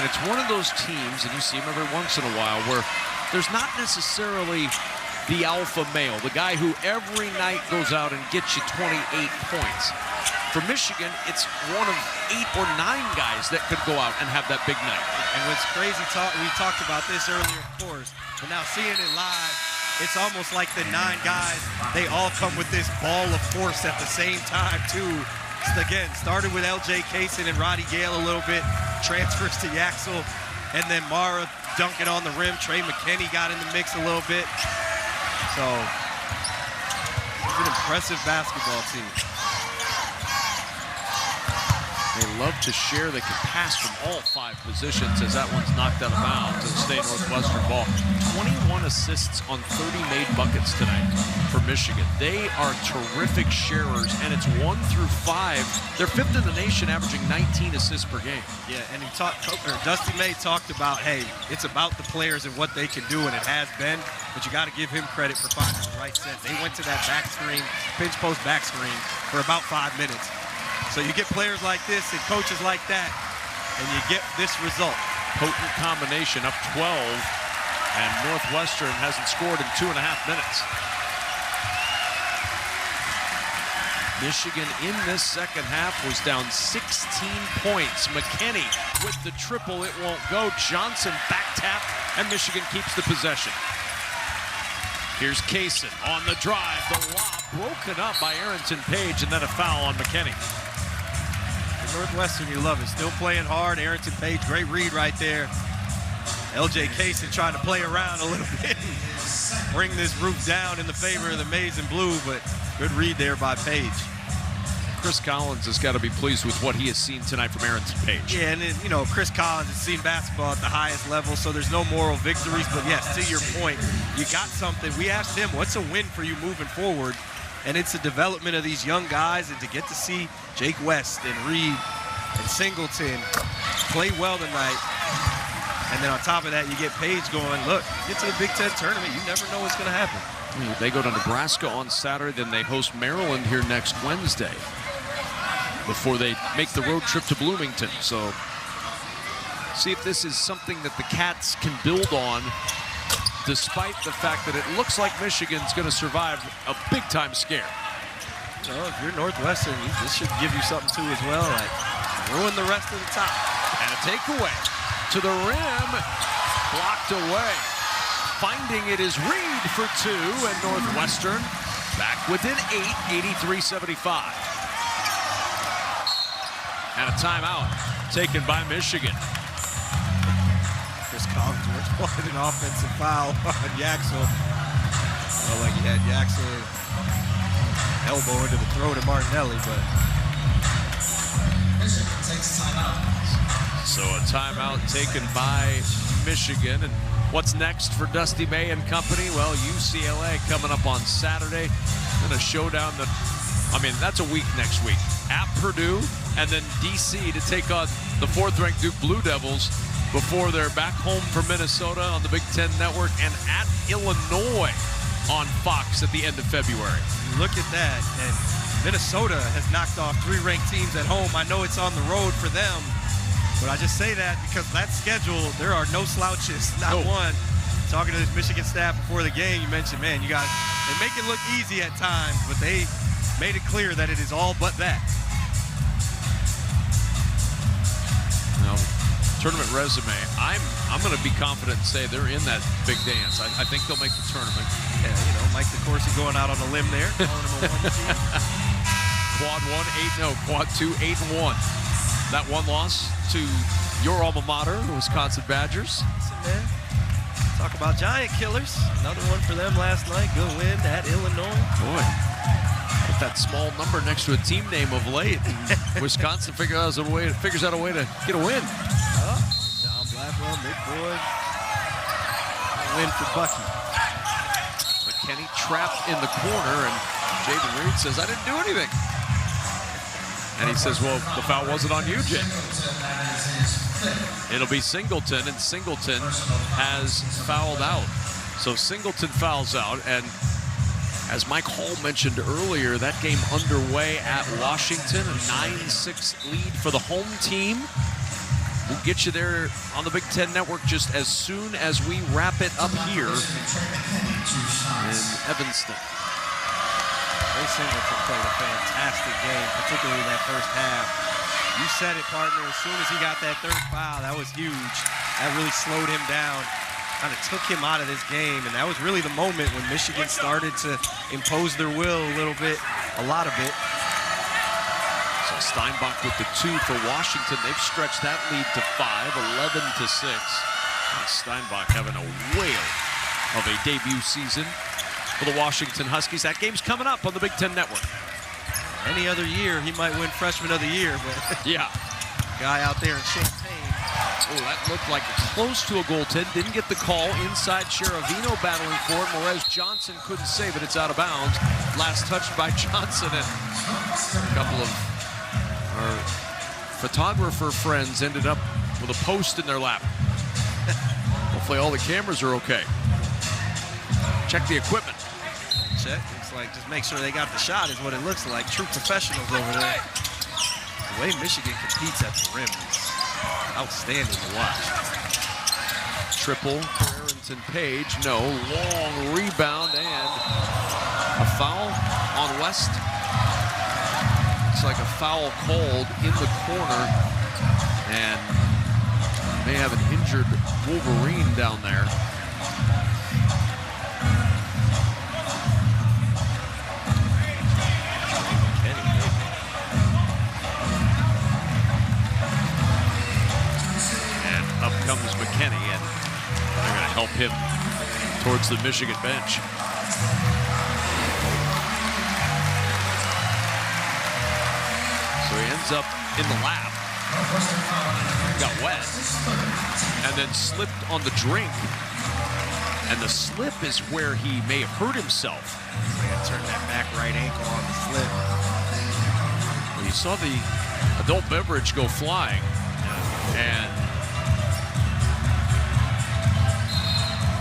And it's one of those teams, and you see them every once in a while, where there's not necessarily the alpha male, the guy who every night goes out and gets you 28 points. For Michigan, it's one of 8 or 9 guys that could go out and have that big night. And what's crazy, we talked about this earlier, of course, but now seeing it live, it's almost like the 9 guys, they all come with this ball of force at the same time, too. Again, started with L.J. Kaysen and Roddy Gale a little bit, transfers to Yaxel, and then Mara dunking on the rim. Trey McKinney got in the mix a little bit. So, it's an impressive basketball team. They love to share. They can pass from all 5 positions as that one's knocked out of bounds to the State Northwestern ball. 21 assists on 30 made buckets tonight for Michigan. They are terrific sharers, and it's 1 through 5. They're 5th in the nation, averaging 19 assists per game. Yeah, and Dusty May talked about, hey, it's about the players and what they can do, and it has been, but you got to give him credit for finding the right set. They went to that back screen, pinch post back screen, for about 5 minutes. So you get players like this and coaches like that, and you get this result. Potent combination, up 12, and Northwestern hasn't scored in 2.5 minutes. Michigan in this second half was down 16 points. McKinney with the triple, it won't go. Johnson back tap, and Michigan keeps the possession. Here's Kaysen on the drive, the lob broken up by Arrington Page, and then a foul on McKinney. Northwestern, you love it. Still playing hard. Arrington Page, great read right there. L.J. Kaysen trying to play around a little bit and bring this roof down in the favor of the maize and blue, but good read there by Page. Chris Collins has got to be pleased with what he has seen tonight from Arrington Page. Yeah, and you know, Chris Collins has seen basketball at the highest level, so there's no moral victories, but yes, to your point, you got something. We asked him, what's a win for you moving forward? And it's the development of these young guys, and to get to see Jake West and Reed and Singleton play well tonight. And then on top of that, you get Page going, look, get to the Big Ten tournament. You never know what's going to happen. They go to Nebraska on Saturday, then they host Maryland here next Wednesday before they make the road trip to Bloomington. So see if this is something that the Cats can build on, despite the fact that it looks like Michigan's going to survive a big-time scare. You know, if you're Northwestern, this should give you something too as well, like ruin the rest of the top. And a takeaway to the rim, blocked away. Finding it is Reed for 2, and Northwestern back within 8, 83-75. And a timeout taken by Michigan. Chris Collins wanted an offensive foul on Yaxel. Well, like he had Yaxel elbow into the throat of Martinelli, but takes timeout. So a timeout taken by Michigan. And what's next for Dusty May and company? Well, UCLA coming up on Saturday. Then a showdown that, I mean, that's a week next week. At Purdue, and then DC to take on the 4th-ranked Duke Blue Devils before they're back home for Minnesota on the Big Ten Network, and at Illinois on Fox at the end of February. Look at that, and Minnesota has knocked off 3 ranked teams at home. I know it's on the road for them, but I just say that because that schedule, there are no slouches, not one. Talking to this Michigan staff before the game, you mentioned, man, you guys, they make it look easy at times, but they made it clear that it is all but that. Now, tournament resume, I'm going to be confident and say they're in that big dance. I think they'll make the tournament. Yeah, you know, Mike DeCourcy going out on a limb there, calling them a 1 seed. Quad 1, 8-0. Quad 2, 8-1. That one loss to your alma mater, the Wisconsin Badgers. Listen, man. Talk about giant killers. Another one for them last night. Good win at Illinois. Boy, with that small number next to a team name of late, Wisconsin figures out a way to get a win. John Blackwell, big boy. Win for Bucky. McKinney trapped in the corner, and Jaden Reed says, I didn't do anything. And he says, well, the foul wasn't on you, Jay. It'll be Singleton, and Singleton has fouled out. So Singleton fouls out, and as Mike Hall mentioned earlier, that game underway at Washington, a 9-6 lead for the home team. We'll get you there on the Big Ten Network just as soon as we wrap it up here in Evanston. Ray Singleton played a fantastic game, particularly that first half. You said it, partner. As soon as he got that third foul, that was huge. That really slowed him down, kind of took him out of this game, and that was really the moment when Michigan started to impose their will a little bit, a lot of it. So Steinbach with the 2 for Washington. They've stretched that lead to 5, 11-6. And Steinbach having a whale of a debut season for the Washington Huskies. That game's coming up on the Big Ten Network. Any other year, he might win Freshman of the Year, but yeah, guy out there in Champaign. Oh, that looked like close to a goaltend. Didn't get the call. Inside, Cherovino battling for it. Morez Johnson couldn't save it. It's out of bounds. Last touched by Johnson, and a couple of our photographer friends ended up with a post in their lap. Hopefully all the cameras are okay. Check the equipment. Check. Looks like just make sure they got the shot is what it looks like. True professionals over there. The way Michigan competes at the rim is outstanding to watch. Triple for Arrington Page. No. Long rebound and a foul on West. Looks like a foul called in the corner, and may have an injured Wolverine down there. And up comes McKinney, and they're going to help him towards the Michigan bench. So he ends up in the lap, got wet, and then slipped on the drink. And the slip is where he may have hurt himself. They got to turn that back right ankle on the slip. Well, you saw the adult beverage go flying, and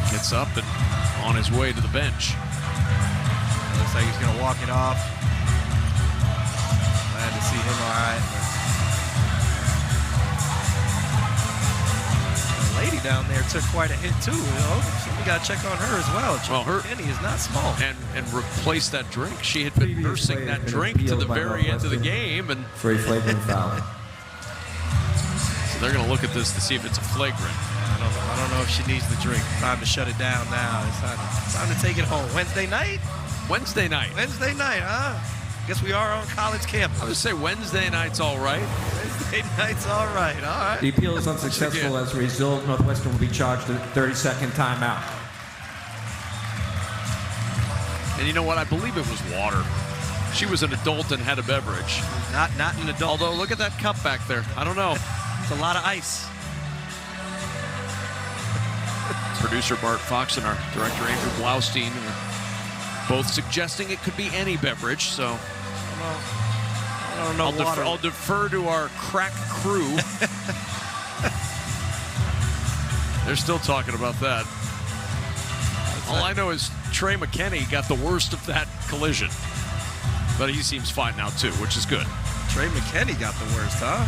gets up and on his way to the bench. Looks like he's going to walk it off. Glad to see him all right. The lady down there took quite a hit too. You know? So we got to check on her as well. Well, her Penny is not small. And replace that drink. She had been nursing that drink to the very end of the game, and for a flagrant foul. So they're going to look at this to see if it's a flagrant. I don't know if she needs the drink. Time to shut it down now. It's time to take it home. Wednesday night? Wednesday night. Wednesday night, huh? Guess we are on college campus. I would say Wednesday night's all right. Wednesday night's all right. All right. The appeal is unsuccessful. As a result, Northwestern will be charged a 30-second timeout. And you know what? I believe it was water. She was an adult and had a beverage. Not an adult. Although, look at that cup back there. I don't know. It's a lot of ice. Producer Bart Fox and our director Andrew Blaustein are both suggesting it could be any beverage, so I don't know. I'll defer to our crack crew. They're still talking about that. All I know is Trey McKinney got the worst of that collision. But he seems fine now, too, which is good. Trey McKinney got the worst, huh?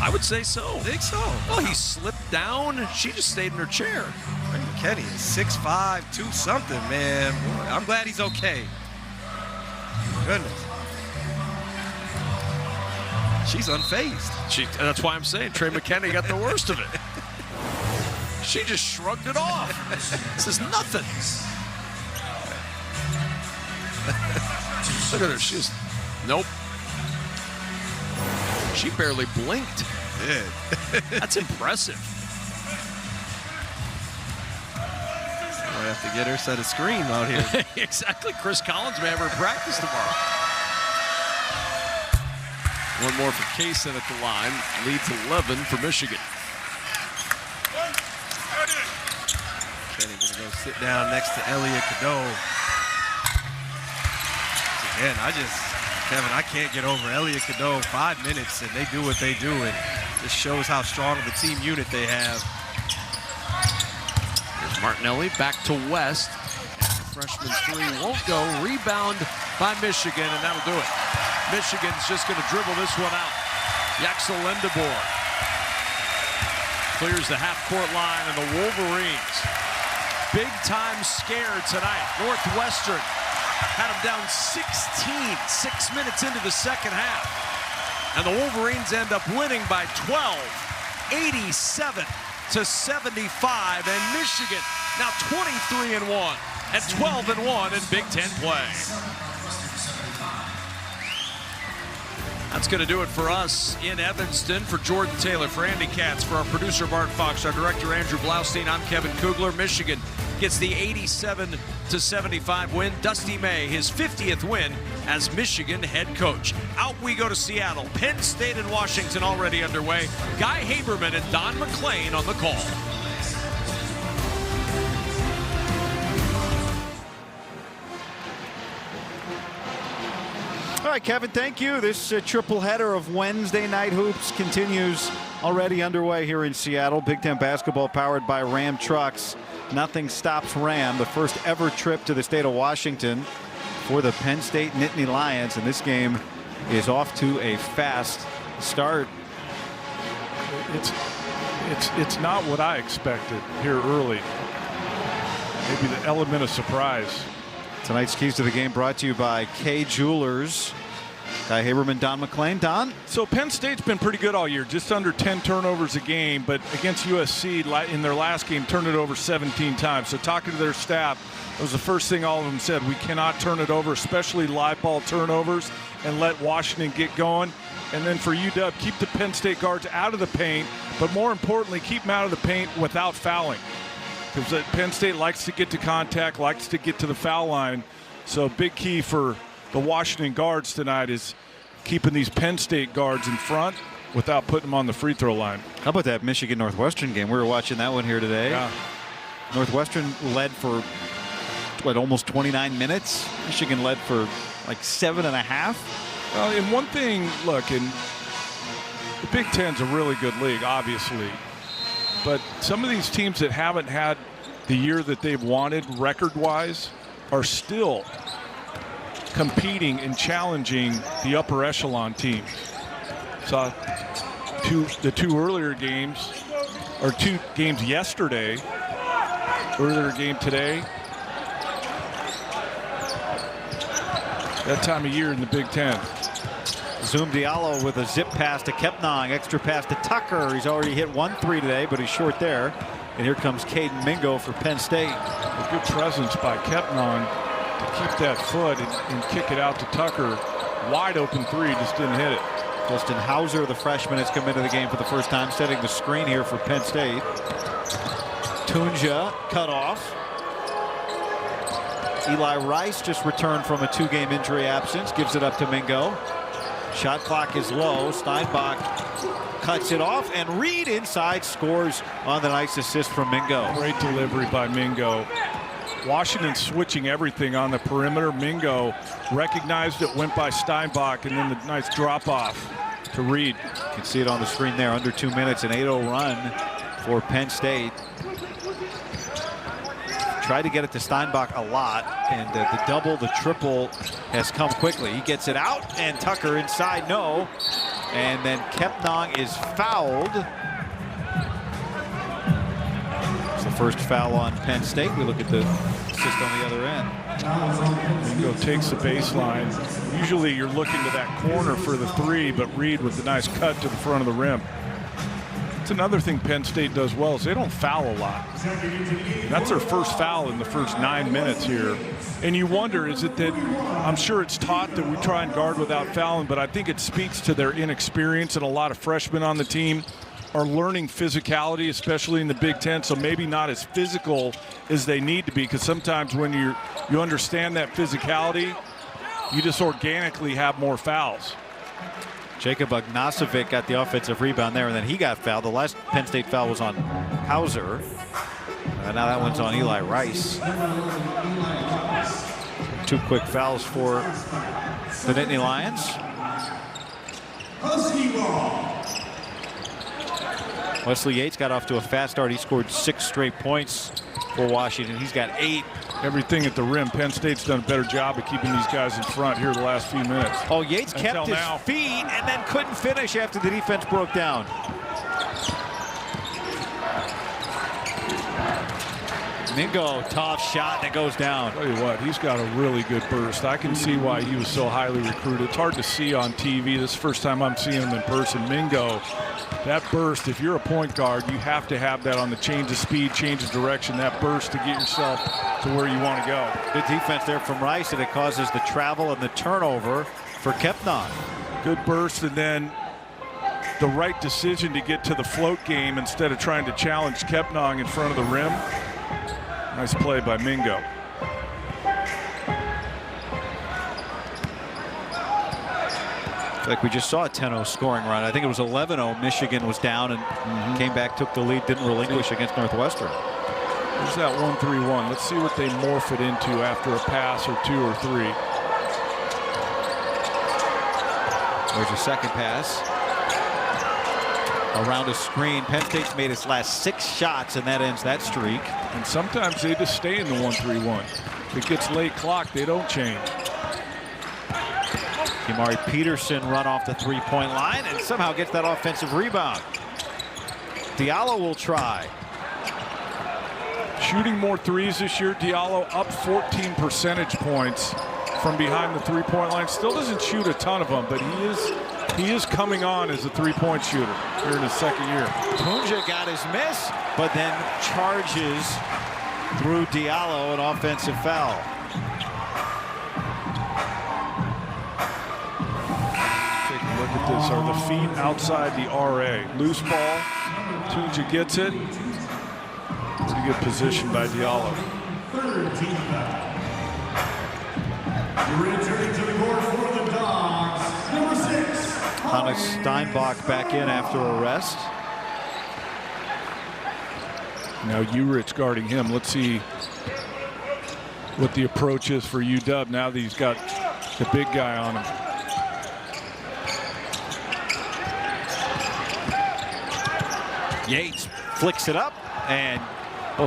I would say so. Think so? Well, he slipped down. She just stayed in her chair. Trey McKinney is 6'5", 2-something, man. Boy, I'm glad he's okay. Goodness. She's unfazed. That's why I'm saying Trey McKinney got the worst of it. She just shrugged it off. This is nothing. Look at her. She's nope. She barely blinked. Yeah. That's impressive. Might have to get her set of screen out here. Exactly. Chris Collins may have her practice tomorrow. One more for Kaysen at the line. Leads 11 for Michigan. Kenny gonna go sit down next to Elia Cadeau. Again, Kevin, I can't get over Elia Cadeau. 5 minutes and they do what they do, and just shows how strong of a team unit they have. Here's Martinelli back to West. Freshman's three won't go. Rebound by Michigan, and that'll do it. Michigan's just going to dribble this one out. Yaxel Lindebor clears the half-court line, and the Wolverines, big-time scared tonight. Northwestern had them down 16, 6 minutes into the second half. And the Wolverines end up winning by 12, 87-75. And Michigan now 23-1 and 12-1 in Big Ten play. That's going to do it for us in Evanston. For Jordan Taylor, for Andy Katz, for our producer Bart Fox, our director Andrew Blaustein, I'm Kevin Kugler. Michigan gets the 87-75 win. Dusty May, his 50th win as Michigan head coach. Out we go to Seattle. Penn State and Washington already underway. Guy Haberman and Don McClain on the call. All right, Kevin, thank you. This triple header of Wednesday night hoops continues already underway here in Seattle. Big Ten basketball powered by Ram Trucks. Nothing stops Ram, the first ever trip to the state of Washington for the Penn State Nittany Lions. And this game is off to a fast start. It's not what I expected here early. Maybe the element of surprise. Tonight's Keys to the Game brought to you by Kay Jewelers. Guy Haberman, Don McClain. Don? So Penn State's been pretty good all year, just under 10 turnovers a game, but against USC in their last game turned it over 17 times. So talking to their staff, that was the first thing all of them said. We cannot turn it over, especially live ball turnovers, and let Washington get going. And then for UW, keep the Penn State guards out of the paint, but more importantly, keep them out of the paint without fouling. Because Penn State likes to get to contact, likes to get to the foul line. So big key for the Washington guards tonight is keeping these Penn State guards in front without putting them on the free throw line. How about that Michigan-Northwestern game? We were watching that one here today. Yeah. Northwestern led for, almost 29 minutes. Michigan led for like 7.5. Well, and one thing, look, the Big Ten's a really good league, obviously. But some of these teams that haven't had the year that they've wanted record-wise are still competing and challenging the upper echelon teams. So the two earlier games, or two games yesterday, earlier game today, that time of year in the Big Ten. Zoom Diallo with a zip pass to Kepnang, extra pass to Tucker. He's already hit 1 3 today, but he's short there. And here comes Caden Mingo for Penn State. A good presence by Kepnang to keep that foot and kick it out to Tucker. Wide open three, just didn't hit it. Justin Hauser, the freshman, has come into the game for the first time, setting the screen here for Penn State. Tunja cut off. Eli Rice just returned from a 2-game injury absence, gives it up to Mingo. Shot clock is low. Steinbach cuts it off, and Reed inside scores on the nice assist from Mingo. Great delivery by Mingo. Washington switching everything on the perimeter. Mingo recognized it, went by Steinbach, and then the nice drop off to Reed. You can see it on the screen there. Under 2 minutes, an 8-0 run for Penn State. tried to get it to Steinbach a lot, and the double, the triple has come quickly. He gets it out, and Tucker inside, no. And then Kepnang is fouled. It's the first foul on Penn State. We look at the assist on the other end. Mingo takes the baseline. Usually you're looking to that corner for the three, but Reed with the nice cut to the front of the rim. It's another thing Penn State does well is they don't foul a lot. That's their first foul in the first 9 minutes here. And you wonder, is it that, I'm sure it's taught that we try and guard without fouling, but I think it speaks to their inexperience, and a lot of freshmen on the team are learning physicality, especially in the Big Ten, so maybe not as physical as they need to be, because sometimes when you understand that physicality, you just organically have more fouls. Jacob Ognasovic got the offensive rebound there, and then he got fouled. The last Penn State foul was on Hauser. Now that one's on Eli Rice. 2 quick fouls for the Nittany Lions. Wesley Yates got off to a fast start. He scored 6 straight points for Washington. He's got 8. Everything at the rim. Penn State's done a better job of keeping these guys in front here the last few minutes. Oh, Yates kept his feet and then couldn't finish after the defense broke down. Mingo, tough shot that goes down. Tell you what, he's got a really good burst. I can see why he was so highly recruited. It's hard to see on TV. This is the first time I'm seeing him in person. Mingo, that burst, if you're a point guard, you have to have that on the change of speed, change of direction, that burst to get yourself to where you want to go. Good defense there from Rice, and it causes the travel and the turnover for Kepnang. Good burst, and then the right decision to get to the float game instead of trying to challenge Kepnang in front of the rim. Nice play by Mingo. Like we just saw a 10-0 scoring run. I think it was 11-0. Michigan was down and came back, took the lead, didn't relinquish against Northwestern. There's that 1-3-1. Let's see what they morph it into after a pass or 2 or 3. There's a second pass. Around a screen. Penn State's made its last 6 shots, and that ends that streak. And sometimes they just stay in the 1-3-1. If it gets late clock, they don't change. Kimari Peterson run off the 3-point line and somehow gets that offensive rebound. Diallo will try. Shooting more threes this year. Diallo up 14 percentage points from behind the 3-point line. Still doesn't shoot a ton of them, but he is coming on as a 3-point shooter here in his second year. Punja got his miss, but then charges through Diallo, an offensive foul. Take a look at this. Are the feet outside the RA? Loose ball. Punja gets it. Pretty good position by Diallo. Returning to the court for the Dogs, number 6. Hannes Steinbach back in after a rest. Now Urich guarding him. Let's see what the approach is for UW now that he's got the big guy on him. Yates flicks it up, and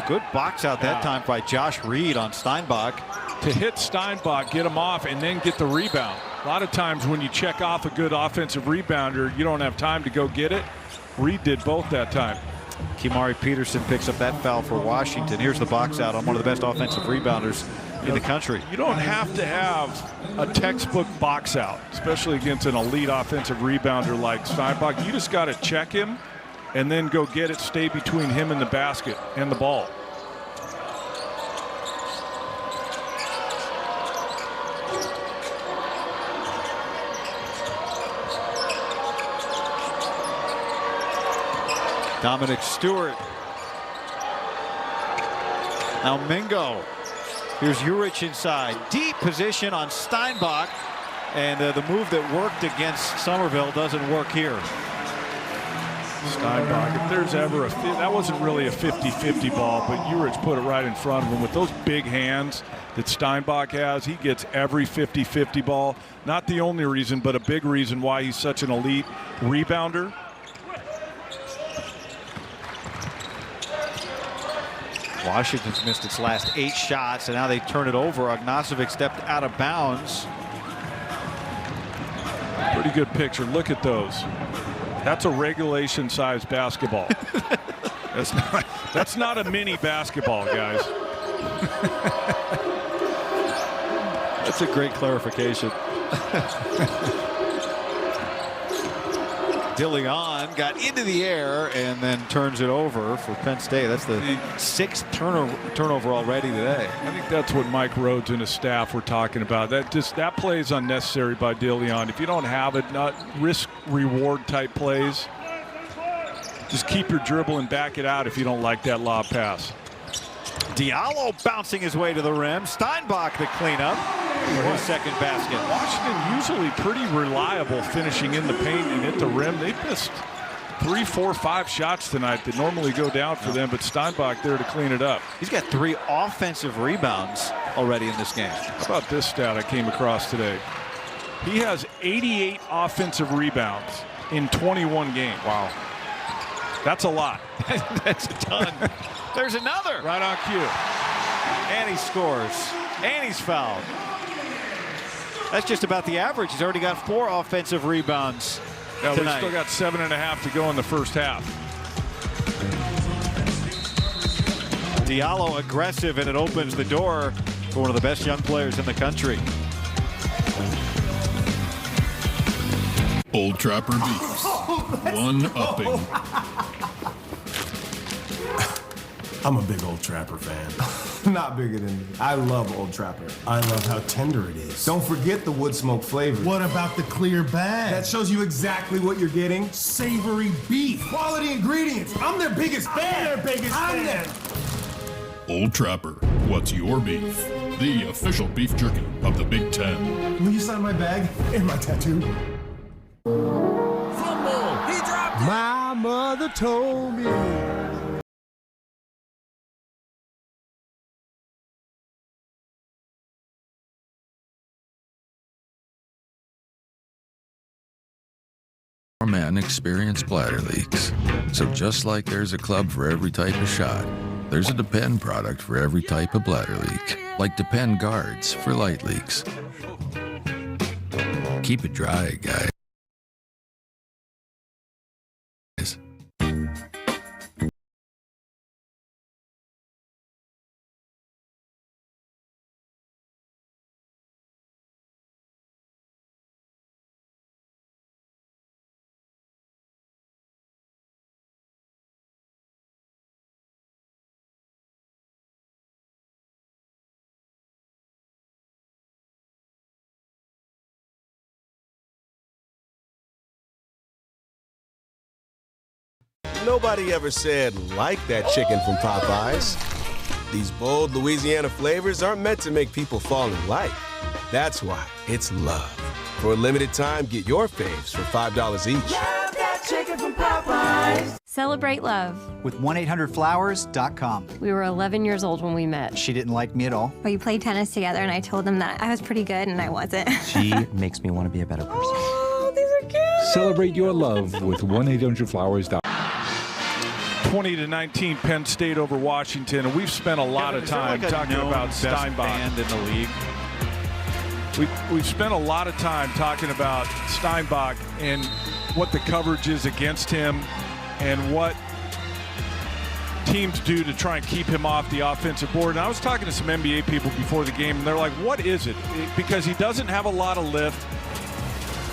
good box out that time by Josh Reed on Steinbach. To hit Steinbach, get him off, and then get the rebound. A lot of times when you check off a good offensive rebounder, you don't have time to go get it. Reed did both that time. Kimari Peterson picks up that foul for Washington. Here's the box out on one of the best offensive rebounders in the country. You don't have to have a textbook box out, especially against an elite offensive rebounder like Steinbach. You just got to check him and then go get it, stay between him and the basket and the ball. Dominic Stewart. Now Mingo. Here's Urich inside. Deep position on Steinbach. And the move that worked against Somerville doesn't work here. Steinbach, if there's ever that wasn't really a 50-50 ball, but Urich put it right in front of him. With those big hands that Steinbach has, he gets every 50-50 ball. Not the only reason, but a big reason why he's such an elite rebounder. Washington's missed its last 8 shots, and now they turn it over. Ognasovic stepped out of bounds. Pretty good picture. Look at those. That's a regulation-sized basketball. That's not a mini basketball, guys. That's a great clarification. DeLeon got into the air and then turns it over for Penn State. That's the 6th turnover already today. I think that's what Mike Rhodes and his staff were talking about. That play is unnecessary by DeLeon. If you don't have it, not risk-reward type plays, just keep your dribble and back it out if you don't like that lob pass. Diallo bouncing his way to the rim. Steinbach the cleanup for his second basket. Washington usually pretty reliable finishing in the paint and at the rim. They missed 3, 4, 5 shots tonight that normally go down for them, but Steinbach there to clean it up. He's got 3 offensive rebounds already in this game. How about this stat I came across today? He has 88 offensive rebounds in 21 games. Wow. That's a lot. That's a ton. There's another. Right on cue. And he scores. And he's fouled. That's just about the average. He's already got 4 offensive rebounds tonight. We've still got 7.5 to go in the first half. Diallo aggressive, and it opens the door for one of the best young players in the country. Old Trapper Beefs. One-upping. I'm a big Old Trapper fan. Not bigger than me. I love Old Trapper. I love how tender it is. Don't forget the wood smoke flavor. What about the clear bag? That shows you exactly what you're getting. Savory beef. Quality ingredients. I'm their biggest fan. I'm their Old Trapper, what's your beef? The official beef jerky of the Big Ten. Will you sign my bag and my tattoo? Fumble! He dropped it! My mother told me. More men experience bladder leaks. So just like there's a club for every type of shot, there's a Depend product for every type of bladder leak. Like Depend guards for light leaks. Keep it dry, guys. Nobody ever said, like that chicken from Popeyes. These bold Louisiana flavors aren't meant to make people fall in like. That's why it's love. For a limited time, get your faves for $5 each. Love that chicken from Popeyes. Celebrate love. With 1-800-Flowers.com. We were 11 years old when we met. She didn't like me at all. We played tennis together, and I told him that I was pretty good, and I wasn't. She makes me want to be a better person. Oh, these are cute. Celebrate your love with 1-800-Flowers.com. 20-19 Penn State over Washington, and we've spent a lot of time talking about Steinbach. Band in the league. We've spent a lot of time talking about Steinbach and what the coverage is against him and what teams do to try and keep him off the offensive board. And I was talking to some NBA people before the game, and they're like, what is it? Because he doesn't have a lot of lift.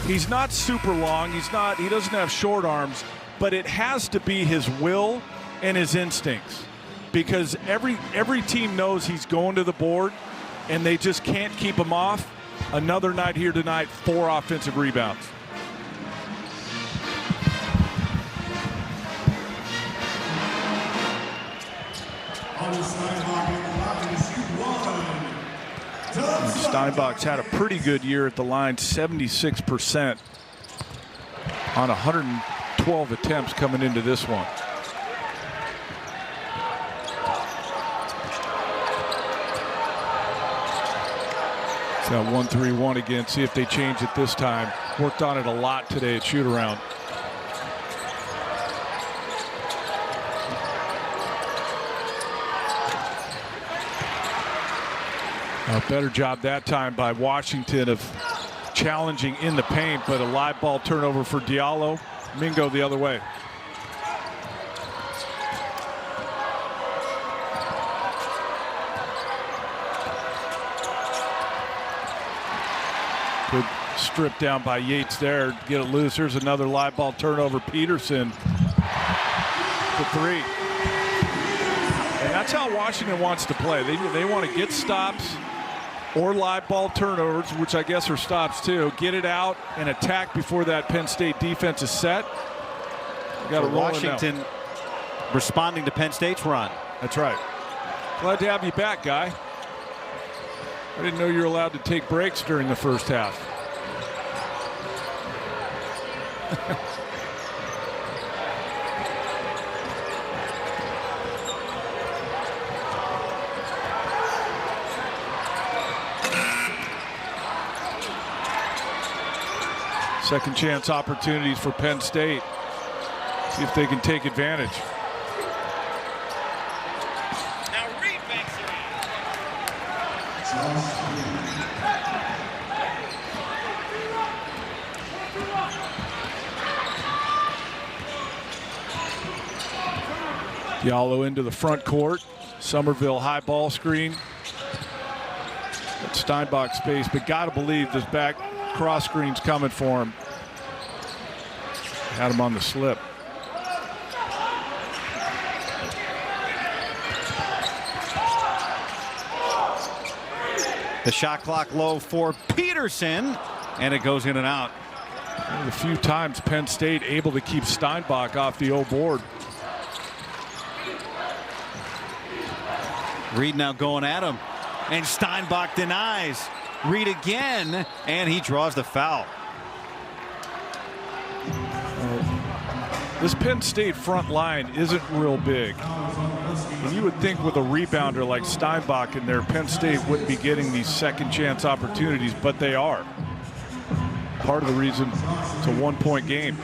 He's not super long. He doesn't have short arms. But it has to be his will and his instincts, because every team knows he's going to the board, and they just can't keep him off. Another night here tonight, 4 offensive rebounds. Steinbach's had a pretty good year at the line, 76% on 112 attempts coming into this one. It's got 1-3-1 again. See if they change it this time. Worked on it a lot today at shoot around. A better job that time by Washington of challenging in the paint, but a live ball turnover for Diallo. Mingo the other way. Good strip down by Yates there. Get it loose. Here's another live ball turnover. Peterson for three. And that's how Washington wants to play. They want to get stops or live ball turnovers, which I guess are stops too. Get it out and attack before that Penn State defense is set. Got to Washington responding to Penn State's run. That's right. Glad to have you back, Guy. I didn't know you were allowed to take breaks during the first half. Second chance opportunities for Penn State. See if they can take advantage. Diallo into the front court. Somerville high ball screen. Steinbach space, but got to believe this back cross screen's coming for him. Had him on the slip. The shot clock low for Peterson, and it goes in and out. A few times Penn State able to keep Steinbach off the old board. Reed now going at him, and Steinbach denies. Reed again, and he draws the foul. This Penn State front line isn't real big. And you would think with a rebounder like Steinbach in there, Penn State wouldn't be getting these second chance opportunities, but they are. Part of the reason it's a 1-point game.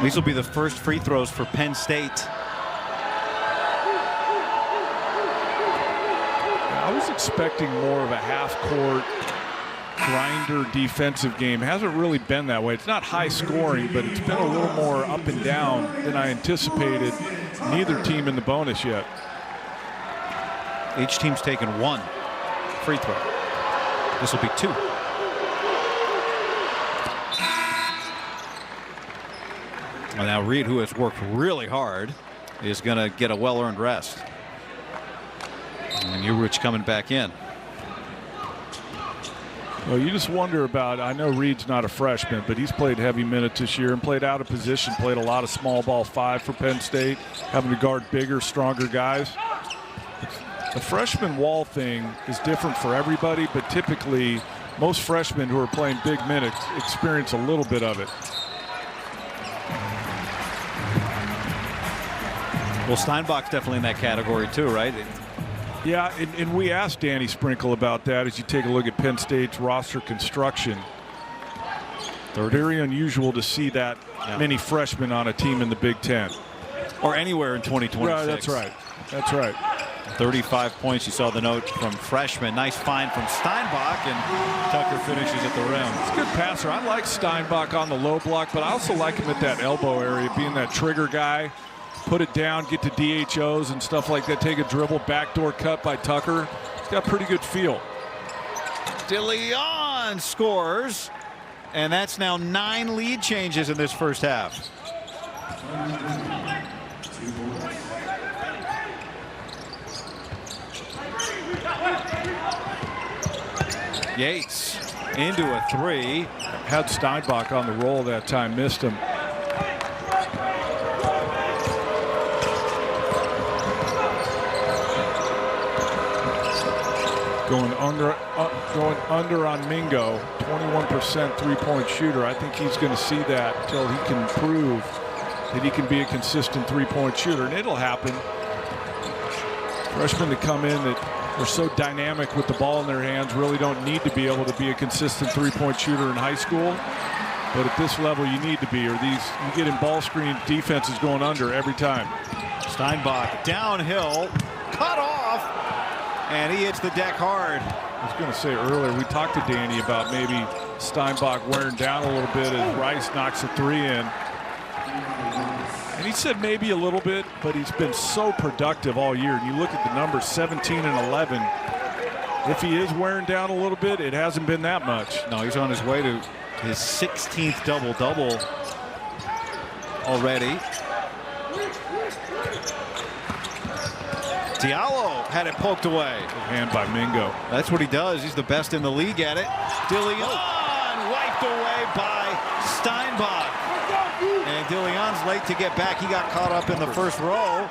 These will be the first free throws for Penn State. I was expecting more of a half-court grinder defensive game. Hasn't really been that way. It's not high scoring, but it's been a little more up and down than I anticipated. Neither team in the bonus yet. Each team's taken one free throw. This will be two. And now Reed, who has worked really hard, is going to get a well-earned rest. And Urich coming back in. Well, you just wonder about, I know Reed's not a freshman, but he's played heavy minutes this year and played out of position, played a lot of small ball 5 for Penn State, having to guard bigger, stronger guys. The freshman wall thing is different for everybody, but typically most freshmen who are playing big minutes experience a little bit of it. Well, Steinbach's definitely in that category too, right? Yeah, and we asked Danny Sprinkle about that as you take a look at Penn State's roster construction. Very unusual to see that many freshmen on a team in the Big Ten. Or anywhere in 2026. Right, that's right. That's right. 35 points. You saw the note from freshman. Nice find from Steinbach, and Tucker finishes at the rim. He's a good passer. I like Steinbach on the low block, but I also like him at that elbow area, being that trigger guy. Put it down, get to DHOs and stuff like that. Take a dribble, backdoor cut by Tucker. He's got pretty good feel. DeLeon scores, and that's now 9 lead changes in this first half. Yates into a 3. Had Steinbach on the roll that time, missed him. Going under on Mingo, 21% three-point shooter. I think he's going to see that until he can prove that he can be a consistent three-point shooter, and it'll happen. Freshmen that come in that are so dynamic with the ball in their hands really don't need to be able to be a consistent three-point shooter in high school. But at this level, you need to be, or you get in ball screen defenses going under every time. Steinbach downhill. cut off, and he hits the deck hard. I was going to say earlier, we talked to Danny about maybe Steinbach wearing down a little bit as Rice knocks a 3 in. And he said maybe a little bit, but he's been so productive all year. And you look at the numbers, 17 and 11. If he is wearing down a little bit, it hasn't been that much. No, he's on his way to his 16th double-double already. Diallo had it poked away. Good hand by Mingo. That's what he does. He's the best in the league at it. DeLeon wiped away by Steinbach. And DeLeon's late to get back. He got caught up in the first row.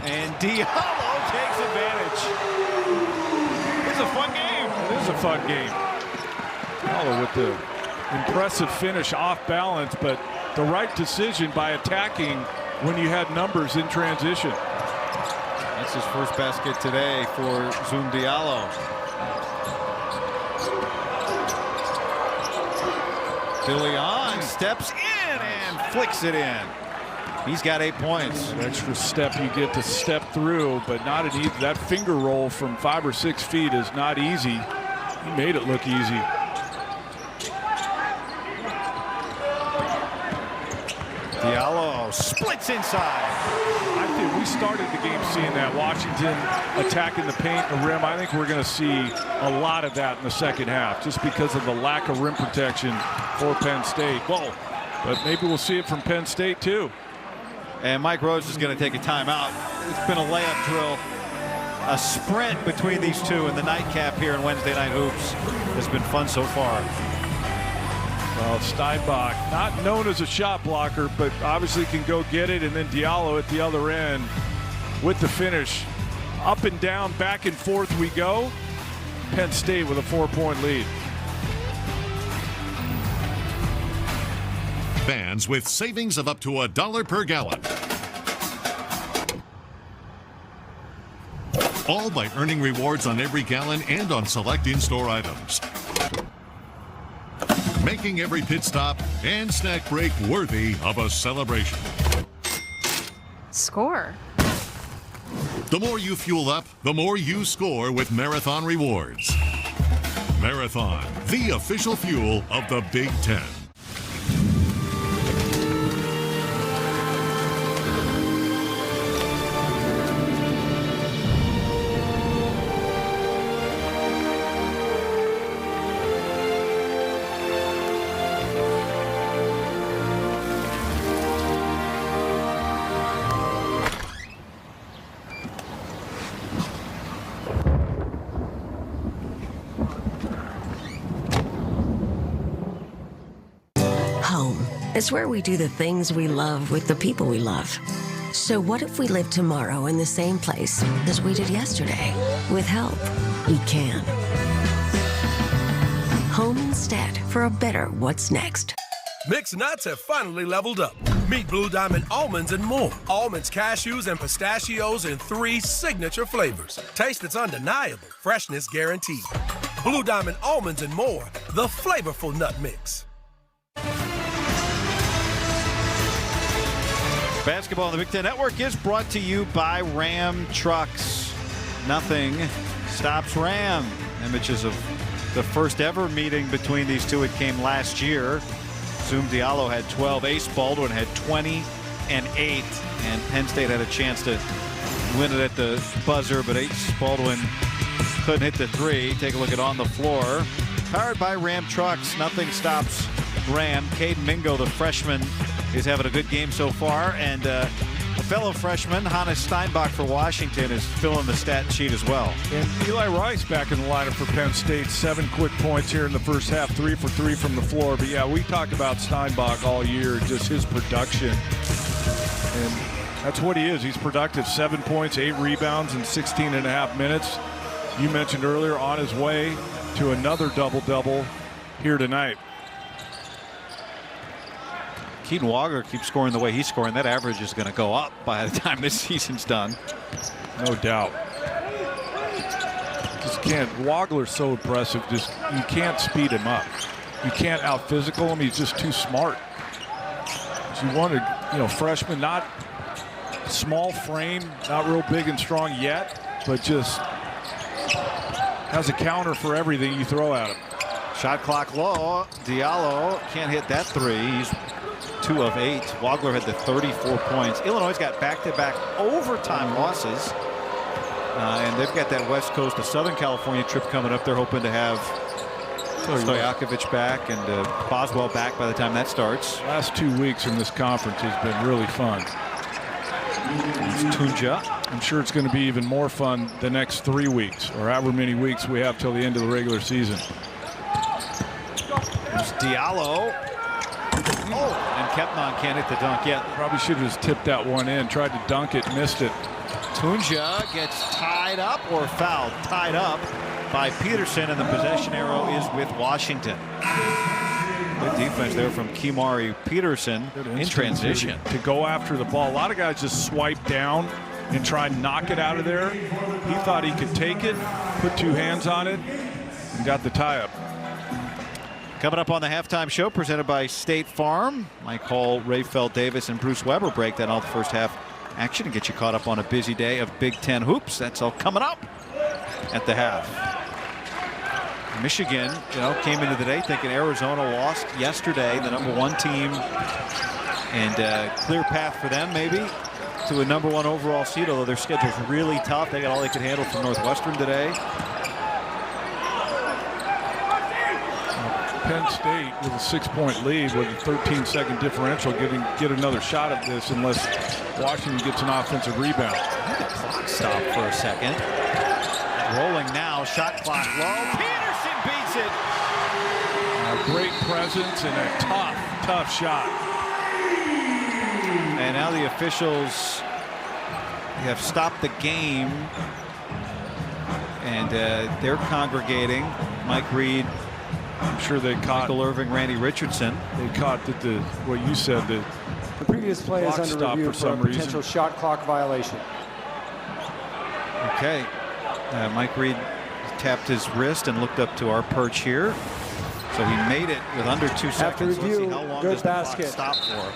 And Diallo takes advantage. It's a fun game. It is a fun game. Diallo with the impressive finish off balance, but the right decision by attacking when you had numbers in transition. That's his first basket today for Zoom Diallo. DeLeon steps in and flicks it in. He's got 8 points. An extra step you get to step through, but not an easy. That finger roll from 5 or 6 feet is not easy. He made it look easy. Diallo splits inside. I think we started the game seeing that. Washington attacking the paint and the rim. I think we're going to see a lot of that in the second half just because of the lack of rim protection for Penn State. Well, but maybe we'll see it from Penn State too. And Mike Rose is going to take a timeout. It's been a layup drill. A sprint between these two in the nightcap here in Wednesday Night Hoops has been fun so far. Well, Steinbach, not known as a shot blocker, but obviously can go get it. And then Diallo at the other end with the finish. Up and down, back and forth we go. Penn State with a 4-point lead. Fans with savings of up to $1 per gallon. All by earning rewards on every gallon and on select in-store items. Making every pit stop and snack break worthy of a celebration. Score. The more you fuel up, the more you score with Marathon Rewards. Marathon, the official fuel of the Big Ten. It's where we do the things we love with the people we love. So what if we live tomorrow in the same place as we did yesterday? With help, we can. Home instead for a better what's next. Mixed nuts have finally leveled up. Meet Blue Diamond almonds and more. Almonds, cashews, and pistachios in 3 signature flavors. Taste that's undeniable. Freshness guaranteed. Blue Diamond almonds and more. The flavorful nut mix. Basketball on the Big Ten Network is brought to you by Ram Trucks. Nothing stops Ram. Images of the first ever meeting between these two. It came last year. Zoom Diallo had 12. Ace Baldwin had 20 and 8. And Penn State had a chance to win it at the buzzer, but Ace Baldwin couldn't hit the 3. Take a look at On the Floor. Powered by Ram Trucks. Nothing stops Ram. Caden Mingo, the freshman, is having a good game so far, and a fellow freshman, Hannes Steinbach for Washington, is filling the stat sheet as well. And Eli Rice back in the lineup for Penn State. 7 quick points here in the first half, 3 for 3 from the floor. But yeah, we talk about Steinbach all year, just his production. And that's what he is. He's productive. 7 points, 8 rebounds in 16 and a half minutes. You mentioned earlier, on his way to another double-double here tonight. Keaton Walker keeps scoring the way he's scoring. That average is going to go up by the time this season's done. No doubt. Just can't. Wagler's so impressive. Just you can't speed him up. You can't out physical him. He's just too smart. So you wanted, freshman, not small frame, not real big and strong yet, but just has a counter for everything you throw at him. Shot clock low. Diallo can't hit that three. He's 2 of 8. Wagler had the 34 points. Illinois got back-to-back overtime losses. And they've got that West Coast to Southern California trip coming up. They're hoping to have Stojakovic back and Boswell back by the time that starts. Last 2 weeks in this conference has been really fun. It's Tunja. I'm sure it's going to be even more fun the next 3 weeks, or however many weeks we have till the end of the regular season. There's Diallo. Oh, and Kepnon can't hit the dunk yet. Probably should have just tipped that one in, tried to dunk it, missed it. Tunja gets tied up or fouled. Tied up by Peterson, and the possession arrow is with Washington. Good defense there from Kimari Peterson in transition. To go after the ball. A lot of guys just swipe down and try and knock it out of there. He thought he could take it, put 2 hands on it, and got the tie-up. Coming up on the halftime show presented by State Farm. Mike Hall, Rayfeld Davis, and Bruce Weber break down all the first half action and get you caught up on a busy day of Big Ten hoops. That's all coming up at the half. Michigan, came into the day thinking Arizona lost yesterday, the #1 team, and clear path for them maybe to a #1 overall seed, although their schedule's really tough. They got all they could handle from Northwestern today. Penn State with a 6-point lead with a 13-second differential get another shot at this unless Washington gets an offensive rebound. The clock stopped for a second. Rolling now, shot clock low. Peterson beats it. A great presence and a tough shot. And now the officials have stopped the game, and they're congregating. Mike Reed, I'm sure they caught Michael Irving, Randy Richardson. They caught that what you said, the previous play is under review for a potential shot clock violation. Okay, Mike Reed tapped his wrist and looked up to our perch here, so he made it with under 2 seconds. After review, let's see how long good does the basket. clock stop for.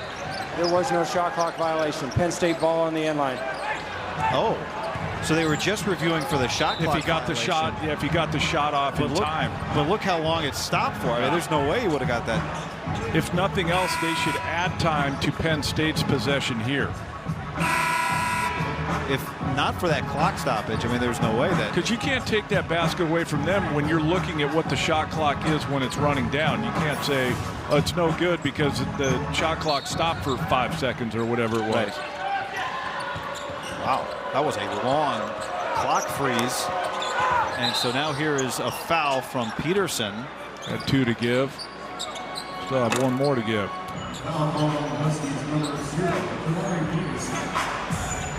There was no shot clock violation. Penn State ball on the end line. Oh. So they were just reviewing for the shot clock. If he got the shot, if he got the shot off in time. But look how long it stopped for. I mean, there's no way he would have got that. If nothing else, they should add time to Penn State's possession here. If not for that clock stoppage, I mean, there's no way that. Because you can't take that basket away from them when you're looking at what the shot clock is when it's running down. You can't say, oh, it's no good because the shot clock stopped for 5 seconds or whatever it was. Right. Wow, that was a long clock freeze. And so now here is a foul from Peterson. Got 2 to give. Still have 1 more to give.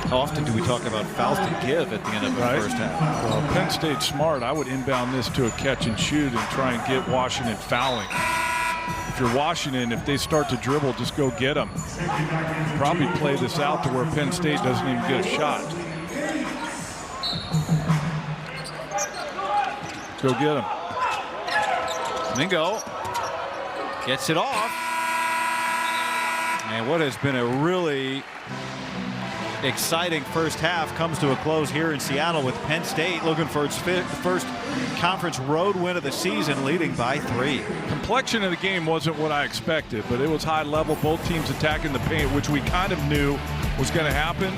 How often do we talk about fouls to give at the end of the first half? Well, Penn State's smart. I would inbound this to a catch and shoot and try and get Washington fouling. If you're Washington, if they start to dribble, just go get them. Probably play this out to where Penn State doesn't even get a shot. Go get them. Mingo gets it off. And what has been a really exciting first half comes to a close here in Seattle with Penn State looking for its first conference road win of the season, leading by 3. Complexion of the game wasn't what I expected, but it was high level. Both teams attacking the paint, which we kind of knew was going to happen.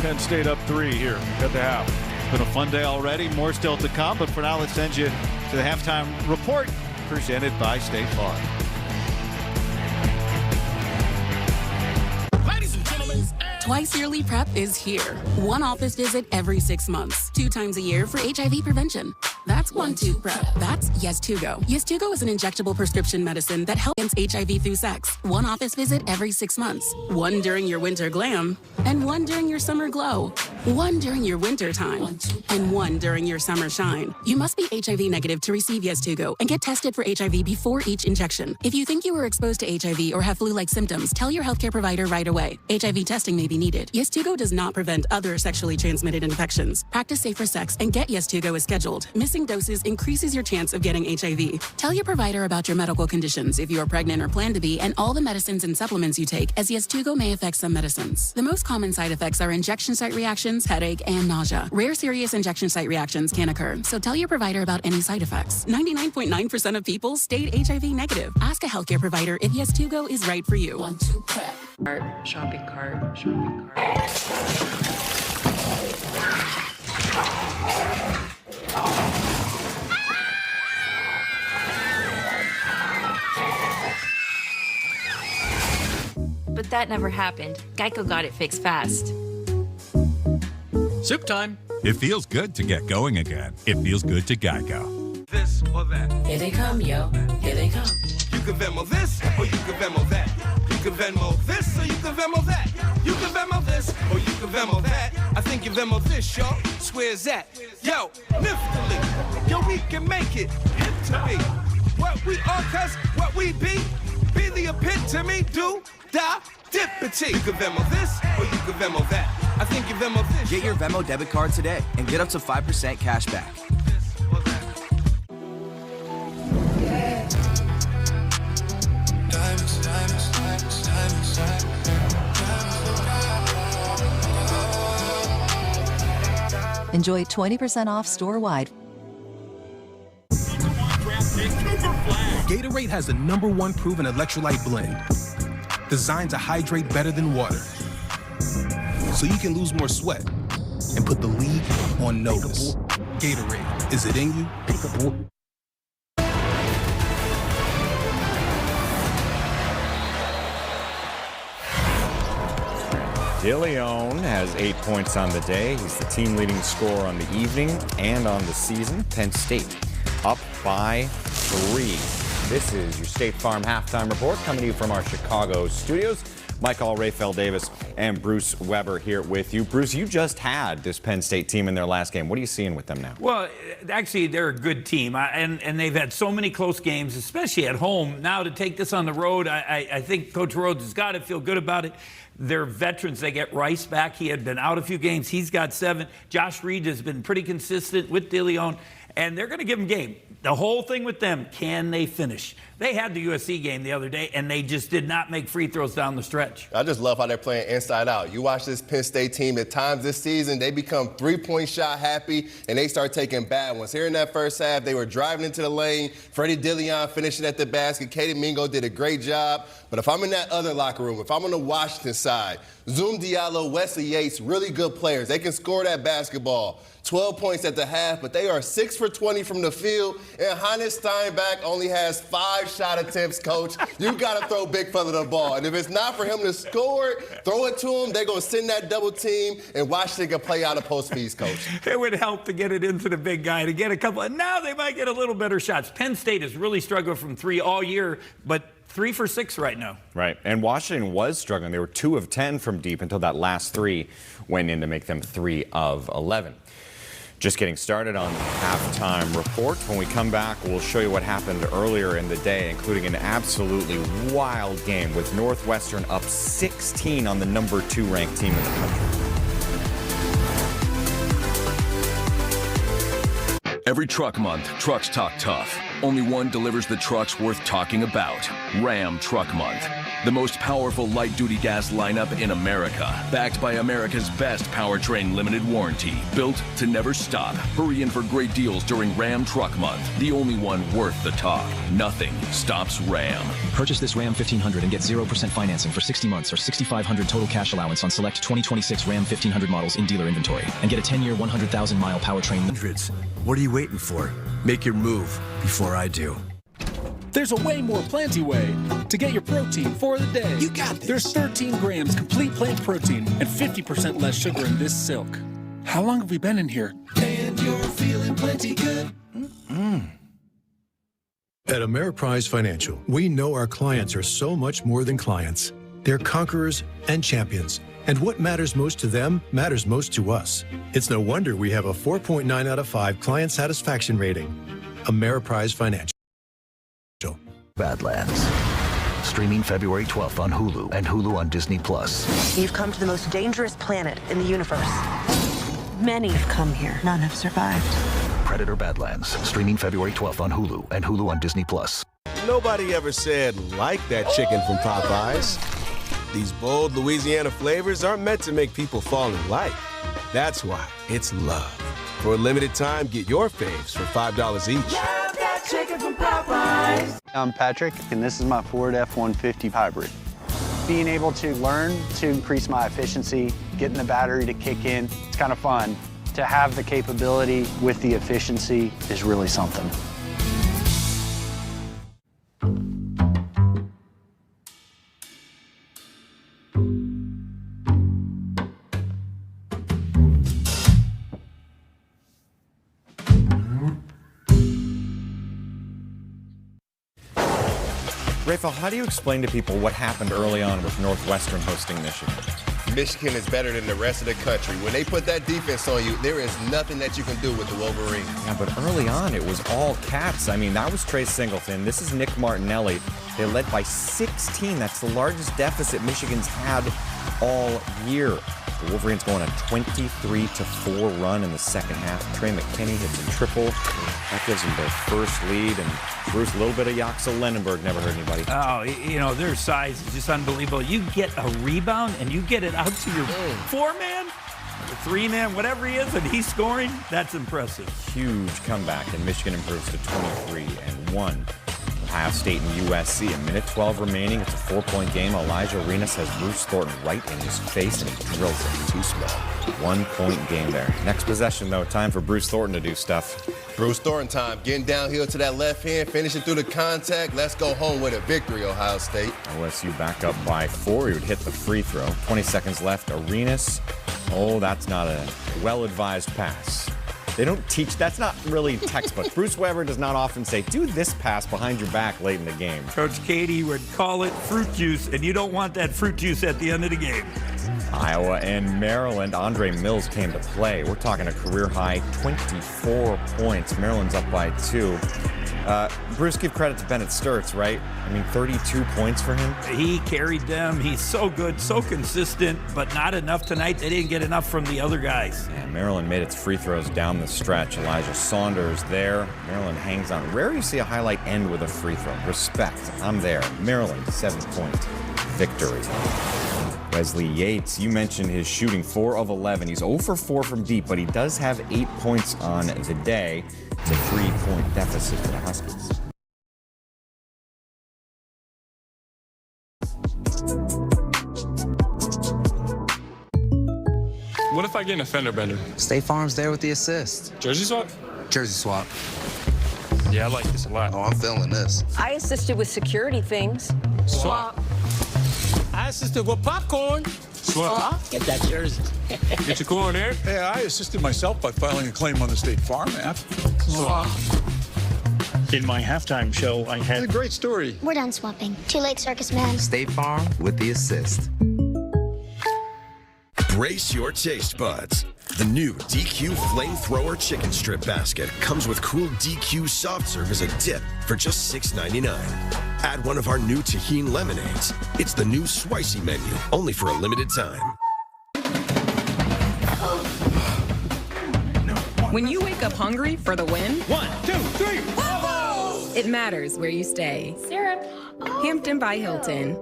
Penn State up 3 here at the half. It's been a fun day already. More still to come, but for now, let's send you to the halftime report presented by State Farm. Twice yearly PrEP is here. 1 office visit every 6 months. 2 times a year for HIV prevention. That's 1-2 PrEP. That's Yes2Go. Yes2Go is an injectable prescription medicine that helps against HIV through sex. 1 office visit every 6 months. 1 during your winter glam, and 1 during your summer glow. 1 during your winter time, and 1 during your summer shine. You must be HIV negative to receive Yes2Go and get tested for HIV before each injection. If you think you were exposed to HIV or have flu-like symptoms, tell your healthcare provider right away. HIV testing may be needed. Yes2Go does not prevent other sexually transmitted infections. Practice safer sex and get Yes2Go as scheduled. Missing doses increases your chance of getting HIV. Tell your provider about your medical conditions if you are pregnant or plan to be, and all the medicines and supplements you take, as Yes2Go may affect some medicines. The most common side effects are injection site reactions, headache, and nausea. Rare serious injection site reactions can occur, so tell your provider about any side effects. 99.9% of people stayed HIV negative. Ask a healthcare provider if Yes2Go is right for you. 1-2 prep. Shopping cart, shopping cart. But that never happened. Geico got it fixed fast. Soup time. It feels good to get going again. It feels good to Geico. This or that. Here they come, yo. Here they come. You can Venmo this or you can Venmo that. You can Venmo this or you can Venmo that. You can Venmo this or you can Venmo that. I think you Venmo this, y'all. Swear's that. Yo, liftily. Yo, we can make it. Hip to me. What we are, cuz what we be the epitome. Do, da, dippity. You can Venmo this or you can Venmo that. I think you Venmo this. Get your Venmo debit card today and get up to 5% cash back. Enjoy 20% off store-wide. Gatorade has the #1 proven electrolyte blend, designed to hydrate better than water, so you can lose more sweat and put the league on notice. Gatorade, is it in you? DeLeon has 8 points on the day. He's the team leading scorer on the evening and on the season. Penn State up by 3. This is your State Farm Halftime Report coming to you from our Chicago studios. Michael Raphael Davis and Bruce Weber here with you. Bruce, you just had this Penn State team in their last game. What are you seeing with them now? Well, actually, they're a good team, and they've had so many close games, especially at home. Now to take this on the road, I think Coach Rhodes has got to feel good about it. They're veterans. They get Rice back. He had been out a few games. He's got 7. Josh Reed has been pretty consistent with DeLeon, and they're going to give him game. The whole thing with them, can they finish? They had the USC game the other day, and they just did not make free throws down the stretch. I just love how they're playing inside out. You watch this Penn State team at times this season, they become three-point shot happy, and they start taking bad ones. Here in that first half, they were driving into the lane. Freddie DeLeon finishing at the basket. Katie Mingo did a great job. But if I'm in that other locker room, if I'm on the Washington side, Zoom Diallo, Wesley Yates, really good players. They can score that basketball. 12 points at the half, but they are 6 for 20 from the field. And Hannes Steinbach only has 5 shot attempts, Coach. You got to throw Big Fella the ball. And if it's not for him to score it, throw it to him, they're going to send that double team, and Washington can play out of post fees, Coach. It would help to get it into the big guy, to get a couple. And now they might get a little better shots. Penn State has really struggled from 3 all year, but 3 for 6 right now. Right, and Washington was struggling. They were 2 of 10 from deep until that last 3 went in to make them 3 of 11. Just getting started on halftime report. When we come back, we'll show you what happened earlier in the day, including an absolutely wild game with Northwestern up 16 on the #2 ranked team in the country. Every truck month, trucks talk tough. Only one delivers the trucks worth talking about. Ram Truck Month. The most powerful light-duty gas lineup in America. Backed by America's best powertrain limited warranty. Built to never stop. Hurry in for great deals during Ram Truck Month. The only one worth the talk. Nothing stops Ram. Purchase this Ram 1500 and get 0% financing for 60 months or $6,500 total cash allowance on select 2026 Ram 1500 models in dealer inventory. And get a 10-year, 100,000-mile powertrain. What are you waiting for? Make your move before I do. There's a way more planty way to get your protein for the day. You got this. There's 13 grams complete plant protein and 50% less sugar in this silk. How long have we been in here? And you're feeling plenty good. At Ameriprise Financial, we know our clients are so much more than clients. They're conquerors and champions. And what matters most to them matters most to us. It's no wonder we have a 4.9 out of 5 client satisfaction rating. Ameriprise Financial. Badlands. Streaming February 12th on Hulu and Hulu on Disney+. You've come to the most dangerous planet in the universe. Many have come here. None have survived. Predator Badlands, streaming February 12th on Hulu and Hulu on Disney+. Nobody ever said, like that chicken from Popeyes. These bold Louisiana flavors aren't meant to make people fall in like. That's why it's love. For a limited time, get your faves for $5 each. Love that chicken from Popeyes. I'm Patrick, and this is my Ford F-150 hybrid. Being able to learn to increase my efficiency, getting the battery to kick in, it's kind of fun. To have the capability with the efficiency is really something. Rafael, how do you explain to people what happened early on with Northwestern hosting Michigan? Michigan is better than the rest of the country. When they put that defense on you, there is nothing that you can do with the Wolverines. Yeah, but early on, it was all Cats. I mean, that was Trey Singleton. This is Nick Martinelli. They led by 16. That's the largest deficit Michigan's had all year. The Wolverines go on a 23-4 run in the second half. Trey McKinney hits a triple. That gives them their first lead. And Bruce, a little bit of Yaxel Lenenberg. Never hurt anybody. Oh, you know, their size is just unbelievable. You get a rebound and you get it out to your four-man, or three-man, whatever he is, and he's scoring. That's impressive. Huge comeback, and Michigan improves to 23-1. Ohio State and USC. A minute 12 remaining. It's a 4-point game. Elijah Arenas has Bruce Thornton right in his face, and he drills it. Too small. 1-point game there. Next possession, though. Time for Bruce Thornton to do stuff. Bruce Thornton time. Getting downhill to that left hand, finishing through the contact. Let's go home with a victory, Ohio State. OSU back up by 4. He would hit the free throw. 20 seconds left. Arenas. Oh, that's not a well-advised pass. They don't teach, that's not really textbook. Bruce Weber does not often say, do this pass behind your back late in the game. Coach Katie would call it fruit juice, and you don't want that fruit juice at the end of the game. Iowa and Maryland. Andre Mills came to play. We're talking a career-high 24 points. Maryland's up by 2. Bruce, give credit to Bennett Sturtz, right? I mean, 32 points for him. He carried them. He's so good, so consistent, but not enough tonight. They didn't get enough from the other guys. Yeah, Maryland made its free throws down the stretch. Elijah Saunders there. Maryland hangs on. Rare you see a highlight end with a free throw. Respect. I'm there. Maryland, 7-point victory. Wesley Yates, you mentioned his shooting, 4 of 11. He's 0 for 4 from deep, but he does have 8 points on the day. It's a 3-point deficit for the Huskies. What if I get an offender bender? State Farm's there with the assist. Jersey swap? Jersey swap. Yeah, I like this a lot. Oh, I'm feeling this. I assisted with security things. Swap. I assisted with popcorn. Swap. Get that jersey. Get your corn there. Yeah, I assisted myself by filing a claim on the State Farm app. Swap. In my halftime show, I had... It's a great story. We're done swapping. Too late, circus man. State Farm with the assist. Brace your taste buds. The new DQ Flamethrower Chicken Strip Basket comes with cool DQ soft serve as a dip for just $6.99. Add one of our new Tajin lemonades. It's the new Spicy menu, only for a limited time. When you wake up hungry for the win, 1, 2, 3, whoa! It matters where you stay. Syrup. Hampton by Hilton.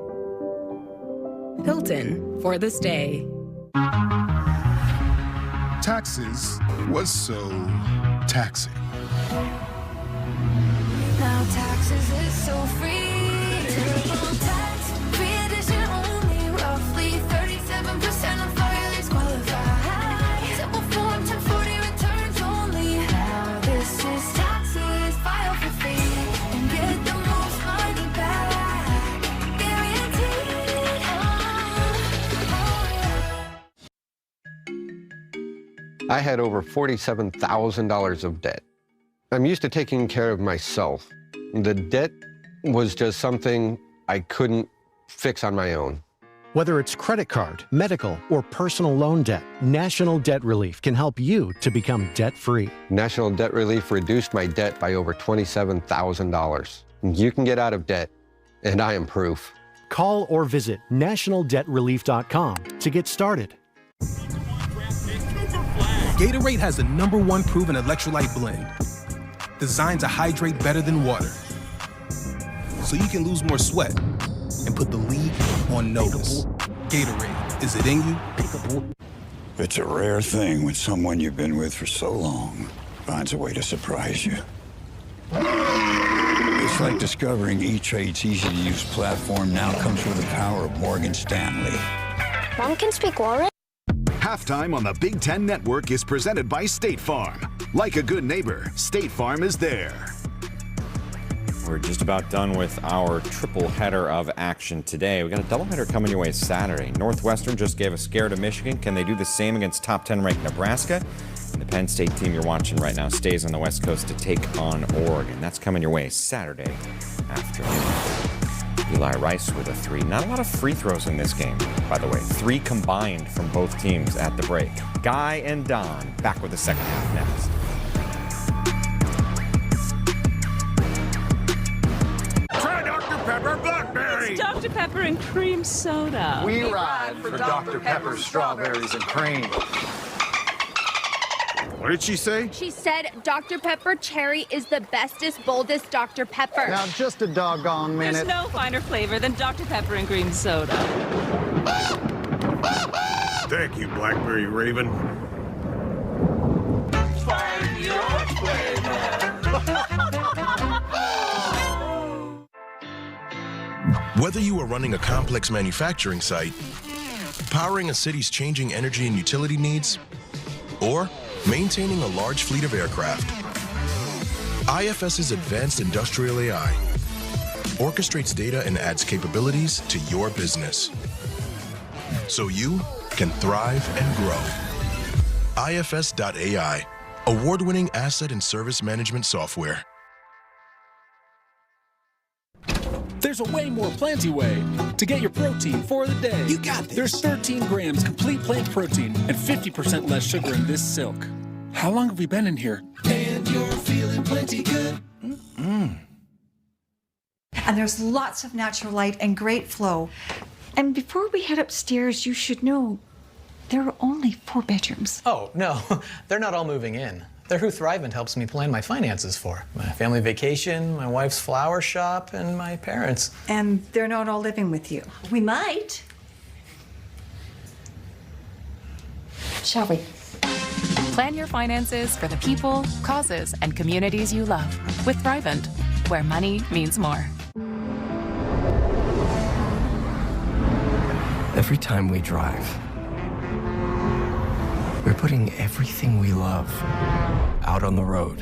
Hilton for the stay. Taxes was so taxing. Now taxes is so free. Tax free edition only. Roughly 37% of filings qualify. Simple form 1040 returns only. Now this is taxes. File for free and get the most money back. Guaranteed. I had over $47,000 of debt. I'm used to taking care of myself. The debt was just something I couldn't fix on my own. Whether it's credit card, medical, or personal loan debt, National Debt Relief can help you to become debt-free. National Debt Relief reduced my debt by over $27,000. You can get out of debt, and I am proof. Call or visit nationaldebtrelief.com to get started. Gatorade has the #1 proven electrolyte blend, designed to hydrate better than water, so you can lose more sweat and put the league on notice. Gatorade, is it in you? It's a rare thing when someone you've been with for so long finds a way to surprise you. It's like discovering E-Trade's easy-to-use platform now comes with the power of Morgan Stanley. Mom can speak Warren? Halftime on the Big Ten Network is presented by State Farm. Like a good neighbor, State Farm is there. We're just about done with our triple header of action today. We got a doubleheader coming your way Saturday. Northwestern just gave a scare to Michigan. Can they do the same against top 10 ranked Nebraska? And the Penn State team you're watching right now stays on the West Coast to take on Oregon. That's coming your way Saturday afternoon. Eli Rice with a 3. Not a lot of free throws in this game, by the way. 3 combined from both teams at the break. Guy and Don back with the second half next. Try Dr. Pepper Blackberry. It's Dr. Pepper and cream soda. We ride for Dr. Pepper strawberries and cream. What did she say? She said Dr. Pepper Cherry is the bestest, boldest Dr. Pepper. Now, just a doggone minute. There's no finer flavor than Dr. Pepper and cream soda. Thank you, Blackberry Raven. Find your Whether you are running a complex manufacturing site, powering a city's changing energy and utility needs, or maintaining a large fleet of aircraft, IFS's advanced industrial AI orchestrates data and adds capabilities to your business so you can thrive and grow. IFS.ai, award-winning asset and service management software. There's a way more planty way to get your protein for the day. You got this. There's 13 grams complete plant protein and 50% less sugar in this silk. How long have we been in here? And you're feeling plenty good. And there's lots of natural light and great flow. And before we head upstairs, you should know there are only 4 bedrooms. Oh, no, they're not all moving in. They're who Thrivent helps me plan my finances for. My family vacation, my wife's flower shop, and my parents. And they're not all living with you. We might. Shall we? Plan your finances for the people, causes, and communities you love with Thrivent, where money means more. Every time we drive, we're putting everything we love out on the road.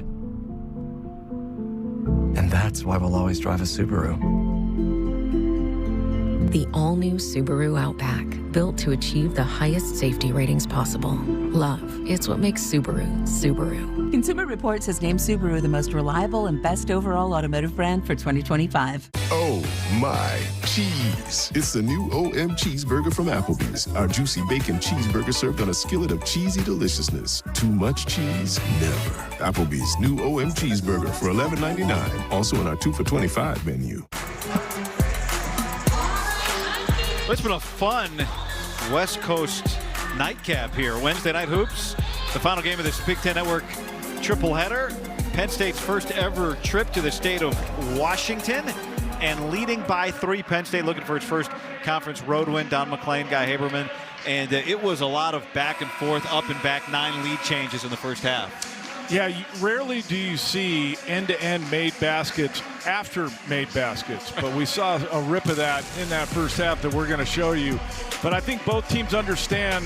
And that's why we'll always drive a Subaru. The all-new Subaru Outback, built to achieve the highest safety ratings possible. Love, it's what makes Subaru, Subaru. Consumer Reports has named Subaru the most reliable and best overall automotive brand for 2025. Oh my cheese. It's the new OM Cheeseburger from Applebee's. Our juicy bacon cheeseburger served on a skillet of cheesy deliciousness. Too much cheese? Never. Applebee's new OM Cheeseburger for $11.99. Also in our 2 for $25 menu. Well, it's been a fun West Coast nightcap here. Wednesday night hoops, the final game of this Big Ten Network triple header. Penn State's first ever trip to the state of Washington, and leading by 3. Penn State looking for its first conference road win. Don McClain, Guy Haberman, and it was a lot of back and forth, up and back, 9 lead changes in the first half. Yeah, rarely do you see end-to-end made baskets after made baskets, but we saw a rip of that in that first half that we're going to show you. But I think both teams understand,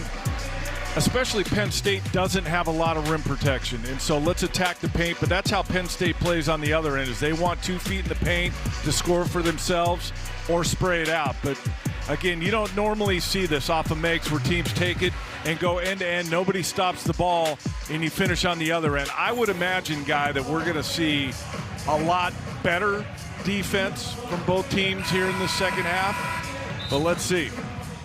especially Penn State doesn't have a lot of rim protection, and so let's attack the paint. But that's how Penn State plays on the other end, is they want 2 feet in the paint to score for themselves or spray it out. But again, you don't normally see this off of makes where teams take it and go end-to-end, nobody stops the ball, and you finish on the other end. I would imagine, Guy, that we're going to see a lot better defense from both teams here in the second half, but let's see.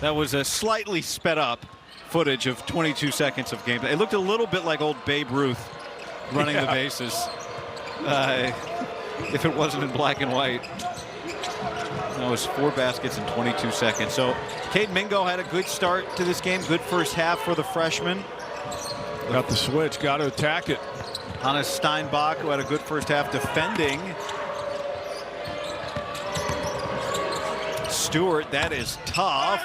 That was a slightly sped up footage of 22 seconds of game. It looked a little bit like old Babe Ruth running the bases, if it wasn't in black and white. That was 4 baskets in 22 seconds. So Cade Mingo had a good start to this game, good first half for the freshman. Got the switch, got to attack it. Hannes Steinbach, who had a good first half defending. Stewart, that is tough.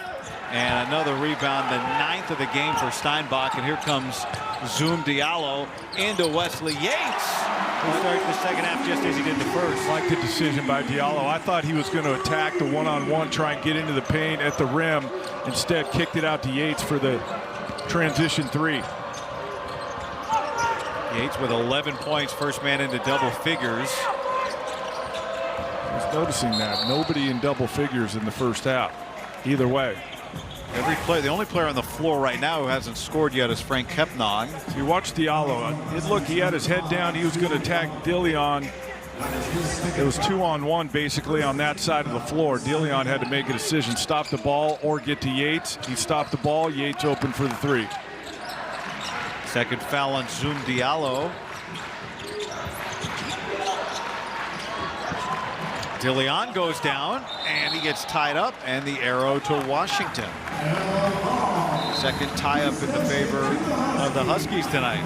And another rebound, the 9th of the game for Steinbach. And here comes Zoom Diallo into Wesley Yates, who started the second half just as he did the first. I like the decision by Diallo. I thought he was going to attack the one-on-one, try and get into the paint at the rim. Instead, kicked it out to Yates for the transition three. Yates with 11 points, first man into double figures. I was noticing that. Nobody in double figures in the first half. Either way. Every player, the only player on the floor right now who hasn't scored yet is Frank Kepnang. So you watch Diallo. Look, he had his head down. He was going to attack Dillion. It was 2-on-1 basically on that side of the floor. Dillion had to make a decision, stop the ball or get to Yates. He stopped the ball. Yates open for the three. Second foul on Zoom Diallo. Dillion goes down and he gets tied up, and the arrow to Washington. Second tie up in the favor of the Huskies tonight.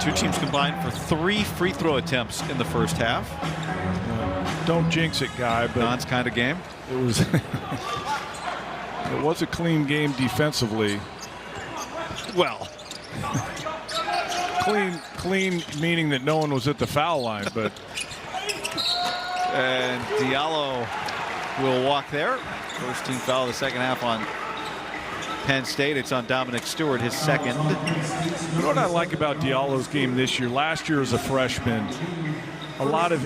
Two teams combined for 3 free throw attempts in the first half. Don't jinx it, Guy, but Don's kind of game. It was it was a clean game defensively. Well, clean meaning that no one was at the foul line, but and Diallo will walk there. First team foul of the second half on Penn State. It's on Dominic Stewart, his second. You know what I like about Diallo's game this year? Last year as a freshman,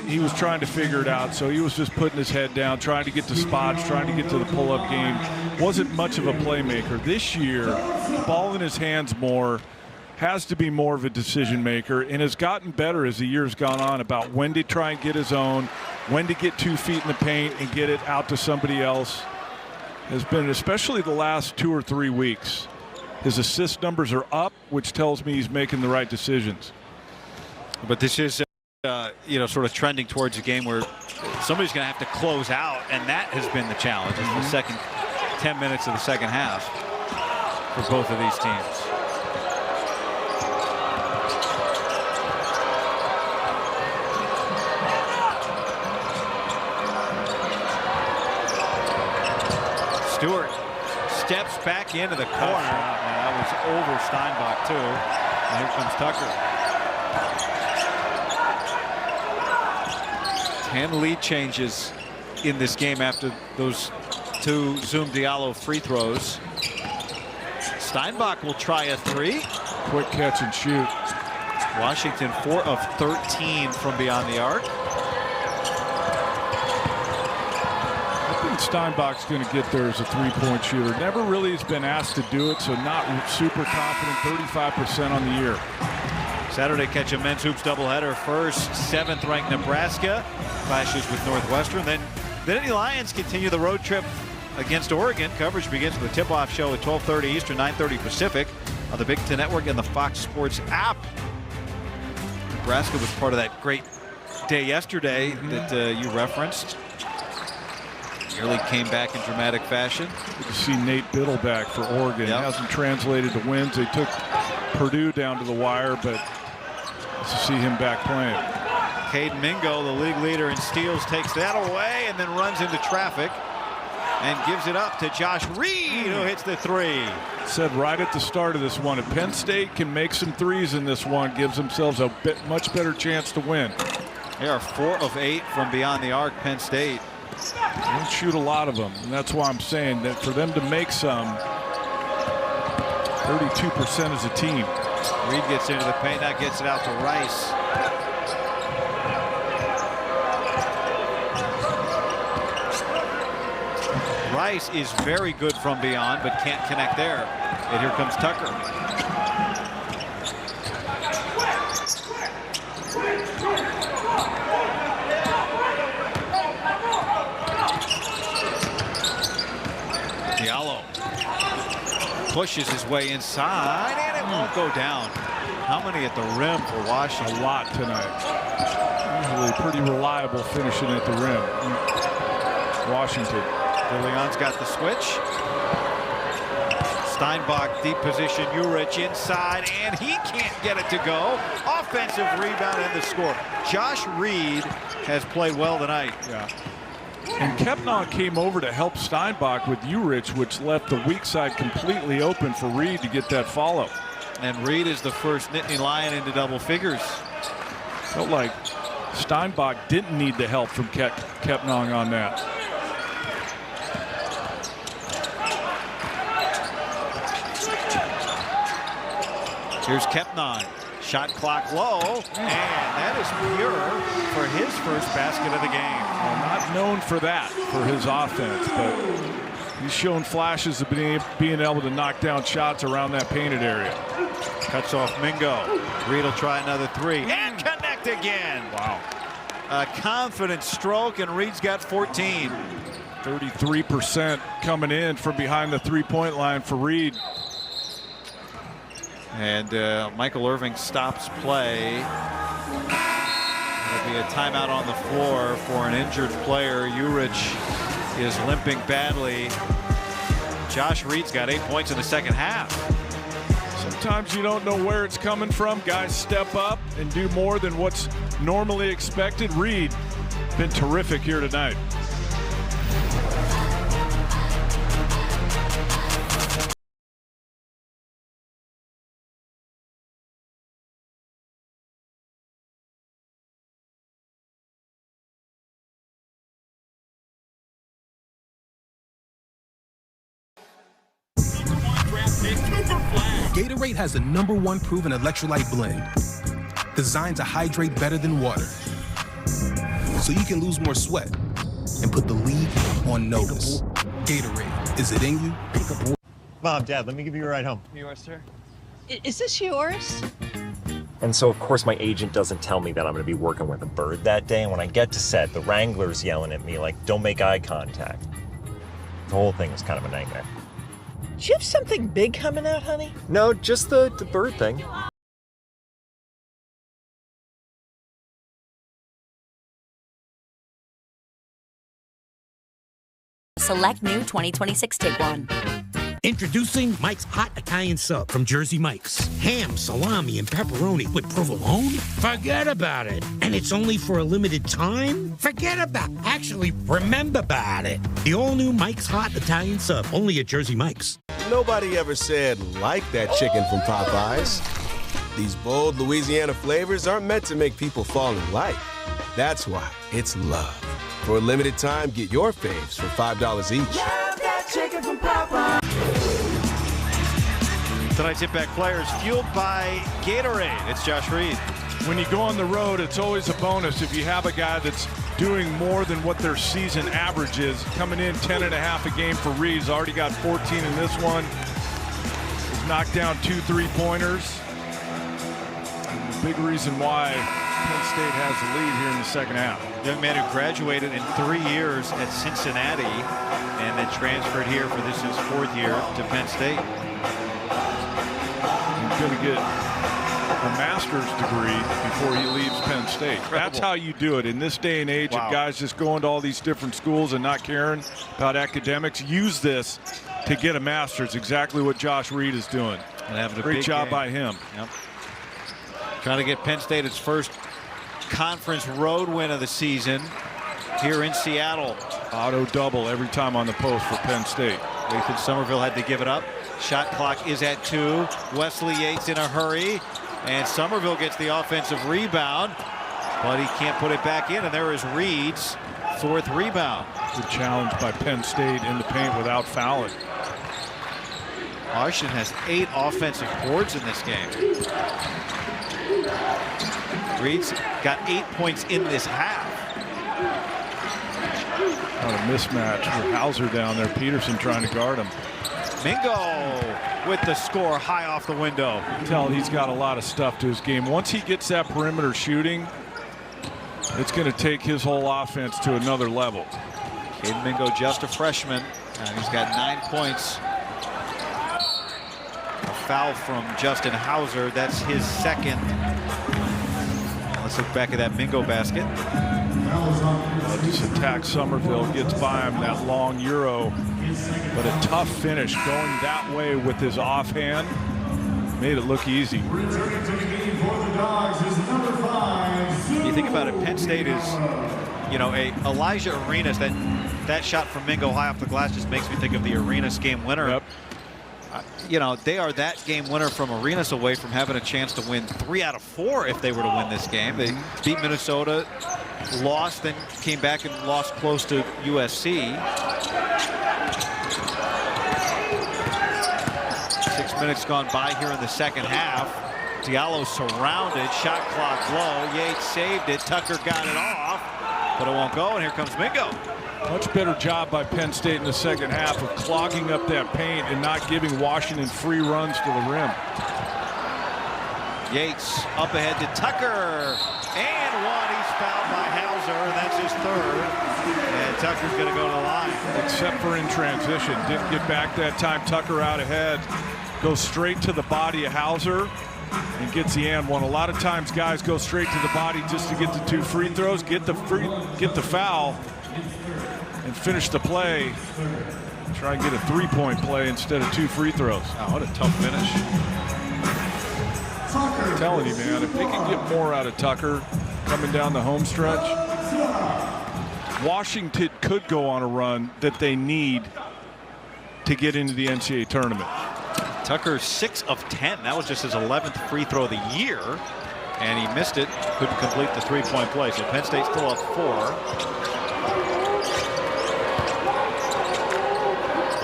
he was trying to figure it out, so he was just putting his head down, trying to get to spots, trying to get to the pull-up game. Wasn't much of a playmaker. This year, ball in his hands more, has to be more of a decision maker, and has gotten better as the year's gone on about when to try and get his own, when to get 2 feet in the paint and get it out to somebody else. Has been, especially the last 2 or 3 weeks. His assist numbers are up, which tells me he's making the right decisions. But this is, sort of trending towards a game where somebody's going to have to close out, and that has been the challenge in the second 10 minutes of the second half for both of these teams. Stewart steps back into the corner. And that was over Steinbach, too. And here comes Tucker. 10 lead changes in this game after those 2 Zoom Diallo free throws. Steinbach will try a 3. Quick catch and shoot. Washington 4 of 13 from beyond the arc. Steinbach's going to get there as a 3-point shooter. Never really has been asked to do it, so not super confident. 35% on the year. Saturday, catch a men's hoops doubleheader. First, 7th ranked Nebraska clashes with Northwestern. Then the Nittany Lions continue the road trip against Oregon. Coverage begins with a tip-off show at 12:30 Eastern, 9:30 Pacific on the Big Ten Network and the Fox Sports app. Nebraska was part of that great day yesterday that you referenced. Nearly came back in dramatic fashion. Good to see Nate Biddle back for Oregon. Yep. Hasn't translated to wins. They took Purdue down to the wire, but to see him back playing. Cade Mingo, the league leader in steals, takes that away and then runs into traffic and gives it up to Josh Reed, who hits the 3. Said right at the start of this one, if Penn State can make some threes in this one, gives themselves a much better chance to win. They are 4 of 8 from beyond the arc, Penn State. They don't shoot a lot of them, and that's why I'm saying that for them to make some, 32% as a team. Reed gets into the paint, now gets it out to Rice. Rice is very good from beyond, but can't connect there. And here comes Tucker. Diallo pushes his way inside, and it won't go down. How many at the rim for Washington? A lot tonight. Usually pretty reliable finishing at the rim. Washington. De Leon's got the switch. Steinbach, deep position, Urich inside, and he can't get it to go. Offensive rebound and the score. Josh Reed has played well tonight. Yeah. And Kepnon came over to help Steinbach with Urich, which left the weak side completely open for Reed to get that follow. And Reed is the first Nittany Lion into double figures. Felt like Steinbach didn't need the help from Kepnon on that. Here's Kepnon. Shot clock low, and that is pure for his first basket of the game. Well, not known for that for his offense, but he's shown flashes of being able to knock down shots around that painted area. Cuts off Mingo. Reed will try another three and connect again. Wow. A confident stroke, and Reed's got 14. 33% coming in from behind the three-point line for Reed. And Michael Irving stops play. There'll be a timeout on the floor for an injured player. Urich is limping badly. Josh Reed's got 8 points in the second half. Sometimes you don't know where it's coming from. Guys step up and do more than what's normally expected. Reed been terrific here tonight. Gatorade has the #1 proven electrolyte blend, designed to hydrate better than water, so you can lose more sweat and put the league on notice. Gatorade, is it in you? Mom, Dad, let me give you a ride home. Yours, sir? Is this yours? And so, of course, my agent doesn't tell me that I'm going to be working with a bird that day. And when I get to set, the wrangler's yelling at me like, don't make eye contact. The whole thing is kind of a nightmare. Do you have something big coming out, honey? No, just the bird thing. Select new 2026 Tiguan. Introducing Mike's Hot Italian Sub from Jersey Mike's. Ham, salami, and pepperoni with provolone? Forget about it. And it's only for a limited time? Forget about it. Actually, remember about it. The all-new Mike's Hot Italian Sub, only at Jersey Mike's. Nobody ever said, like that chicken from Popeyes. These bold Louisiana flavors aren't meant to make people fall in like. That's why it's love. For a limited time, get your faves for $5 each. Love that chicken from Popeyes. Tonight's Impact Players fueled by Gatorade. It's Josh Reed. When you go on the road, it's always a bonus if you have a guy that's doing more than what their season average is. Coming in 10.5 a game for Reed. He's already got 14 in this one. He's knocked down 2 3-pointers. And the big reason why Penn State has the lead here in the second half. Young man who graduated in 3 years at Cincinnati and then transferred here for this his 4th year to Penn State. He's going to get a master's degree before he leaves Penn State. Incredible. That's how you do it in this day and age. Wow. Of guys just going to all these different schools and not caring about academics. Use this to get a master's. Exactly what Josh Reed is doing. And having a great big job game. by him. Yep. Trying to get Penn State its first conference road win of the season here in Seattle. Auto double every time on the post for Penn State. Nathan Somerville had to give it up. Shot clock is at 2. Wesley Yates in a hurry, and Somerville gets the offensive rebound, but he can't put it back in, and there is Reed's 4th rebound. Good challenge by Penn State in the paint without fouling. Arshin has 8 offensive boards in this game. Reed's got 8 points in this half. What a mismatch with Hauser down there. Peterson trying to guard him. Mingo with the score high off the window. Tell he's got a lot of stuff to his game. Once he gets that perimeter shooting, it's going to take his whole offense to another level. Caden Mingo, just a freshman, and he's got 9 points. A foul from Justin Hauser. That's his 2nd. Let's look back at that Mingo basket. Just attacks Somerville, gets by him that long Euro. But a tough finish going that way with his offhand. Made it look easy. Returning to the game for the Dogs is number 5. You think about it, Penn State is, you know, Elijah Arenas, that shot from Mingo high off the glass just makes me think of the Arenas game winner. Yep. You know, they are that game winner from Arenas away from having a chance to win 3 out of 4 if they were to win this game. They beat Minnesota, lost, then came back and lost close to USC. 6 minutes gone by here in the second half. Diallo surrounded, shot clock low. Yates saved it. Tucker got it off, but it won't go, and here comes Mingo. Much better job by Penn State in the second half of clogging up that paint and not giving Washington free runs to the rim. Yates up ahead to Tucker, and one. He's fouled by Hauser, and that's his third. And Tucker's going to go to the line. Except for in transition. Didn't get back that time. Tucker out ahead. Goes straight to the body of Hauser and gets the and one. A lot of times guys go straight to the body just to get the 2 free throws, get the foul, and finish the play. Try and get a 3-point play instead of 2 free throws. Oh, what a tough finish. I'm telling you, man, if they can get more out of Tucker coming down the home stretch, Washington could go on a run that they need to get into the NCAA tournament. Tucker 6 of 10. That was just his 11th free throw of the year, and he missed it. Couldn't complete the 3-point play. So Penn State still up 4.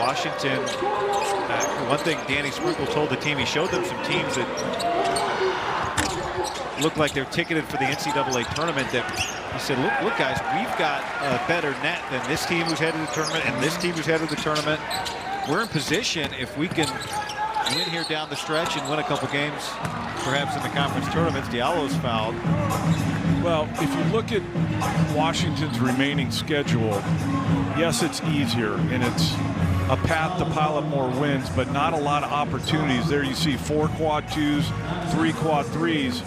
Washington. One thing Danny Sprinkle told the team, he showed them some teams that look like they're ticketed for the NCAA tournament. That he said, look, guys, we've got a better net than this team who's headed to the tournament and this team who's headed to the tournament. We're in position if we can win here down the stretch and win a couple games, perhaps in the conference tournaments. Diallo's fouled. Well, if you look at Washington's remaining schedule, yes, it's easier and it's a path to pile up more wins, but not a lot of opportunities. There you see 4 quad 2s, 3 quad 3s.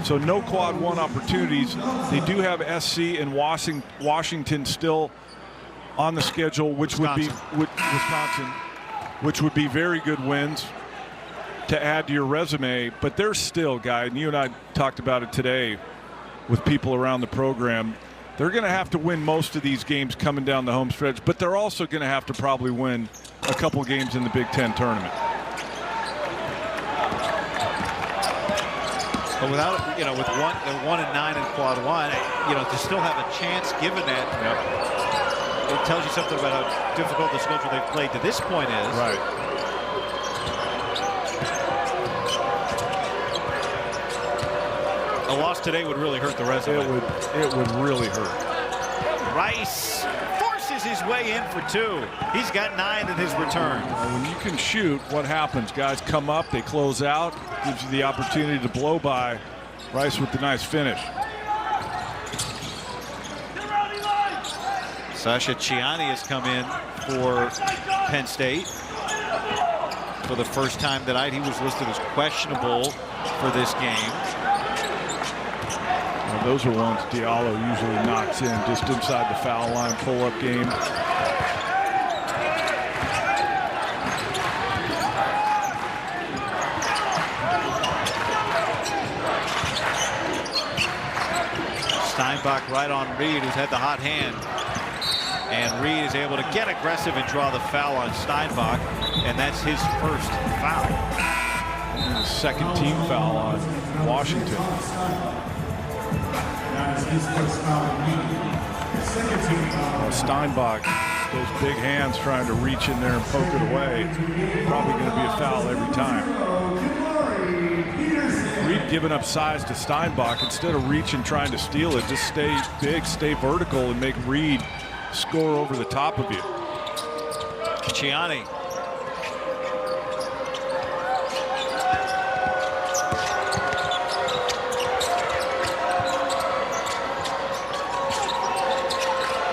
So no quad 1 opportunities. They do have SC and Washington still on the schedule, which would be Wisconsin, which would be very good wins to add to your resume. But they're still, Guy, and you and I talked about it today with people around the program, they're going to have to win most of these games coming down the home stretch, but they're also going to have to probably win a couple games in the Big Ten tournament. But without, you know, with 1-9 in quad 1, you know, to still have a chance given that, it tells you something about how difficult the schedule they've played to this point is. Right. A loss today would really hurt the resume. It would really hurt. Rice forces his way in for 2. He's got 9 in his return. When you can shoot, what happens? Guys come up, they close out, gives you the opportunity to blow by. Rice with the nice finish. Sasha Ciani has come in for Penn State for the first time tonight. He was listed as questionable for this game. Well, those are ones Diallo usually knocks in just inside the foul line, pull-up game. Steinbach right on Reed, who's had the hot hand. And Reed is able to get aggressive and draw the foul on Steinbach, and that's his first foul. And the second team foul on Washington. Steinbach, those big hands trying to reach in there and poke it away. Probably going to be a foul every time. Reed giving up size to Steinbach. Instead of reaching, trying to steal it, just stay big, stay vertical, and make Reed score over the top of you. Ciani.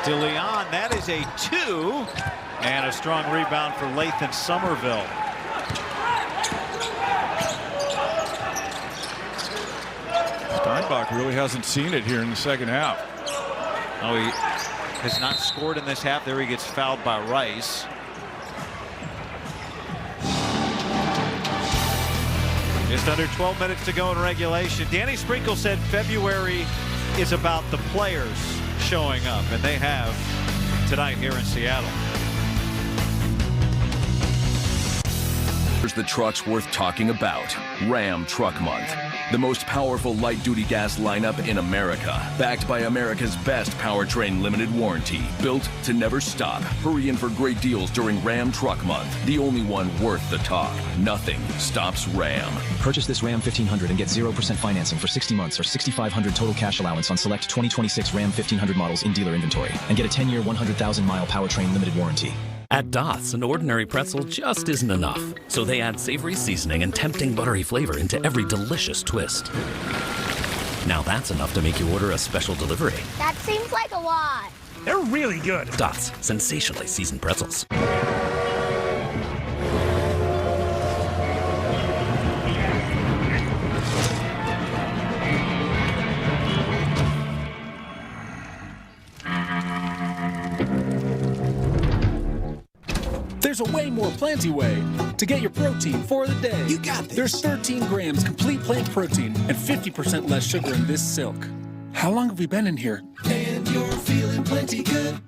DeLeon, that is a 2, and a strong rebound for Lathan Somerville. Steinbach really hasn't seen it here in the second half. Oh, he has not scored in this half. There he gets fouled by Rice. Just under 12 minutes to go in regulation. Danny Sprinkle said February is about the players showing up, and they have tonight here in Seattle. There's the trucks worth talking about. Ram Truck Month. The most powerful light-duty gas lineup in America. Backed by America's best powertrain limited warranty. Built to never stop. Hurry in for great deals during Ram Truck Month. The only one worth the talk. Nothing stops Ram. Purchase this Ram 1500 and get 0% financing for 60 months or $6,500 total cash allowance on select 2026 Ram 1500 models in dealer inventory. And get a 10-year, 100,000-mile powertrain limited warranty. At Doth's, an ordinary pretzel just isn't enough. So they add savory seasoning and tempting buttery flavor into every delicious twist. Now that's enough to make you order a special delivery. That seems like a lot. They're really good. Doth's, sensationally seasoned pretzels. There's a way more planty way to get your protein for the day. You got this. There's 13 grams complete plant protein and 50% less sugar in this silk. How long have we been in here? And you're feeling plenty good.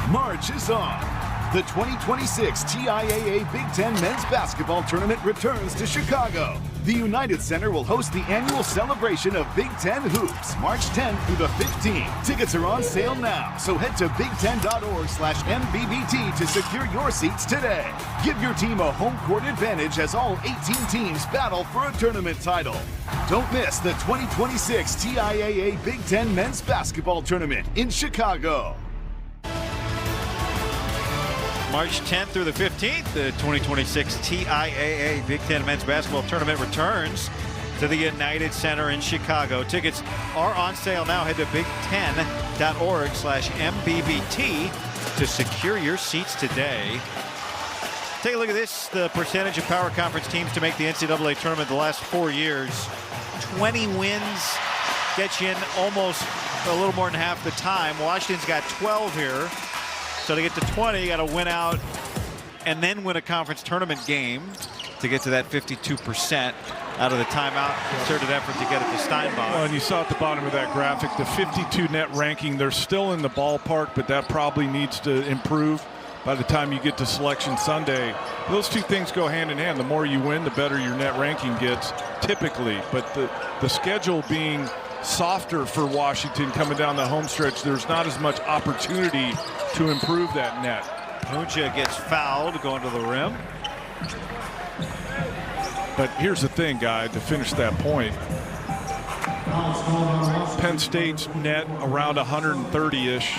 March is on. The 2026 TIAA Big Ten Men's Basketball Tournament returns to Chicago. The United Center will host the annual celebration of Big Ten Hoops, March 10th through the 15th. Tickets are on sale now, so head to big10.org/MVBT to secure your seats today. Give your team a home court advantage as all 18 teams battle for a tournament title. Don't miss the 2026 TIAA Big Ten Men's Basketball Tournament in Chicago. March 10th through the 15th, the 2026 TIAA Big Ten Men's Basketball Tournament returns to the United Center in Chicago. Tickets are on sale now. Head to big10.org/MVBT to secure your seats today. Take a look at this. The percentage of Power Conference teams to make the NCAA tournament the last 4 years. 20 wins gets you in almost a little more than half the time. Washington's got 12 here. So to get to 20, you got to win out and then win a conference tournament game to get to that 52% out of the timeout concerted effort to get it to Steinbach. Well, and you saw at the bottom of that graphic, the 52 net ranking, they're still in the ballpark, but that probably needs to improve by the time you get to Selection Sunday. Those two things go hand in hand. The more you win, the better your net ranking gets, typically. But the schedule being softer for Washington coming down the home stretch, there's not as much opportunity to improve that net. Punja gets fouled going to the rim. But here's the thing, guy, to finish that point. Penn State's net around 130-ish.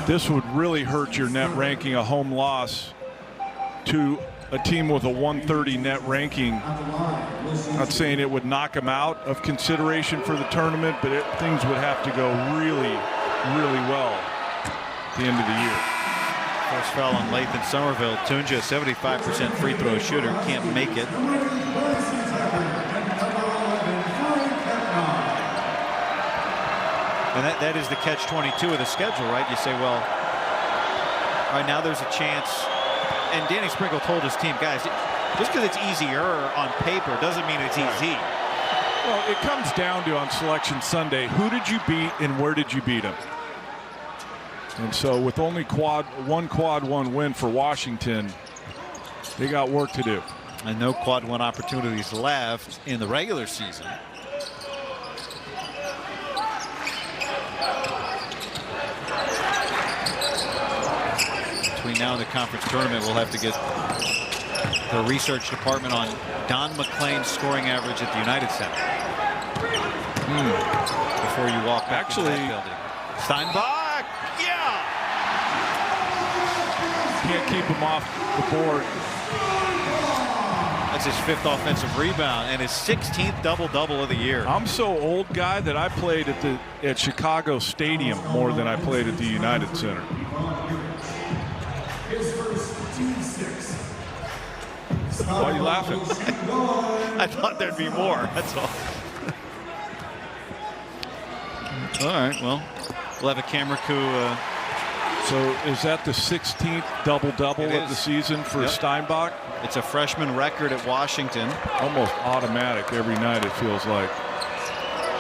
This would really hurt your net ranking, a home loss to a team with a 130 net ranking. Not saying it would knock them out of consideration for the tournament, but things would have to go really, really well at the end of the year. First foul on Lathan Somerville. Tunja, 75% free throw shooter, can't make it. And that is the catch-22 of the schedule, right? You say, well, all right, now there's a chance. And Danny Sprinkle told his team, guys, just because it's easier on paper doesn't mean it's easy. Well, it comes down to on Selection Sunday, who did you beat and where did you beat them? And so with only quad one win for Washington, they got work to do. And no quad one opportunities left in the regular season. Between now and the conference tournament, we'll have to get the research department on Don McLean's scoring average at the United Center. Before you walk back into that building. Steinbach, yeah! Can't keep him off the board. That's his 5th offensive rebound and his 16th double-double of the year. I'm so old, guy, that I played at Chicago Stadium more than I played at the United Center. Why are you laughing? I thought there'd be more, that's all. All right, well, we'll have a camera crew. So is that the 16th double-double of the season for Steinbach? It's a freshman record at Washington. Almost automatic every night, it feels like.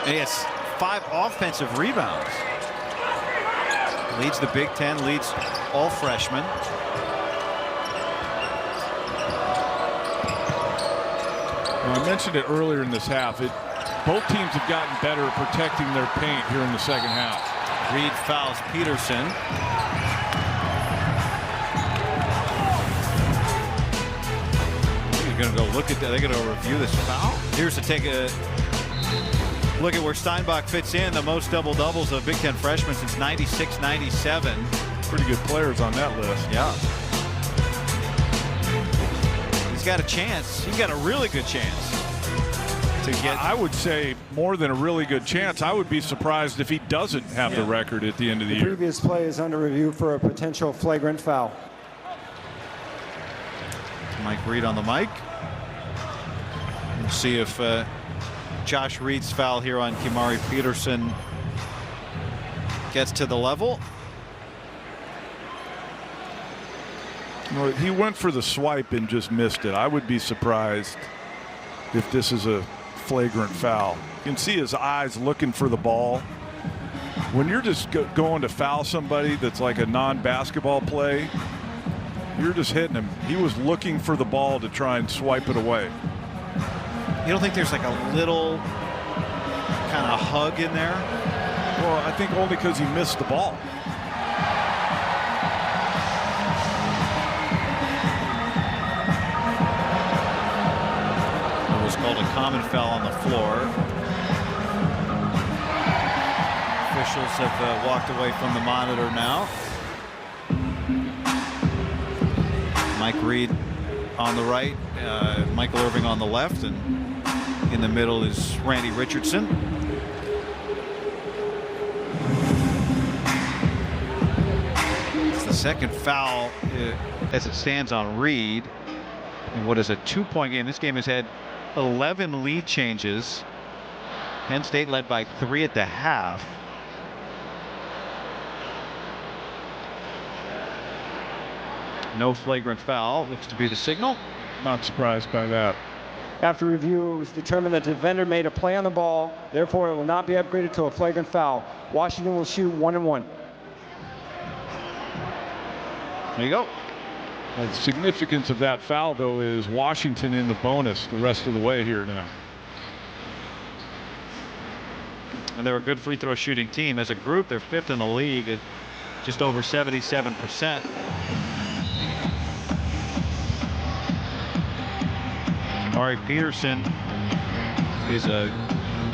And he has 5 offensive rebounds. Leads the Big Ten, leads all freshmen. Well, I mentioned it earlier in this half. Both teams have gotten better at protecting their paint here in the second half. Reed fouls Peterson. You're going to go look at that. They're going to review this foul. Here's to take a look at where Steinbach fits in. The most double-doubles of Big Ten freshmen since 96-97. Pretty good players on that list. Yeah. He's got a chance. He's got a really good chance to get. I would say more than a really good chance. I would be surprised if he doesn't have the record at the end of the year. Previous play is under review for a potential flagrant foul. Mike Reed on the mic. We'll see if Josh Reed's foul here on Kimari Peterson gets to the level. Well, he went for the swipe and just missed it. I would be surprised if this is a flagrant foul. You can see his eyes looking for the ball. When you're just going to foul somebody that's like a non-basketball play, you're just hitting him. He was looking for the ball to try and swipe it away. You don't think there's like a little kind of hug in there? Well, I think only because he missed the ball. It was called a common foul on the floor. Officials have walked away from the monitor now. Mike Reed on the right, Michael Irving on the left, and in the middle is Randy Richardson. It's the second foul as it stands on Reed in what is a 2-point game. This game has had 11 lead changes. Penn State led by 3 at the half. No flagrant foul looks to be the signal. Not surprised by that. After review, it was determined that the defender made a play on the ball. Therefore, it will not be upgraded to a flagrant foul. Washington will shoot 1-1. There you go. The significance of that foul, though, is Washington in the bonus the rest of the way here now. And they're a good free throw shooting team. As a group, they're 5th in the league at just over 77%. Ari Peterson is a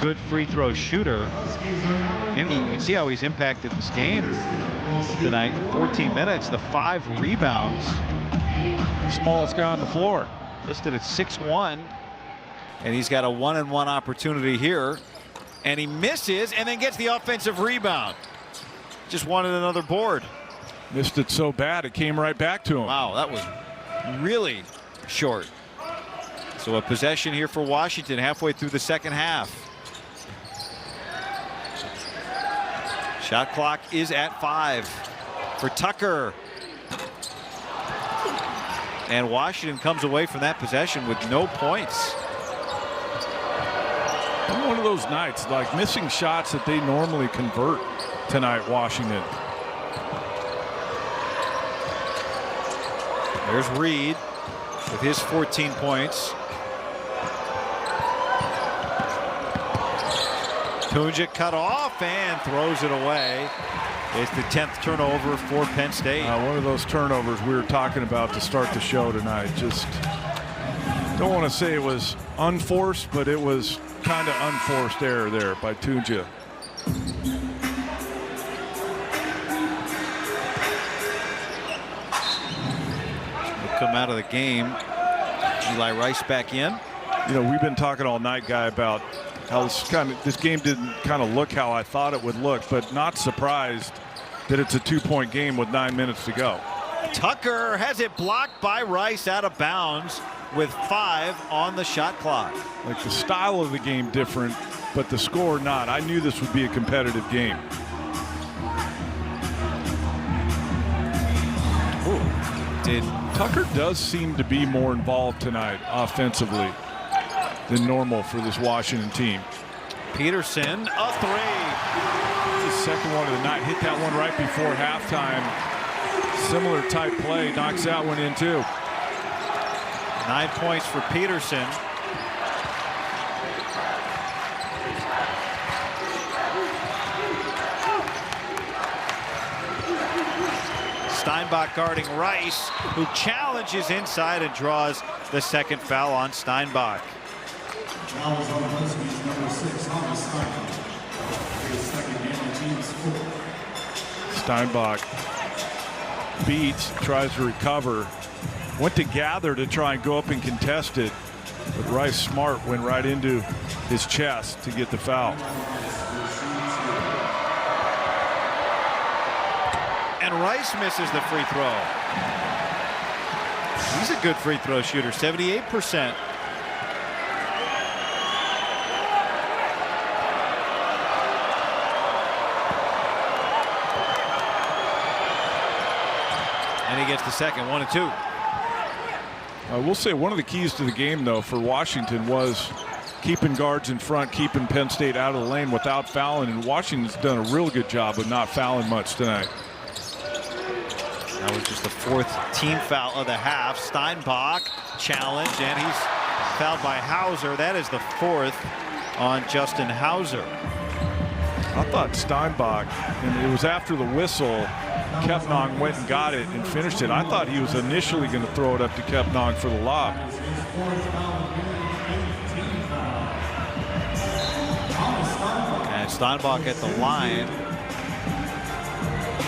good free throw shooter. And you can see how he's impacted this game tonight. 14 minutes, the 5 rebounds. Smallest guy on the floor. Listed at 6'1". And he's got a 1-and-1 opportunity here. And he misses and then gets the offensive rebound. Just wanted another board. Missed it so bad it came right back to him. Wow, that was really short. So a possession here for Washington halfway through the second half. Shot clock is at 5 for Tucker. And Washington comes away from that possession with no points. One of those nights, like missing shots that they normally convert tonight, Washington. There's Reed with his 14 points. Tunja cut off and throws it away. It's the 10th turnover for Penn State. One of those turnovers we were talking about to start the show tonight. Just don't want to say it was unforced, but it was kind of unforced error there by Tunja. We'll come out of the game. Eli Rice back in. You know, we've been talking all night, Guy, about how this game didn't kind of look how I thought it would look, but not surprised that it's a 2-point game with 9 minutes to go. Tucker has it blocked by Rice out of bounds with 5 on the shot clock. Like the style of the game different, but the score not. I knew this would be a competitive game. Tucker does seem to be more involved tonight offensively than normal for this Washington team. Peterson, a three. His second one of the night. Hit that one right before halftime. Similar type play. Knocks that one in too. 9 points for Peterson. Steinbach guarding Rice, who challenges inside and draws the second foul on Steinbach. Steinbach beats, tries to recover. Went to gather to try and go up and contest it, but Rice Smart went right into his chest to get the foul. And Rice misses the free throw. He's a good free throw shooter, 78%. And he gets the second, 1 and 2. I will say one of the keys to the game, though, for Washington was keeping guards in front, keeping Penn State out of the lane without fouling, and Washington's done a real good job of not fouling much tonight. That was just the 4th team foul of the half. Steinbach challenge, and he's fouled by Hauser. That is the 4th on Justin Hauser. I thought Steinbach, and it was after the whistle, Kepnong went and got it and finished it. I thought he was initially going to throw it up to Kepnong for the lob. And Steinbach at the line.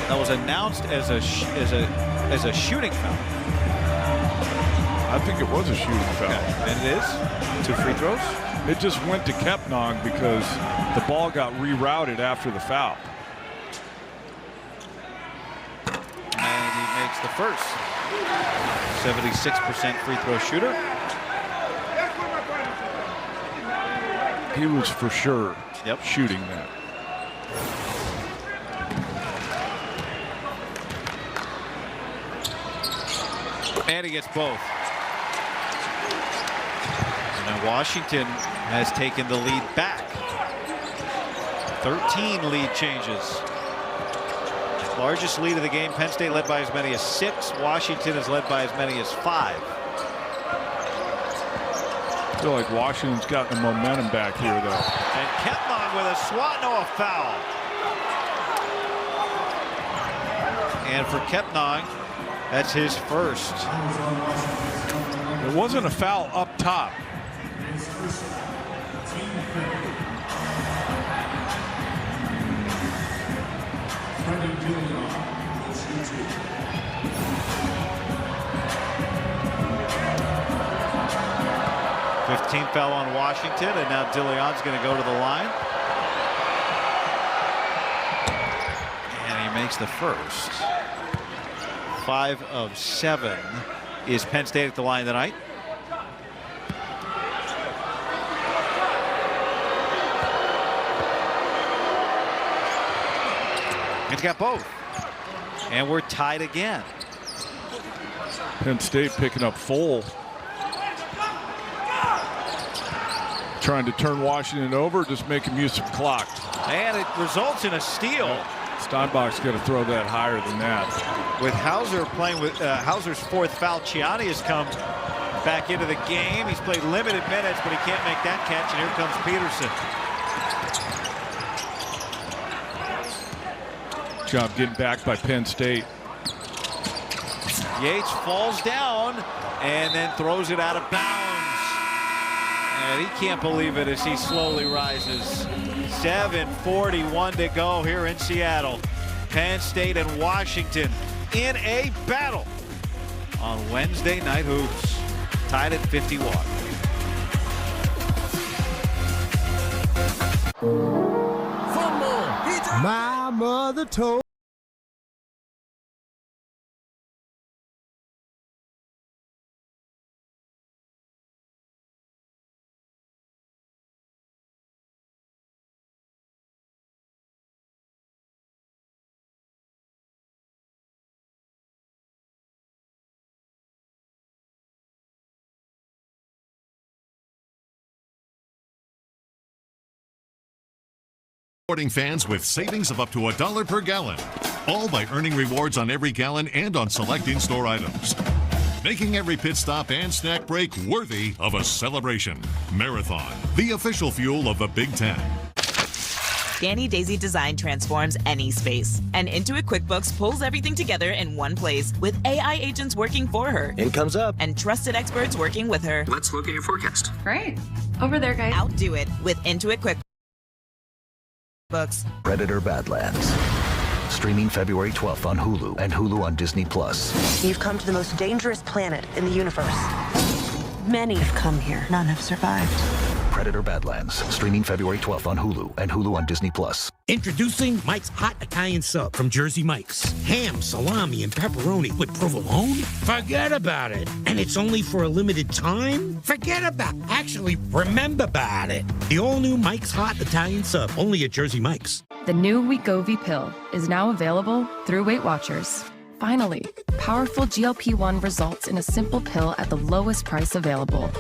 That was announced as a shooting foul. I think it was a shooting foul. Okay. And it is? 2 free throws? It just went to Kepnong because the ball got rerouted after the foul. And he makes the first. 76% free throw shooter. He was for sure shooting that. And he gets both. And now Washington has taken the lead back. 13 lead changes. Largest lead of the game. Penn State led by as many as 6. Washington is led by as many as 5. I feel like Washington's gotten the momentum back here, though. And Kepnong with a swat, no, a foul. And for Kepnong, that's his first. It wasn't a foul up top. Fifth foul on Washington, and now DeLeon's going to go to the line. And he makes the first. 5 of 7 is Penn State at the line tonight. He's got both. And we're tied again. Penn State picking up full. Trying to turn Washington over, just making use of clock. And it results in a steal. Steinbach's got to throw that higher than that. With Hauser playing with Hauser's 4th foul, Ciani has come back into the game. He's played limited minutes, but he can't make that catch, and here comes Peterson. Job getting back by Penn State. Yates falls down and then throws it out of bounds. And he can't believe it as he slowly rises. 7:41 to go here in Seattle. Penn State and Washington in a battle on Wednesday Night Hoops. Tied at 51. My mother told Supporting fans with savings of up to $1 per gallon. All by earning rewards on every gallon and on select in-store items. Making every pit stop and snack break worthy of a celebration. Marathon, the official fuel of the Big Ten. Danny Daisy Design transforms any space. And Intuit QuickBooks pulls everything together in one place with AI agents working for her. Income's up. And trusted experts working with her. Let's look at your forecast. Great. Over there, guys. Outdo it with Intuit QuickBooks. Predator Badlands. Streaming February 12th on Hulu and Hulu on Disney+. You've come to the most dangerous planet in the universe. Many have come here. None have survived. Predator Badlands. Streaming February 12th on Hulu and Hulu on Disney+. Introducing Mike's Hot Italian Sub from Jersey Mike's. Ham, salami, and pepperoni with provolone? Forget about it. And it's only for a limited time? Forget about it. Actually, remember about it. The all-new Mike's Hot Italian Sub, only at Jersey Mike's. The new Wegovy pill is now available through Weight Watchers. Finally, powerful GLP-1 results in a simple pill at the lowest price available.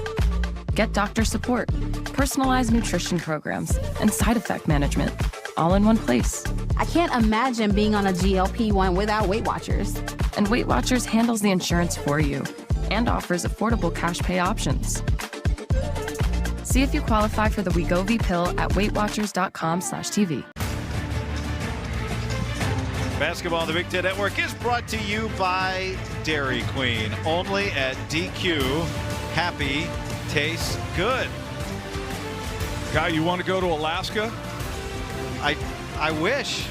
Get doctor support, personalized nutrition programs, and side effect management, all in one place. I can't imagine being on a GLP-1 without Weight Watchers. And Weight Watchers handles the insurance for you and offers affordable cash pay options. See if you qualify for the Wegovy pill at weightwatchers.com/TV. Basketball on the Big Ten Network is brought to you by Dairy Queen. Only at DQ. Happy tastes good. Guy, you want to go to Alaska? I wish.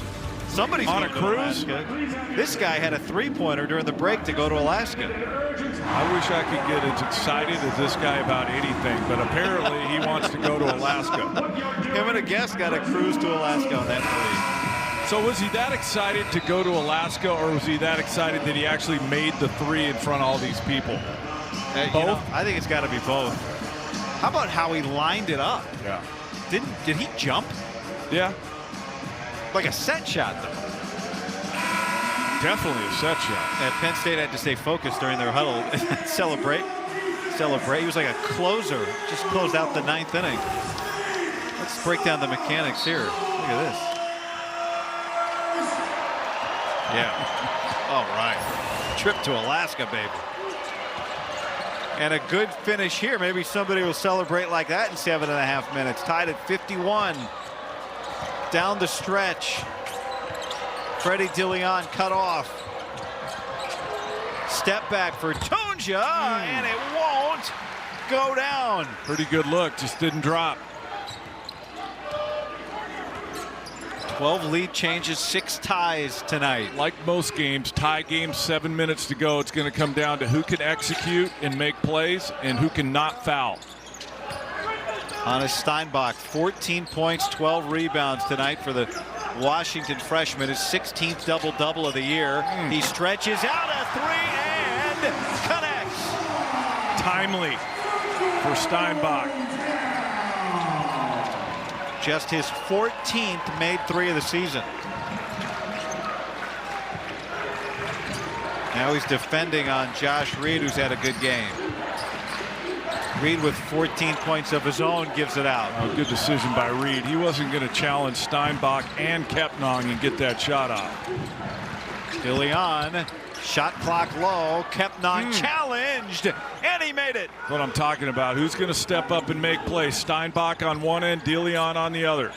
Somebody's on a cruise. This guy had a three-pointer during the break to go to Alaska. I wish I could get as excited as this guy about anything, but apparently he wants to go to Alaska. Him and a guest got a cruise to Alaska on that three. So was he that excited to go to Alaska, or was he that excited that he actually made the three in front of all these people? Both? You know, I think it's got to be both. How about how he lined it up? Yeah. Did he jump? Yeah. Like a set shot, though. Definitely a set shot. And Penn State had to stay focused during their huddle and celebrate. He was like a closer. Just closed out the ninth inning. Let's break down the mechanics here. Look at this. Yeah. All right. Trip to Alaska, baby. And a good finish here. Maybe somebody will celebrate like that in 7.5 minutes. Tied at 51. Down the stretch. Freddie DeLeon cut off. Step back for Tonja, and it won't go down. Pretty good look, just didn't drop. 12 lead changes, 6 ties tonight. Like most games, tie games, 7 minutes to go. It's going to come down to who can execute and make plays and who can not foul. Hannes Steinbach, 14 points, 12 rebounds tonight for the Washington freshman. His 16th double-double of the year. He stretches out a three and connects. Timely for Steinbach. Just his 14th made three of the season. Now he's defending on Josh Reed, who's had a good game. Reed with 14 points of his own gives it out. Oh, good decision by Reed. He wasn't going to challenge Steinbach and Kepnong and get that shot off. DeLeon, shot clock low. Kepnong challenged, and he made it. That's what I'm talking about. Who's going to step up and make plays? Steinbach on one end, DeLeon on the other.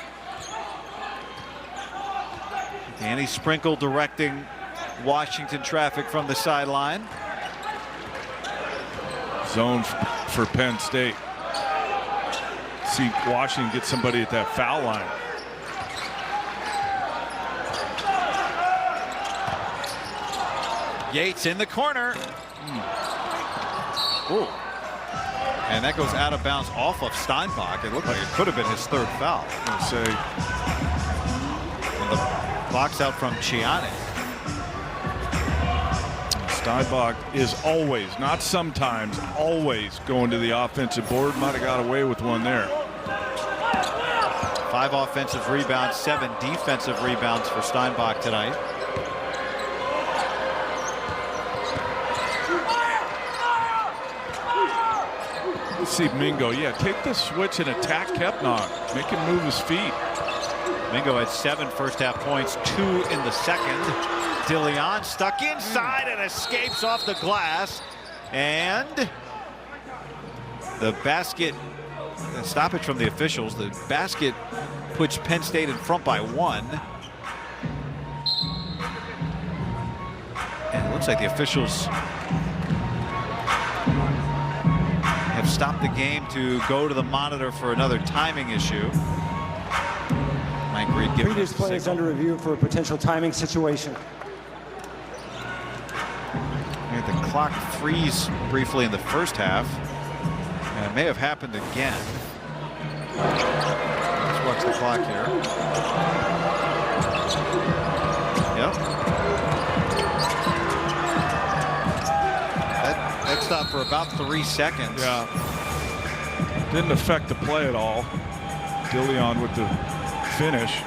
Danny Sprinkle directing Washington traffic from the sideline. Zone for Penn State. See Washington get somebody at that foul line. Yates in the corner. Ooh. And that goes out of bounds off of Steinbach. It looked like it could have been his third foul. I was going to say. And the box out from Chiani. Steinbach is always, not sometimes, always going to the offensive board. Might have got away with one there. 5 offensive rebounds, 7 defensive rebounds for Steinbach tonight. Let's see Mingo. Yeah, take the switch and attack Kepnong. Make him move his feet. Mingo had 7 first-half points, 2 in the second. DeLeon stuck inside and escapes off the glass. And the basket, stoppage from the officials. The basket puts Penn State in front by 1. And it looks like the officials have stopped the game to go to the monitor for another timing issue. Mike Reed giving Previous play is under review for a potential timing situation. We had the clock freeze briefly in the first half, and it may have happened again. Let's watch the clock here. Yep. That stopped for about 3 seconds. Yeah. Didn't affect the play at all. DeLeon with the finish.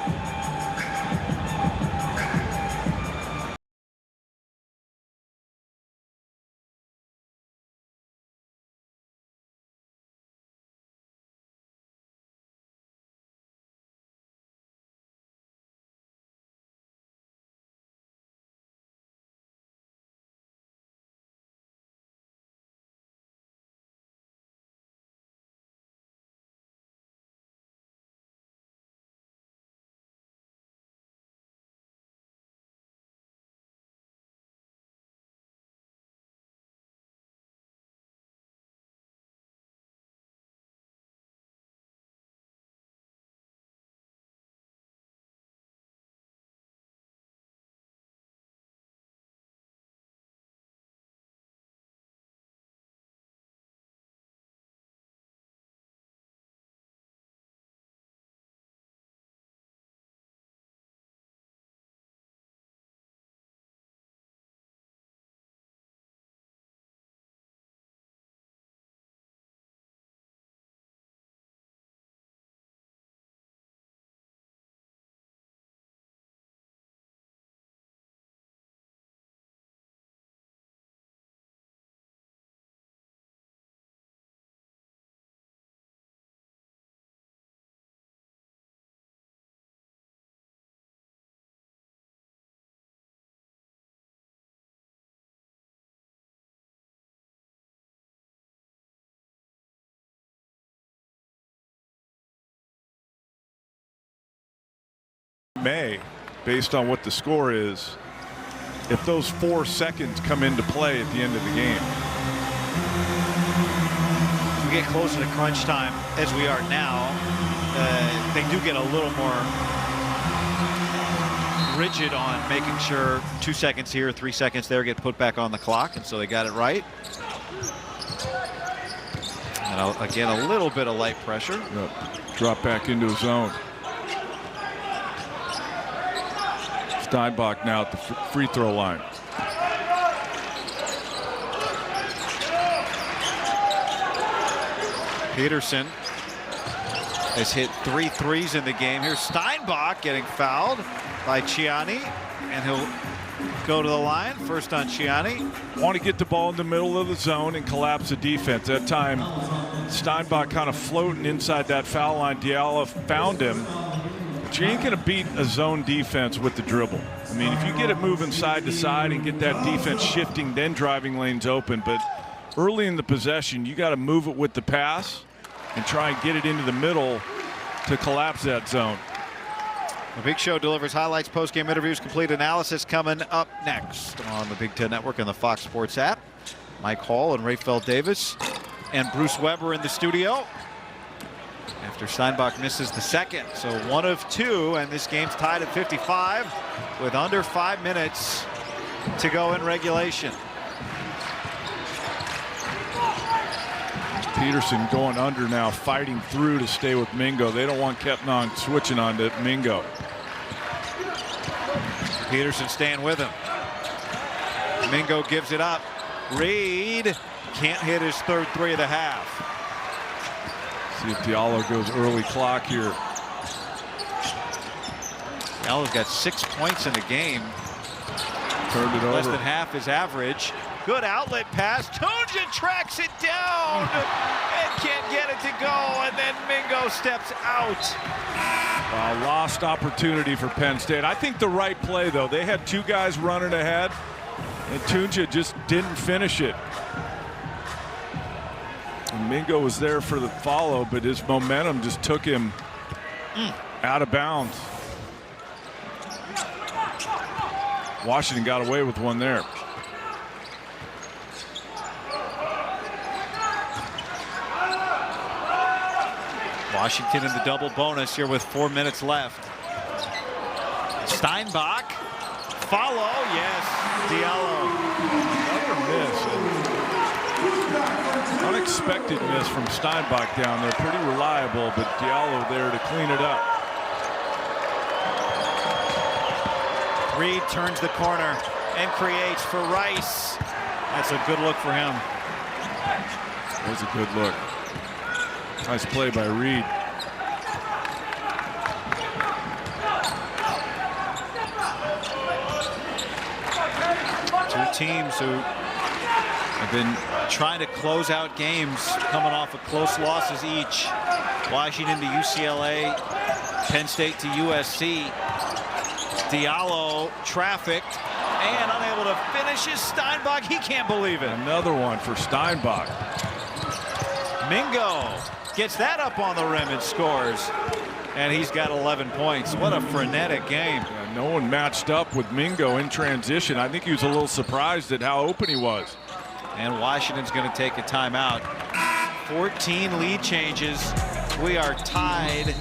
May, based on what the score is, if those 4 seconds come into play at the end of the game. As we get closer to crunch time, as we are now, they do get a little more rigid on making sure 2 seconds here, 3 seconds there get put back on the clock, and so they got it right. And again, a little bit of light pressure. Yep. Drop back into a zone. Steinbach now at the free throw line. Peterson has hit 3 threes in the game. Here's Steinbach getting fouled by Ciani, and he'll go to the line. First on Ciani. Want to get the ball in the middle of the zone and collapse the defense. That time, Steinbach kind of floating inside that foul line. Diallo found him. But you ain't going to beat a zone defense with the dribble. I mean, if you get it moving side to side and get that defense shifting, then driving lanes open. But early in the possession, you got to move it with the pass and try and get it into the middle to collapse that zone. The Big Show delivers highlights, post-game interviews, complete analysis coming up next on the Big Ten Network and the Fox Sports app. Mike Hall and Rafael Davis and Bruce Weber in the studio after Steinbach misses the second. So 1 of 2, and this game's tied at 55 with under 5 minutes to go in regulation. Peterson going under now, fighting through to stay with Mingo. They don't want Kepnon switching on to Mingo. Peterson staying with him. Mingo gives it up. Reed can't hit his 3rd three of the half. See if Diallo goes early clock here. Diallo's got 6 points in the game. Turned it over. Less than half his average. Good outlet pass. Tunja tracks it down and can't get it to go. And and Mingo steps out. A lost opportunity for Penn State. I think the right play, though. They had two guys running ahead, and Tunja just didn't finish it. And Mingo was there for the follow, but his momentum just took him out of bounds. Washington got away with one there. Washington in the double bonus here with 4 minutes left. Steinbach, follow, yes, Diallo. Another miss. Unexpected miss from Steinbach down there. Pretty reliable, but Diallo there to clean it up. Reed turns the corner and creates for Rice. That's a good look for him. That was a good look. Nice play by Reed. Two teams who have been trying to close out games, coming off of close losses each. Washington to UCLA, Penn State to USC. Diallo trafficked and unable to finish his Steinbach. He can't believe it. Another one for Steinbach. Mingo gets that up on the rim and scores. And he's got 11 points. What a frenetic game. Yeah, no one matched up with Mingo in transition. I think he was a little surprised at how open he was. And Washington's going to take a timeout. 14 lead changes. We are tied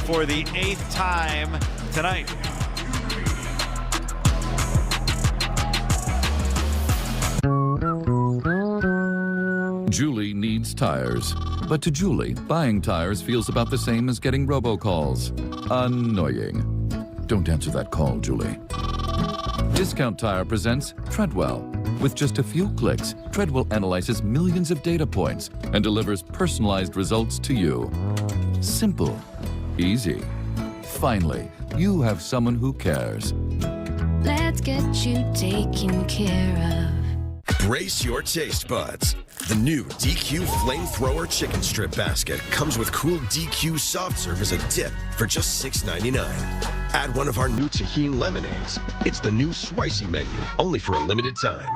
for the 8th time tonight. Julie needs tires. But to Julie, buying tires feels about the same as getting robocalls. Annoying. Don't answer that call, Julie. Discount Tire presents Treadwell. With just a few clicks, Treadwell analyzes millions of data points and delivers personalized results to you. Simple. Easy. Finally, you have someone who cares. Let's get you taken care of. Brace your taste buds. The new DQ Flamethrower Chicken Strip Basket comes with cool DQ soft serve as a dip for just $6.99. Add one of our new tahini lemonades. It's the new Swicy menu, only for a limited time.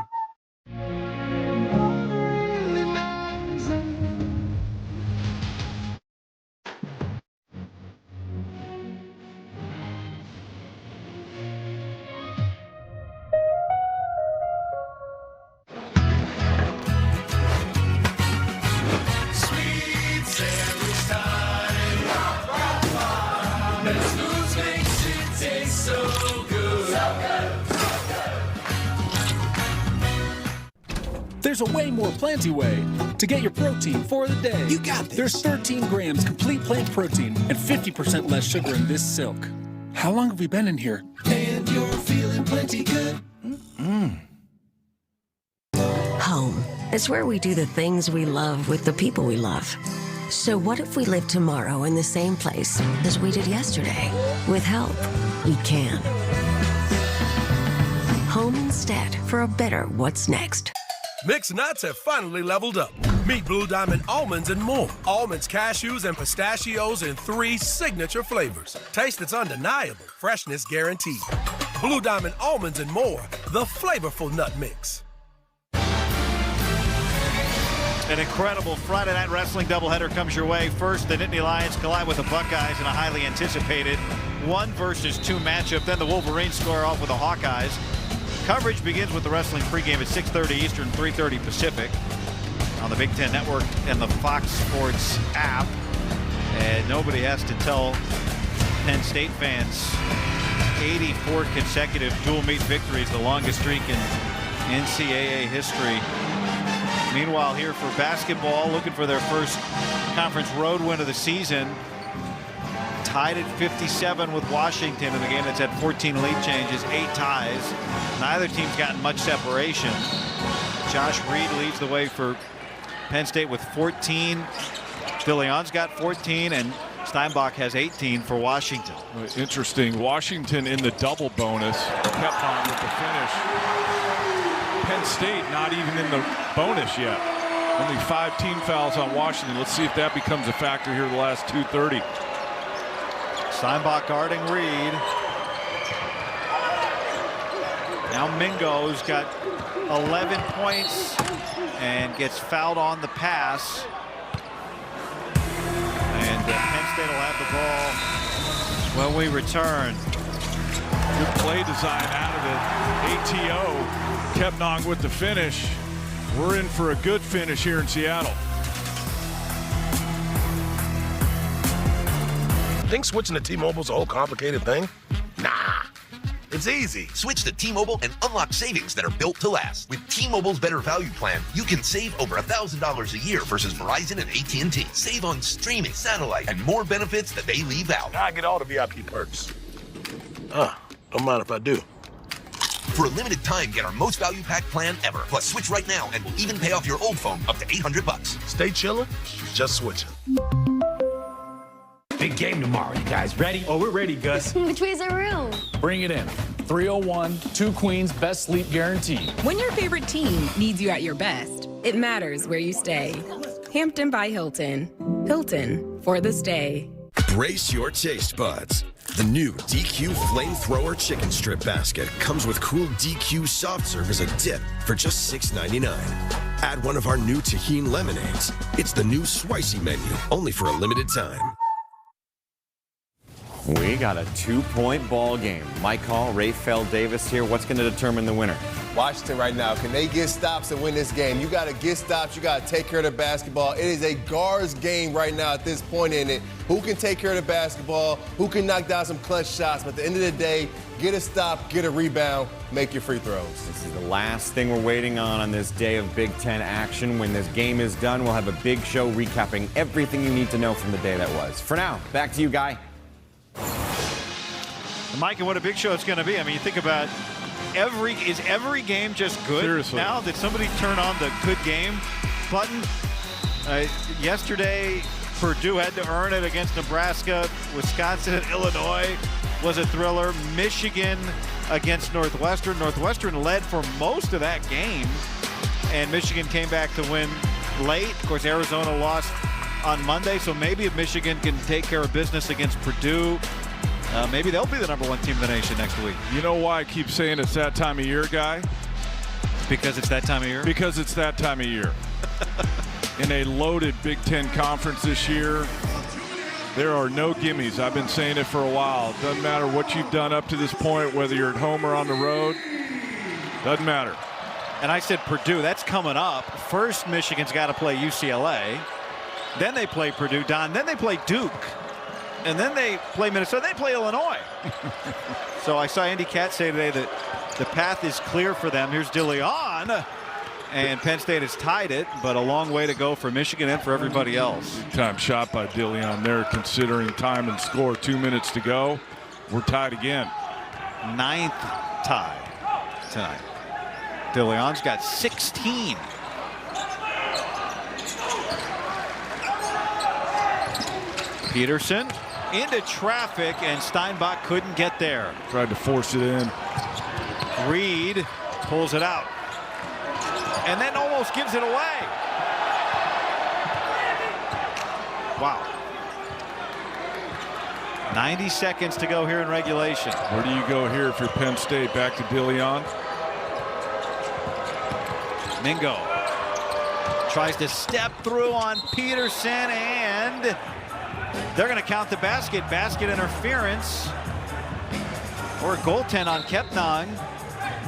There's a way more planty way to get your protein for the day. You got this. There's 13 grams complete plant protein and 50% less sugar in this silk. How long have we been in here? And you're feeling plenty good. Home. It's where we do the things we love with the people we love. So what if we live tomorrow in the same place as we did yesterday? With help, we can. Home instead for a better what's next. Mixed nuts have finally leveled up. Meet Blue Diamond almonds and more. Almonds, cashews, and pistachios in 3 signature flavors. Taste that's undeniable. Freshness guaranteed. Blue Diamond almonds and more. The flavorful nut mix. An incredible Friday Night Wrestling doubleheader comes your way. First, the Nittany Lions collide with the Buckeyes in a highly anticipated 1 versus 2 matchup. Then the Wolverines square off with the Hawkeyes. Coverage begins with the wrestling pregame at 6:30 Eastern, 3:30 Pacific on the Big Ten Network and the Fox Sports app. And nobody has to tell Penn State fans 84 consecutive dual meet victories, the longest streak in NCAA history. Meanwhile, here for basketball, looking for their first conference road win of the season. Tied at 57 with Washington in a game that's had 14 lead changes, 8 ties. Neither team's gotten much separation. Josh Reed leads the way for Penn State with 14. DeLeon's got 14, and Steinbach has 18 for Washington. Interesting. Washington in the double bonus. Kept on with the finish. Penn State not even in the bonus yet. Only 5 team fouls on Washington. Let's see if that becomes a factor here the last 2:30. Steinbach guarding Reed. Now Mingo's got 11 points and gets fouled on the pass. And Penn State will have the ball when we return. Good play design out of it. ATO. Kepnong with the finish. We're in for a good finish here in Seattle. Think switching to T-Mobile's a whole complicated thing? Nah, it's easy. Switch to T-Mobile and unlock savings that are built to last. With T-Mobile's Better Value Plan, you can save over $1,000 a year versus Verizon and AT&T. Save on streaming, satellite, and more benefits that they leave out. I get all the VIP perks. Don't mind if I do. For a limited time, get our most value pack plan ever. Plus, switch right now and we'll even pay off your old phone up to $800. Stay chillin', just switching. Big game tomorrow. You guys ready? Oh, we're ready, Gus. Which way's our room? Bring it in. 301, 2 queens, best sleep guaranteed. When your favorite team needs you at your best, it matters where you stay. Hampton by Hilton. Hilton for the stay. Brace your taste buds. The new DQ Flamethrower Chicken Strip Basket comes with cool DQ soft serve as a dip for just $6.99. Add one of our new tahini lemonades. It's the new Swicy menu, only for a limited time. We got a 2-point ball game. Mike Hall, Rafael Davis here. What's going to determine the winner? Washington right now. Can they get stops and win this game? You got to get stops. You got to take care of the basketball. It is a guards game right now at this point in it. Who can take care of the basketball? Who can knock down some clutch shots? But at the end of the day, get a stop, get a rebound, make your free throws. This is the last thing we're waiting on this day of Big Ten action. When this game is done, we'll have a big show recapping everything you need to know from the day that was. For now, back to you, Guy. Mike, and what a big show it's going to be. I mean, you think about is every game just good? Seriously. Now, did somebody turn on the good game button? Yesterday, Purdue had to earn it against Nebraska. Wisconsin and Illinois was a thriller. Michigan against Northwestern. Northwestern led for most of that game, and Michigan came back to win late. Of course, Arizona lost on Monday, so maybe if Michigan can take care of business against Purdue, maybe they'll be the #1 team in the nation next week. You know why I keep saying it's that time of year, Guy? Because it's that time of year? Because it's that time of year. In a loaded Big Ten conference this year, there are no gimmies. I've been saying it for a while. Doesn't matter what you've done up to this point, whether you're at home or on the road. Doesn't matter. And I said Purdue, that's coming up. First, Michigan's got to play UCLA. Then they play Purdue, Don. Then they play Duke. And then they play Minnesota. They play Illinois. So I saw Andy Katz say today that the path is clear for them. Here's DeLeon. And Penn State has tied it, but a long way to go for Michigan and for everybody else. Big time shot by DeLeon there, considering time and score. 2 minutes to go. We're tied again. 9th tie tonight. DeLeon's got 16. Peterson into traffic, and Steinbach couldn't get there. Tried to force it in. Reed pulls it out. And then almost gives it away. Wow. 90 seconds to go here in regulation. Where do you go here if you're Penn State? Back to DeLeon. Mingo tries to step through on Peterson, and they're going to count the basket. Basket interference. Or goaltend on Kepnong.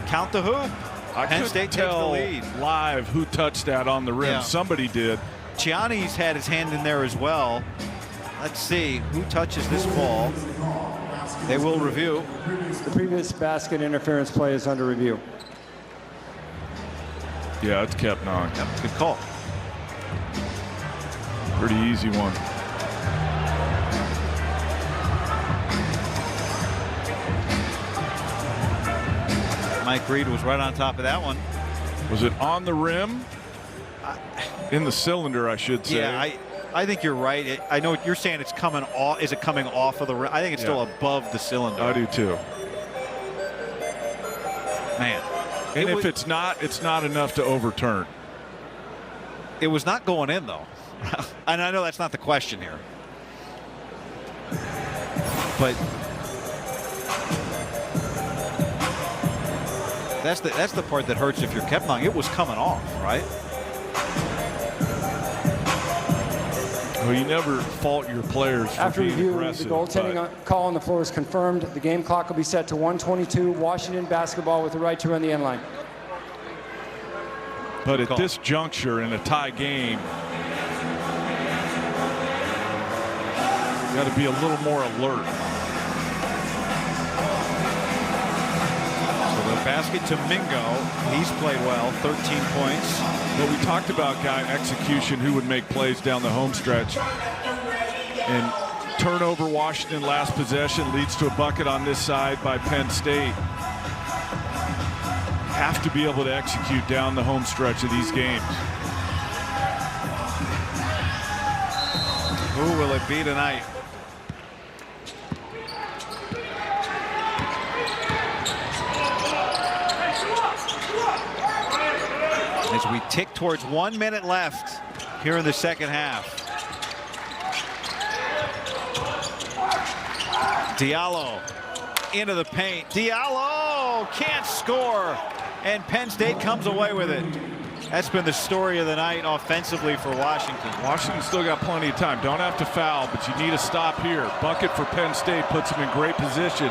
Count the hoop. Penn State takes the lead. Live who touched that on the rim. Yeah. Somebody did. Gianni's had his hand in there as well. Let's see who touches this ball. They will review. The previous basket interference play is under review. Yeah, it's Kepnong. Yep, good call. Pretty easy one. Mike Reed was right on top of that one. Was it on the rim? In the cylinder, I should say. Yeah, I think you're right. I know what you're saying. It's coming off. Is it coming off of the rim? I think it's still above the cylinder. I do too. Man. And if it's not enough to overturn. It was not going in, though. And I know that's not the question here. But that's the part that hurts if you're Kepnang. It was coming off, right? Well, you never fault your players for After being review, aggressive. the goaltending call on the floor is confirmed. The game clock will be set to 1:22. Washington basketball with the right to run the end line. But at this juncture in a tie game, you got to be a little more alert. So the basket to Mingo. He's played well, 13 points. But we talked about guy execution, who would make plays down the home stretch. And turnover Washington last possession leads to a bucket on this side by Penn State. Have to be able to execute down the home stretch of these games. Who will it be tonight? As we tick towards 1 minute left here in the second half. Diallo into the paint. Diallo can't score, and Penn State comes away with it. That's been the story of the night offensively for Washington. Washington still got plenty of time. Don't have to foul, but you need a stop here. Bucket for Penn State puts them in great position.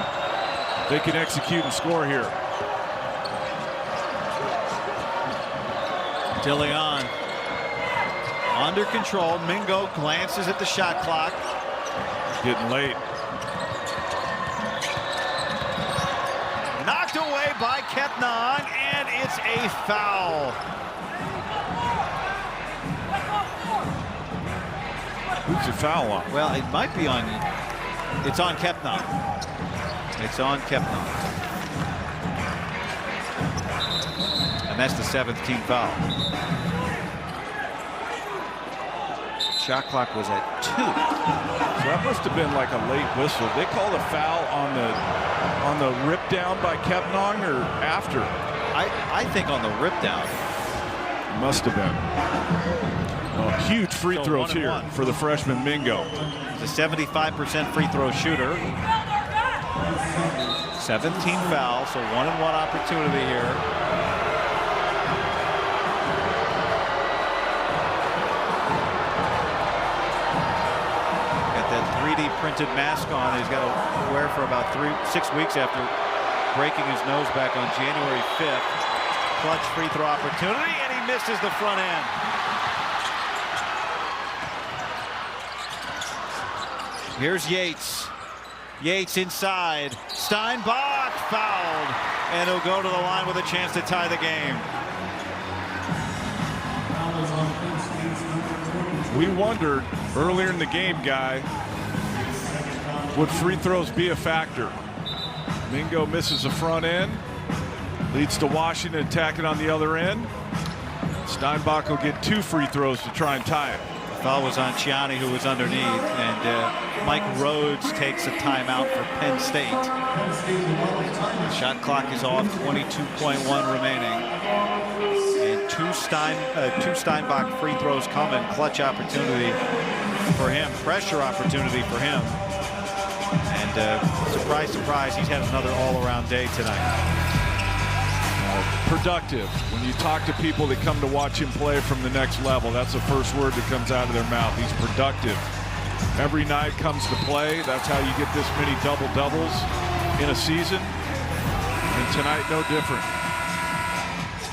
They can execute and score here. DeLeon under control. Mingo glances at the shot clock. Getting late. Knocked away by Kepnang, and it's a foul. Who's the foul on? Well, it might be on. It's on Kepnang. It's on Kepnang. And that's the 7th team foul. Shot clock was at 2. So that must have been like a late whistle. They called a foul on the rip down by Kepnang, or after? I think on the rip down. Must have been. Well, huge free throws here for the freshman Mingo. He's a 75% free throw shooter. 17 fouls, so 1-and-1 opportunity here. Printed mask on he's got to wear for about 6 weeks after breaking his nose back on January 5th. Clutch free throw opportunity, and he misses the front end. Here's Yates. Yates inside. Steinbach fouled, and he'll go to the line with a chance to tie the game. We wondered earlier in the game, Guy, would free throws be a factor? Mingo misses the front end, leads to Washington attacking on the other end. Steinbach will get 2 free throws to try and tie it. The foul was on Chiani, who was underneath, and Mike Rhodes takes a timeout for Penn State. Shot clock is off, 22.1 remaining. And two Steinbach free throws coming. Clutch opportunity for him, pressure opportunity for him. And surprise, surprise, he's had another all-around day tonight. Productive. When you talk to people that come to watch him play from the next level, that's the first word that comes out of their mouth. He's productive. Every night comes to play. That's how you get this many double-doubles in a season. And tonight, no different.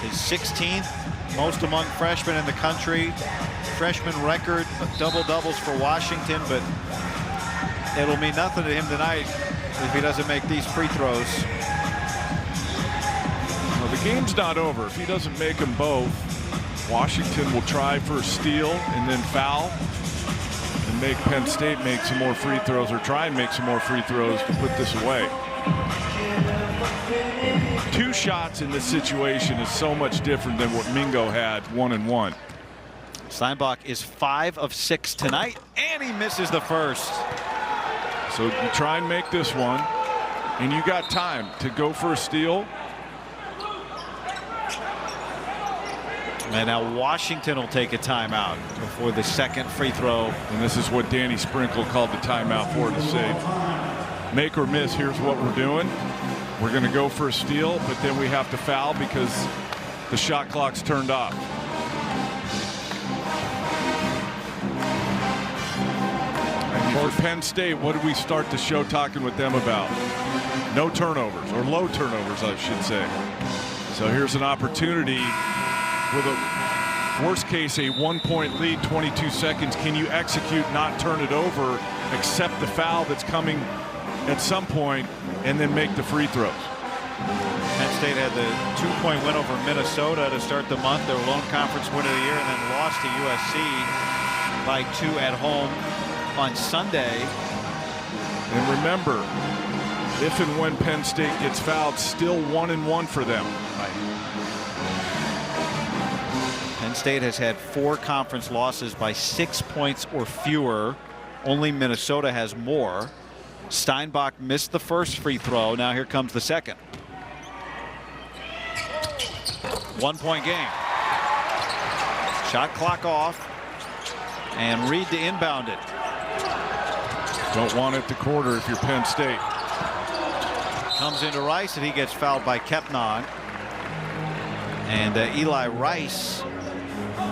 His 16th most among freshmen in the country. Freshman record double-doubles for Washington, but it'll mean nothing to him tonight if he doesn't make these free throws. Well, the game's not over. If he doesn't make them both, Washington will try for a steal and then foul and make Penn State make some more free throws, or try and make some more free throws to put this away. 2 shots in this situation is so much different than what Mingo had 1-and-1. Steinbach is 5 of 6 tonight, and he misses the first. So you try and make this one, and you got time to go for a steal. And now Washington will take a timeout before the second free throw. And this is what Danny Sprinkle called the timeout for, to say, make or miss, here's what we're doing. We're going to go for a steal, but then we have to foul because the shot clock's turned off. And for Penn State, what did we start the show talking with them about? No turnovers, or low turnovers, I should say. So here's an opportunity with a worst case, a 1-point lead, 22 seconds. Can you execute, not turn it over, accept the foul that's coming at some point, and then make the free throws? Penn State had the 2-point win over Minnesota to start the month, their lone conference win of the year, and then lost to USC by 2 at home on Sunday. And remember, if and when Penn State gets fouled, still 1-1 for them. Penn State has had 4 conference losses by 6 points or fewer. Only Minnesota has more. Steinbach missed the first free throw. Now here comes the second. 1-point game. Shot clock off. And Reed to inbound it. Don't want it to quarter if you're Penn State. Comes into Rice, and he gets fouled by Kepnon. And Eli Rice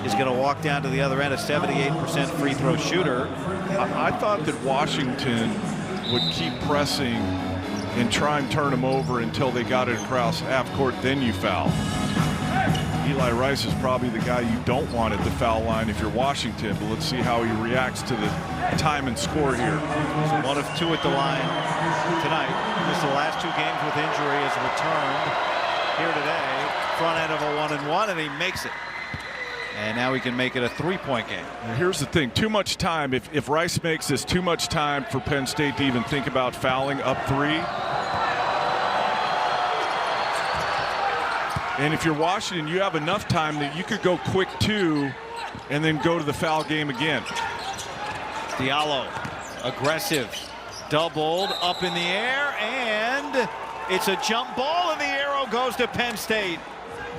is going to walk down to the other end, a 78% free throw shooter. I thought that Washington would keep pressing and try and turn them over until they got it across half court, then you foul. Eli Rice is probably the guy you don't want at the foul line if you're Washington, but let's see how he reacts to the time and score here. So 1 of 2 at the line tonight. Just the last 2 games with injury has returned here today. Front end of a 1-and-1, and he makes it. And now he can make it a 3-point game. Now here's the thing, too much time. If Rice makes this, too much time for Penn State to even think about fouling up 3. And if you're Washington, you have enough time that you could go quick 2 and then go to the foul game again. Diallo, aggressive, doubled, up in the air, and it's a jump ball, and the arrow goes to Penn State.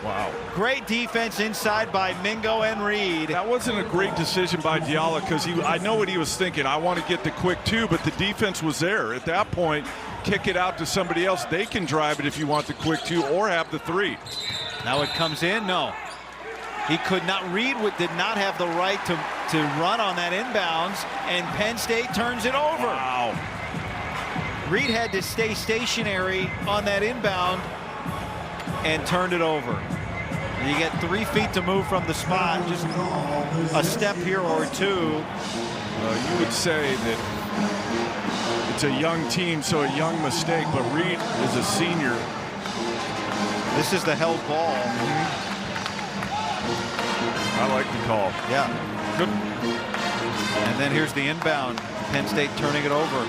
Wow. Great defense inside by Mingo and Reed. That wasn't a great decision by Diallo because I know what he was thinking. I want to get the quick 2, but the defense was there. At that point, kick it out to somebody else. They can drive it if you want the quick 2 or have the 3. Now it comes in. No. He could not. Reed did not have the right to run on that inbounds, and Penn State turns it over. Wow. Reed had to stay stationary on that inbound and turned it over. You get 3 feet to move from the spot, just a step here or 2. You would say that it's a young team, so a young mistake, but Reed is a senior. This is the held ball. I like the call. Yeah. Good. And then here's the inbound. Penn State turning it over.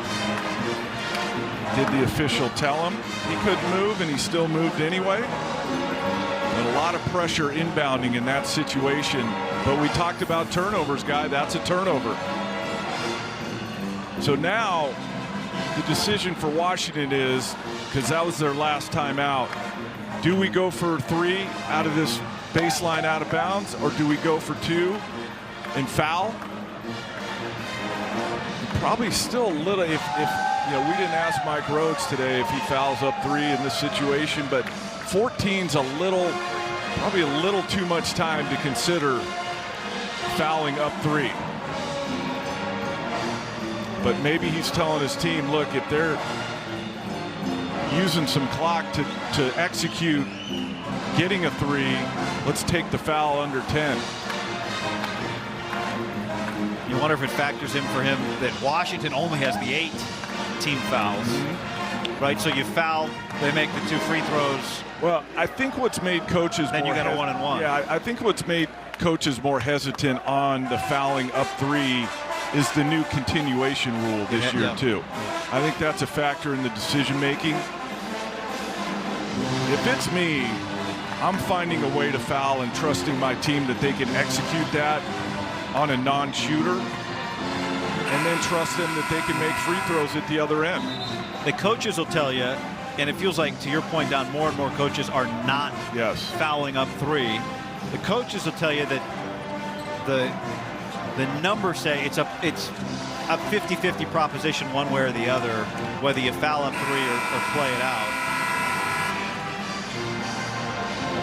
Did the official tell him he couldn't move, and he still moved anyway? And a lot of pressure inbounding in that situation. But we talked about turnovers, Guy. That's a turnover. So now the decision for Washington is, because that was their last time out, do we go for 3 out of this baseline out of bounds, or do we go for 2 and foul? Probably still a little, if you know, we didn't ask Mike Rhodes today if he fouls up 3 in this situation, but 14's probably a little too much time to consider fouling up 3. But maybe he's telling his team, look, if they're using some clock to execute getting a 3, let's take the foul under 10. You wonder if it factors in for him that Washington only has the 8 team fouls. Right, so you foul, they make the 2 free throws. Well, I think what's made coaches then you got a 1-and-1. Yeah, I think what's made coaches more hesitant on the fouling up 3 is the new continuation rule this year too. I think that's a factor in the decision making. If it's me, I'm finding a way to foul and trusting my team that they can execute that on a non-shooter, and then trust them that they can make free throws at the other end. The coaches will tell you, and it feels like, to your point, Don, more and more coaches are not fouling up 3. The coaches will tell you that the numbers say it's a 50-50 proposition one way or the other, whether you foul up 3 or play it out.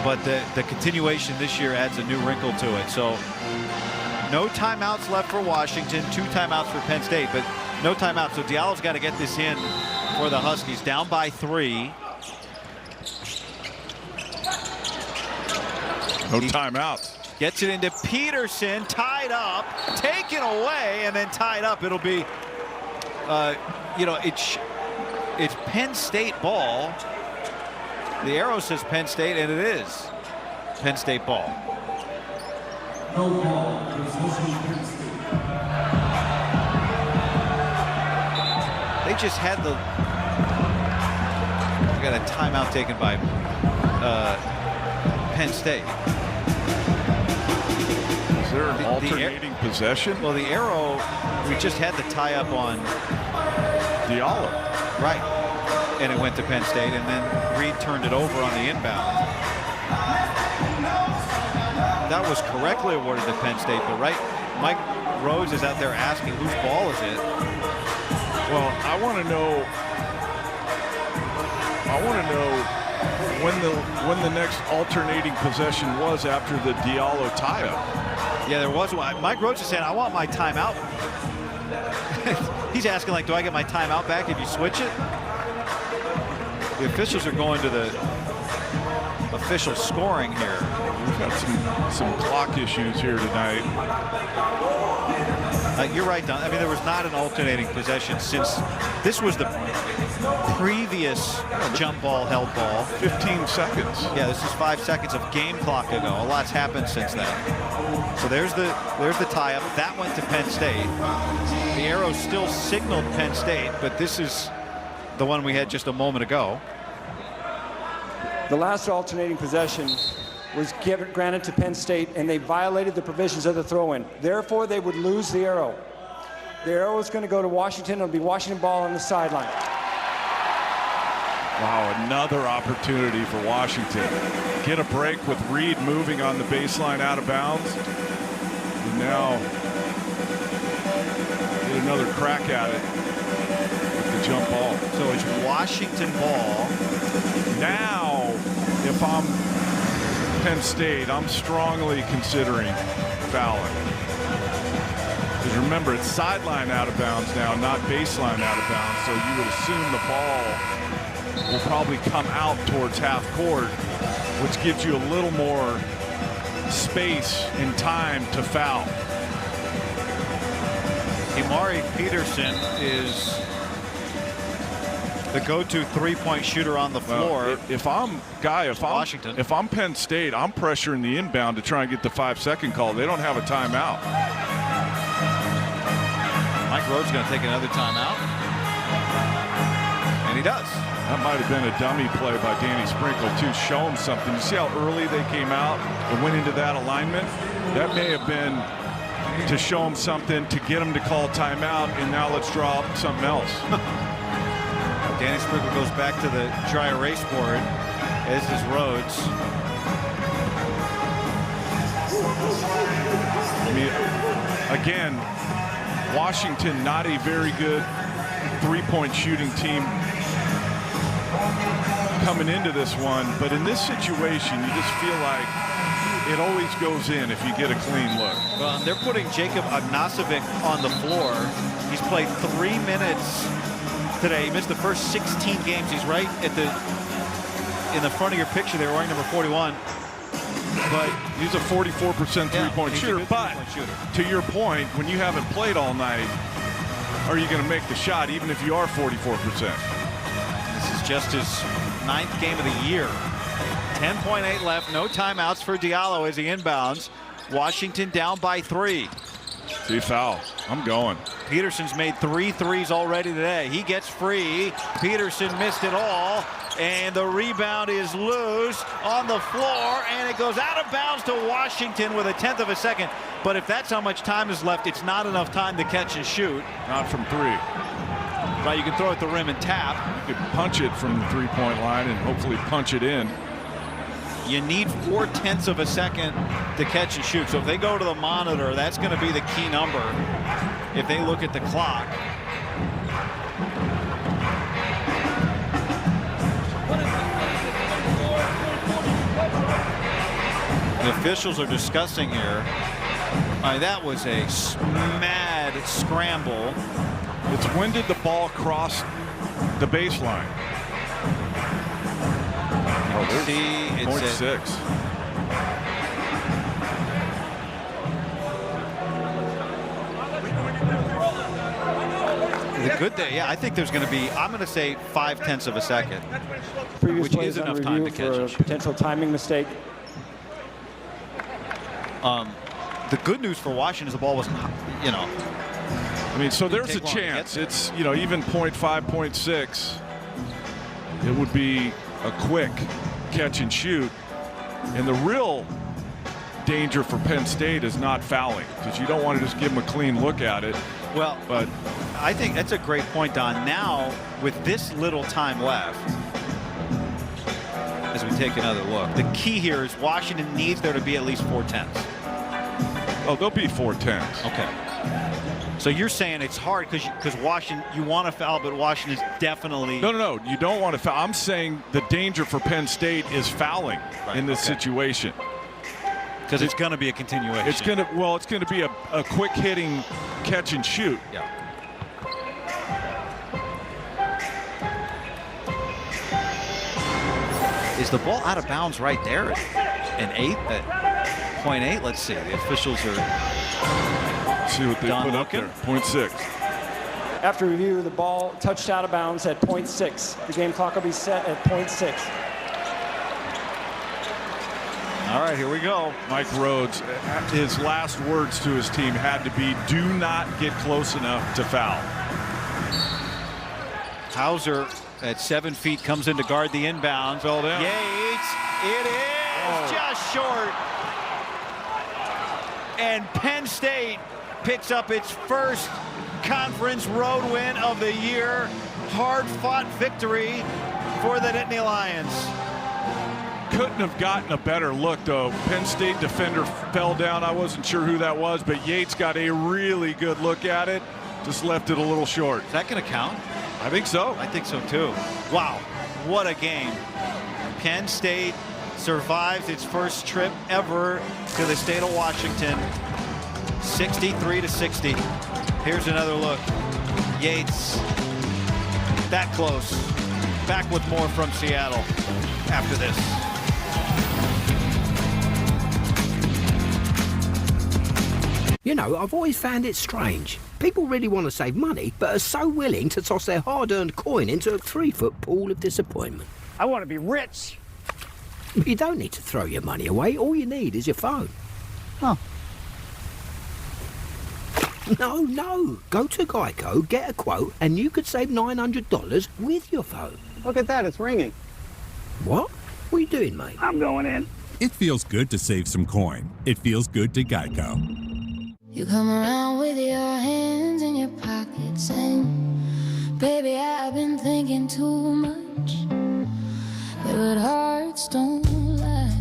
But the continuation this year adds a new wrinkle to it. So no timeouts left for Washington, 2 timeouts for Penn State, but no timeouts. So Diallo's got to get this in for the Huskies, down by 3. No timeouts. Gets it into Peterson, tied up, taken away, and then tied up. It'll be, it's Penn State ball. The arrow says Penn State, and it is Penn State ball. No ball. They just had we got a timeout taken by Penn State. Is there an alternating possession? Well, the arrow, we just had the tie up on Diallo. Right. And it went to Penn State, and then Reed turned it over on the inbound. That was correctly awarded to Penn State, but Mike Rhodes is out there asking whose ball is it? Well, I want to know when the next alternating possession was after the Diallo tie-up. Yeah, there was one. Mike Rhodes is saying, I want my timeout. He's asking, like, do I get my timeout back if you switch it? The officials are going to the official scoring here. We've got some clock issues here tonight. You're right, Don. I mean, there was not an alternating possession since this was the previous jump ball, held ball. 15 seconds. Yeah, this is 5 seconds of game clock ago. A lot's happened since then. So there's the tie-up. That went to Penn State. The arrow still signaled Penn State, but this is the one we had just a moment ago. The last alternating possession was granted to Penn State, and they violated the provisions of the throw-in. Therefore, they would lose the arrow. The arrow is going to go to Washington. It'll be Washington ball on the sideline. Wow, another opportunity for Washington. Get a break with Reed moving on the baseline out of bounds. And now get another crack at it with the jump ball. So it's Washington ball. Now, if I'm Penn State, I'm strongly considering fouling. Because remember, it's sideline out of bounds now, not baseline out of bounds. So you would assume the ball will probably come out towards half court, which gives you a little more space and time to foul. Imari Peterson is the go-to three-point shooter on the floor. If I'm Penn State, I'm pressuring the inbound to try and get the 5-second call. They don't have a timeout. Mike Rhodes going to take another timeout, and he does. That might have been a dummy play by Danny Sprinkle too. Show him something. You see how early they came out and went into that alignment? That may have been to show him something, to get him to call timeout, and now let's draw up something else. Danny Sprinkle goes back to the dry erase board, as is Rhodes. I mean, again, Washington not a very good three-point shooting team coming into this one, but in this situation, you just feel like it always goes in if you get a clean look. Well, they're putting Jacob Agnasovic on the floor. He's played 3 minutes today. He missed the first 16 games. He's right at in the front of your picture there, wearing number 41. But he's a 44% three-point shooter. But to your point, when you haven't played all night, are you going to make the shot even if you are 44%? This is just his 9th game of the year. 10.8 left, no timeouts for Diallo as he inbounds. Washington down by 3. See, foul. I'm going. Peterson's made 3 threes already today. He gets free. Peterson missed it all, and the rebound is loose on the floor, and it goes out of bounds to Washington with 1/10 of a second. But if that's how much time is left, it's not enough time to catch and shoot. Not from 3. Right, you can throw at the rim and tap. You could punch it from the three-point line and hopefully punch it in. You need 0.4 of a second to catch and shoot. So if they go to the monitor, that's going to be the key number if they look at the clock. The officials are discussing here. That was a mad scramble. It's when did the ball cross the baseline? See, it's 0.6. The good day, yeah, I think there's going to be, I'm going to say 0.5 of a second, Previous which plays is on enough time to review catch for a and shoot. potential timing mistake. The good news for Washington is the ball was, you know. I mean, so there's a chance. It's, you know, even 0.5, 0.6. It would be a quick catch and shoot. And the real danger for Penn State is not fouling, because you don't want to just give them a clean look at it. Well, but I think that's a great point, Don. Now, with this little time left, as we take another look, the key here is Washington needs there to be at least 0.4. Oh, there'll be 0.4. Okay. So you're saying it's hard because Washington, you want to foul, but Washington is definitely. No. You don't want to foul. I'm saying the danger for Penn State is fouling in this situation. Because it's going to be a continuation. It's going to be a quick hitting catch and shoot. Yeah. Is the ball out of bounds right there? An 8 at 0.8. Let's see. The officials are. See what they put up there. 0.6. After review, the ball touched out of bounds at 0.6. The game clock will be set at 0.6. All right, here we go. Mike Rhodes, his last words to his team had to be, do not get close enough to foul. Hauser at 7 feet comes in to guard the inbound. Fell down. Yates, it is just short. And Penn State picks up its first conference road win of the year. Hard-fought victory for the Nittany Lions. Couldn't have gotten a better look, though. Penn State defender fell down. I wasn't sure who that was, but Yates got a really good look at it. Just left it a little short. Is that going to count? I think so. I think so, too. Wow, what a game. Penn State survives its first trip ever to the state of Washington. 63-60. Here's another look. Yates, that close. Back with more from Seattle after this. You know, I've always found it strange. People really want to save money, but are so willing to toss their hard-earned coin into a 3-foot pool of disappointment. I want to be rich. But you don't need to throw your money away. All you need is your phone. Huh. No. Go to Geico, get a quote, and you could save $900 with your phone. Look at that, it's ringing. What? What are you doing, mate? I'm going in. It feels good to save some coin. It feels good to Geico. You come around with your hands in your pockets and baby, I've been thinking too much, but hearts don't lie.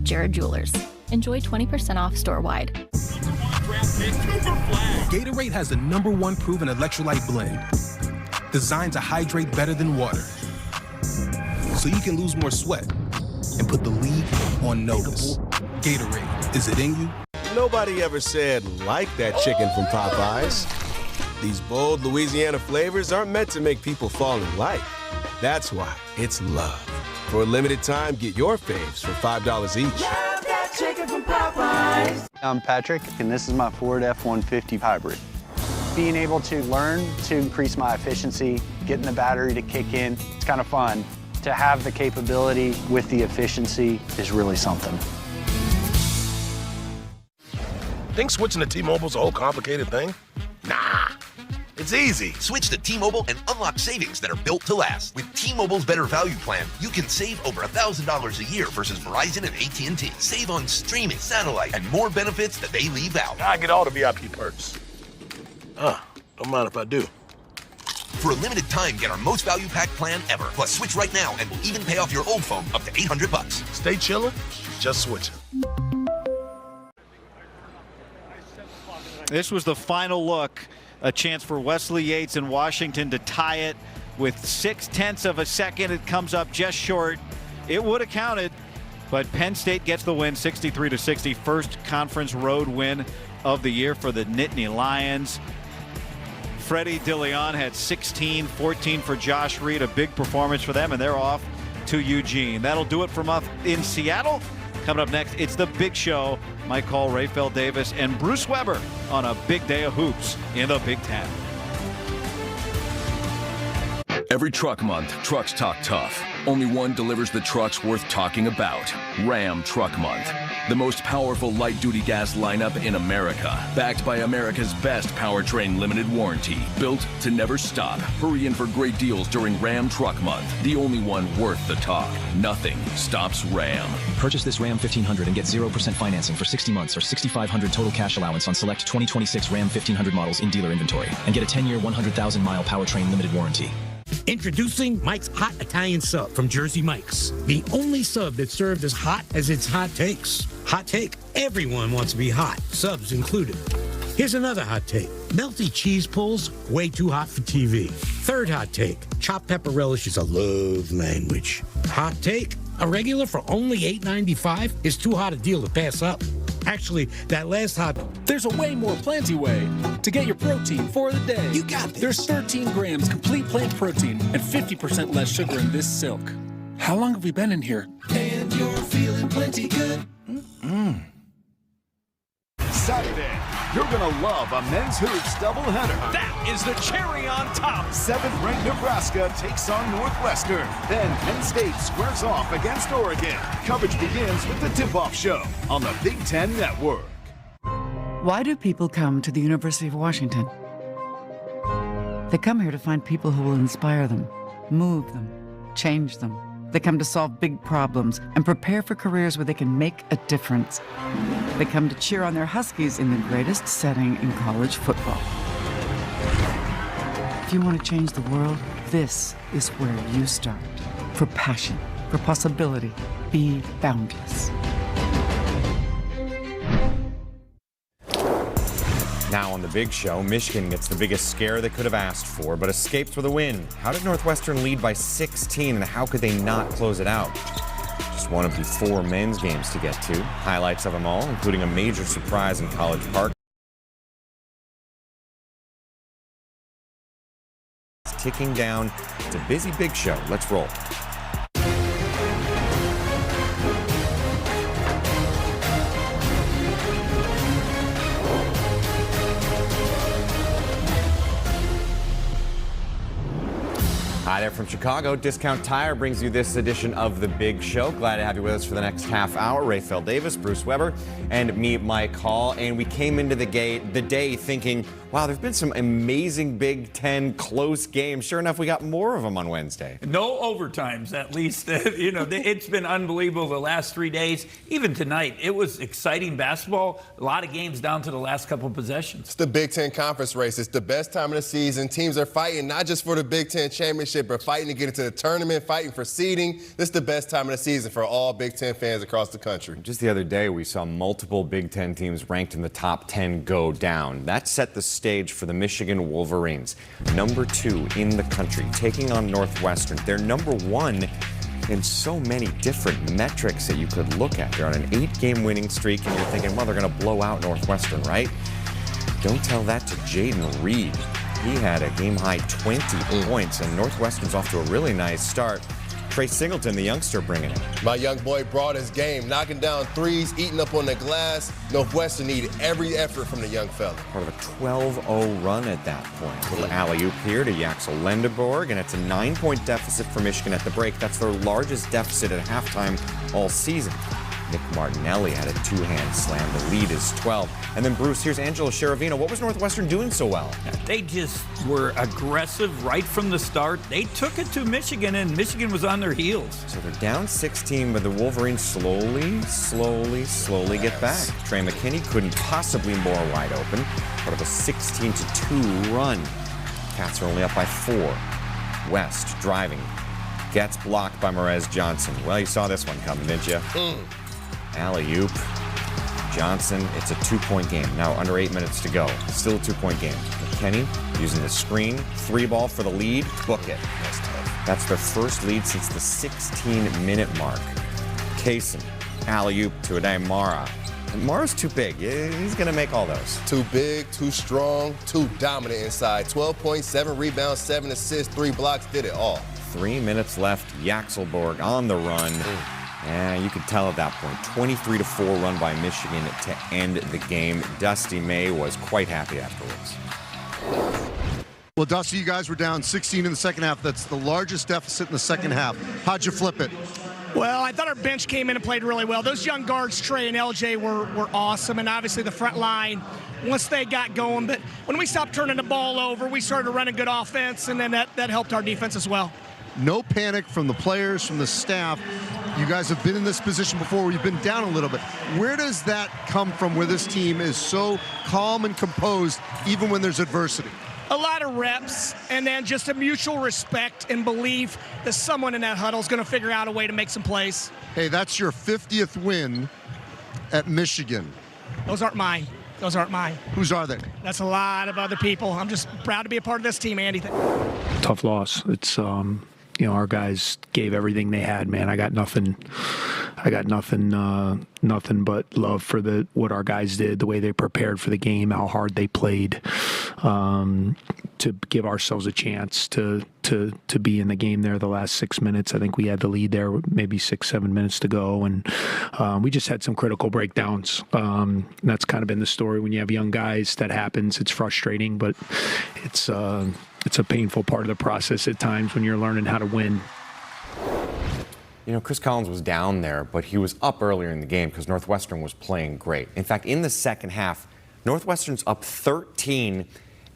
Jared Jewelers. Enjoy 20% off store-wide. Gatorade has the #1 proven electrolyte blend, designed to hydrate better than water, so you can lose more sweat and put the league on notice. Gatorade, is it in you? Nobody ever said, like that chicken from Popeyes. These bold Louisiana flavors aren't meant to make people fall in like. That's why it's love. For a limited time, get your faves for $5 each. Love that chicken from Popeyes. I'm Patrick, and this is my Ford F-150 Hybrid. Being able to learn to increase my efficiency, getting the battery to kick in, it's kind of fun. To have the capability with the efficiency is really something. Think switching to T-Mobile's a whole complicated thing? Nah, it's easy. Switch to T-Mobile and unlock savings that are built to last. With T-Mobile's better value plan, you can save over $1,000 a year versus Verizon and AT&T. Save on streaming, satellite, and more benefits that they leave out. I get all the VIP perks. Don't mind if I do. For a limited time, get our most value pack plan ever. Plus, switch right now and we'll even pay off your old phone up to $800. Stay chillin', just switching. This was the final look, a chance for Wesley Yates in Washington to tie it with 0.6 of a second. It comes up just short. It would have counted, but Penn State gets the win, 63-60. First conference road win of the year for the Nittany Lions. Freddie DeLeon had 16, 14 for Josh Reed, a big performance for them, and they're off to Eugene. That'll do it from us in Seattle. Coming up next, it's the big show. Mike Hall, Raphael Davis, and Bruce Weber on a big day of hoops in the Big Ten. Every truck month, trucks talk tough. Only one delivers the trucks worth talking about. Ram Truck Month. The most powerful light-duty gas lineup in America. Backed by America's best powertrain limited warranty. Built to never stop. Hurry in for great deals during Ram Truck Month. The only one worth the talk. Nothing stops Ram. Purchase this Ram 1500 and get 0% financing for 60 months or $6,500 total cash allowance on select 2026 Ram 1500 models in dealer inventory. And get a 10-year, 100,000-mile powertrain limited warranty. Introducing Mike's Hot Italian Sub from Jersey Mike's. The only sub that's served as hot as its hot takes. Hot take, everyone wants to be hot, subs included. Here's another hot take. Melty cheese pulls, way too hot for TV. Third hot take, chopped pepper relish is a love language. Hot take, a regular for only $8.95 is too hot a deal to pass up. Actually, that last hot... There's a way more planty way to get your protein for the day. You got this. There's 13 grams complete plant protein and 50% less sugar in this silk. How long have we been in here? And you're feeling plenty good. Saturday, you're going to love a men's hoops doubleheader. That is the cherry on top. 7th-ranked Nebraska takes on Northwestern. Then Penn State squares off against Oregon. Coverage begins with the tip-off show on the Big Ten Network. Why do people come to the University of Washington? They come here to find people who will inspire them, move them, change them. They come to solve big problems and prepare for careers where they can make a difference. They come to cheer on their Huskies in the greatest setting in college football. If you want to change the world, this is where you start. For passion, for possibility, be boundless. Now on the big show, Michigan gets the biggest scare they could have asked for, but escapes with a win. How did Northwestern lead by 16, and how could they not close it out? Just one of the 4 men's games to get to. Highlights of them all, including a major surprise in College Park. It's ticking down. It's a busy big show. Let's roll. Hi there from Chicago. Discount Tire brings you this edition of The Big Show. Glad to have you with us for the next half hour. Raphael Davis, Bruce Weber, and me, Mike Hall. And we came into the day thinking, wow, there's been some amazing Big Ten close games. Sure enough, we got more of them on Wednesday. No overtimes, at least. It's been unbelievable the last 3 days. Even tonight, it was exciting basketball. A lot of games down to the last couple of possessions. It's the Big Ten Conference race. It's the best time of the season. Teams are fighting not just for the Big Ten championship, but fighting to get into the tournament, fighting for seeding. This is the best time of the season for all Big Ten fans across the country. Just the other day, we saw multiple Big Ten teams ranked in the top 10 go down. That set the stage for the Michigan Wolverines, number 2 in the country, taking on Northwestern. They're number 1 in so many different metrics that you could look at. They're on an 8-game winning streak, and you're thinking, well, they're going to blow out Northwestern, right? Don't tell that to Jaden Reed. He had a game-high 20 points, and Northwestern's off to a really nice start. Trey Singleton, the youngster, bringing it. My young boy brought his game, knocking down threes, eating up on the glass. Northwestern needed every effort from the young fella. Part of a 12-0 run at that point. A little alley-oop here to Yaxel Lendeborg, and it's a 9-point deficit for Michigan at the break. That's their largest deficit at halftime all season. Nick Martinelli had a 2-hand slam. The lead is 12. And then, Bruce, here's Angelo Cheravino. What was Northwestern doing so well? They just were aggressive right from the start. They took it to Michigan, and Michigan was on their heels. So they're down 16, but the Wolverines slowly get back. Trey McKinney couldn't possibly more wide open. Part of a 16-2 run. Cats are only up by 4. West driving. Gets blocked by Merez Johnson. Well, you saw this one coming, didn't you? Alley-oop. Johnson, it's a 2-point game. Now under 8 minutes to go. Still a 2-point game. McKinney using the screen. 3-ball for the lead. Book it. That's their first lead since the 16-minute mark. Kaysen, alley-oop to Adai Mara. Mara's too big. He's going to make all those. Too big, too strong, too dominant inside. 12 points, 7 rebounds, 7 assists, 3 blocks, did it all. 3 minutes left. Yaxelborg on the run. And you could tell at that point, 23-4 run by Michigan to end the game. Dusty May was quite happy afterwards. Well, Dusty, you guys were down 16 in the second half. That's the largest deficit in the second half. How'd you flip it? Well, I thought our bench came in and played really well. Those young guards, Trey and LJ, were awesome, and obviously the front line, once they got going. But when we stopped turning the ball over, we started running good offense, and then that helped our defense as well. No panic from the players, from the staff. You guys have been in this position before where you've been down a little bit. Where does that come from, where this team is so calm and composed even when there's adversity? A lot of reps, and then just a mutual respect and belief that someone in that huddle is going to figure out a way to make some plays. Hey, that's your 50th win at Michigan. Those aren't mine. Those aren't mine. Whose are they? That's a lot of other people. I'm just proud to be a part of this team, Andy. Tough loss. It's our guys gave everything they had, man. I got nothing but love for what our guys did, the way they prepared for the game, how hard they played, to give ourselves a chance to be in the game there the last 6 minutes. I think we had the lead there, maybe 6-7 minutes to go, and we just had some critical breakdowns. That's kind of been the story when you have young guys. That happens. It's frustrating, but it's a painful part of the process at times when you're learning how to win. You know, Chris Collins was down there, but he was up earlier in the game because Northwestern was playing great. In fact, in the second half, Northwestern's up 13,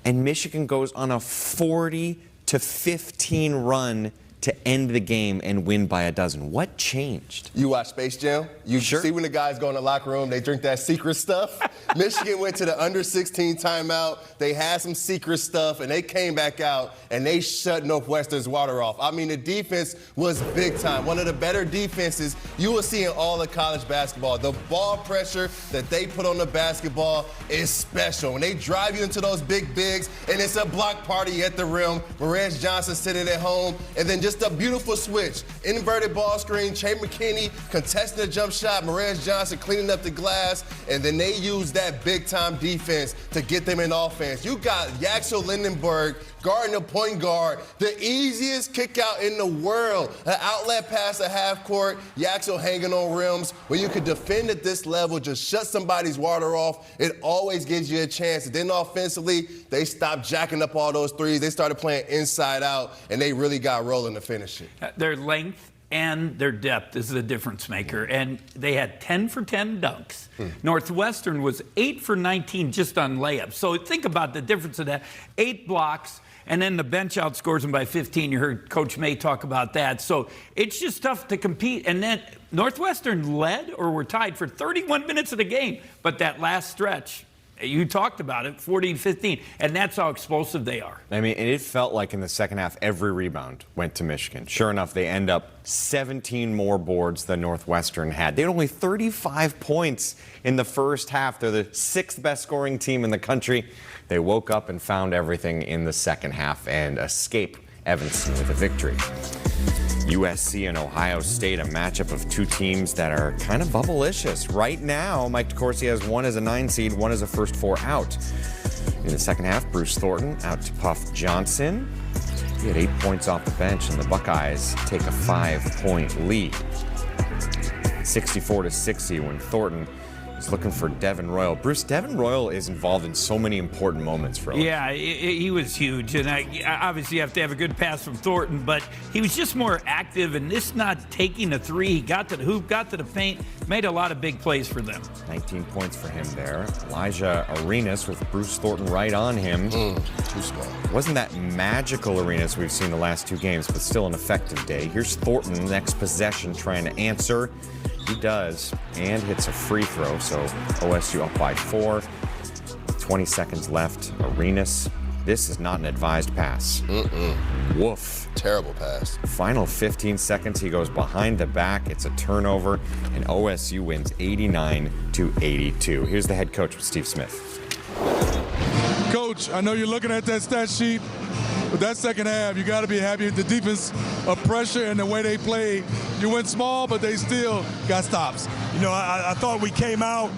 and Michigan goes on a 40-15 run to end the game and win by a dozen. What changed? You watch Space Jam? You see when the guys go in the locker room, they drink that secret stuff? Michigan went to the under 16 timeout. They had some secret stuff, and they came back out, and they shut Northwestern's water off. I mean, the defense was big time. One of the better defenses you will see in all of college basketball. The ball pressure that they put on the basketball is special. When they drive you into those big bigs, and it's a block party at the rim, Merez Johnson sitting at home, and then just a beautiful switch. Inverted ball screen, Che McKinney contesting the jump shot, Merez Johnson cleaning up the glass, and then they use that big-time defense to get them in offense. You got Yaxel Lindenberg guarding the point guard, the easiest kick out in the world. An outlet pass at half court, Yaxel hanging on rims. When you can defend at this level, just shut somebody's water off, it always gives you a chance. And then offensively, they stopped jacking up all those threes. They started playing inside out, and they really got rolling to finish it. Their length and their depth is the difference maker. And they had 10 for 10 dunks. Northwestern was 8 for 19 just on layups. So think about the difference of that. 8 blocks, and then the bench outscores them by 15. You heard Coach May talk about that. So it's just tough to compete. And then Northwestern led or were tied for 31 minutes of the game. But that last stretch, you talked about it, 40-15, and that's how explosive they are. I mean, it felt like in the second half, every rebound went to Michigan. Sure enough, they end up 17 more boards than Northwestern had. They had only 35 points in the first half. They're the 6th best scoring team in the country. They woke up and found everything in the second half and escape Evanston with a victory. USC and Ohio State, a matchup of two teams that are kind of bubble-licious. Right now, Mike DeCourcy has one as a 9 seed, one as a first 4 out. In the second half, Bruce Thornton out to Puff Johnson. He had 8 points off the bench, and the Buckeyes take a 5-point lead. 64-60 when Thornton is looking for Devin Royal. Bruce, Devin Royal is involved in so many important moments for us. Yeah, he was huge. And obviously you have to have a good pass from Thornton, but he was just more active. And this not taking a 3, he got to the hoop, got to the paint, made a lot of big plays for them. 19 points for him there. Elijah Arenas with Bruce Thornton right on him. Too small. Wasn't that magical Arenas we've seen the last 2 games, but still an effective day. Here's Thornton, next possession, trying to answer. He does, and hits a free throw, so OSU up by 4. 20 seconds left. Arenas This is not an advised pass. Woof. Terrible pass. Final 15 seconds, he goes behind the back. It's a turnover, and OSU wins 89-82. Here's the head coach, Steve Smith. Coach, I know you're looking at that stat sheet, but that second half, you got to be happy with the defense of pressure and the way they played. You went small, but they still got stops. You know, I thought we came out,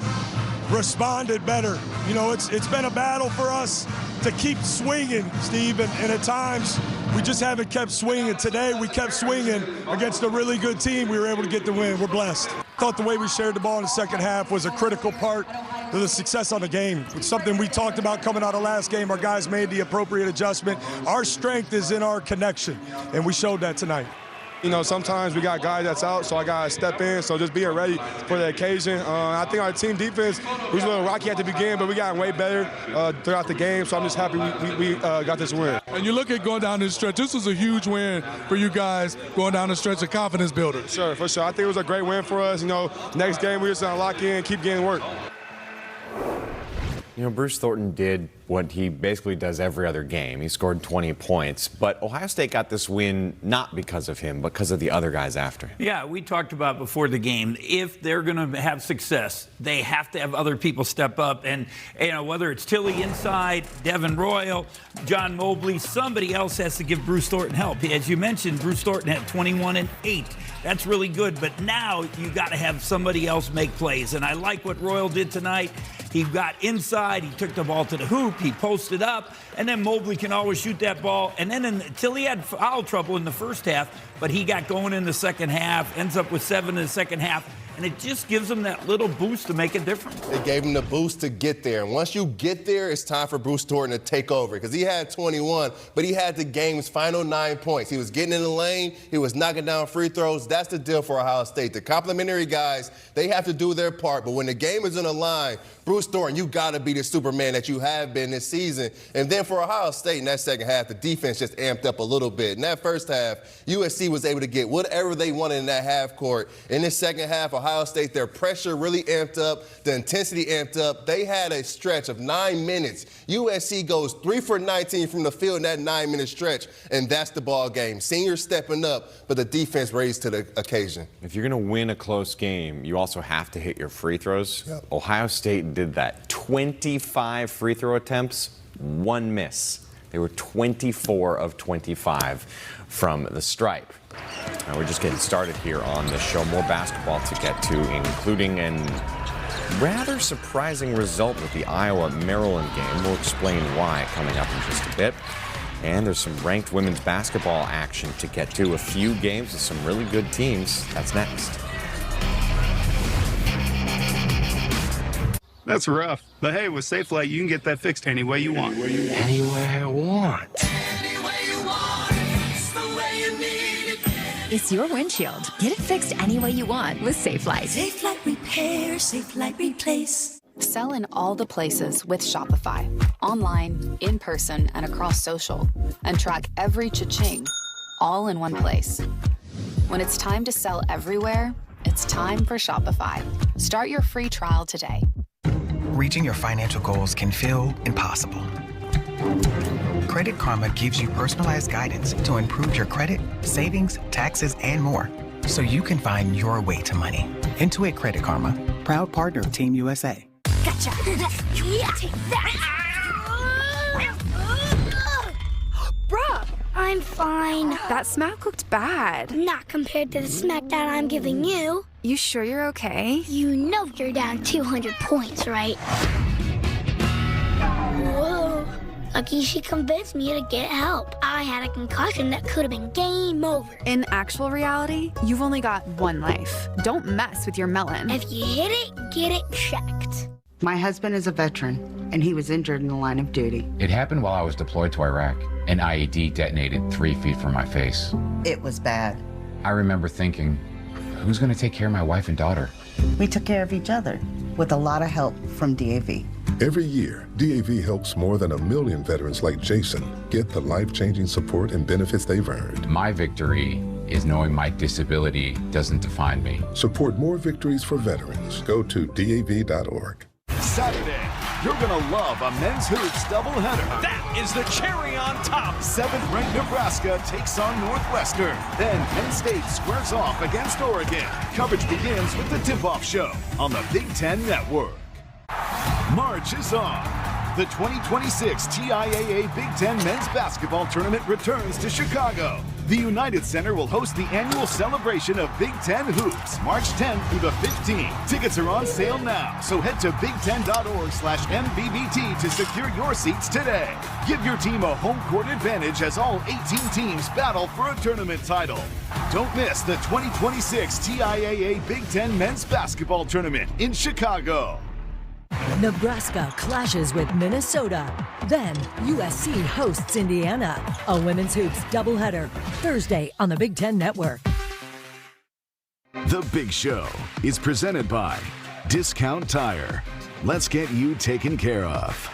responded better. You know, it's been a battle for us to keep swinging, Steve, and at times we just haven't kept swinging. Today we kept swinging against a really good team. We were able to get the win. We're blessed. I thought the way we shared the ball in the second half was a critical part to the success of the game. It's something we talked about coming out of last game. Our guys made the appropriate adjustment. Our strength is in our connection, and we showed that tonight. You know, sometimes we got guys that's out, so I got to step in. So just being ready for the occasion. I think our team defense was a little rocky at the beginning, but we got way better throughout the game. So I'm just happy we got this win. And you look at going down this stretch. This was a huge win for you guys going down the stretch, a confidence builder. Sure, for sure. I think it was a great win for us. You know, next game we just going to lock in, keep getting work. You know, Bruce Thornton did what he basically does every other game. He scored 20 points, but Ohio State got this win not because of him, but because of the other guys after him. Yeah, we talked about before the game, if they're going to have success, they have to have other people step up. And, you know, whether it's Tilly inside, Devin Royal, John Mobley, somebody else has to give Bruce Thornton help. As you mentioned, Bruce Thornton had 21 and 8. That's really good, but now you got to have somebody else make plays. And I like what Royal did tonight. He got inside, he took the ball to the hoop, he posted up, and then Mobley can always shoot that ball. And then until he had foul trouble in the first half, but he got going in the second half, ends up with 7 in the second half. And it just gives him that little boost to make a difference. It gave him the boost to get there. And once you get there, it's time for Bruce Thornton to take over. Because he had 21, but he had the game's final 9 points. He was getting in the lane. He was knocking down free throws. That's the deal for Ohio State. The complimentary guys, they have to do their part. But when the game is on the line, Bruce Thornton, you got to be the Superman that you have been this season. And then for Ohio State in that second half, the defense just amped up a little bit. In that first half, USC was able to get whatever they wanted in that half court. In the second half, Ohio State, their pressure really amped up, the intensity amped up. They had a stretch of 9 minutes. USC goes 3 for 19 from the field in that 9-minute stretch, and that's the ball game. Seniors stepping up, but the defense raised to the occasion. If you're going to win a close game, you also have to hit your free throws. Yep. Ohio State did that. 25 free throw attempts, 1 miss. They were 24 of 25 from the stripe. We're just getting started here on the show. More basketball to get to, including a rather surprising result with the Iowa-Maryland game. We'll explain why coming up in just a bit. And there's some ranked women's basketball action to get to. A few games with some really good teams. That's next. That's rough. But hey, with SafeLight, you can get that fixed any way you want. Anywhere I want. It's your windshield. Get it fixed any way you want with SafeLight. SafeLight Repair, SafeLight Replace. Sell in all the places with Shopify. Online, in person, and across social. And track every cha-ching, all in one place. When it's time to sell everywhere, it's time for Shopify. Start your free trial today. Reaching your financial goals can feel impossible. Credit Karma gives you personalized guidance to improve your credit, savings, taxes, and more, so you can find your way to money. Intuit Credit Karma, proud partner of Team USA. Gotcha. Yeah. Take that. Bruh, I'm fine. That smack looked bad. Not compared to the smack that I'm giving you. You sure you're okay? You know you're down 200 points, right? Whoa. Lucky she convinced me to get help. I had a concussion that could have been game over. In actual reality, you've only got one life. Don't mess with your melon. If you hit it, get it checked. My husband is a veteran, and he was injured in the line of duty. It happened while I was deployed to Iraq. An IED detonated 3 feet from my face. It was bad. I remember thinking, who's going to take care of my wife and daughter? We took care of each other with a lot of help from DAV. Every year, DAV helps more than 1 million veterans like Jason get the life-changing support and benefits they've earned. My victory is knowing my disability doesn't define me. Support more victories for veterans. Go to DAV.org. Saturday, You're going to love a men's hoops doubleheader. That is the cherry on top. 7th-ranked Nebraska takes on Northwestern. Then Penn State squares off against Oregon. Coverage begins with the tip-off show on the Big Ten Network. March is on. The 2026 TIAA Big Ten Men's Basketball Tournament returns to Chicago. The United Center will host the annual celebration of Big Ten Hoops, March 10th through the 15th. Tickets are on sale now, so head to big10.org/MVBT to secure your seats today. Give your team a home court advantage as all 18 teams battle for a tournament title. Don't miss the 2026 TIAA Big Ten Men's Basketball Tournament in Chicago. Nebraska clashes with Minnesota. Then USC hosts Indiana. A women's hoops doubleheader Thursday on the Big Ten Network. The Big Show is presented by Discount Tire. Let's get you taken care of.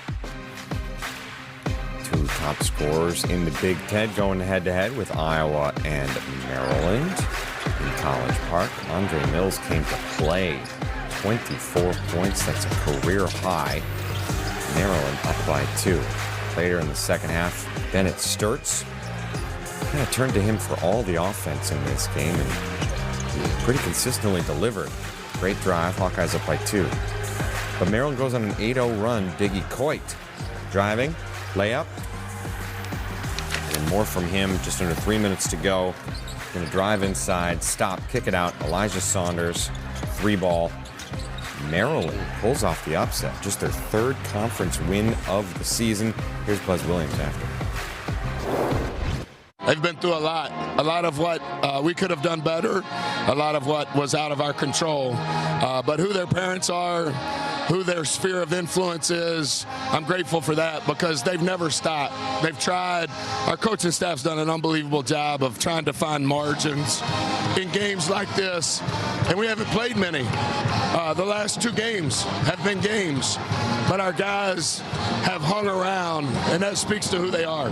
Two top scorers in the Big Ten going head-to-head with Iowa and Maryland in College Park. Andre Mills came to play. 24 points, that's a career high. Maryland up by 2. Later in the second half, Bennett Sturtz kind of turned to him for all the offense in this game, and he pretty consistently delivered. Great drive, Hawkeyes up by 2. But Maryland goes on an 8-0 run. Diggy Coit driving, layup, and more from him. Just under 3 minutes to go. Going to drive inside, stop, kick it out. Elijah Saunders, 3-ball. Maryland pulls off the upset, just their 3rd conference win of the season. Here's Buzz Williams after. They've been through a lot of what we could have done better, a lot of what was out of our control. But who their parents are, who their sphere of influence is, I'm grateful for that because they've never stopped. They've tried. Our coaching staff's done an unbelievable job of trying to find margins in games like this, and we haven't played many. The last 2 games have been games, but our guys have hung around, and that speaks to who they are.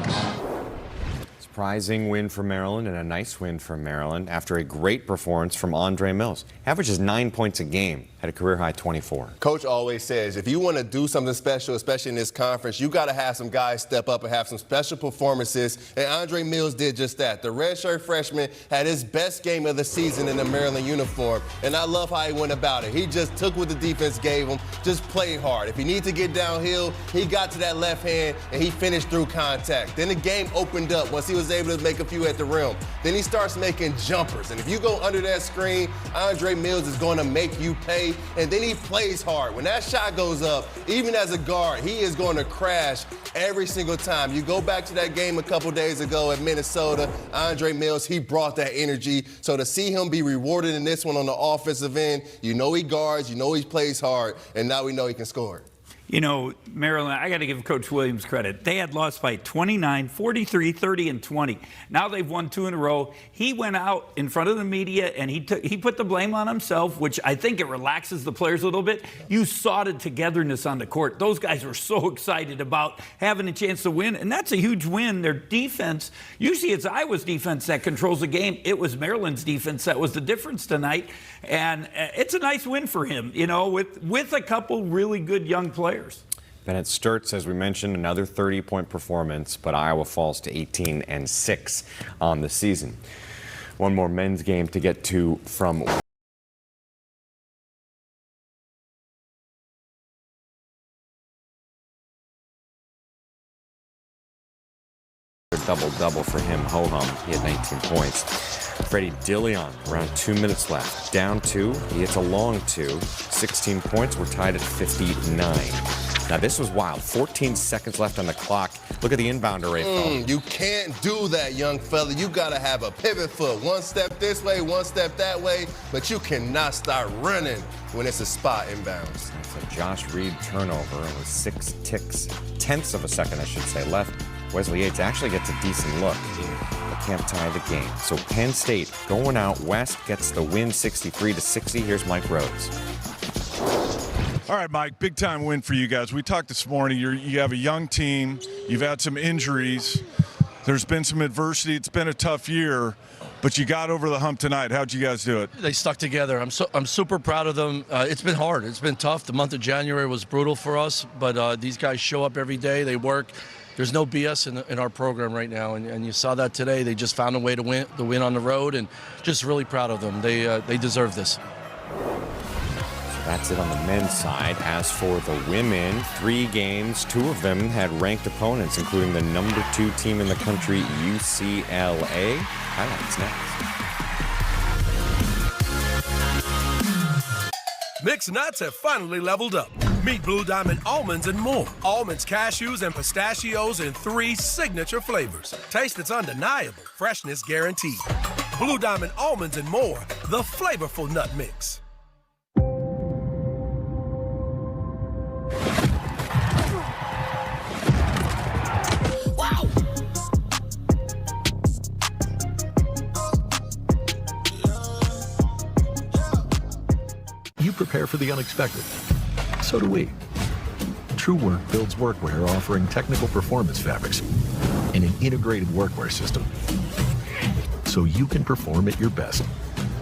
Surprising win for Maryland and a nice win for Maryland after a great performance from Andre Mills. Averages 9 points a game, had a career-high 24. Coach always says, if you want to do something special, especially in this conference, you got to have some guys step up and have some special performances, and Andre Mills did just that. The redshirt freshman had his best game of the season in the Maryland uniform, and I love how he went about it. He just took what the defense gave him, just played hard. If he needed to get downhill, he got to that left hand, and he finished through contact. Then the game opened up once he was able to make a few at the rim. Then he starts making jumpers, and if you go under that screen, Andre Mills is going to make you pay, and then he plays hard. When that shot goes up, even as a guard, he is going to crash every single time. You go back to that game a couple days ago at Minnesota, Andre Mills, he brought that energy. So to see him be rewarded in this one on the offensive end, you know he guards, you know he plays hard, and now we know he can score. You know, Maryland, I got to give Coach Williams credit. They had lost by 29, 43, 30, and 20. Now they've won 2 in a row. He went out in front of the media, and he put the blame on himself, which I think it relaxes the players a little bit. You saw the togetherness on the court. Those guys were so excited about having a chance to win, and that's a huge win. Their defense, usually it's Iowa's defense that controls the game. It was Maryland's defense that was the difference tonight, and it's a nice win for him, you know, with a couple really good young players. Bennett Sturtz, as we mentioned, another 30-point performance, but Iowa falls to 18-6 on the season. One more men's game to get to from double-double for him. Ho-hum, he had 19 points. Freddie Dilion, around 2 minutes left. Down 2, he hits a long 2. 16 points, we're tied at 59. Now this was wild, 14 seconds left on the clock. Look at the inbounder rate. You can't do that, young fella. You gotta have a pivot foot. One step this way, one step that way, but you cannot start running when it's a spot inbounds. That's a Josh Reed turnover, and with 6 tenths of a second, I should say, left. Wesley Yates actually gets a decent look, but can't tie the game. So Penn State going out west gets the win 63-60. Here's Mike Rhodes. All right, Mike, big time win for you guys. We talked this morning, you have a young team, you've had some injuries. There's been some adversity. It's been a tough year, but you got over the hump tonight. How'd you guys do it? They stuck together. I'm super proud of them. It's been hard. It's been tough. The month of January was brutal for us, but these guys show up every day. They work. There's no BS in our program right now, and you saw that today. They just found a way to win on the road, and just really proud of them. They deserve this. That's it on the men's side. As for the women, 3 games, 2 of them had ranked opponents, including the number 2 team in the country, UCLA. Highlights next. Mixed nuts have finally leveled up. Meet Blue Diamond almonds and more. Almonds, cashews, and pistachios in 3 signature flavors. Taste that's undeniable. Freshness guaranteed. Blue Diamond almonds and more. The flavorful nut mix. You prepare for the unexpected. So do we. True Work builds workwear offering technical performance fabrics and an integrated workwear system so you can perform at your best.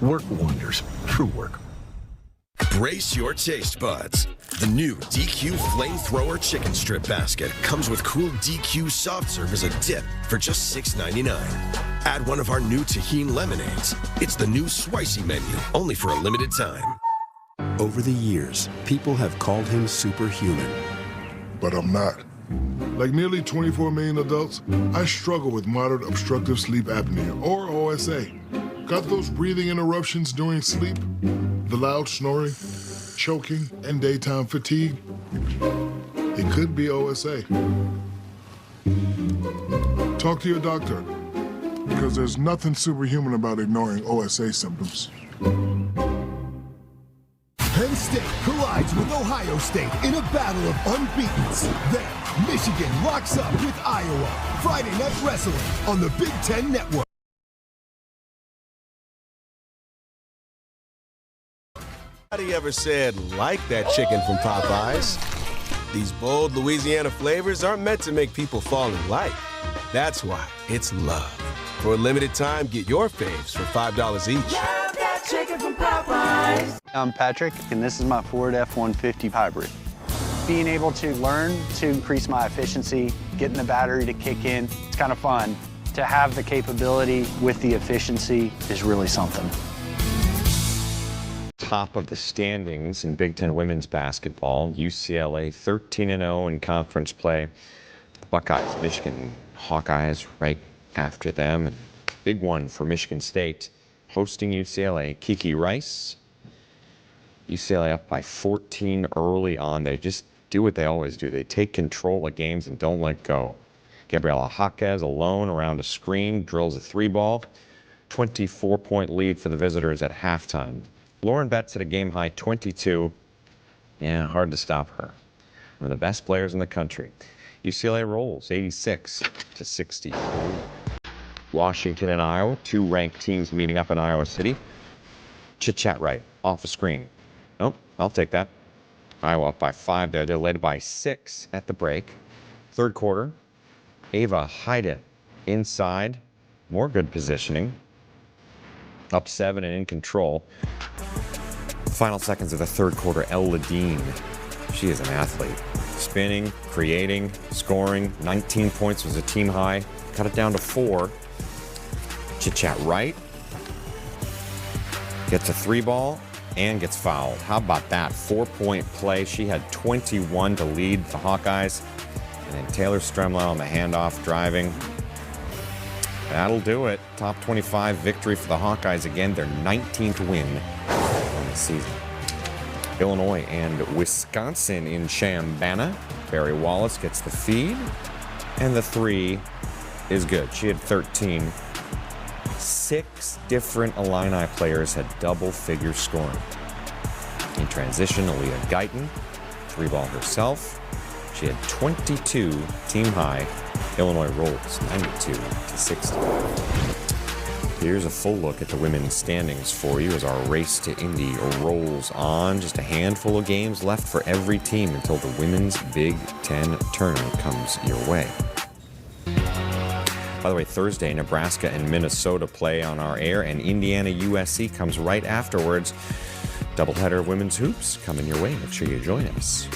Work wonders. True Work. Brace your taste buds. The new DQ Flamethrower Chicken Strip Basket comes with cool DQ soft serve as a dip for just $6.99. Add one of our new Tajin lemonades. It's the new Swicy menu, only for a limited time. Over the years, people have called him superhuman. But I'm not. Like nearly 24 million adults, I struggle with moderate obstructive sleep apnea, or OSA. Got those breathing interruptions during sleep? The loud snoring, choking, and daytime fatigue? It could be OSA. Talk to your doctor, because there's nothing superhuman about ignoring OSA symptoms. Penn State collides with Ohio State in a battle of unbeatens. Then, Michigan locks up with Iowa. Friday Night Wrestling on the Big Ten Network. Nobody ever said, like that chicken from Popeyes. These bold Louisiana flavors aren't meant to make people fall in like. That's why it's love. For a limited time, get your faves for $5 each. Love that chicken from Popeyes. I'm Patrick, and this is my Ford F-150 hybrid. Being able to learn to increase my efficiency, getting the battery to kick in, it's kind of fun. To have the capability with the efficiency is really something. Top of the standings in Big Ten women's basketball. UCLA 13-0 in conference play. The Buckeyes, Michigan Hawkeyes right after them. And big one for Michigan State, hosting UCLA. Kiki Rice. UCLA up by 14 early on. They just do what they always do. They take control of games and don't let go. Gabriela Jaquez alone around a screen, drills a 3-ball. 24-point lead for the visitors at halftime. Lauren Betts at a game-high 22. Yeah, hard to stop her. One of the best players in the country. UCLA rolls 86-60. Washington and Iowa, 2 ranked teams meeting up in Iowa City. Chit-chat right, off the screen. Oh, I'll take that. Iowa up by 5 there. They're led by 6 at the break. Third quarter, Ava Hyden inside. More good positioning. Up 7 and in control. Final seconds of the third quarter, El Ladine. She is an athlete. Spinning, creating, scoring. 19 points was a team high. Cut it down to 4. Chit-chat right. Gets a 3-ball and gets fouled. How about that? 4-point play. She had 21 to lead the Hawkeyes. And then Taylor Stremlau on the handoff driving. That'll do it. Top 25 victory for the Hawkeyes again. Their 19th win on the season. Illinois and Wisconsin in Chambana. Barry Wallace gets the feed. And the 3 is good. She had 13. 6 different Illini players had double-figure scoring. In transition, Aaliyah Guyton, 3-ball herself. She had 22 team high. Illinois rolls 92-60. Here's a full look at the women's standings for you as our race to Indy rolls on. Just a handful of games left for every team until the women's Big Ten tournament comes your way. By the way, Thursday, Nebraska and Minnesota play on our air, and Indiana USC comes right afterwards. Doubleheader of women's hoops coming your way. Make sure you join us.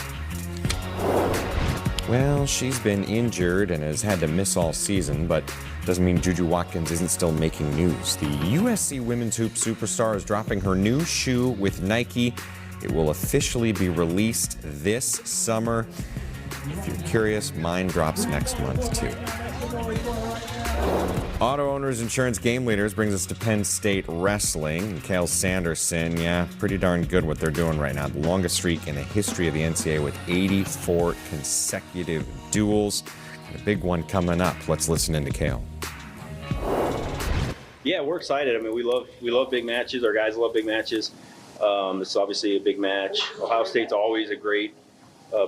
Well, she's been injured and has had to miss all season, but doesn't mean Juju Watkins isn't still making news. The USC women's hoop superstar is dropping her new shoe with Nike. It will officially be released this summer. If you're curious, mine drops next month too. Auto Owners Insurance Game Leaders brings us to Penn State Wrestling. Mikhail Sanderson, pretty darn good what they're doing right now. The longest streak in the history of the NCAA with 84 consecutive duels. And a big one coming up. Let's listen in to Kale. Yeah, we're excited. I mean, we love big matches. Our guys love big matches. This is obviously a big match. Ohio State's always a great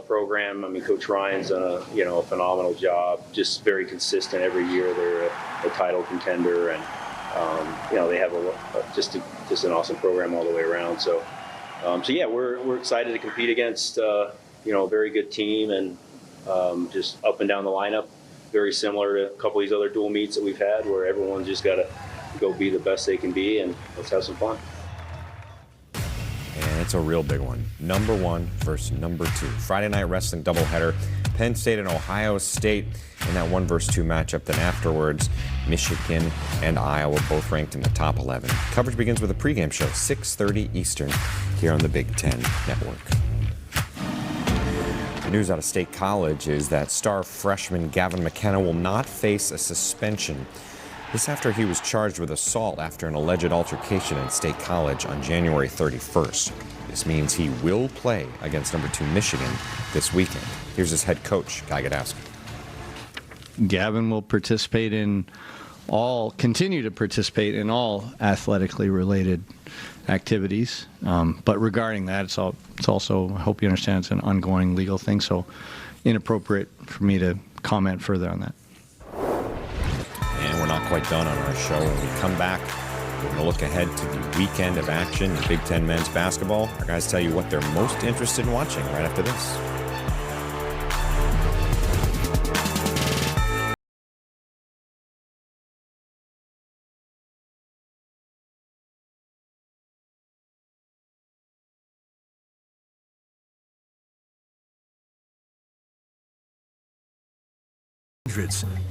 program. I mean, Coach Ryan's done a phenomenal job. Just very consistent every year. They're a title contender, and they have just an awesome program all the way around. So yeah, we're excited to compete against a very good team, and just up and down the lineup, very similar to a couple of these other dual meets that we've had, where everyone's just got to go be the best they can be, and let's have some fun. And it's a real big one. Number 1 versus number 2. Friday night wrestling doubleheader. Penn State and Ohio State in that 1 versus 2 matchup. Then afterwards, Michigan and Iowa both ranked in the top 11. Coverage begins with a pregame show, 6:30 Eastern, here on the Big Ten Network. The news out of State College is that star freshman Gavin McKenna will not face a suspension. This after he was charged with assault after an alleged altercation in State College on January 31st. This means he will play against number 2 Michigan this weekend. Here's his head coach, Guy Gadowski. Gavin will continue to participate in all athletically related activities. But regarding that, it's also, I hope you understand, it's an ongoing legal thing, so inappropriate for me to comment further on that. And we're not quite done on our show. When we come back, we're going to look ahead to the weekend of action in Big Ten men's basketball. Our guys tell you what they're most interested in watching right after this.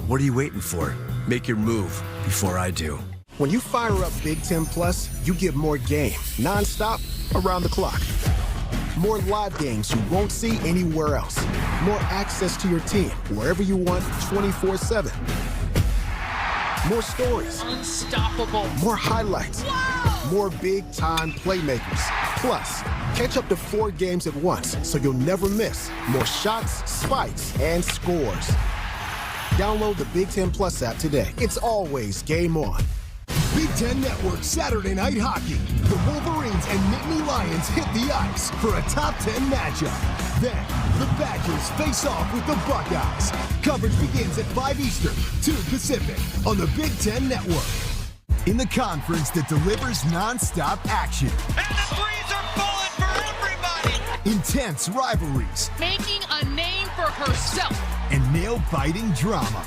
What are you waiting for? Make your move before I do. When you fire up Big Ten Plus, you get more game, nonstop, around the clock. More live games you won't see anywhere else. More access to your team, wherever you want, 24/7. More stories. Unstoppable. More highlights. Wow. More big-time playmakers. Plus, catch up to 4 games at once, so you'll never miss more shots, spikes, and scores. Download the Big Ten Plus app today. It's always game on. Big Ten Network Saturday Night Hockey. The Wolverines and Nittany Lions hit the ice for a top 10 matchup. Then, the Badgers face off with the Buckeyes. Coverage begins at 5 Eastern, 2 Pacific on the Big Ten Network. In the conference that delivers nonstop action. And the threes are falling for everybody. Intense rivalries. Making a name for herself. And nail-biting drama.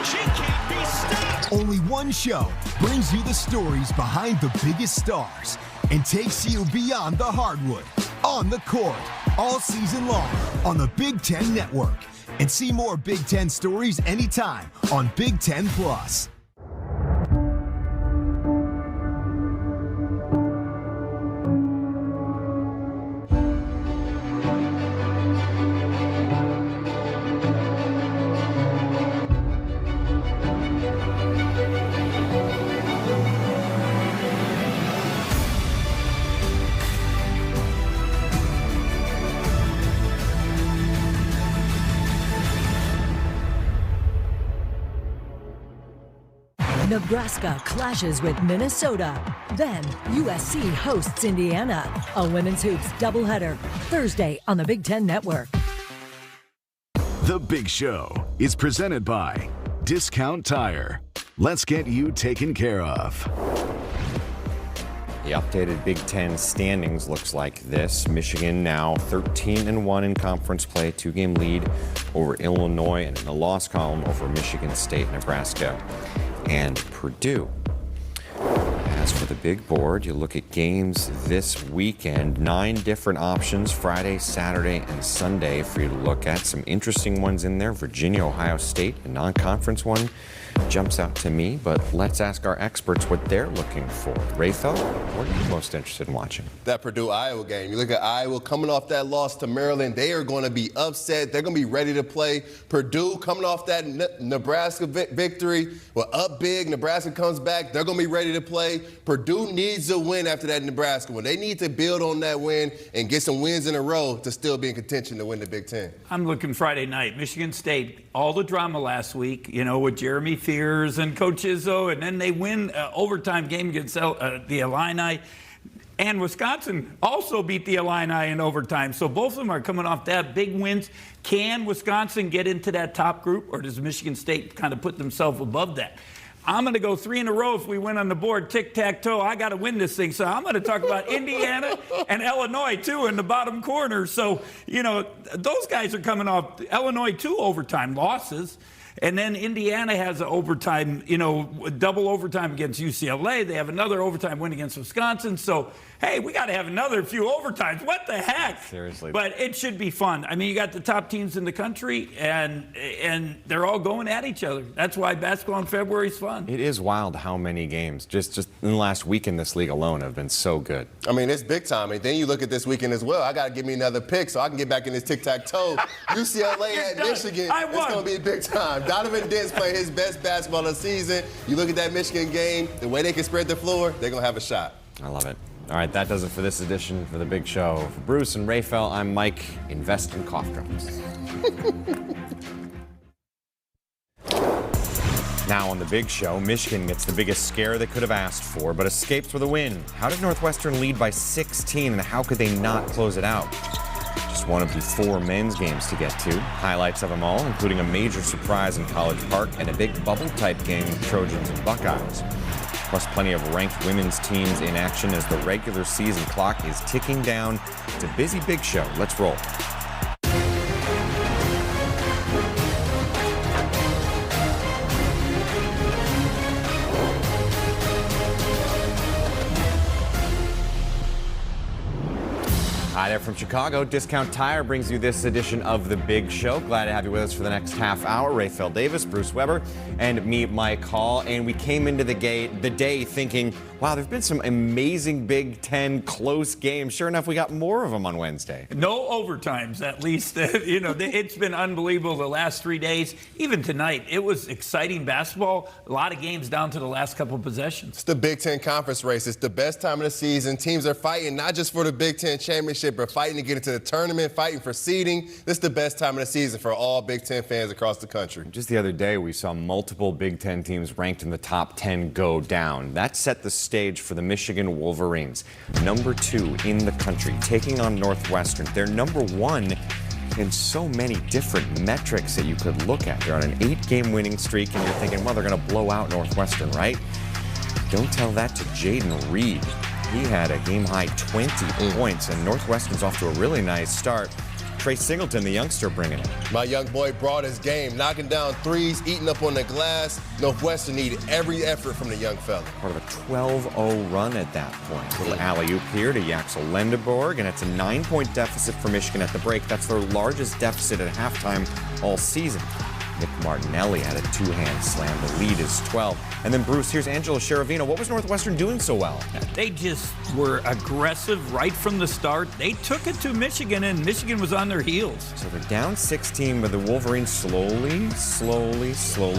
She can't be stopped. Only one show brings you the stories behind the biggest stars and takes you beyond the hardwood, on the court, all season long on the Big Ten Network. And see more Big Ten stories anytime on Big Ten Plus. Nebraska clashes with Minnesota. Then USC hosts Indiana. A women's hoops doubleheader Thursday on the Big Ten Network. The Big Show is presented by Discount Tire. Let's get you taken care of. The updated Big Ten standings looks like this. Michigan now 13-1 in conference play, 2-game lead over Illinois, and in the loss column over Michigan State, Nebraska, and Purdue. As for the big board, you look at games this weekend, 9 different options, Friday, Saturday, and Sunday for you to look at. Some interesting ones in there. Virginia, Ohio State, a non-conference one, jumps out to me, but let's ask our experts what they're looking for. Rayfel, what are you most interested in watching? That Purdue-Iowa game. You look at Iowa coming off that loss to Maryland. They are going to be upset. They're going to be ready to play. Purdue coming off that Nebraska victory. Well, up big. Nebraska comes back. They're going to be ready to play. Purdue needs a win after that Nebraska win. They need to build on that win and get some wins in a row to still be in contention to win the Big Ten. I'm looking Friday night. Michigan State, all the drama last week, with Jeremy Fears and Coach Izzo, and then they win overtime game against the Illini. And Wisconsin also beat the Illini in overtime. So both of them are coming off that big wins. Can Wisconsin get into that top group, or does Michigan State kind of put themselves above that? I'm going to go 3 in a row if we win on the board. Tic-tac-toe. I got to win this thing. So I'm going to talk about Indiana and Illinois, too, in the bottom corner. So, those guys are coming off Illinois 2 overtime losses. And then Indiana has an overtime, double overtime against UCLA. They have another overtime win against Wisconsin. So, hey, we got to have another few overtimes. What the heck? Seriously. But it should be fun. I mean, you got the top teams in the country, and they're all going at each other. That's why basketball in February is fun. It is wild how many games, just in the last week in this league alone, have been so good. I mean, it's big time. And then you look at this weekend as well. I got to give me another pick so I can get back in this tic-tac-toe. UCLA at Michigan, it's going to be big time. Donovan Dent's playing his best basketball of the season. You look at that Michigan game, the way they can spread the floor, they're going to have a shot. I love it. All right, that does it for this edition for The Big Show. For Bruce and Rayfel, I'm Mike. Invest in cough drops. Now on The Big Show, Michigan gets the biggest scare they could have asked for, but escapes with a win. How did Northwestern lead by 16, and how could they not close it out? Just one of the 4 men's games to get to. Highlights of them all, including a major surprise in College Park and a big bubble-type game with Trojans and Buckeyes. Plus plenty of ranked women's teams in action as the regular season clock is ticking down. It's a busy Big Show. Let's roll. Hi there from Chicago. Discount Tire brings you this edition of The Big Show. Glad to have you with us for the next half hour. Rayfel Davis, Bruce Weber, and me, Mike Hall. And we came into the day thinking, wow, there's been some amazing Big Ten close games. Sure enough, we got more of them on Wednesday. No overtimes, at least. It's been unbelievable the last 3 days. Even tonight, it was exciting basketball. A lot of games down to the last couple of possessions. It's the Big Ten Conference race. It's the best time of the season. Teams are fighting not just for the Big Ten championship, but fighting to get into the tournament, fighting for seeding. This is the best time of the season for all Big Ten fans across the country. Just the other day, we saw multiple Big Ten teams ranked in the top 10 go down. That set the stage for the Michigan Wolverines, number 2 in the country, taking on Northwestern. They're number 1 in so many different metrics that you could look at. They're on an 8-game winning streak, and you're thinking, well, they're going to blow out Northwestern, right? Don't tell that to Jaden Reed. He had a game-high 20 points, and Northwestern's off to a really nice start. Trey Singleton, the youngster, bringing it. My young boy brought his game, knocking down threes, eating up on the glass. Northwestern needed every effort from the young fella. Part of a 12-0 run at that point. Little alley-oop here to Yaxel Lendeborg, and it's a 9-point deficit for Michigan at the break. That's their largest deficit at halftime all season. Nick Martinelli had a 2-hand slam. The lead is 12. And then, Bruce, here's Angelo Cherovino. What was Northwestern doing so well? They just were aggressive right from the start. They took it to Michigan, and Michigan was on their heels. So they're down 16, but the Wolverines slowly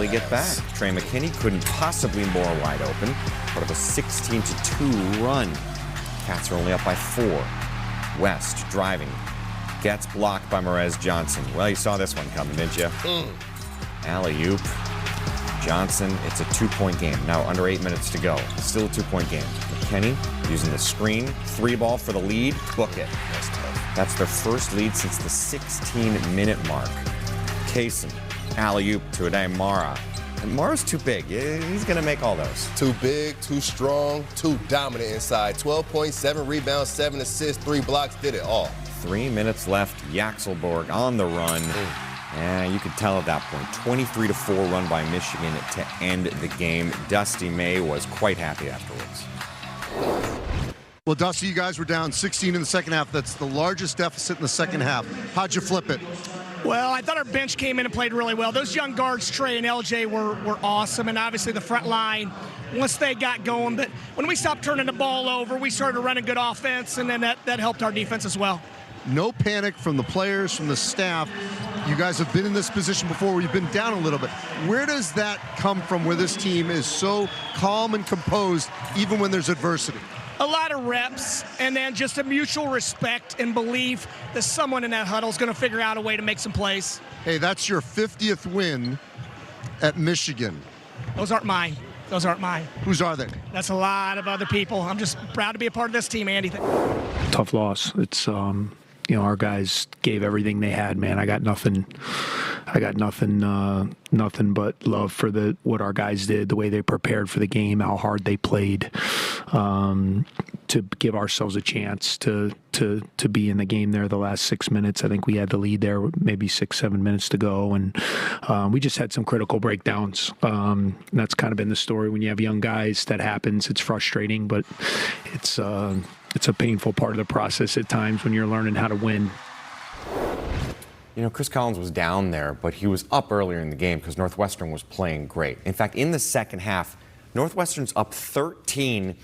get back. Trey McKinney couldn't possibly more wide open. Part of a 16-2 run. Cats are only up by 4. West driving. Gets blocked by Merez Johnson. Well, you saw this one coming, didn't you? Alley-oop. Johnson, it's a 2-point game. Now under 8 minutes to go. Still a 2-point game. McKinney using the screen. 3-ball for the lead. Book it. That's their first lead since the 16-minute mark. Kaysen, alley-oop to Adai Mara. Morrow's too big. He's going to make all those. Too big, too strong, too dominant inside. 12.7 rebounds, 7 assists, 3 blocks, did it all. 3 minutes left. Yaxelborg on the run. And you could tell at that point, 23-4 run by Michigan to end the game. Dusty May was quite happy afterwards. Well, Dusty, you guys were down 16 in the second half. That's the largest deficit in the second half. How'd you flip it? Well, I thought our bench came in and played really well. Those young guards, Trey and LJ, were awesome, and obviously the front line, once they got going. But when we stopped turning the ball over, we started running good offense, and then that helped our defense as well. No panic from the players, from the staff. You guys have been in this position before where you've been down a little bit. Where does that come from, where this team is so calm and composed even when there's adversity? A lot of reps, and then just a mutual respect and belief that someone in that huddle is going to figure out a way to make some plays. Hey, that's your 50th win at Michigan. Those aren't mine. Those aren't mine. Whose are they? That's a lot of other people. I'm just proud to be a part of this team, Andy. Tough loss. It's our guys gave everything they had, man. I got nothing but love for what our guys did, the way they prepared for the game, how hard they played, to give ourselves a chance to be in the game there the last 6 minutes. I think we had the lead there, maybe 6-7 minutes to go, and we just had some critical breakdowns. That's kind of been the story. When you have young guys, that happens. It's frustrating, but it's a painful part of the process at times when you're learning how to win. You know, Chris Collins was down there, but he was up earlier in the game because Northwestern was playing great. In fact, in the second half, Northwestern's up 13,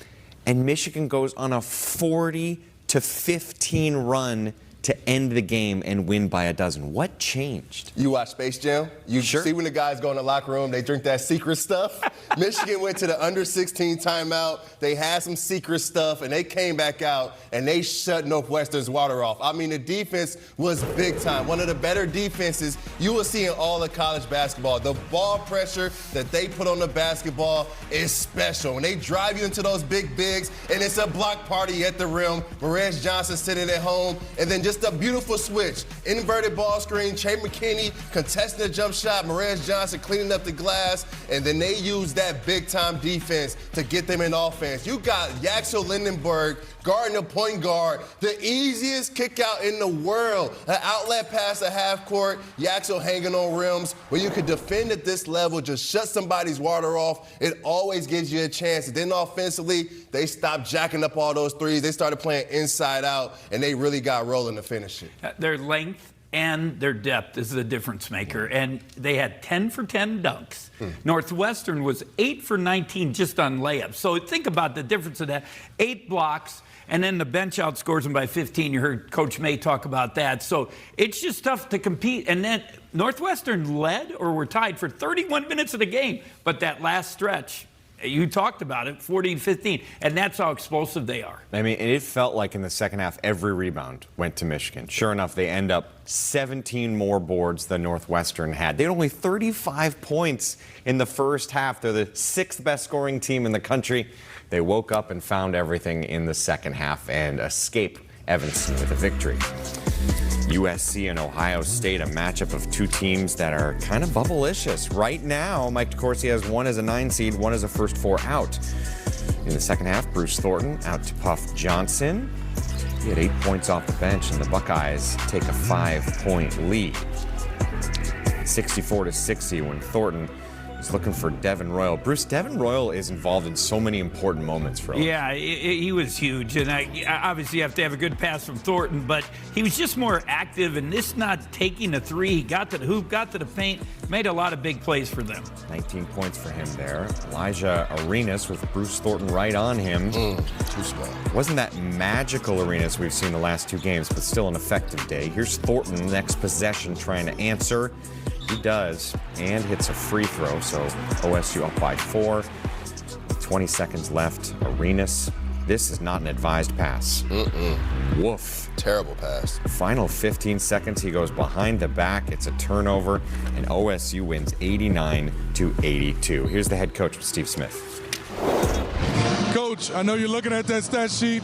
and Michigan goes on a 40-15 run to end the game and win by a dozen. What changed? You watch Space Jam? You see when the guys go in the locker room, they drink that secret stuff? Michigan went to the under 16 timeout. They had some secret stuff, and they came back out, and they shut Northwestern's water off. I mean, the defense was big time. One of the better defenses you will see in all of college basketball. The ball pressure that they put on the basketball is special. When they drive you into those big bigs, and it's a block party at the rim, Marez Johnson sitting at home, and then just a beautiful switch. Inverted ball screen, Che McKinney contesting the jump shot, Marez Johnson cleaning up the glass, and then they use that big-time defense to get them in offense. You got Yaxel Lindenberg guarding the point guard, the easiest kick out in the world. An outlet pass at half court, Yaxel hanging on rims. When you can defend at this level, just shut somebody's water off, it always gives you a chance. And then offensively, they stopped jacking up all those threes. They started playing inside out, and they really got rolling to finish it. Their length and their depth is the difference maker. And they had 10 for 10 dunks. Northwestern was 8 for 19 just on layups. So think about the difference of that. 8 blocks, and then the bench outscores them by 15. You heard Coach May talk about that. So it's just tough to compete. And then Northwestern led or were tied for 31 minutes of the game. But that last stretch, you talked about it, 40-15, and that's how explosive they are. I mean, it felt like in the second half, every rebound went to Michigan. Sure enough, they end up 17 more boards than Northwestern had. They had only 35 points in the first half. They're the 6th best scoring team in the country. They woke up and found everything in the second half and escaped Evanston with a victory. USC and Ohio State, a matchup of two teams that are kind of bubble-licious. Right now, Mike DeCourcy has one as a 9 seed, one as a first 4 out. In the second half, Bruce Thornton out to Puff Johnson. He had 8 points off the bench, and the Buckeyes take a 5-point lead. 64-60 when Thornton is looking for Devin Royal. Bruce, Devin Royal is involved in so many important moments for us. Yeah, he was huge. And obviously you have to have a good pass from Thornton, but he was just more active, and this not taking a 3. He got to the hoop, got to the paint, made a lot of big plays for them. 19 points for him there. Elijah Arenas with Bruce Thornton right on him. Too small. Wasn't that magical Arenas we've seen the last 2 games, but still an effective day. Here's Thornton, next possession, trying to answer. He does, and hits a free throw, so OSU up by 4. 20 seconds left. Arenas, this is not an advised pass. Woof. Terrible pass. Final 15 seconds, he goes behind the back. It's a turnover, and OSU wins 89-82. Here's the head coach, Steve Smith. Coach, I know you're looking at that stat sheet,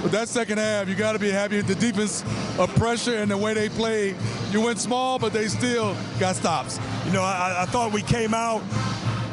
but that second half, you got to be happy with the defense of pressure and the way they played. You went small, but they still got stops. You know, I thought we came out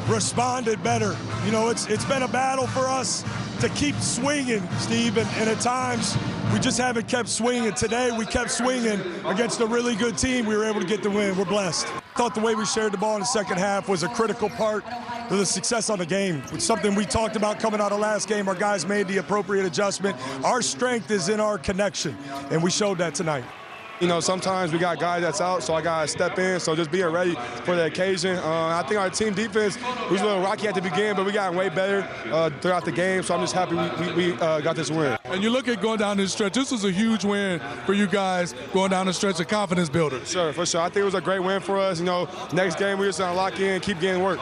responded better. You know, it's been a battle for us to keep swinging, Steve, and at times we just haven't kept swinging. Today we kept swinging against a really good team. We were able to get the win. We're blessed. I thought the way we shared the ball in the second half was a critical part of the success on the game. It's something we talked about coming out of last game. Our guys made the appropriate adjustment. Our strength is in our connection, and we showed that tonight. You know, sometimes we got guys that's out, so I got to step in. So just being ready for the occasion. I think our team defense was a little rocky at the beginning, but we got way better throughout the game. So I'm just happy we got this win. And you look at going down this stretch, this was a huge win for you guys going down the stretch, a confidence builder. Sure, for sure. I think it was a great win for us. You know, next game we just going to lock in, keep getting work.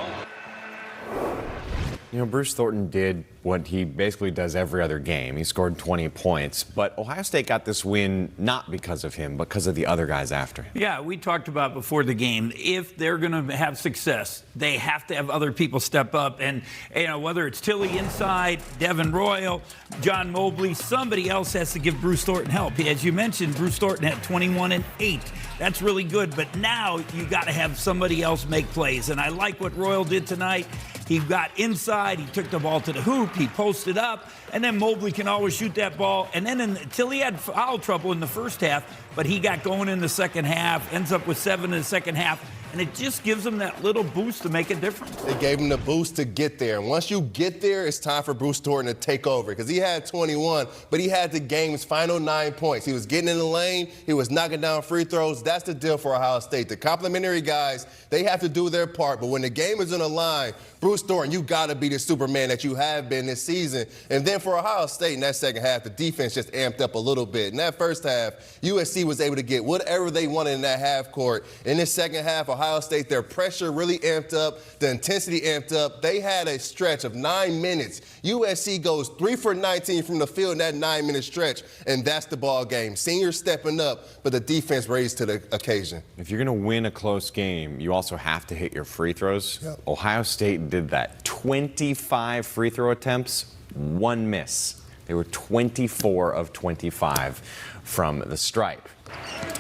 You know, Bruce Thornton did what he basically does every other game. He scored 20 points, but Ohio State got this win not because of him, but because of the other guys after him. Yeah, we talked about before the game, if they're going to have success, they have to have other people step up. And, you know, whether it's Tilly inside, Devin Royal, John Mobley, somebody else has to give Bruce Thornton help. As you mentioned, Bruce Thornton had 21 and 8. That's really good, but now you got to have somebody else make plays. And I like what Royal did tonight. He got inside, he took the ball to the hoop, he posted up, and then Mobley can always shoot that ball. And then until he had foul trouble in the first half, but he got going in the second half, ends up with 7 in the second half, and it just gives him that little boost to make a difference. It gave him the boost to get there. And once you get there, it's time for Bruce Thornton to take over because he had 21, but he had the game's final 9 points. He was getting in the lane. He was knocking down free throws. That's the deal for Ohio State. The complimentary guys, they have to do their part, but when the game is on the line, Bruce Thornton, you got to be the Superman that you have been this season. And then for Ohio State in that second half, the defense just amped up a little bit. In that first half, USC was able to get whatever they wanted in that half court. In this second half, Ohio State, their pressure really amped up, the intensity amped up. They had a stretch of 9 minutes. USC goes 3 for 19 from the field in that 9-minute stretch, and that's the ball game. Seniors stepping up, but the defense raised to the occasion. If you're going to win a close game, you also have to hit your free throws. Yep. Ohio State did that. 25 free throw attempts, 1 miss. They were 24 of 25 from the stripe.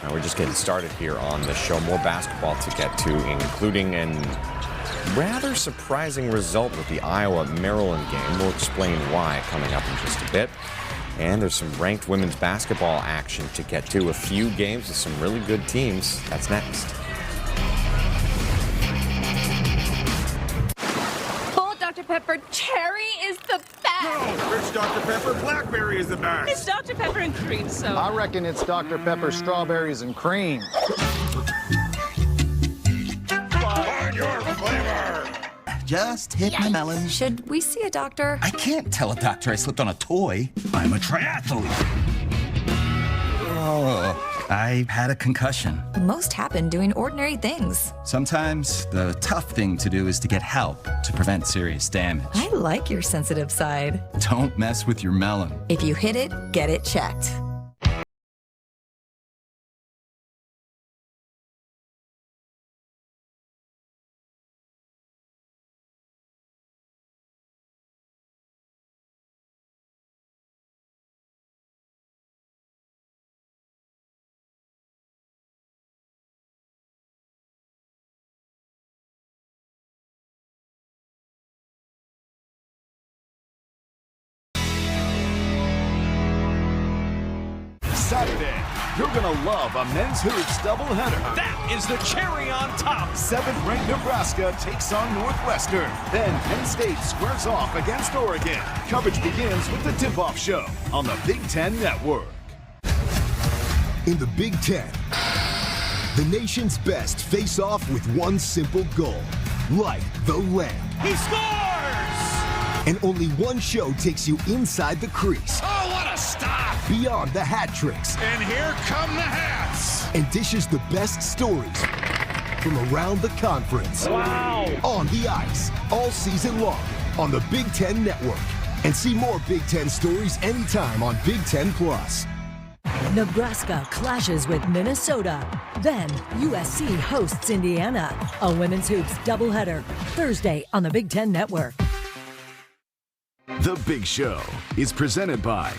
Now we're just getting started here on the show. More basketball to get to, including a rather surprising result with the Iowa-Maryland game. We'll explain why coming up in just a bit. And there's some ranked women's basketball action to get to. A few games with some really good teams. That's next. Dr. Pepper, cherry is the best. No, it's Dr. Pepper, blackberry is the best. It's Dr. Pepper and cream soda. I reckon it's Dr. Pepper, strawberries and cream. Find your flavor. Just hit my melon. Should we see a doctor? I can't tell a doctor I slipped on a toy. I'm a triathlete. Oh, I had a concussion. Most happen doing ordinary things. Sometimes the tough thing to do is to get help to prevent serious damage. I like your sensitive side. Don't mess with your melon. If you hit it, get it checked. Saturday, you're going to love a men's hoops doubleheader. That is the cherry on top. 7th-ranked Nebraska takes on Northwestern. Then Penn State squares off against Oregon. Coverage begins with the tip-off show on the Big Ten Network. In the Big Ten, the nation's best face off with one simple goal: light the lamp. He scores! And only one show takes you inside the crease. Oh, what a stop! Beyond the hat tricks. And here come the hats! And dishes the best stories from around the conference. Wow! On the ice, all season long, on the Big Ten Network. And see more Big Ten stories anytime on Big Ten Plus. Nebraska clashes with Minnesota. Then USC hosts Indiana. A women's hoops doubleheader Thursday on the Big Ten Network. The Big Show is presented by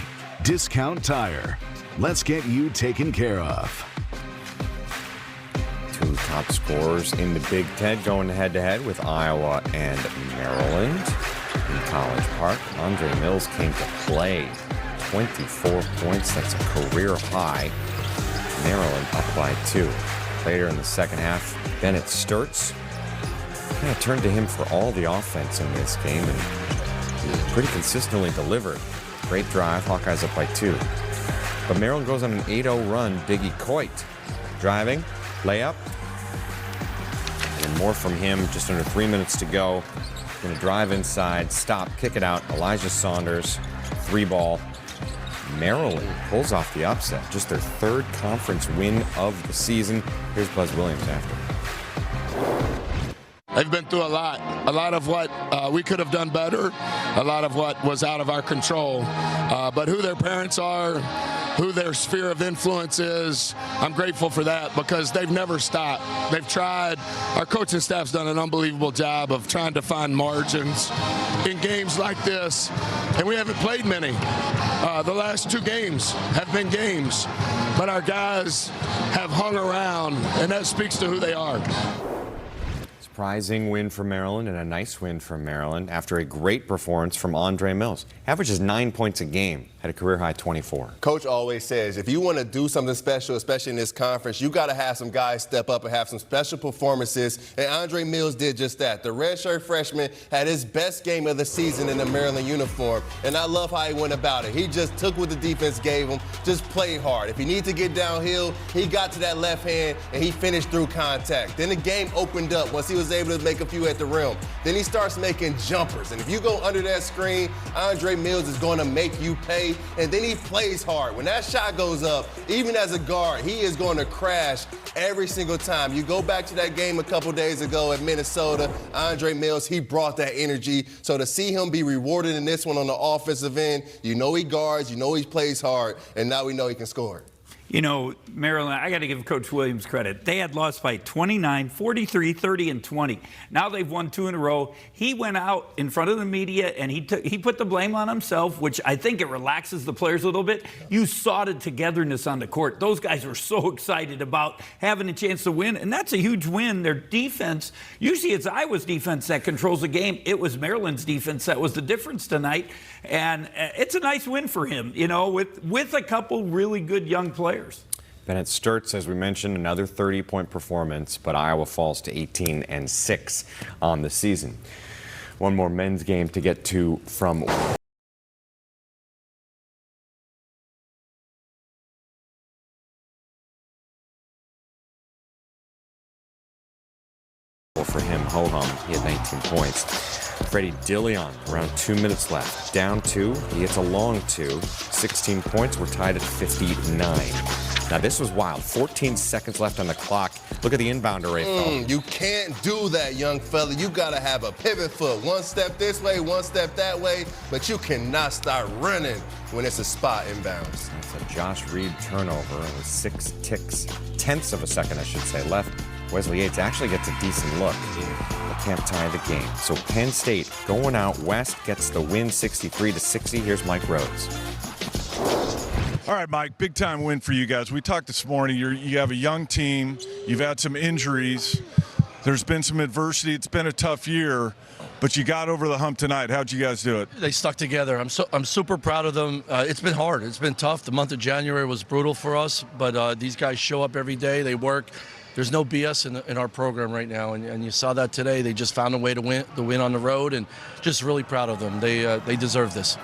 Discount Tire. Let's get you taken care of. Top scorers in the Big Ten going head-to-head with Iowa and Maryland in College Park. Andre Mills came to play. 24 points, that's a career high. Maryland up by 2. Later in the second half, Bennett Sturtz kind of turned to him for all the offense in this game and he pretty consistently delivered. Great drive, Hawkeyes up by 2. But Maryland goes on an 8-0 run. Biggie Coit driving, layup. And more from him, just under 3 minutes to go. Gonna drive inside, stop, kick it out. Elijah Saunders, 3-ball. Maryland pulls off the upset, just their 3rd conference win of the season. Here's Buzz Williams after. They've been through a lot of what we could have done better, a lot of what was out of our control. But who their parents are, who their sphere of influence is, I'm grateful for that because they've never stopped. They've tried. Our coaching staff's done an unbelievable job of trying to find margins in games like this, and we haven't played many. The last 2 games have been games, but our guys have hung around, and that speaks to who they are. Surprising win for Maryland and a nice win for Maryland after a great performance from Andre Mills. Averages 9 points a game, had a career-high 24. Coach always says, if you want to do something special, especially in this conference, you got to have some guys step up and have some special performances, and Andre Mills did just that. The redshirt freshman had his best game of the season in the Maryland uniform, and I love how he went about it. He just took what the defense gave him, just played hard. If he needed to get downhill, he got to that left hand, and he finished through contact. Then the game opened up once he was able to make a few at the rim. Then he starts making jumpers, and if you go under that screen, Andre Mills is going to make you pay, and then he plays hard. When that shot goes up, even as a guard, he is going to crash every single time. You go back to that game a couple days ago at Minnesota, Andre Mills, he brought that energy. So to see him be rewarded in this one on the offensive end, you know he guards, you know he plays hard, and now we know he can score. You know, Maryland, I got to give Coach Williams credit. They had lost by 29, 43, 30, and 20. Now they've won 2 in a row. He went out in front of the media, and he put the blame on himself, which I think it relaxes the players a little bit. You saw the togetherness on the court. Those guys were so excited about having a chance to win, and that's a huge win. Their defense, usually it's Iowa's defense that controls the game. It was Maryland's defense that was the difference tonight, and it's a nice win for him, you know, with a couple really good young players. Bennett Sturtz, as we mentioned, another 30-point performance, but Iowa falls to 18-6 on the season. One more men's game to get to from for him, ho-hum. He had 19 points. Freddie Dillon, around 2 minutes left. Down 2, he hits a long 2. 16 points, we're tied at 59. Now this was wild. 14 seconds left on the clock. Look at the inbounder rate, Phil. You can't do that, young fella. You got to have a pivot foot. One step this way, one step that way, but you cannot start running when it's a spot inbounds. That's a Josh Reed turnover with 6 tenths of a second, I should say, left. Wesley Yates actually gets a decent look, but can't tie the game. So Penn State going out west gets the win 63-60. Here's Mike Rhodes. All right, Mike, big time win for you guys. We talked this morning, you have a young team, you've had some injuries, there's been some adversity, it's been a tough year, but you got over the hump tonight. How'd you guys do it? They stuck together. I'm super proud of them. It's been hard, it's been tough. The month of January was brutal for us, but these guys show up every day, they work. There's no BS in our program right now, and you saw that today. They just found a way to win on the road, and just really proud of them. They deserve this.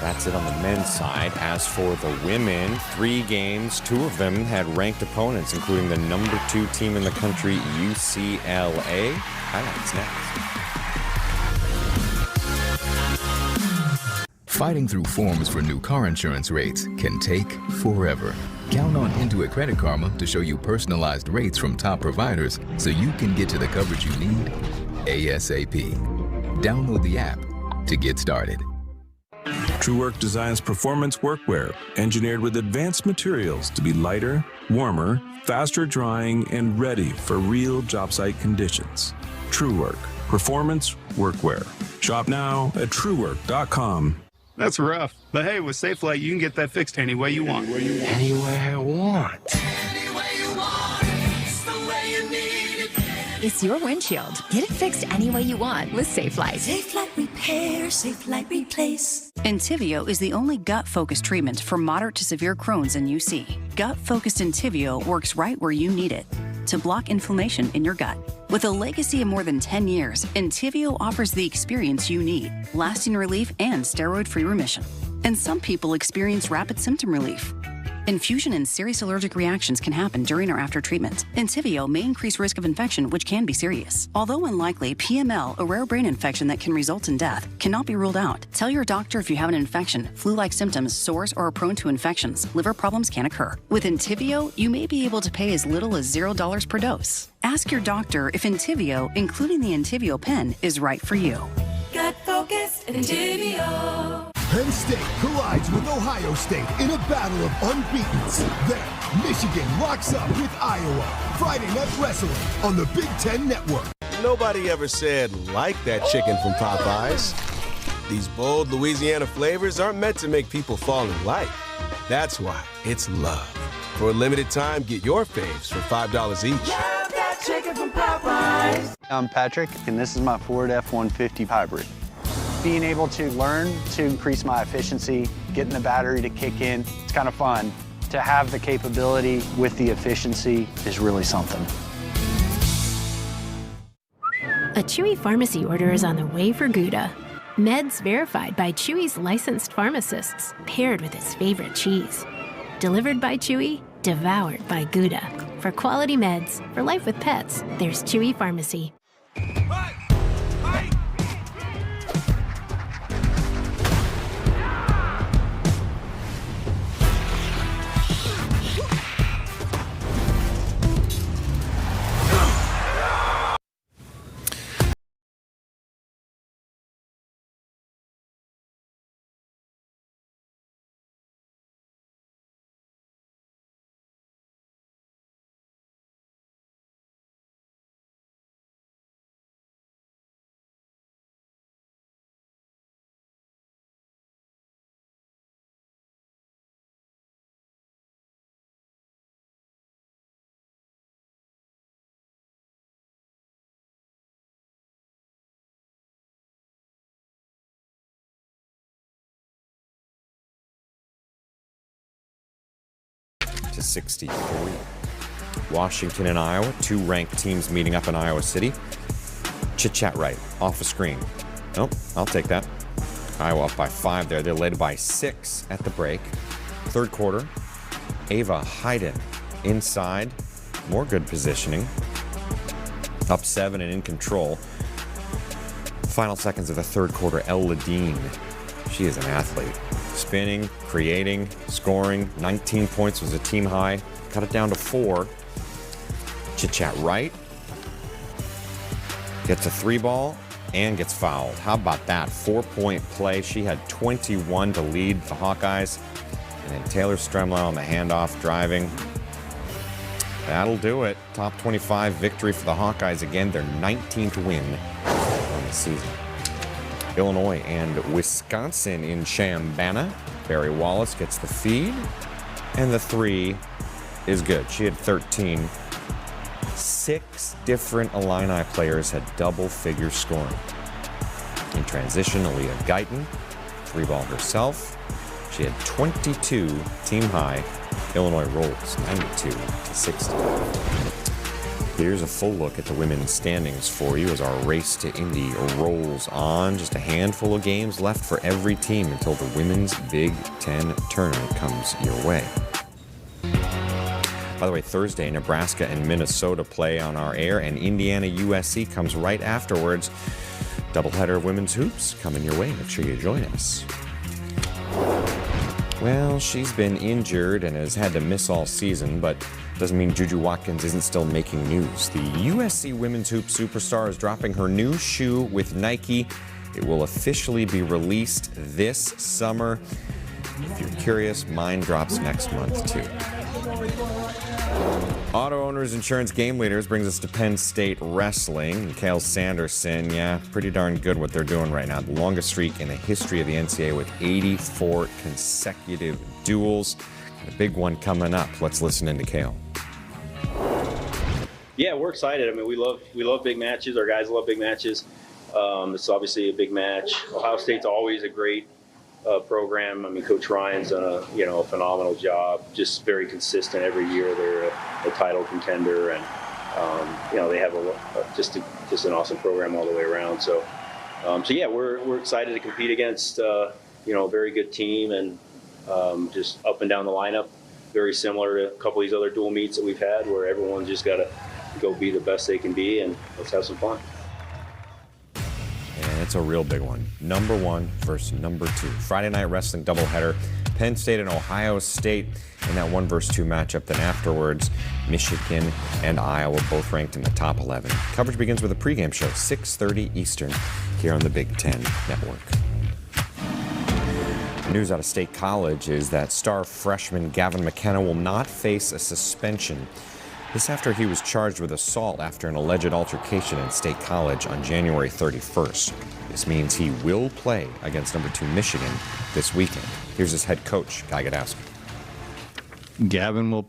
That's it on the men's side. As for the women, 3 games, 2 of them had ranked opponents, including the number 2 team in the country, UCLA. Highlights next. Fighting through forms for new car insurance rates can take forever. Count on Intuit Credit Karma to show you personalized rates from top providers so you can get to the coverage you need ASAP. Download the app to get started. TrueWork designs performance workwear engineered with advanced materials to be lighter, warmer, faster drying, and ready for real job site conditions. TrueWork, performance workwear. Shop now at truework.com. That's rough. But hey, with SafeLight, you can get that fixed any way you want. Any way I want. is your windshield. Get it fixed any way you want with SafeLight. SafeLight Repair, SafeLight Replace. Entyvio is the only gut-focused treatment for moderate to severe Crohn's and UC. Gut-focused Entyvio works right where you need it to block inflammation in your gut. With a legacy of more than 10 years, Entyvio offers the experience you need, lasting relief and steroid-free remission. And some people experience rapid symptom relief. Infusion and serious allergic reactions can happen during or after treatment. Entyvio may increase risk of infection, which can be serious. Although unlikely, PML, a rare brain infection that can result in death, cannot be ruled out. Tell your doctor if you have an infection, flu-like symptoms, sores, or are prone to infections. Liver problems can occur. With Entyvio, you may be able to pay as little as $0 per dose. Ask your doctor if Entyvio, including the Entyvio pen, is right for you. Gut focused Entyvio. Penn State collides with Ohio State in a battle of unbeatens. Then, Michigan locks up with Iowa. Friday Night Wrestling on the Big Ten Network. Nobody ever said, like that chicken from Popeyes. These bold Louisiana flavors aren't meant to make people fall in like. That's why it's love. For a limited time, get your faves for $5 each. Love that chicken from Popeyes. I'm Patrick, and this is my Ford F-150 Hybrid. Being able to learn to increase my efficiency, getting the battery to kick in, it's kind of fun. To have the capability with the efficiency is really something. A Chewy pharmacy order is on the way for Gouda. Meds verified by Chewy's licensed pharmacists, paired with its favorite cheese. Delivered by Chewy, devoured by Gouda. For quality meds, for life with pets, there's Chewy Pharmacy. To 63. Washington and Iowa, two ranked teams meeting up in Iowa City. Chit-chat right, off a screen. Nope, I'll take that. Iowa up by 5 there. They're led by 6 at the break. Third quarter, Ava Hayden inside. More good positioning. Up 7 and in control. Final seconds of the third quarter, El Ladine. She is an athlete. Spinning, creating, scoring. 19 points was a team high. Cut it down to 4. Chit-chat right. Gets a 3-ball and gets fouled. How about that? 4-point play. She had 21 to lead the Hawkeyes. And then Taylor Stremlau on the handoff driving. That'll do it. Top 25 victory for the Hawkeyes. Again, their 19th win on the season. Illinois and Wisconsin in Chambana. Barry Wallace gets the feed, and the 3 is good. She had 13. 6 different Illini players had double-figure scoring. In transition, Aaliyah Guyton, 3-ball herself. She had 22 team high. Illinois rolls 92-60. Here's a full look at the women's standings for you as our race to Indy rolls on. Just a handful of games left for every team until the Women's Big Ten tournament comes your way. By the way, Thursday, Nebraska and Minnesota play on our air, and Indiana USC comes right afterwards. Doubleheader of women's hoops coming your way. Make sure you join us. Well, she's been injured and has had to miss all season, but doesn't mean Juju Watkins isn't still making news. The USC women's hoop superstar is dropping her new shoe with Nike. It will officially be released this summer. If you're curious, mine drops next month too. Auto Owners Insurance Game Leaders brings us to Penn State Wrestling. Mikhail Sanderson, yeah, pretty darn good what they're doing right now. The longest streak in the history of the NCAA with 84 consecutive duels. And a big one coming up. Let's listen into Kale. Yeah, we're excited. I mean, we love big matches. Our guys love big matches. It's obviously a big match. Ohio State's always a great program. I mean, Coach Ryan's done a phenomenal job. Just very consistent every year. They're a title contender, and they have just an awesome program all the way around. So yeah, we're excited to compete against a very good team, and just up and down the lineup. Very similar to a couple of these other dual meets that we've had, where everyone's just got to go be the best they can be, and let's have some fun. And it's a real big one. Number 1 versus number 2. Friday night wrestling doubleheader. Penn State and Ohio State in that 1 versus 2 matchup. Then afterwards, Michigan and Iowa both ranked in the top 11. Coverage begins with a pregame show, 6:30 Eastern, here on the Big Ten Network. News out of State College is that star freshman Gavin McKenna will not face a suspension. This after he was charged with assault after an alleged altercation in State College on January 31st. This means he will play against number 2 Michigan this weekend. Here's his head coach, Guy Gadowski. Gavin will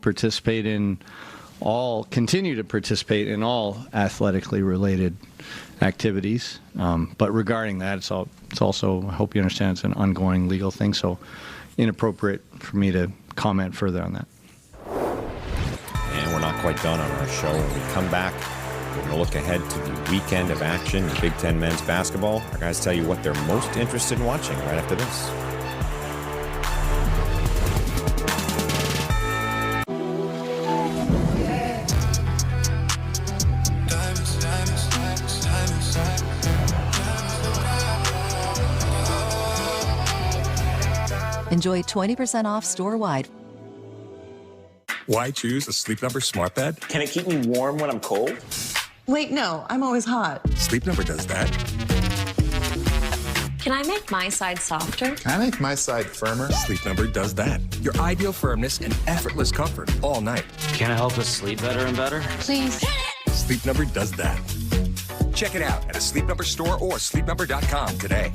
continue to participate in all athletically related activities. But regarding that, it's also, I hope you understand, it's an ongoing legal thing, so inappropriate for me to comment further on that. And we're not quite done on our show. When we come back, we're going to look ahead to the weekend of action in Big Ten men's basketball. Our guys tell you what they're most interested in watching right after this. Enjoy 20% off store-wide. Why choose a Sleep Number smart bed? Can it keep me warm when I'm cold? Wait, no, I'm always hot. Sleep Number does that. Can I make my side softer? Can I make my side firmer? Sleep Number does that. Your ideal firmness and effortless comfort all night. Can it help us sleep better and better? Please. Sleep Number does that. Check it out at a Sleep Number store or sleepnumber.com today.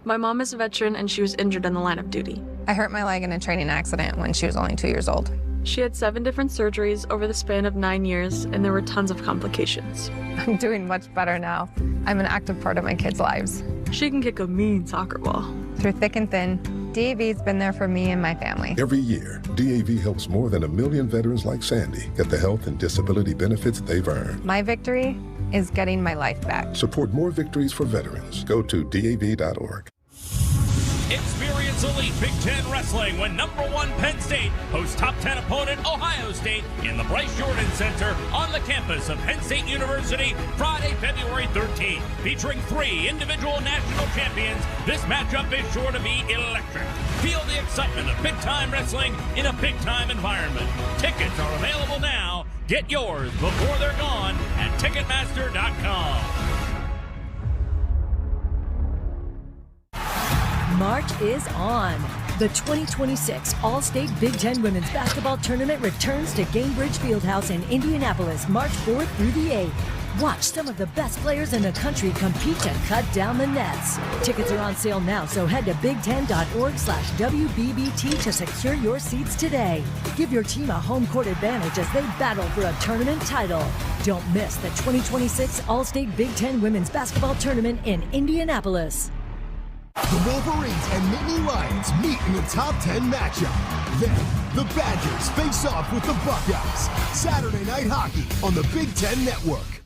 My mom is a veteran and she was injured in the line of duty. I hurt my leg in a training accident when she was only 2 years old. She had 7 different surgeries over the span of 9 years, and there were tons of complications. I'm doing much better now. I'm an active part of my kids' lives. She can kick a mean soccer ball. Through thick and thin, DAV's been there for me and my family. Every year, DAV helps more than 1 million veterans like Sandy get the health and disability benefits they've earned. My victory is getting my life back. Support more victories for veterans. Go to DAV.org. Experience elite Big Ten wrestling when number 1 Penn State hosts top 10 opponent Ohio State in the Bryce Jordan Center on the campus of Penn State University Friday, February 13th. Featuring 3 individual national champions, this matchup is sure to be electric. Feel the excitement of big-time wrestling in a big-time environment. Tickets are available now. Get yours before they're gone at Ticketmaster.com. March is on. The 2026 All-State Big Ten Women's Basketball Tournament returns to Gainbridge Fieldhouse in Indianapolis, March 4th through the 8th. Watch some of the best players in the country compete to cut down the nets. Tickets are on sale now, so head to big10.org/WBBT to secure your seats today. Give your team a home court advantage as they battle for a tournament title. Don't miss the 2026 All-State Big Ten Women's Basketball Tournament in Indianapolis. The Wolverines and Nittany Lions meet in the top 10 matchup. Then, the Badgers face off with the Buckeyes. Saturday Night Hockey on the Big Ten Network.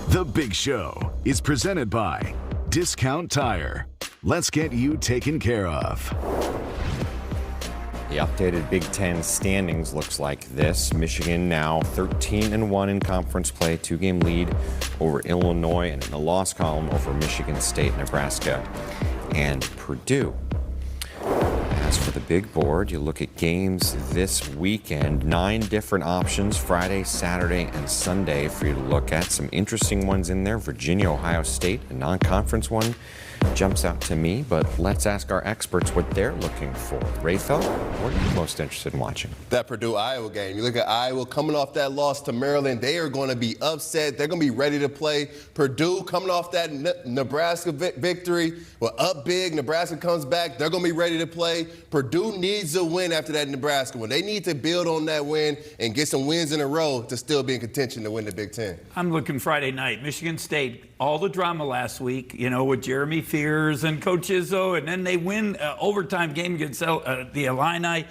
The Big Show is presented by Discount Tire. Let's get you taken care of. The updated Big Ten standings looks like this. Michigan now 13-1 in conference play, 2-game lead over Illinois, and in the loss column over Michigan State, Nebraska, and Purdue. As for the big board, you look at games this weekend, 9 different options, Friday, Saturday, and Sunday for you to look at. Some interesting ones in there. Virginia, Ohio State, a non-conference one. jumps out to me, but let's ask our experts what they're looking for. Rayfel, what are you most interested in watching? That Purdue-Iowa game. You look at Iowa coming off that loss to Maryland. They are going to be upset. They're going to be ready to play. Purdue coming off that Nebraska victory. Well, up big. Nebraska comes back. They're going to be ready to play. Purdue needs a win after that Nebraska win. They need to build on that win and get some wins in a row to still be in contention to win the Big Ten. I'm looking Friday night. Michigan State, all the drama last week, with Jeremy Fears and Coach Izzo, and then they win overtime game against the Illini.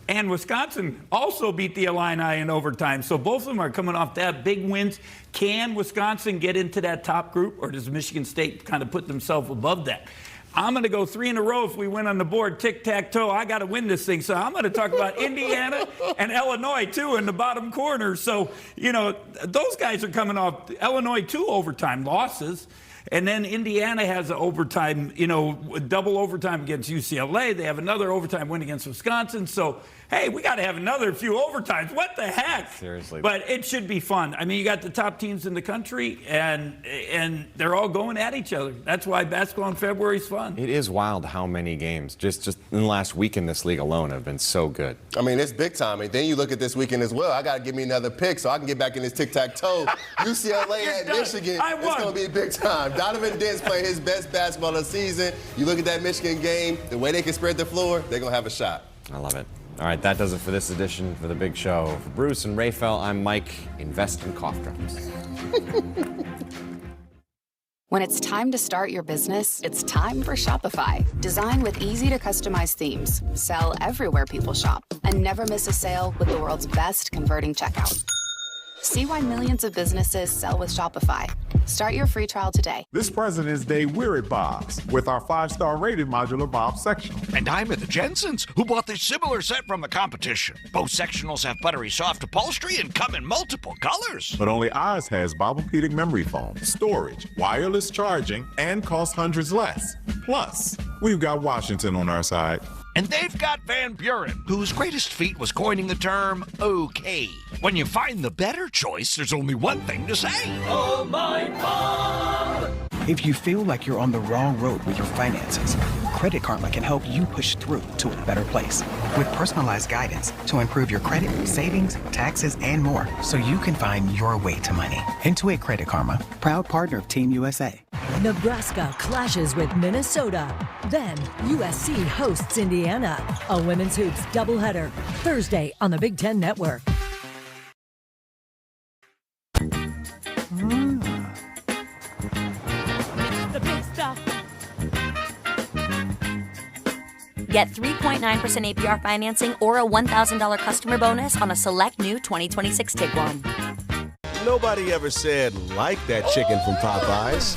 And Wisconsin also beat the Illini in overtime. So both of them are coming off that big wins. Can Wisconsin get into that top group, or does Michigan State kind of put themselves above that? I'm going to go 3 in a row if we win on the board, tic-tac-toe. I got to win this thing. So I'm going to talk about Indiana and Illinois, too, in the bottom corner. So, those guys are coming off Illinois 2 overtime losses. And then Indiana has an overtime, double overtime against UCLA. They have another overtime win against Wisconsin. So, hey, we got to have another few overtimes. What the heck? Seriously. But it should be fun. I mean, you got the top teams in the country, and they're all going at each other. That's why basketball in February is fun. It is wild how many games, just in the last week in this league alone, have been so good. I mean, it's big time. And then you look at this weekend as well. I got to give me another pick so I can get back in this tic-tac-toe. UCLA at Michigan. It's going to be big time. Donovan Dent's playing his best basketball of the season. You look at that Michigan game, the way they can spread the floor, they're going to have a shot. I love it. All right, that does it for this edition for The Big Show. For Bruce and Rayfel, I'm Mike. Invest in cough drops. When it's time to start your business, it's time for Shopify. Design with easy-to-customize themes, sell everywhere people shop, and never miss a sale with the world's best converting checkout. See why millions of businesses sell with Shopify. Start your free trial today. This President's Day, we're at Bob's with our 5-star rated modular Bob's sectional. And I'm at the Jensen's, who bought this similar set from the competition. Both sectionals have buttery soft upholstery and come in multiple colors. But only ours has Bobopedic memory foam, storage, wireless charging, and costs hundreds less. Plus, we've got Washington on our side. And they've got Van Buren, whose greatest feat was coining the term okay. When you find the better choice, there's only one thing to say. Oh, my Bob! If you feel like you're on the wrong road with your finances, Credit Karma can help you push through to a better place. With personalized guidance to improve your credit, savings, taxes, and more, so you can find your way to money. Intuit Credit Karma, proud partner of Team USA. Nebraska clashes with Minnesota. Then USC hosts Indiana. A women's hoops doubleheader Thursday on the Big Ten Network. The big stuff. Get 3.9% APR financing or a $1,000 customer bonus on a select new 2026 Tiguan. Nobody ever said, like that chicken from Popeyes.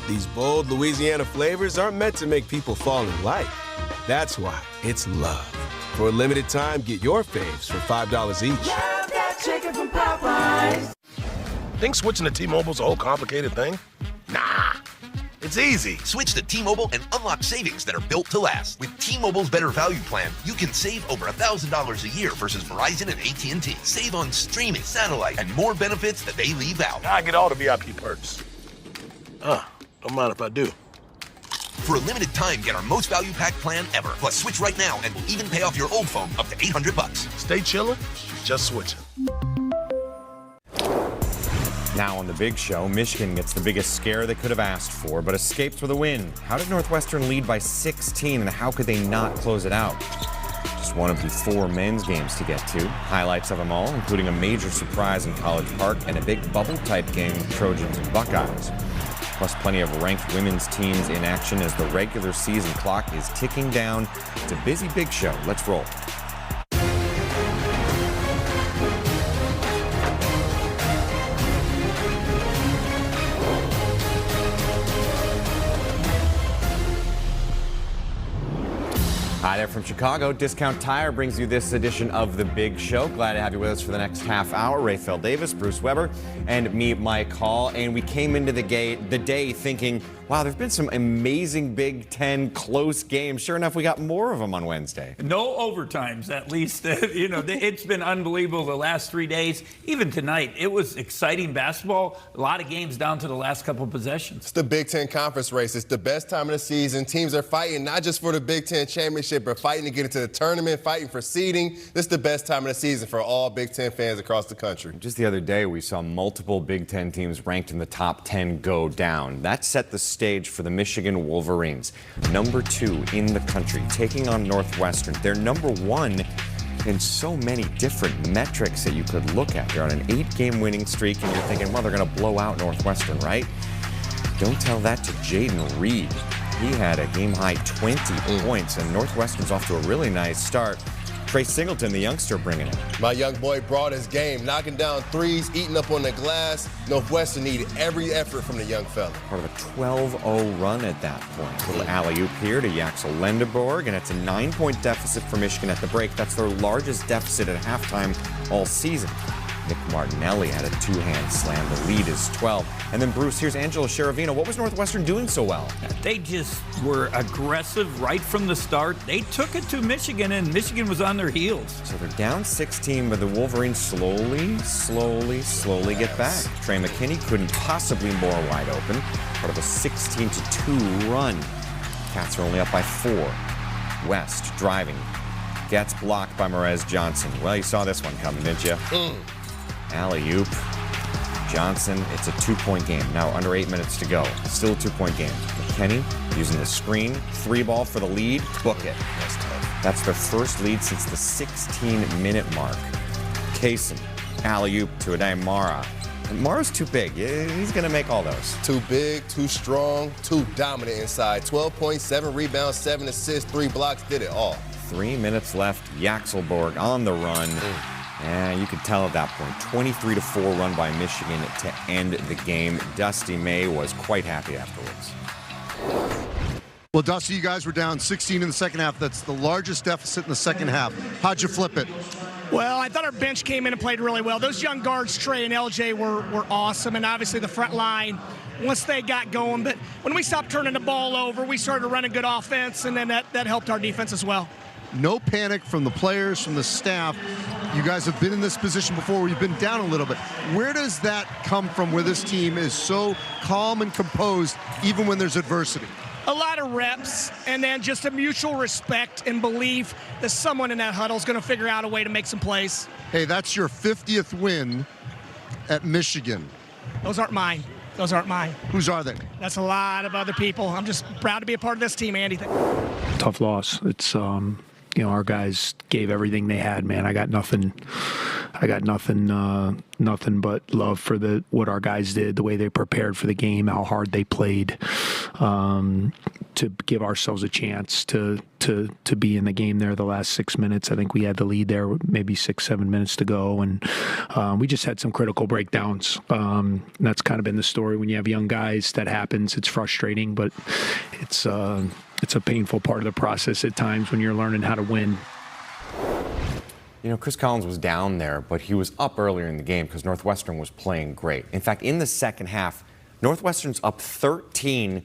These bold Louisiana flavors aren't meant to make people fall in like. That's why it's love. For a limited time, get your faves for $5 each. Love that chicken from Popeyes. Think switching to T-Mobile's a whole complicated thing? Nah, it's easy. Switch to T-Mobile and unlock savings that are built to last. With T-Mobile's Better Value Plan, you can save over $1,000 a year versus Verizon and AT&T. Save on streaming, satellite, and more benefits that they leave out. I get all the VIP perks. Don't mind if I do. For a limited time, get our most value pack plan ever. Plus, switch right now and we'll even pay off your old phone up to $800. Stay chillin', just switching. Now on The Big Show, Michigan gets the biggest scare they could have asked for, but escapes with a win. How did Northwestern lead by 16, and how could they not close it out? Just one of the 4 men's games to get to. Highlights of them all, including a major surprise in College Park and a big bubble-type game with Trojans and Buckeyes. Plus plenty of ranked women's teams in action as the regular season clock is ticking down. It's a busy Big Show. Let's roll. Hi there from Chicago. Discount Tire brings you this edition of The Big Show. Glad to have you with us for the next half hour. Rayfel Davis, Bruce Weber, and me, Mike Hall. And we came into the day thinking Wow, there's been some amazing Big Ten close games. Sure enough, we got more of them on Wednesday. No overtimes, at least. It's been unbelievable the last 3 days. Even tonight, it was exciting basketball. A lot of games down to the last couple possessions. It's the Big Ten conference race. It's the best time of the season. Teams are fighting not just for the Big Ten championship, but fighting to get into the tournament, fighting for seeding. This is the best time of the season for all Big Ten fans across the country. Just the other day, we saw multiple Big Ten teams ranked in the top 10 go down. That set the stage for the Michigan Wolverines, number 2 in the country, taking on Northwestern. They're number 1 in so many different metrics that you could look at. They're on an 8-game winning streak, and you're thinking, well, they're going to blow out Northwestern, right? Don't tell that to Jaden Reed. He had a game-high 20 points, and Northwestern's off to a really nice start. Trey Singleton, the youngster, bringing it. My young boy brought his game, knocking down threes, eating up on the glass. Northwestern needed every effort from the young fella. Part of a 12-0 run at that point. Little alley-oop here to Yaxel Lendeborg, and it's a 9-point deficit for Michigan at the break. That's their largest deficit at halftime all season. Nick Martinelli had a 2-hand slam. The lead is 12. And then, Bruce, here's Angelo Cheravino. What was Northwestern doing so well? They just were aggressive right from the start. They took it to Michigan, and Michigan was on their heels. So they're down 16, but the Wolverines slowly get back. Trey McKinney couldn't possibly more wide open. Part of a 16-2 run. Cats are only up by 4. West driving. Gets blocked by Merez Johnson. Well, you saw this one coming, didn't you? Alley-oop. Johnson, it's a 2-point game. Now under 8 minutes to go. Still a 2-point game. McKinney using the screen. 3-ball for the lead. Book it. That's tough. That's their first lead since the 16-minute mark. Kaysen, alley-oop to Adai Mara. And Mara's too big. He's going to make all those. Too big, too strong, too dominant inside. 12 points, 7 rebounds, 7 assists, 3 blocks, did it all. 3 minutes left. Yaxelborg on the run. And you could tell at that point, 23-4 run by Michigan to end the game. Dusty May was quite happy afterwards. Well, Dusty, you guys were down 16 in the second half. That's the largest deficit in the second half. How'd you flip it? Well, I thought our bench came in and played really well. Those young guards, Trey and LJ, were awesome, and obviously the front line, once they got going. But when we stopped turning the ball over, we started running good offense, and then that helped our defense as well. No panic from the players, from the staff. You guys have been in this position before where you've been down a little bit. Where does that come from, where this team is so calm and composed even when there's adversity? A lot of reps, and then just a mutual respect and belief that someone in that huddle is going to figure out a way to make some plays. Hey, that's your 50th win at Michigan. Those aren't mine. Those aren't mine. Whose are they? That's a lot of other people. I'm just proud to be a part of this team, Andy. Tough loss. It's our guys gave everything they had, man. I got nothing but love for what our guys did, the way they prepared for the game, how hard they played, to give ourselves a chance to be in the game there the last 6 minutes. I think we had the lead there, maybe 6-7 minutes to go, and we just had some critical breakdowns. That's kind of been the story when you have young guys. That happens. It's frustrating, but it's a painful part of the process at times when you're learning how to win. You know, Chris Collins was down there, but he was up earlier in the game because Northwestern was playing great. In fact, in the second half, Northwestern's up 13,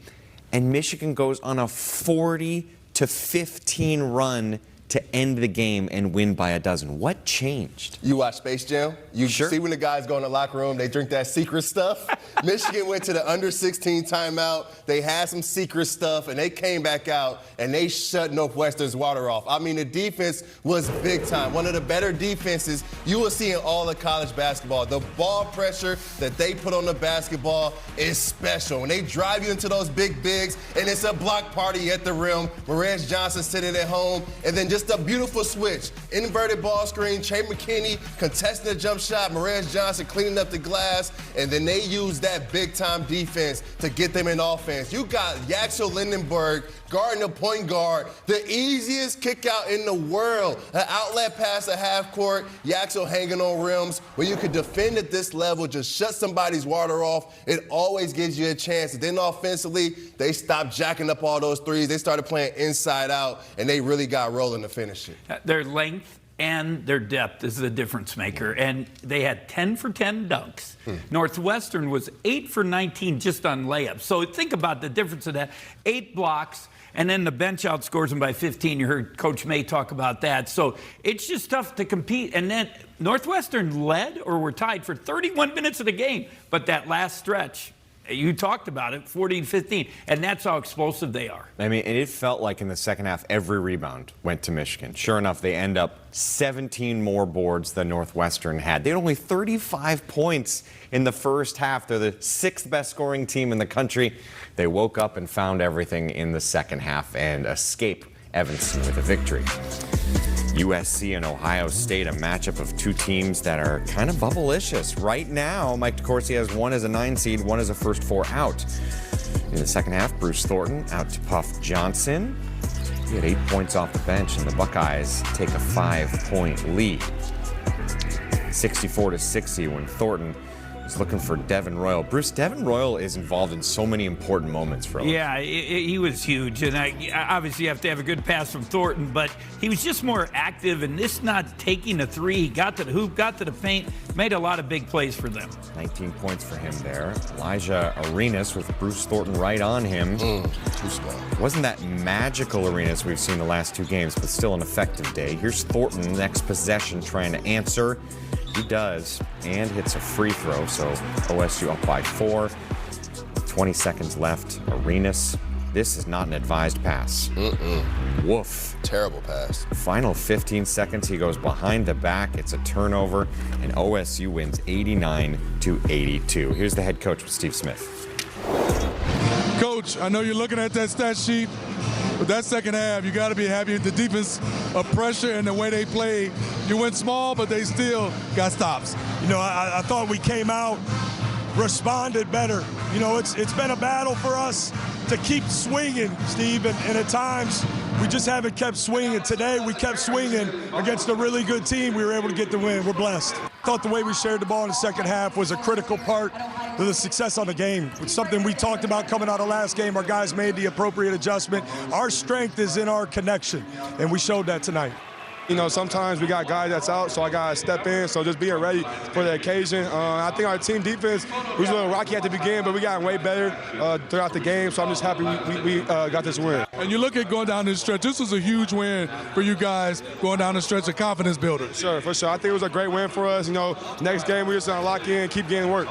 and Michigan goes on a 40-15 run to end the game and win by a dozen. What changed? You watch Space Jam? You see when the guys go in the locker room, they drink that secret stuff? Michigan went to the under 16 timeout. They had some secret stuff, and they came back out, and they shut Northwestern's water off. I mean, the defense was big time. One of the better defenses you will see in all of college basketball. The ball pressure that they put on the basketball is special. When they drive you into those big bigs, and it's a block party at the rim, Merez Johnson sitting at home, and then just a beautiful switch. Inverted ball screen, Trey McKinney contesting the jump shot, Merez Johnson cleaning up the glass, and then they use that big-time defense to get them in offense. You got Yaxel Lendeborg guarding the point guard, the easiest kick out in the world. An outlet pass at half court, Yaxel hanging on rims. When you could defend at this level, just shut somebody's water off, it always gives you a chance. And then offensively, they stopped jacking up all those threes. They started playing inside out, and they really got rolling to finish it. Their length and their depth is the difference maker. And they had 10 for 10 dunks. Northwestern was 8 for 19 just on layups. So think about the difference of that. 8 blocks, and then the bench outscores them by 15. You heard Coach May talk about that. So it's just tough to compete. And then Northwestern led or were tied for 31 minutes of the game. But that last stretch, you talked about it, 14-15, and that's how explosive they are. I mean, it felt like in the second half, every rebound went to Michigan. Sure enough, they end up 17 more boards than Northwestern had. They had only 35 points in the first half. They're the 6th best scoring team in the country. They woke up and found everything in the second half and escape Evanston with a victory. USC and Ohio State, a matchup of two teams that are kind of bubblicious. Right now, Mike DeCourcy has one as a 9 seed, one as a first 4 out. In the second half, Bruce Thornton out to Puff Johnson. He had 8 points off the bench, and the Buckeyes take a 5-point lead. 64-60 when Thornton is looking for Devin Royal. Bruce, Devin Royal is involved in so many important moments for us. Yeah, he was huge. And obviously you have to have a good pass from Thornton, but he was just more active, and this not taking a 3. He got to the hoop, got to the paint, made a lot of big plays for them. 19 points for him there. Elijah Arenas with Bruce Thornton right on him. Too small. Wasn't that magical Arenas we've seen the last 2 games, but still an effective day. Here's Thornton, next possession, trying to answer. He does, and hits a free throw, so OSU up by 4. 20 seconds left. Arenas, this is not an advised pass. Woof. Terrible pass. Final 15 seconds, he goes behind the back. It's a turnover, and OSU wins 89-82. Here's the head coach with Steve Smith. Coach, I know you're looking at that stat sheet, but that second half, you got to be happy with the defense of pressure and the way they played. You went small, but they still got stops. You know, I thought we came out, responded better. You know, it's been a battle for us to keep swinging, Steve, and at times we just haven't kept swinging. Today we kept swinging against a really good team. We were able to get the win. We're blessed. I thought the way we shared the ball in the second half was a critical part of the success on the game. It's something we talked about coming out of last game. Our guys made the appropriate adjustment. Our strength is in our connection, and we showed that tonight. You know, sometimes we got guys that's out, so I got to step in. So just being ready for the occasion. I think our team defense was a little rocky at the beginning, but we got way better throughout the game. So I'm just happy we got this win. And you look at going down this stretch, this was a huge win for you guys going down the stretch, a confidence builder. Sure, for sure. I think it was a great win for us. You know, next game we're just going to lock in and keep getting work.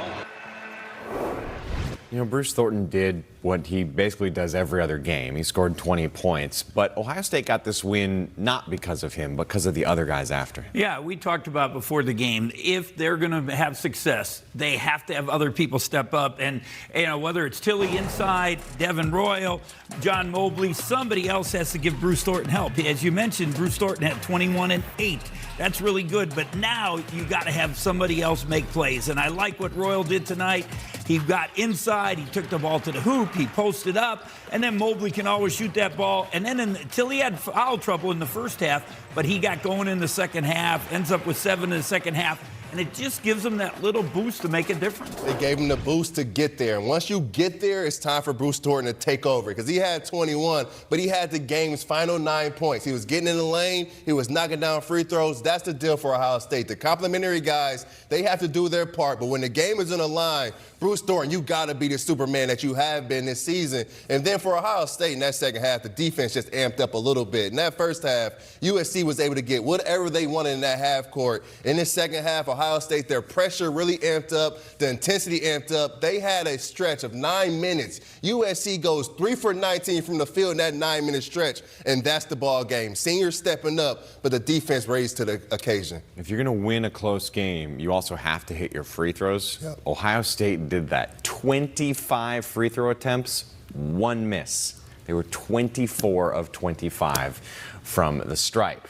You know, Bruce Thornton did what he basically does every other game. He scored 20 points, but Ohio State got this win not because of him, but because of the other guys after him. Yeah, we talked about before the game, if they're going to have success, they have to have other people step up. And, you know, whether it's Tilly inside, Devin Royal, John Mobley, somebody else has to give Bruce Thornton help. As you mentioned, Bruce Thornton had 21 and 8. That's really good, but now you got to have somebody else make plays. And I like what Royal did tonight. He got inside, he took the ball to the hoop, he posted up, and then Mobley can always shoot that ball. And then until he had foul trouble in the first half, but he got going in the second half, ends up with 7 in the second half. And it just gives them that little boost to make a difference. They gave him the boost to get there. And once you get there, it's time for Bruce Thornton to take over. Because he had 21, but he had the game's final 9 points. He was getting in the lane. He was knocking down free throws. That's the deal for Ohio State. The complimentary guys, they have to do their part. But when the game is on the line, Bruce Thornton, you got to be the Superman that you have been this season. And then for Ohio State in that second half, the defense just amped up a little bit. In that first half, USC was able to get whatever they wanted in that half court. In this second half, Ohio State, their pressure really amped up, the intensity amped up. They had a stretch of 9 minutes. USC goes 3 for 19 from the field in that 9-minute stretch, and that's the ball game. Seniors stepping up, but the defense raised to the occasion. If you're going to win a close game, you also have to hit your free throws. Yep. Ohio State did that. 25 free throw attempts, 1 miss. They were 24 of 25 from the stripe.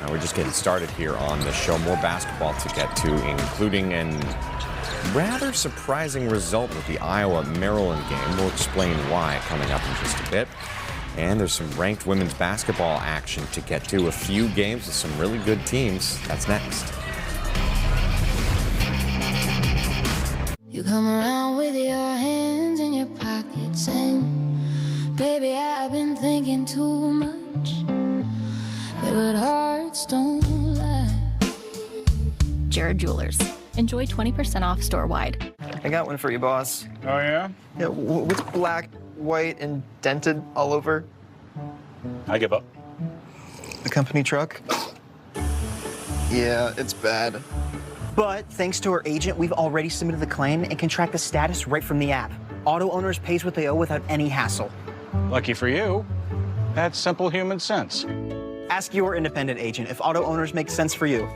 Now we're just getting started here on the show. More basketball to get to, including a rather surprising result with the Iowa-Maryland game. We'll explain why coming up in just a bit. And there's some ranked women's basketball action to get to. A few games with some really good teams. That's next. You come around with your hands in your pockets and baby, I've been thinking too much. But hearts don't lie. Jared Jewelers. Enjoy 20% off store-wide. I got one for you, boss. Oh, yeah? Yeah, what's black, white, and dented all over? I give up. The company truck? Yeah, it's bad. But thanks to our agent, we've already submitted the claim and can track the status right from the app. Auto owners pays what they owe without any hassle. Lucky for you, that's simple human sense. Ask your independent agent if auto owners make sense for you.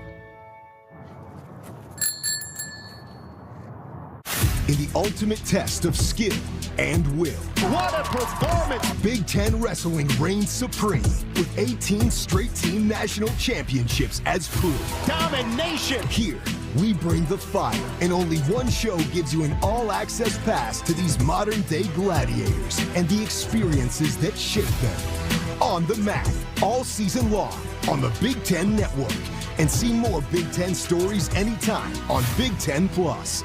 In the ultimate test of skill and will. What a performance! Big Ten Wrestling reigns supreme with 18 straight team national championships as proof. Domination! Here, we bring the fire, and only one show gives you an all-access pass to these modern-day gladiators and the experiences that shape them. On the mat, all season long, on the Big Ten Network. And see more Big Ten stories anytime on Big Ten Plus.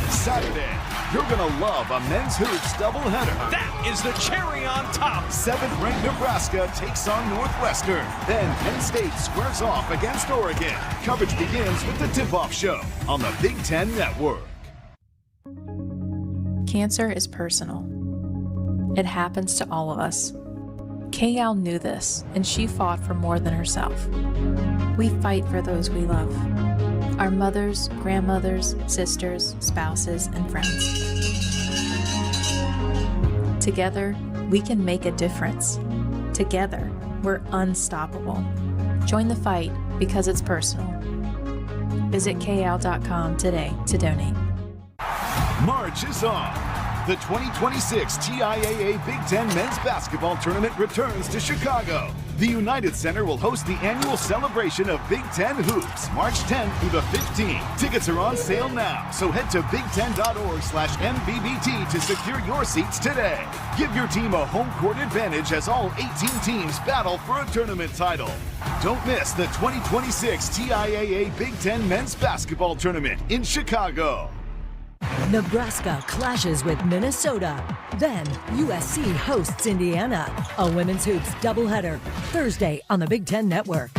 Saturday, you're going to love a men's hoops doubleheader. That is the cherry on top. 7th-ranked Nebraska takes on Northwestern. Then Penn State squares off against Oregon. Coverage begins with the tip-off show on the Big Ten Network. Cancer is personal. It happens to all of us. Kayal knew this, and she fought for more than herself. We fight for those we love. Our mothers, grandmothers, sisters, spouses, and friends. Together, we can make a difference. Together, we're unstoppable. Join the fight because it's personal. Visit KL.com today to donate. March is on. The 2026 TIAA Big Ten Men's Basketball Tournament returns to Chicago. The United Center will host the annual celebration of Big Ten Hoops, March 10th through the 15th. Tickets are on sale now, so head to big10.org/MVBT to secure your seats today. Give your team a home court advantage as all 18 teams battle for a tournament title. Don't miss the 2026 TIAA Big Ten Men's Basketball Tournament in Chicago. Nebraska clashes with Minnesota. Then USC hosts Indiana. A women's hoops doubleheader Thursday on the Big Ten Network.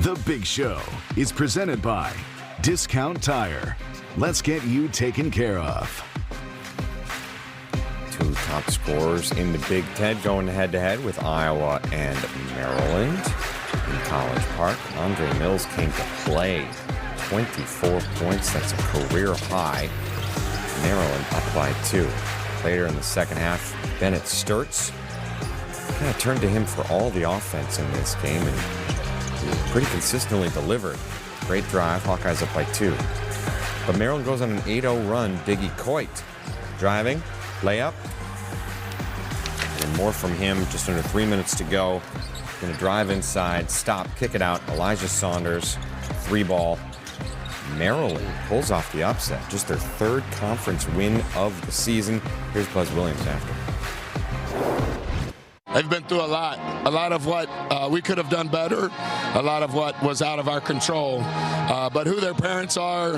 The Big Show is presented by Discount Tire. Let's get you taken care of. Two top scorers in the Big Ten going head-to-head with Iowa and Maryland. In College Park, Andre Mills came to play. 24 points, that's a career high. Maryland up by 2. Later in the second half, Bennett Sturtz kind of turned to him for all the offense in this game, and he pretty consistently delivered. Great drive, Hawkeyes up by 2. But Maryland goes on an 8-0 run. Diggy Coit driving, layup, and more from him. Just under 3 minutes to go. Going to drive inside, stop, kick it out. Elijah Saunders, 3-ball. Maryland pulls off the upset. Just their third conference win of the season. Here's Buzz Williams after. They've been through a lot of what we could have done better, a lot of what was out of our control. But who their parents are,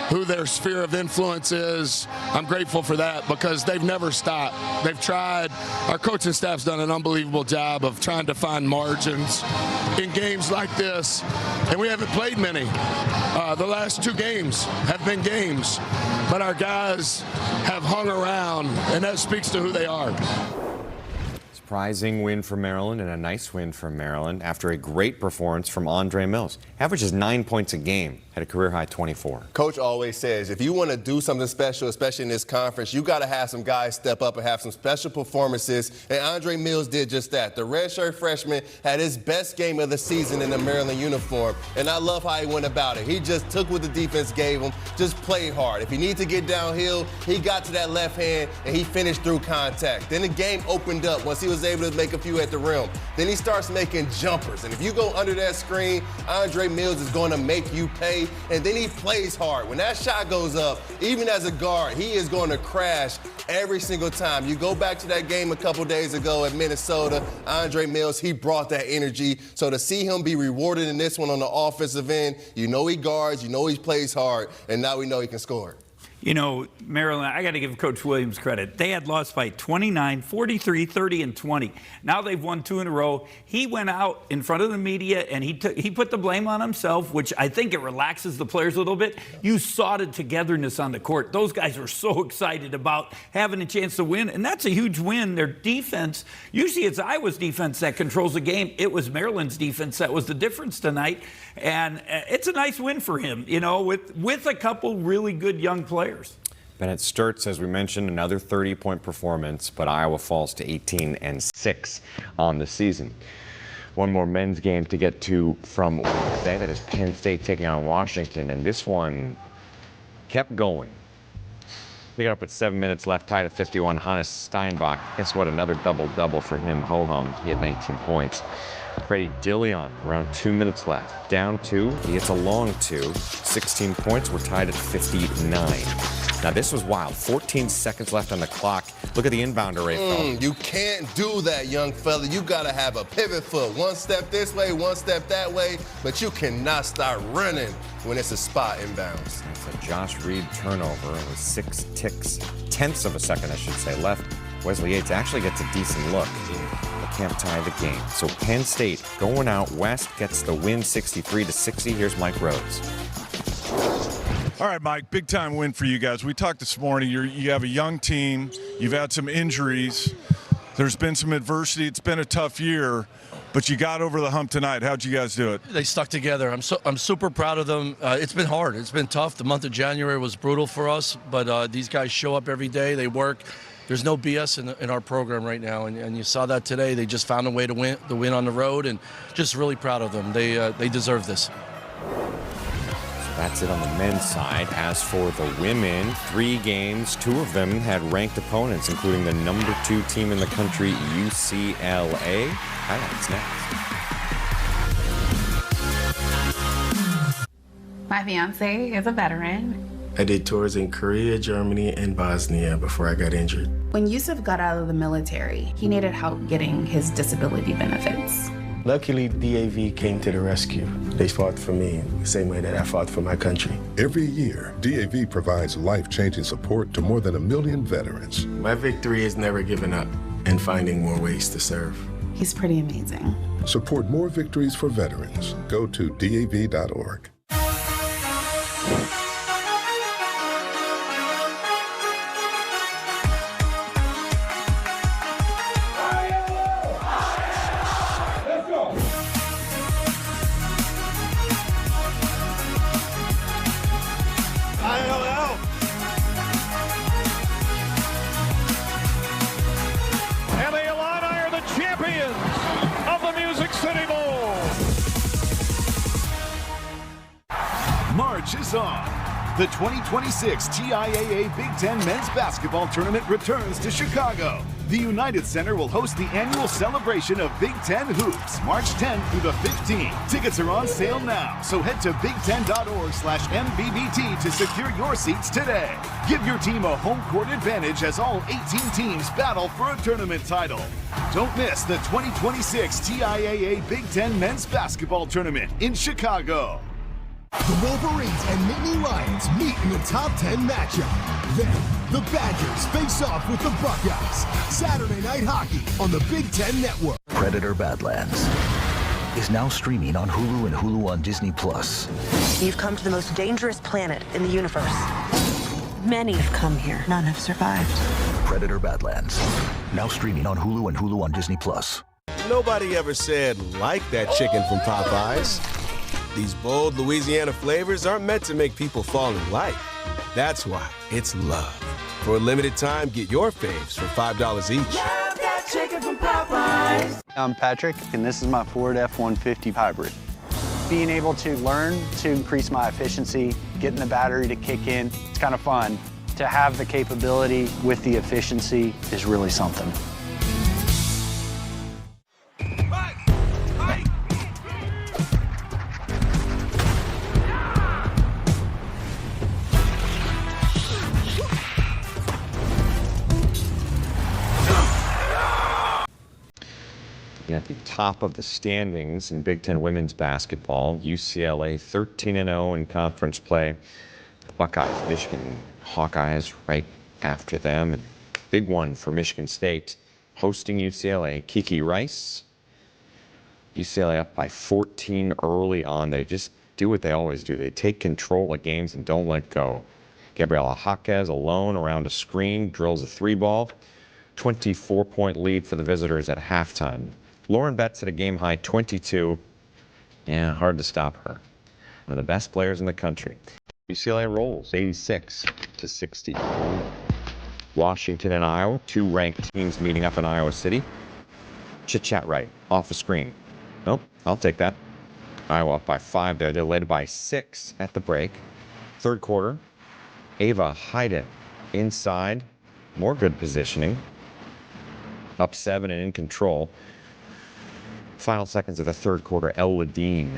who their sphere of influence is, I'm grateful for that because they've never stopped. They've tried. Our coaching staff's done an unbelievable job of trying to find margins in games like this, and we haven't played many. The last 2 games have been games, but our guys have hung around, and that speaks to who they are. Surprising win for Maryland and a nice win for Maryland after a great performance from Andre Mills. Averages 9 points a game, had a career-high 24. Coach always says, if you want to do something special, especially in this conference, you got to have some guys step up and have some special performances, and Andre Mills did just that. The redshirt freshman had his best game of the season in the Maryland uniform, and I love how he went about it. He just took what the defense gave him, just played hard. If he needed to get downhill, he got to that left hand, and he finished through contact. Then the game opened up once he was able to make a few at the rim. Then he starts making jumpers, and if you go under that screen, Andre Mills is going to make you pay, and then he plays hard. When that shot goes up, even as a guard, he is going to crash every single time. You go back to that game a couple days ago at Minnesota, Andre Mills, he brought that energy. So to see him be rewarded in this one on the offensive end, you know he guards, you know he plays hard, and now we know he can score. You know, Maryland, I got to give Coach Williams credit. They had lost by 29, 43, 30, and 20. Now they've won 2 in a row. He went out in front of the media and he put the blame on himself, which I think it relaxes the players a little bit. You saw the togetherness on the court. Those guys were so excited about having a chance to win, and that's a huge win. Their defense, usually it's Iowa's defense that controls the game. It was Maryland's defense that was the difference tonight, and it's a nice win for him, you know, with a couple really good young players. Bennett Sturtz, as we mentioned, another 30-point performance, but Iowa falls to 18-6 on the season. One more men's game to get to from Wednesday. That is Penn State taking on Washington, and this one kept going. They got up with 7 minutes left, tied at 51. Hannes Steinbach, guess what? Another double-double for him. Ho-hum, he had 19 points. Freddie Dillon, around 2 minutes left. Down 2, he hits a long 2. 16 points, we're tied at 59. Now this was wild. 14 seconds left on the clock. Look at the inbounder rate, Phil. You can't do that, young fella. You gotta have a pivot foot. One step this way, one step that way, but you cannot start running when it's a spot inbounds. That's a Josh Reed turnover with 6 tenths of a second, I should say, left. Wesley Yates actually gets a decent look. But can't tie the game. So Penn State going out west gets the win 63-60. Here's Mike Rhodes. All right, Mike, big time win for you guys. We talked this morning. You have a young team. You've had some injuries. There's been some adversity. It's been a tough year, but you got over the hump tonight. How'd you guys do it? They stuck together. I'm super proud of them. It's been hard. It's been tough. The month of January was brutal for us, but these guys show up every day. They work. There's no BS in our program right now, and you saw that today. They just found a way to win on the road, and just really proud of them. They deserve this. That's it on the men's side. As for the women, 3 games, 2 of them had ranked opponents, including the number 2 team in the country, UCLA. Highlights next. My fiance is a veteran. I did tours in Korea, Germany, and Bosnia before I got injured. When Yusuf got out of the military, he needed help getting his disability benefits. Luckily, DAV came to the rescue. They fought for me the same way that I fought for my country. Every year, DAV provides life-changing support to more than 1 million veterans. My victory is never giving up and finding more ways to serve. He's pretty amazing. Support more victories for veterans. Go to DAV.org. March is on. The 2026 TIAA Big Ten Men's Basketball Tournament returns to Chicago. The United Center will host the annual celebration of Big Ten Hoops, March 10th through the 15th. Tickets are on sale now, so head to big10.org/MVBT to secure your seats today. Give your team a home court advantage as all 18 teams battle for a tournament title. Don't miss the 2026 TIAA Big Ten Men's Basketball Tournament in Chicago. The Wolverines and Nittany Lions meet in the top 10 matchup. Then, the Badgers face off with the Buckeyes. Saturday Night Hockey on the Big Ten Network. Predator Badlands is now streaming on Hulu and Hulu on Disney+. You've come to the most dangerous planet in the universe. Many have come here. None have survived. Predator Badlands, now streaming on Hulu and Hulu on Disney+. Nobody ever said, like that chicken from Popeyes. These bold Louisiana flavors aren't meant to make people fall in like. That's why it's love. For a limited time, get your faves for $5 each. Love that chicken from Popeyes. I'm Patrick, and this is my Ford F-150 hybrid. Being able to learn to increase my efficiency, getting the battery to kick in, it's kind of fun. To have the capability with the efficiency is really something. At the top of the standings in Big Ten women's basketball, UCLA 13-0 in conference play. The Buckeyes, Michigan Hawkeyes right after them. And big one for Michigan State, hosting UCLA. Kiki Rice. UCLA up by 14 early on. They just do what they always do. They take control of games and don't let go. Gabriela Jaquez alone around a screen, drills a 3-ball. 24-point lead for the visitors at halftime. Lauren Betts at a game-high 22. Yeah, hard to stop her. One of the best players in the country. UCLA rolls 86-60. Washington and Iowa, 2 ranked teams meeting up in Iowa City. Chit-chat right, off a screen. Nope, I'll take that. Iowa up by 5 there. They're led by 6 at the break. Third quarter, Ava Hayden inside. More good positioning. Up 7 and in control. Final seconds of the third quarter, El Ladine.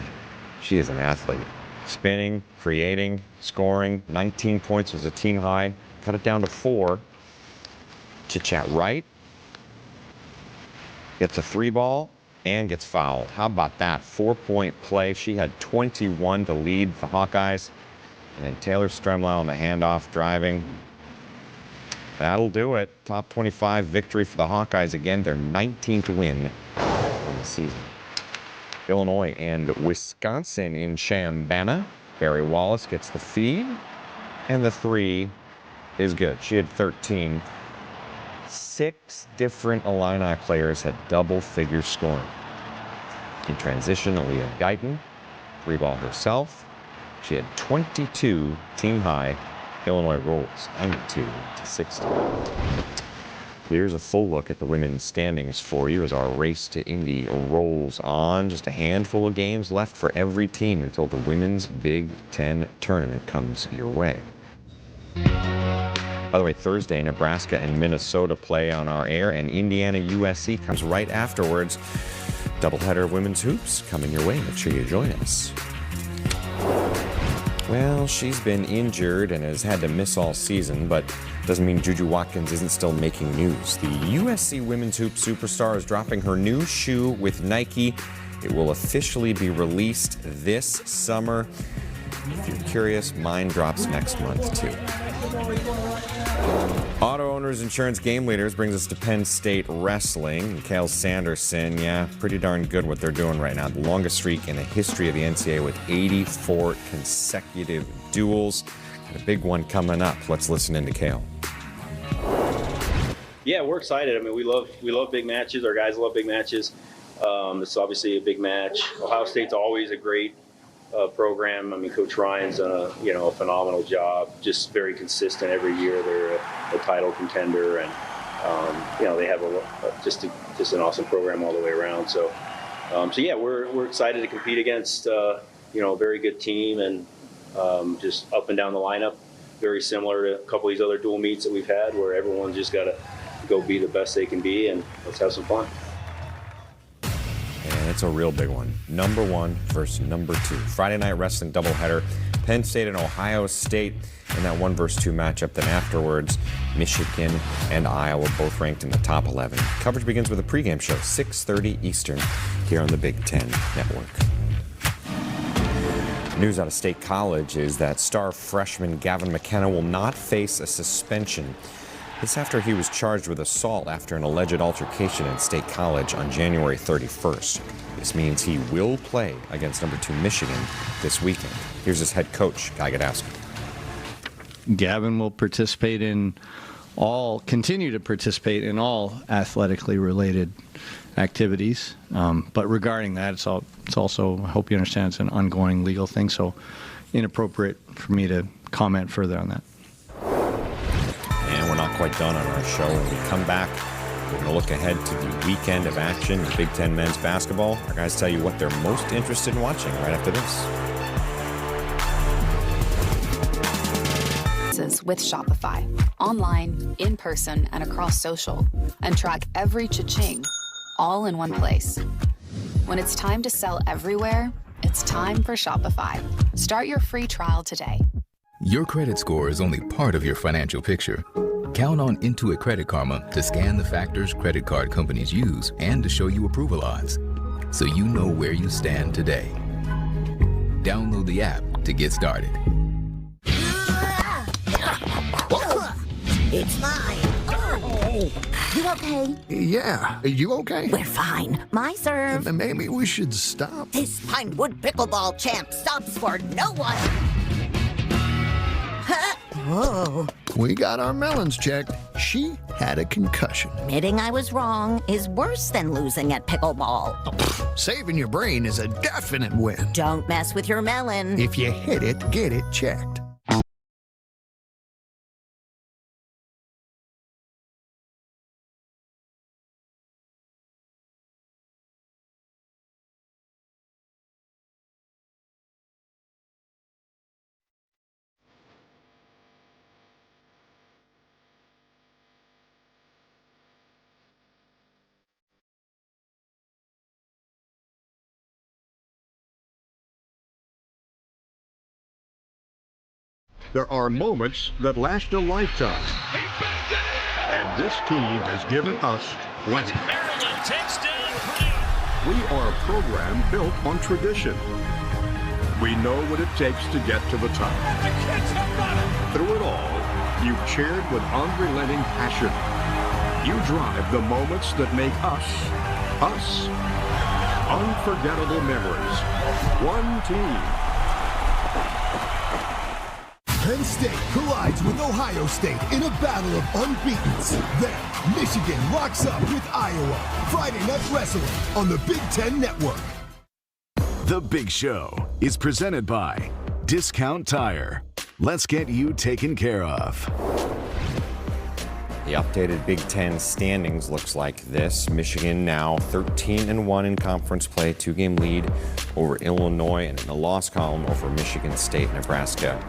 She is an athlete. Spinning, creating, scoring. 19 points was a team high. Cut it down to 4. Chit-chat right. Gets a 3-ball and gets fouled. How about that? 4-point play. She had 21 to lead the Hawkeyes. And then Taylor Stremlau on the handoff driving. That'll do it. Top 25 victory for the Hawkeyes. Again, their 19th win in the season. Illinois and Wisconsin in Chambana. Barry Wallace gets the feed. And the 3 is good. She had 13. 6 different Illini players had double-figure scoring. In transition, Aaliyah Guyton, 3-ball herself. She had 22 team high. Illinois rolls 92-60. Here's a full look at the women's standings for you as our race to Indy rolls on. Just a handful of games left for every team until the women's Big Ten tournament comes your way. By the way, Thursday, Nebraska and Minnesota play on our air, and Indiana USC comes right afterwards. Doubleheader of women's hoops coming your way. Make sure you join us. Well, she's been injured and has had to miss all season, but doesn't mean Juju Watkins isn't still making news. The USC women's hoop superstar is dropping her new shoe with Nike. It will officially be released this summer. If you're curious, mine drops next month, too. Auto Owners Insurance Game Leaders brings us to Penn State Wrestling. Kale Sanderson, yeah, pretty darn good what they're doing right now. The longest streak in the history of the NCAA with 84 consecutive duels. Got a big one coming up. Let's listen in to Kale. Yeah, we're excited. I mean, we love big matches. Our guys love big matches. It's obviously a big match. Ohio State's always a great program. I mean, Coach Ryan's done a phenomenal job. Just very consistent every year. They're a title contender, and they have just an awesome program all the way around. So yeah, we're excited to compete against a very good team, and just up and down the lineup. Very similar to a couple of these other dual meets that we've had, where everyone's just got to go be the best they can be, and let's have some fun. And it's a real big one. Number 1 versus number 2. Friday night wrestling doubleheader. Penn State and Ohio State in that 1 versus 2 matchup. Then afterwards, Michigan and Iowa both ranked in the top 11. Coverage begins with a pregame show, 6:30 Eastern, here on the Big Ten Network. News out of State College is that star freshman Gavin McKenna will not face a suspension. This after he was charged with assault after an alleged altercation at State College on January 31st. This means he will play against number 2 Michigan this weekend. Here's his head coach, Guy Gadowski. Gavin will continue to participate in all athletically related activities. But regarding that, it's also, I hope you understand, it's an ongoing legal thing, so inappropriate for me to comment further on that. And we're not quite done on our show. When we come back, we're going to look ahead to the weekend of action in Big Ten men's basketball. Our guys tell you what they're most interested in watching right after this. With Shopify, online, in person, and across social, and track every cha-ching, all in one place. When it's time to sell everywhere, it's time for Shopify. Start your free trial today. Your credit score is only part of your financial picture. Count on Intuit Credit Karma to scan the factors credit card companies use and to show you approval odds, so you know where you stand today. Download the app to get started. It's mine. Oh. You okay? Yeah. You okay? We're fine. My serve. Maybe we should stop. This Pinewood pickleball champ stops for no one. Huh? Whoa. We got our melons checked. She had a concussion. Admitting I was wrong is worse than losing at pickleball. Saving your brain is a definite win. Don't mess with your melon. If you hit it, get it checked. There are moments that last a lifetime. And this team has given us plenty. We are a program built on tradition. We know what it takes to get to the top. Through it all, you've cheered with unrelenting passion. You drive the moments that make us, us. Unforgettable memories. One team. Penn State collides with Ohio State in a battle of unbeatens. Then, Michigan locks up with Iowa. Friday Night Wrestling on the Big Ten Network. The Big Show is presented by Discount Tire. Let's get you taken care of. The updated Big Ten standings looks like this. Michigan now 13-1 in conference play, 2-game lead over Illinois, and in the loss column over Michigan State, Nebraska,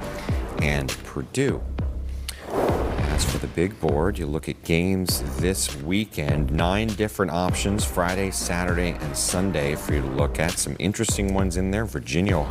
and Purdue. As for the big board, you look at games this weekend, 9 different options, Friday, Saturday, and Sunday for you to look at. Some interesting ones in there. Virginia, Ohio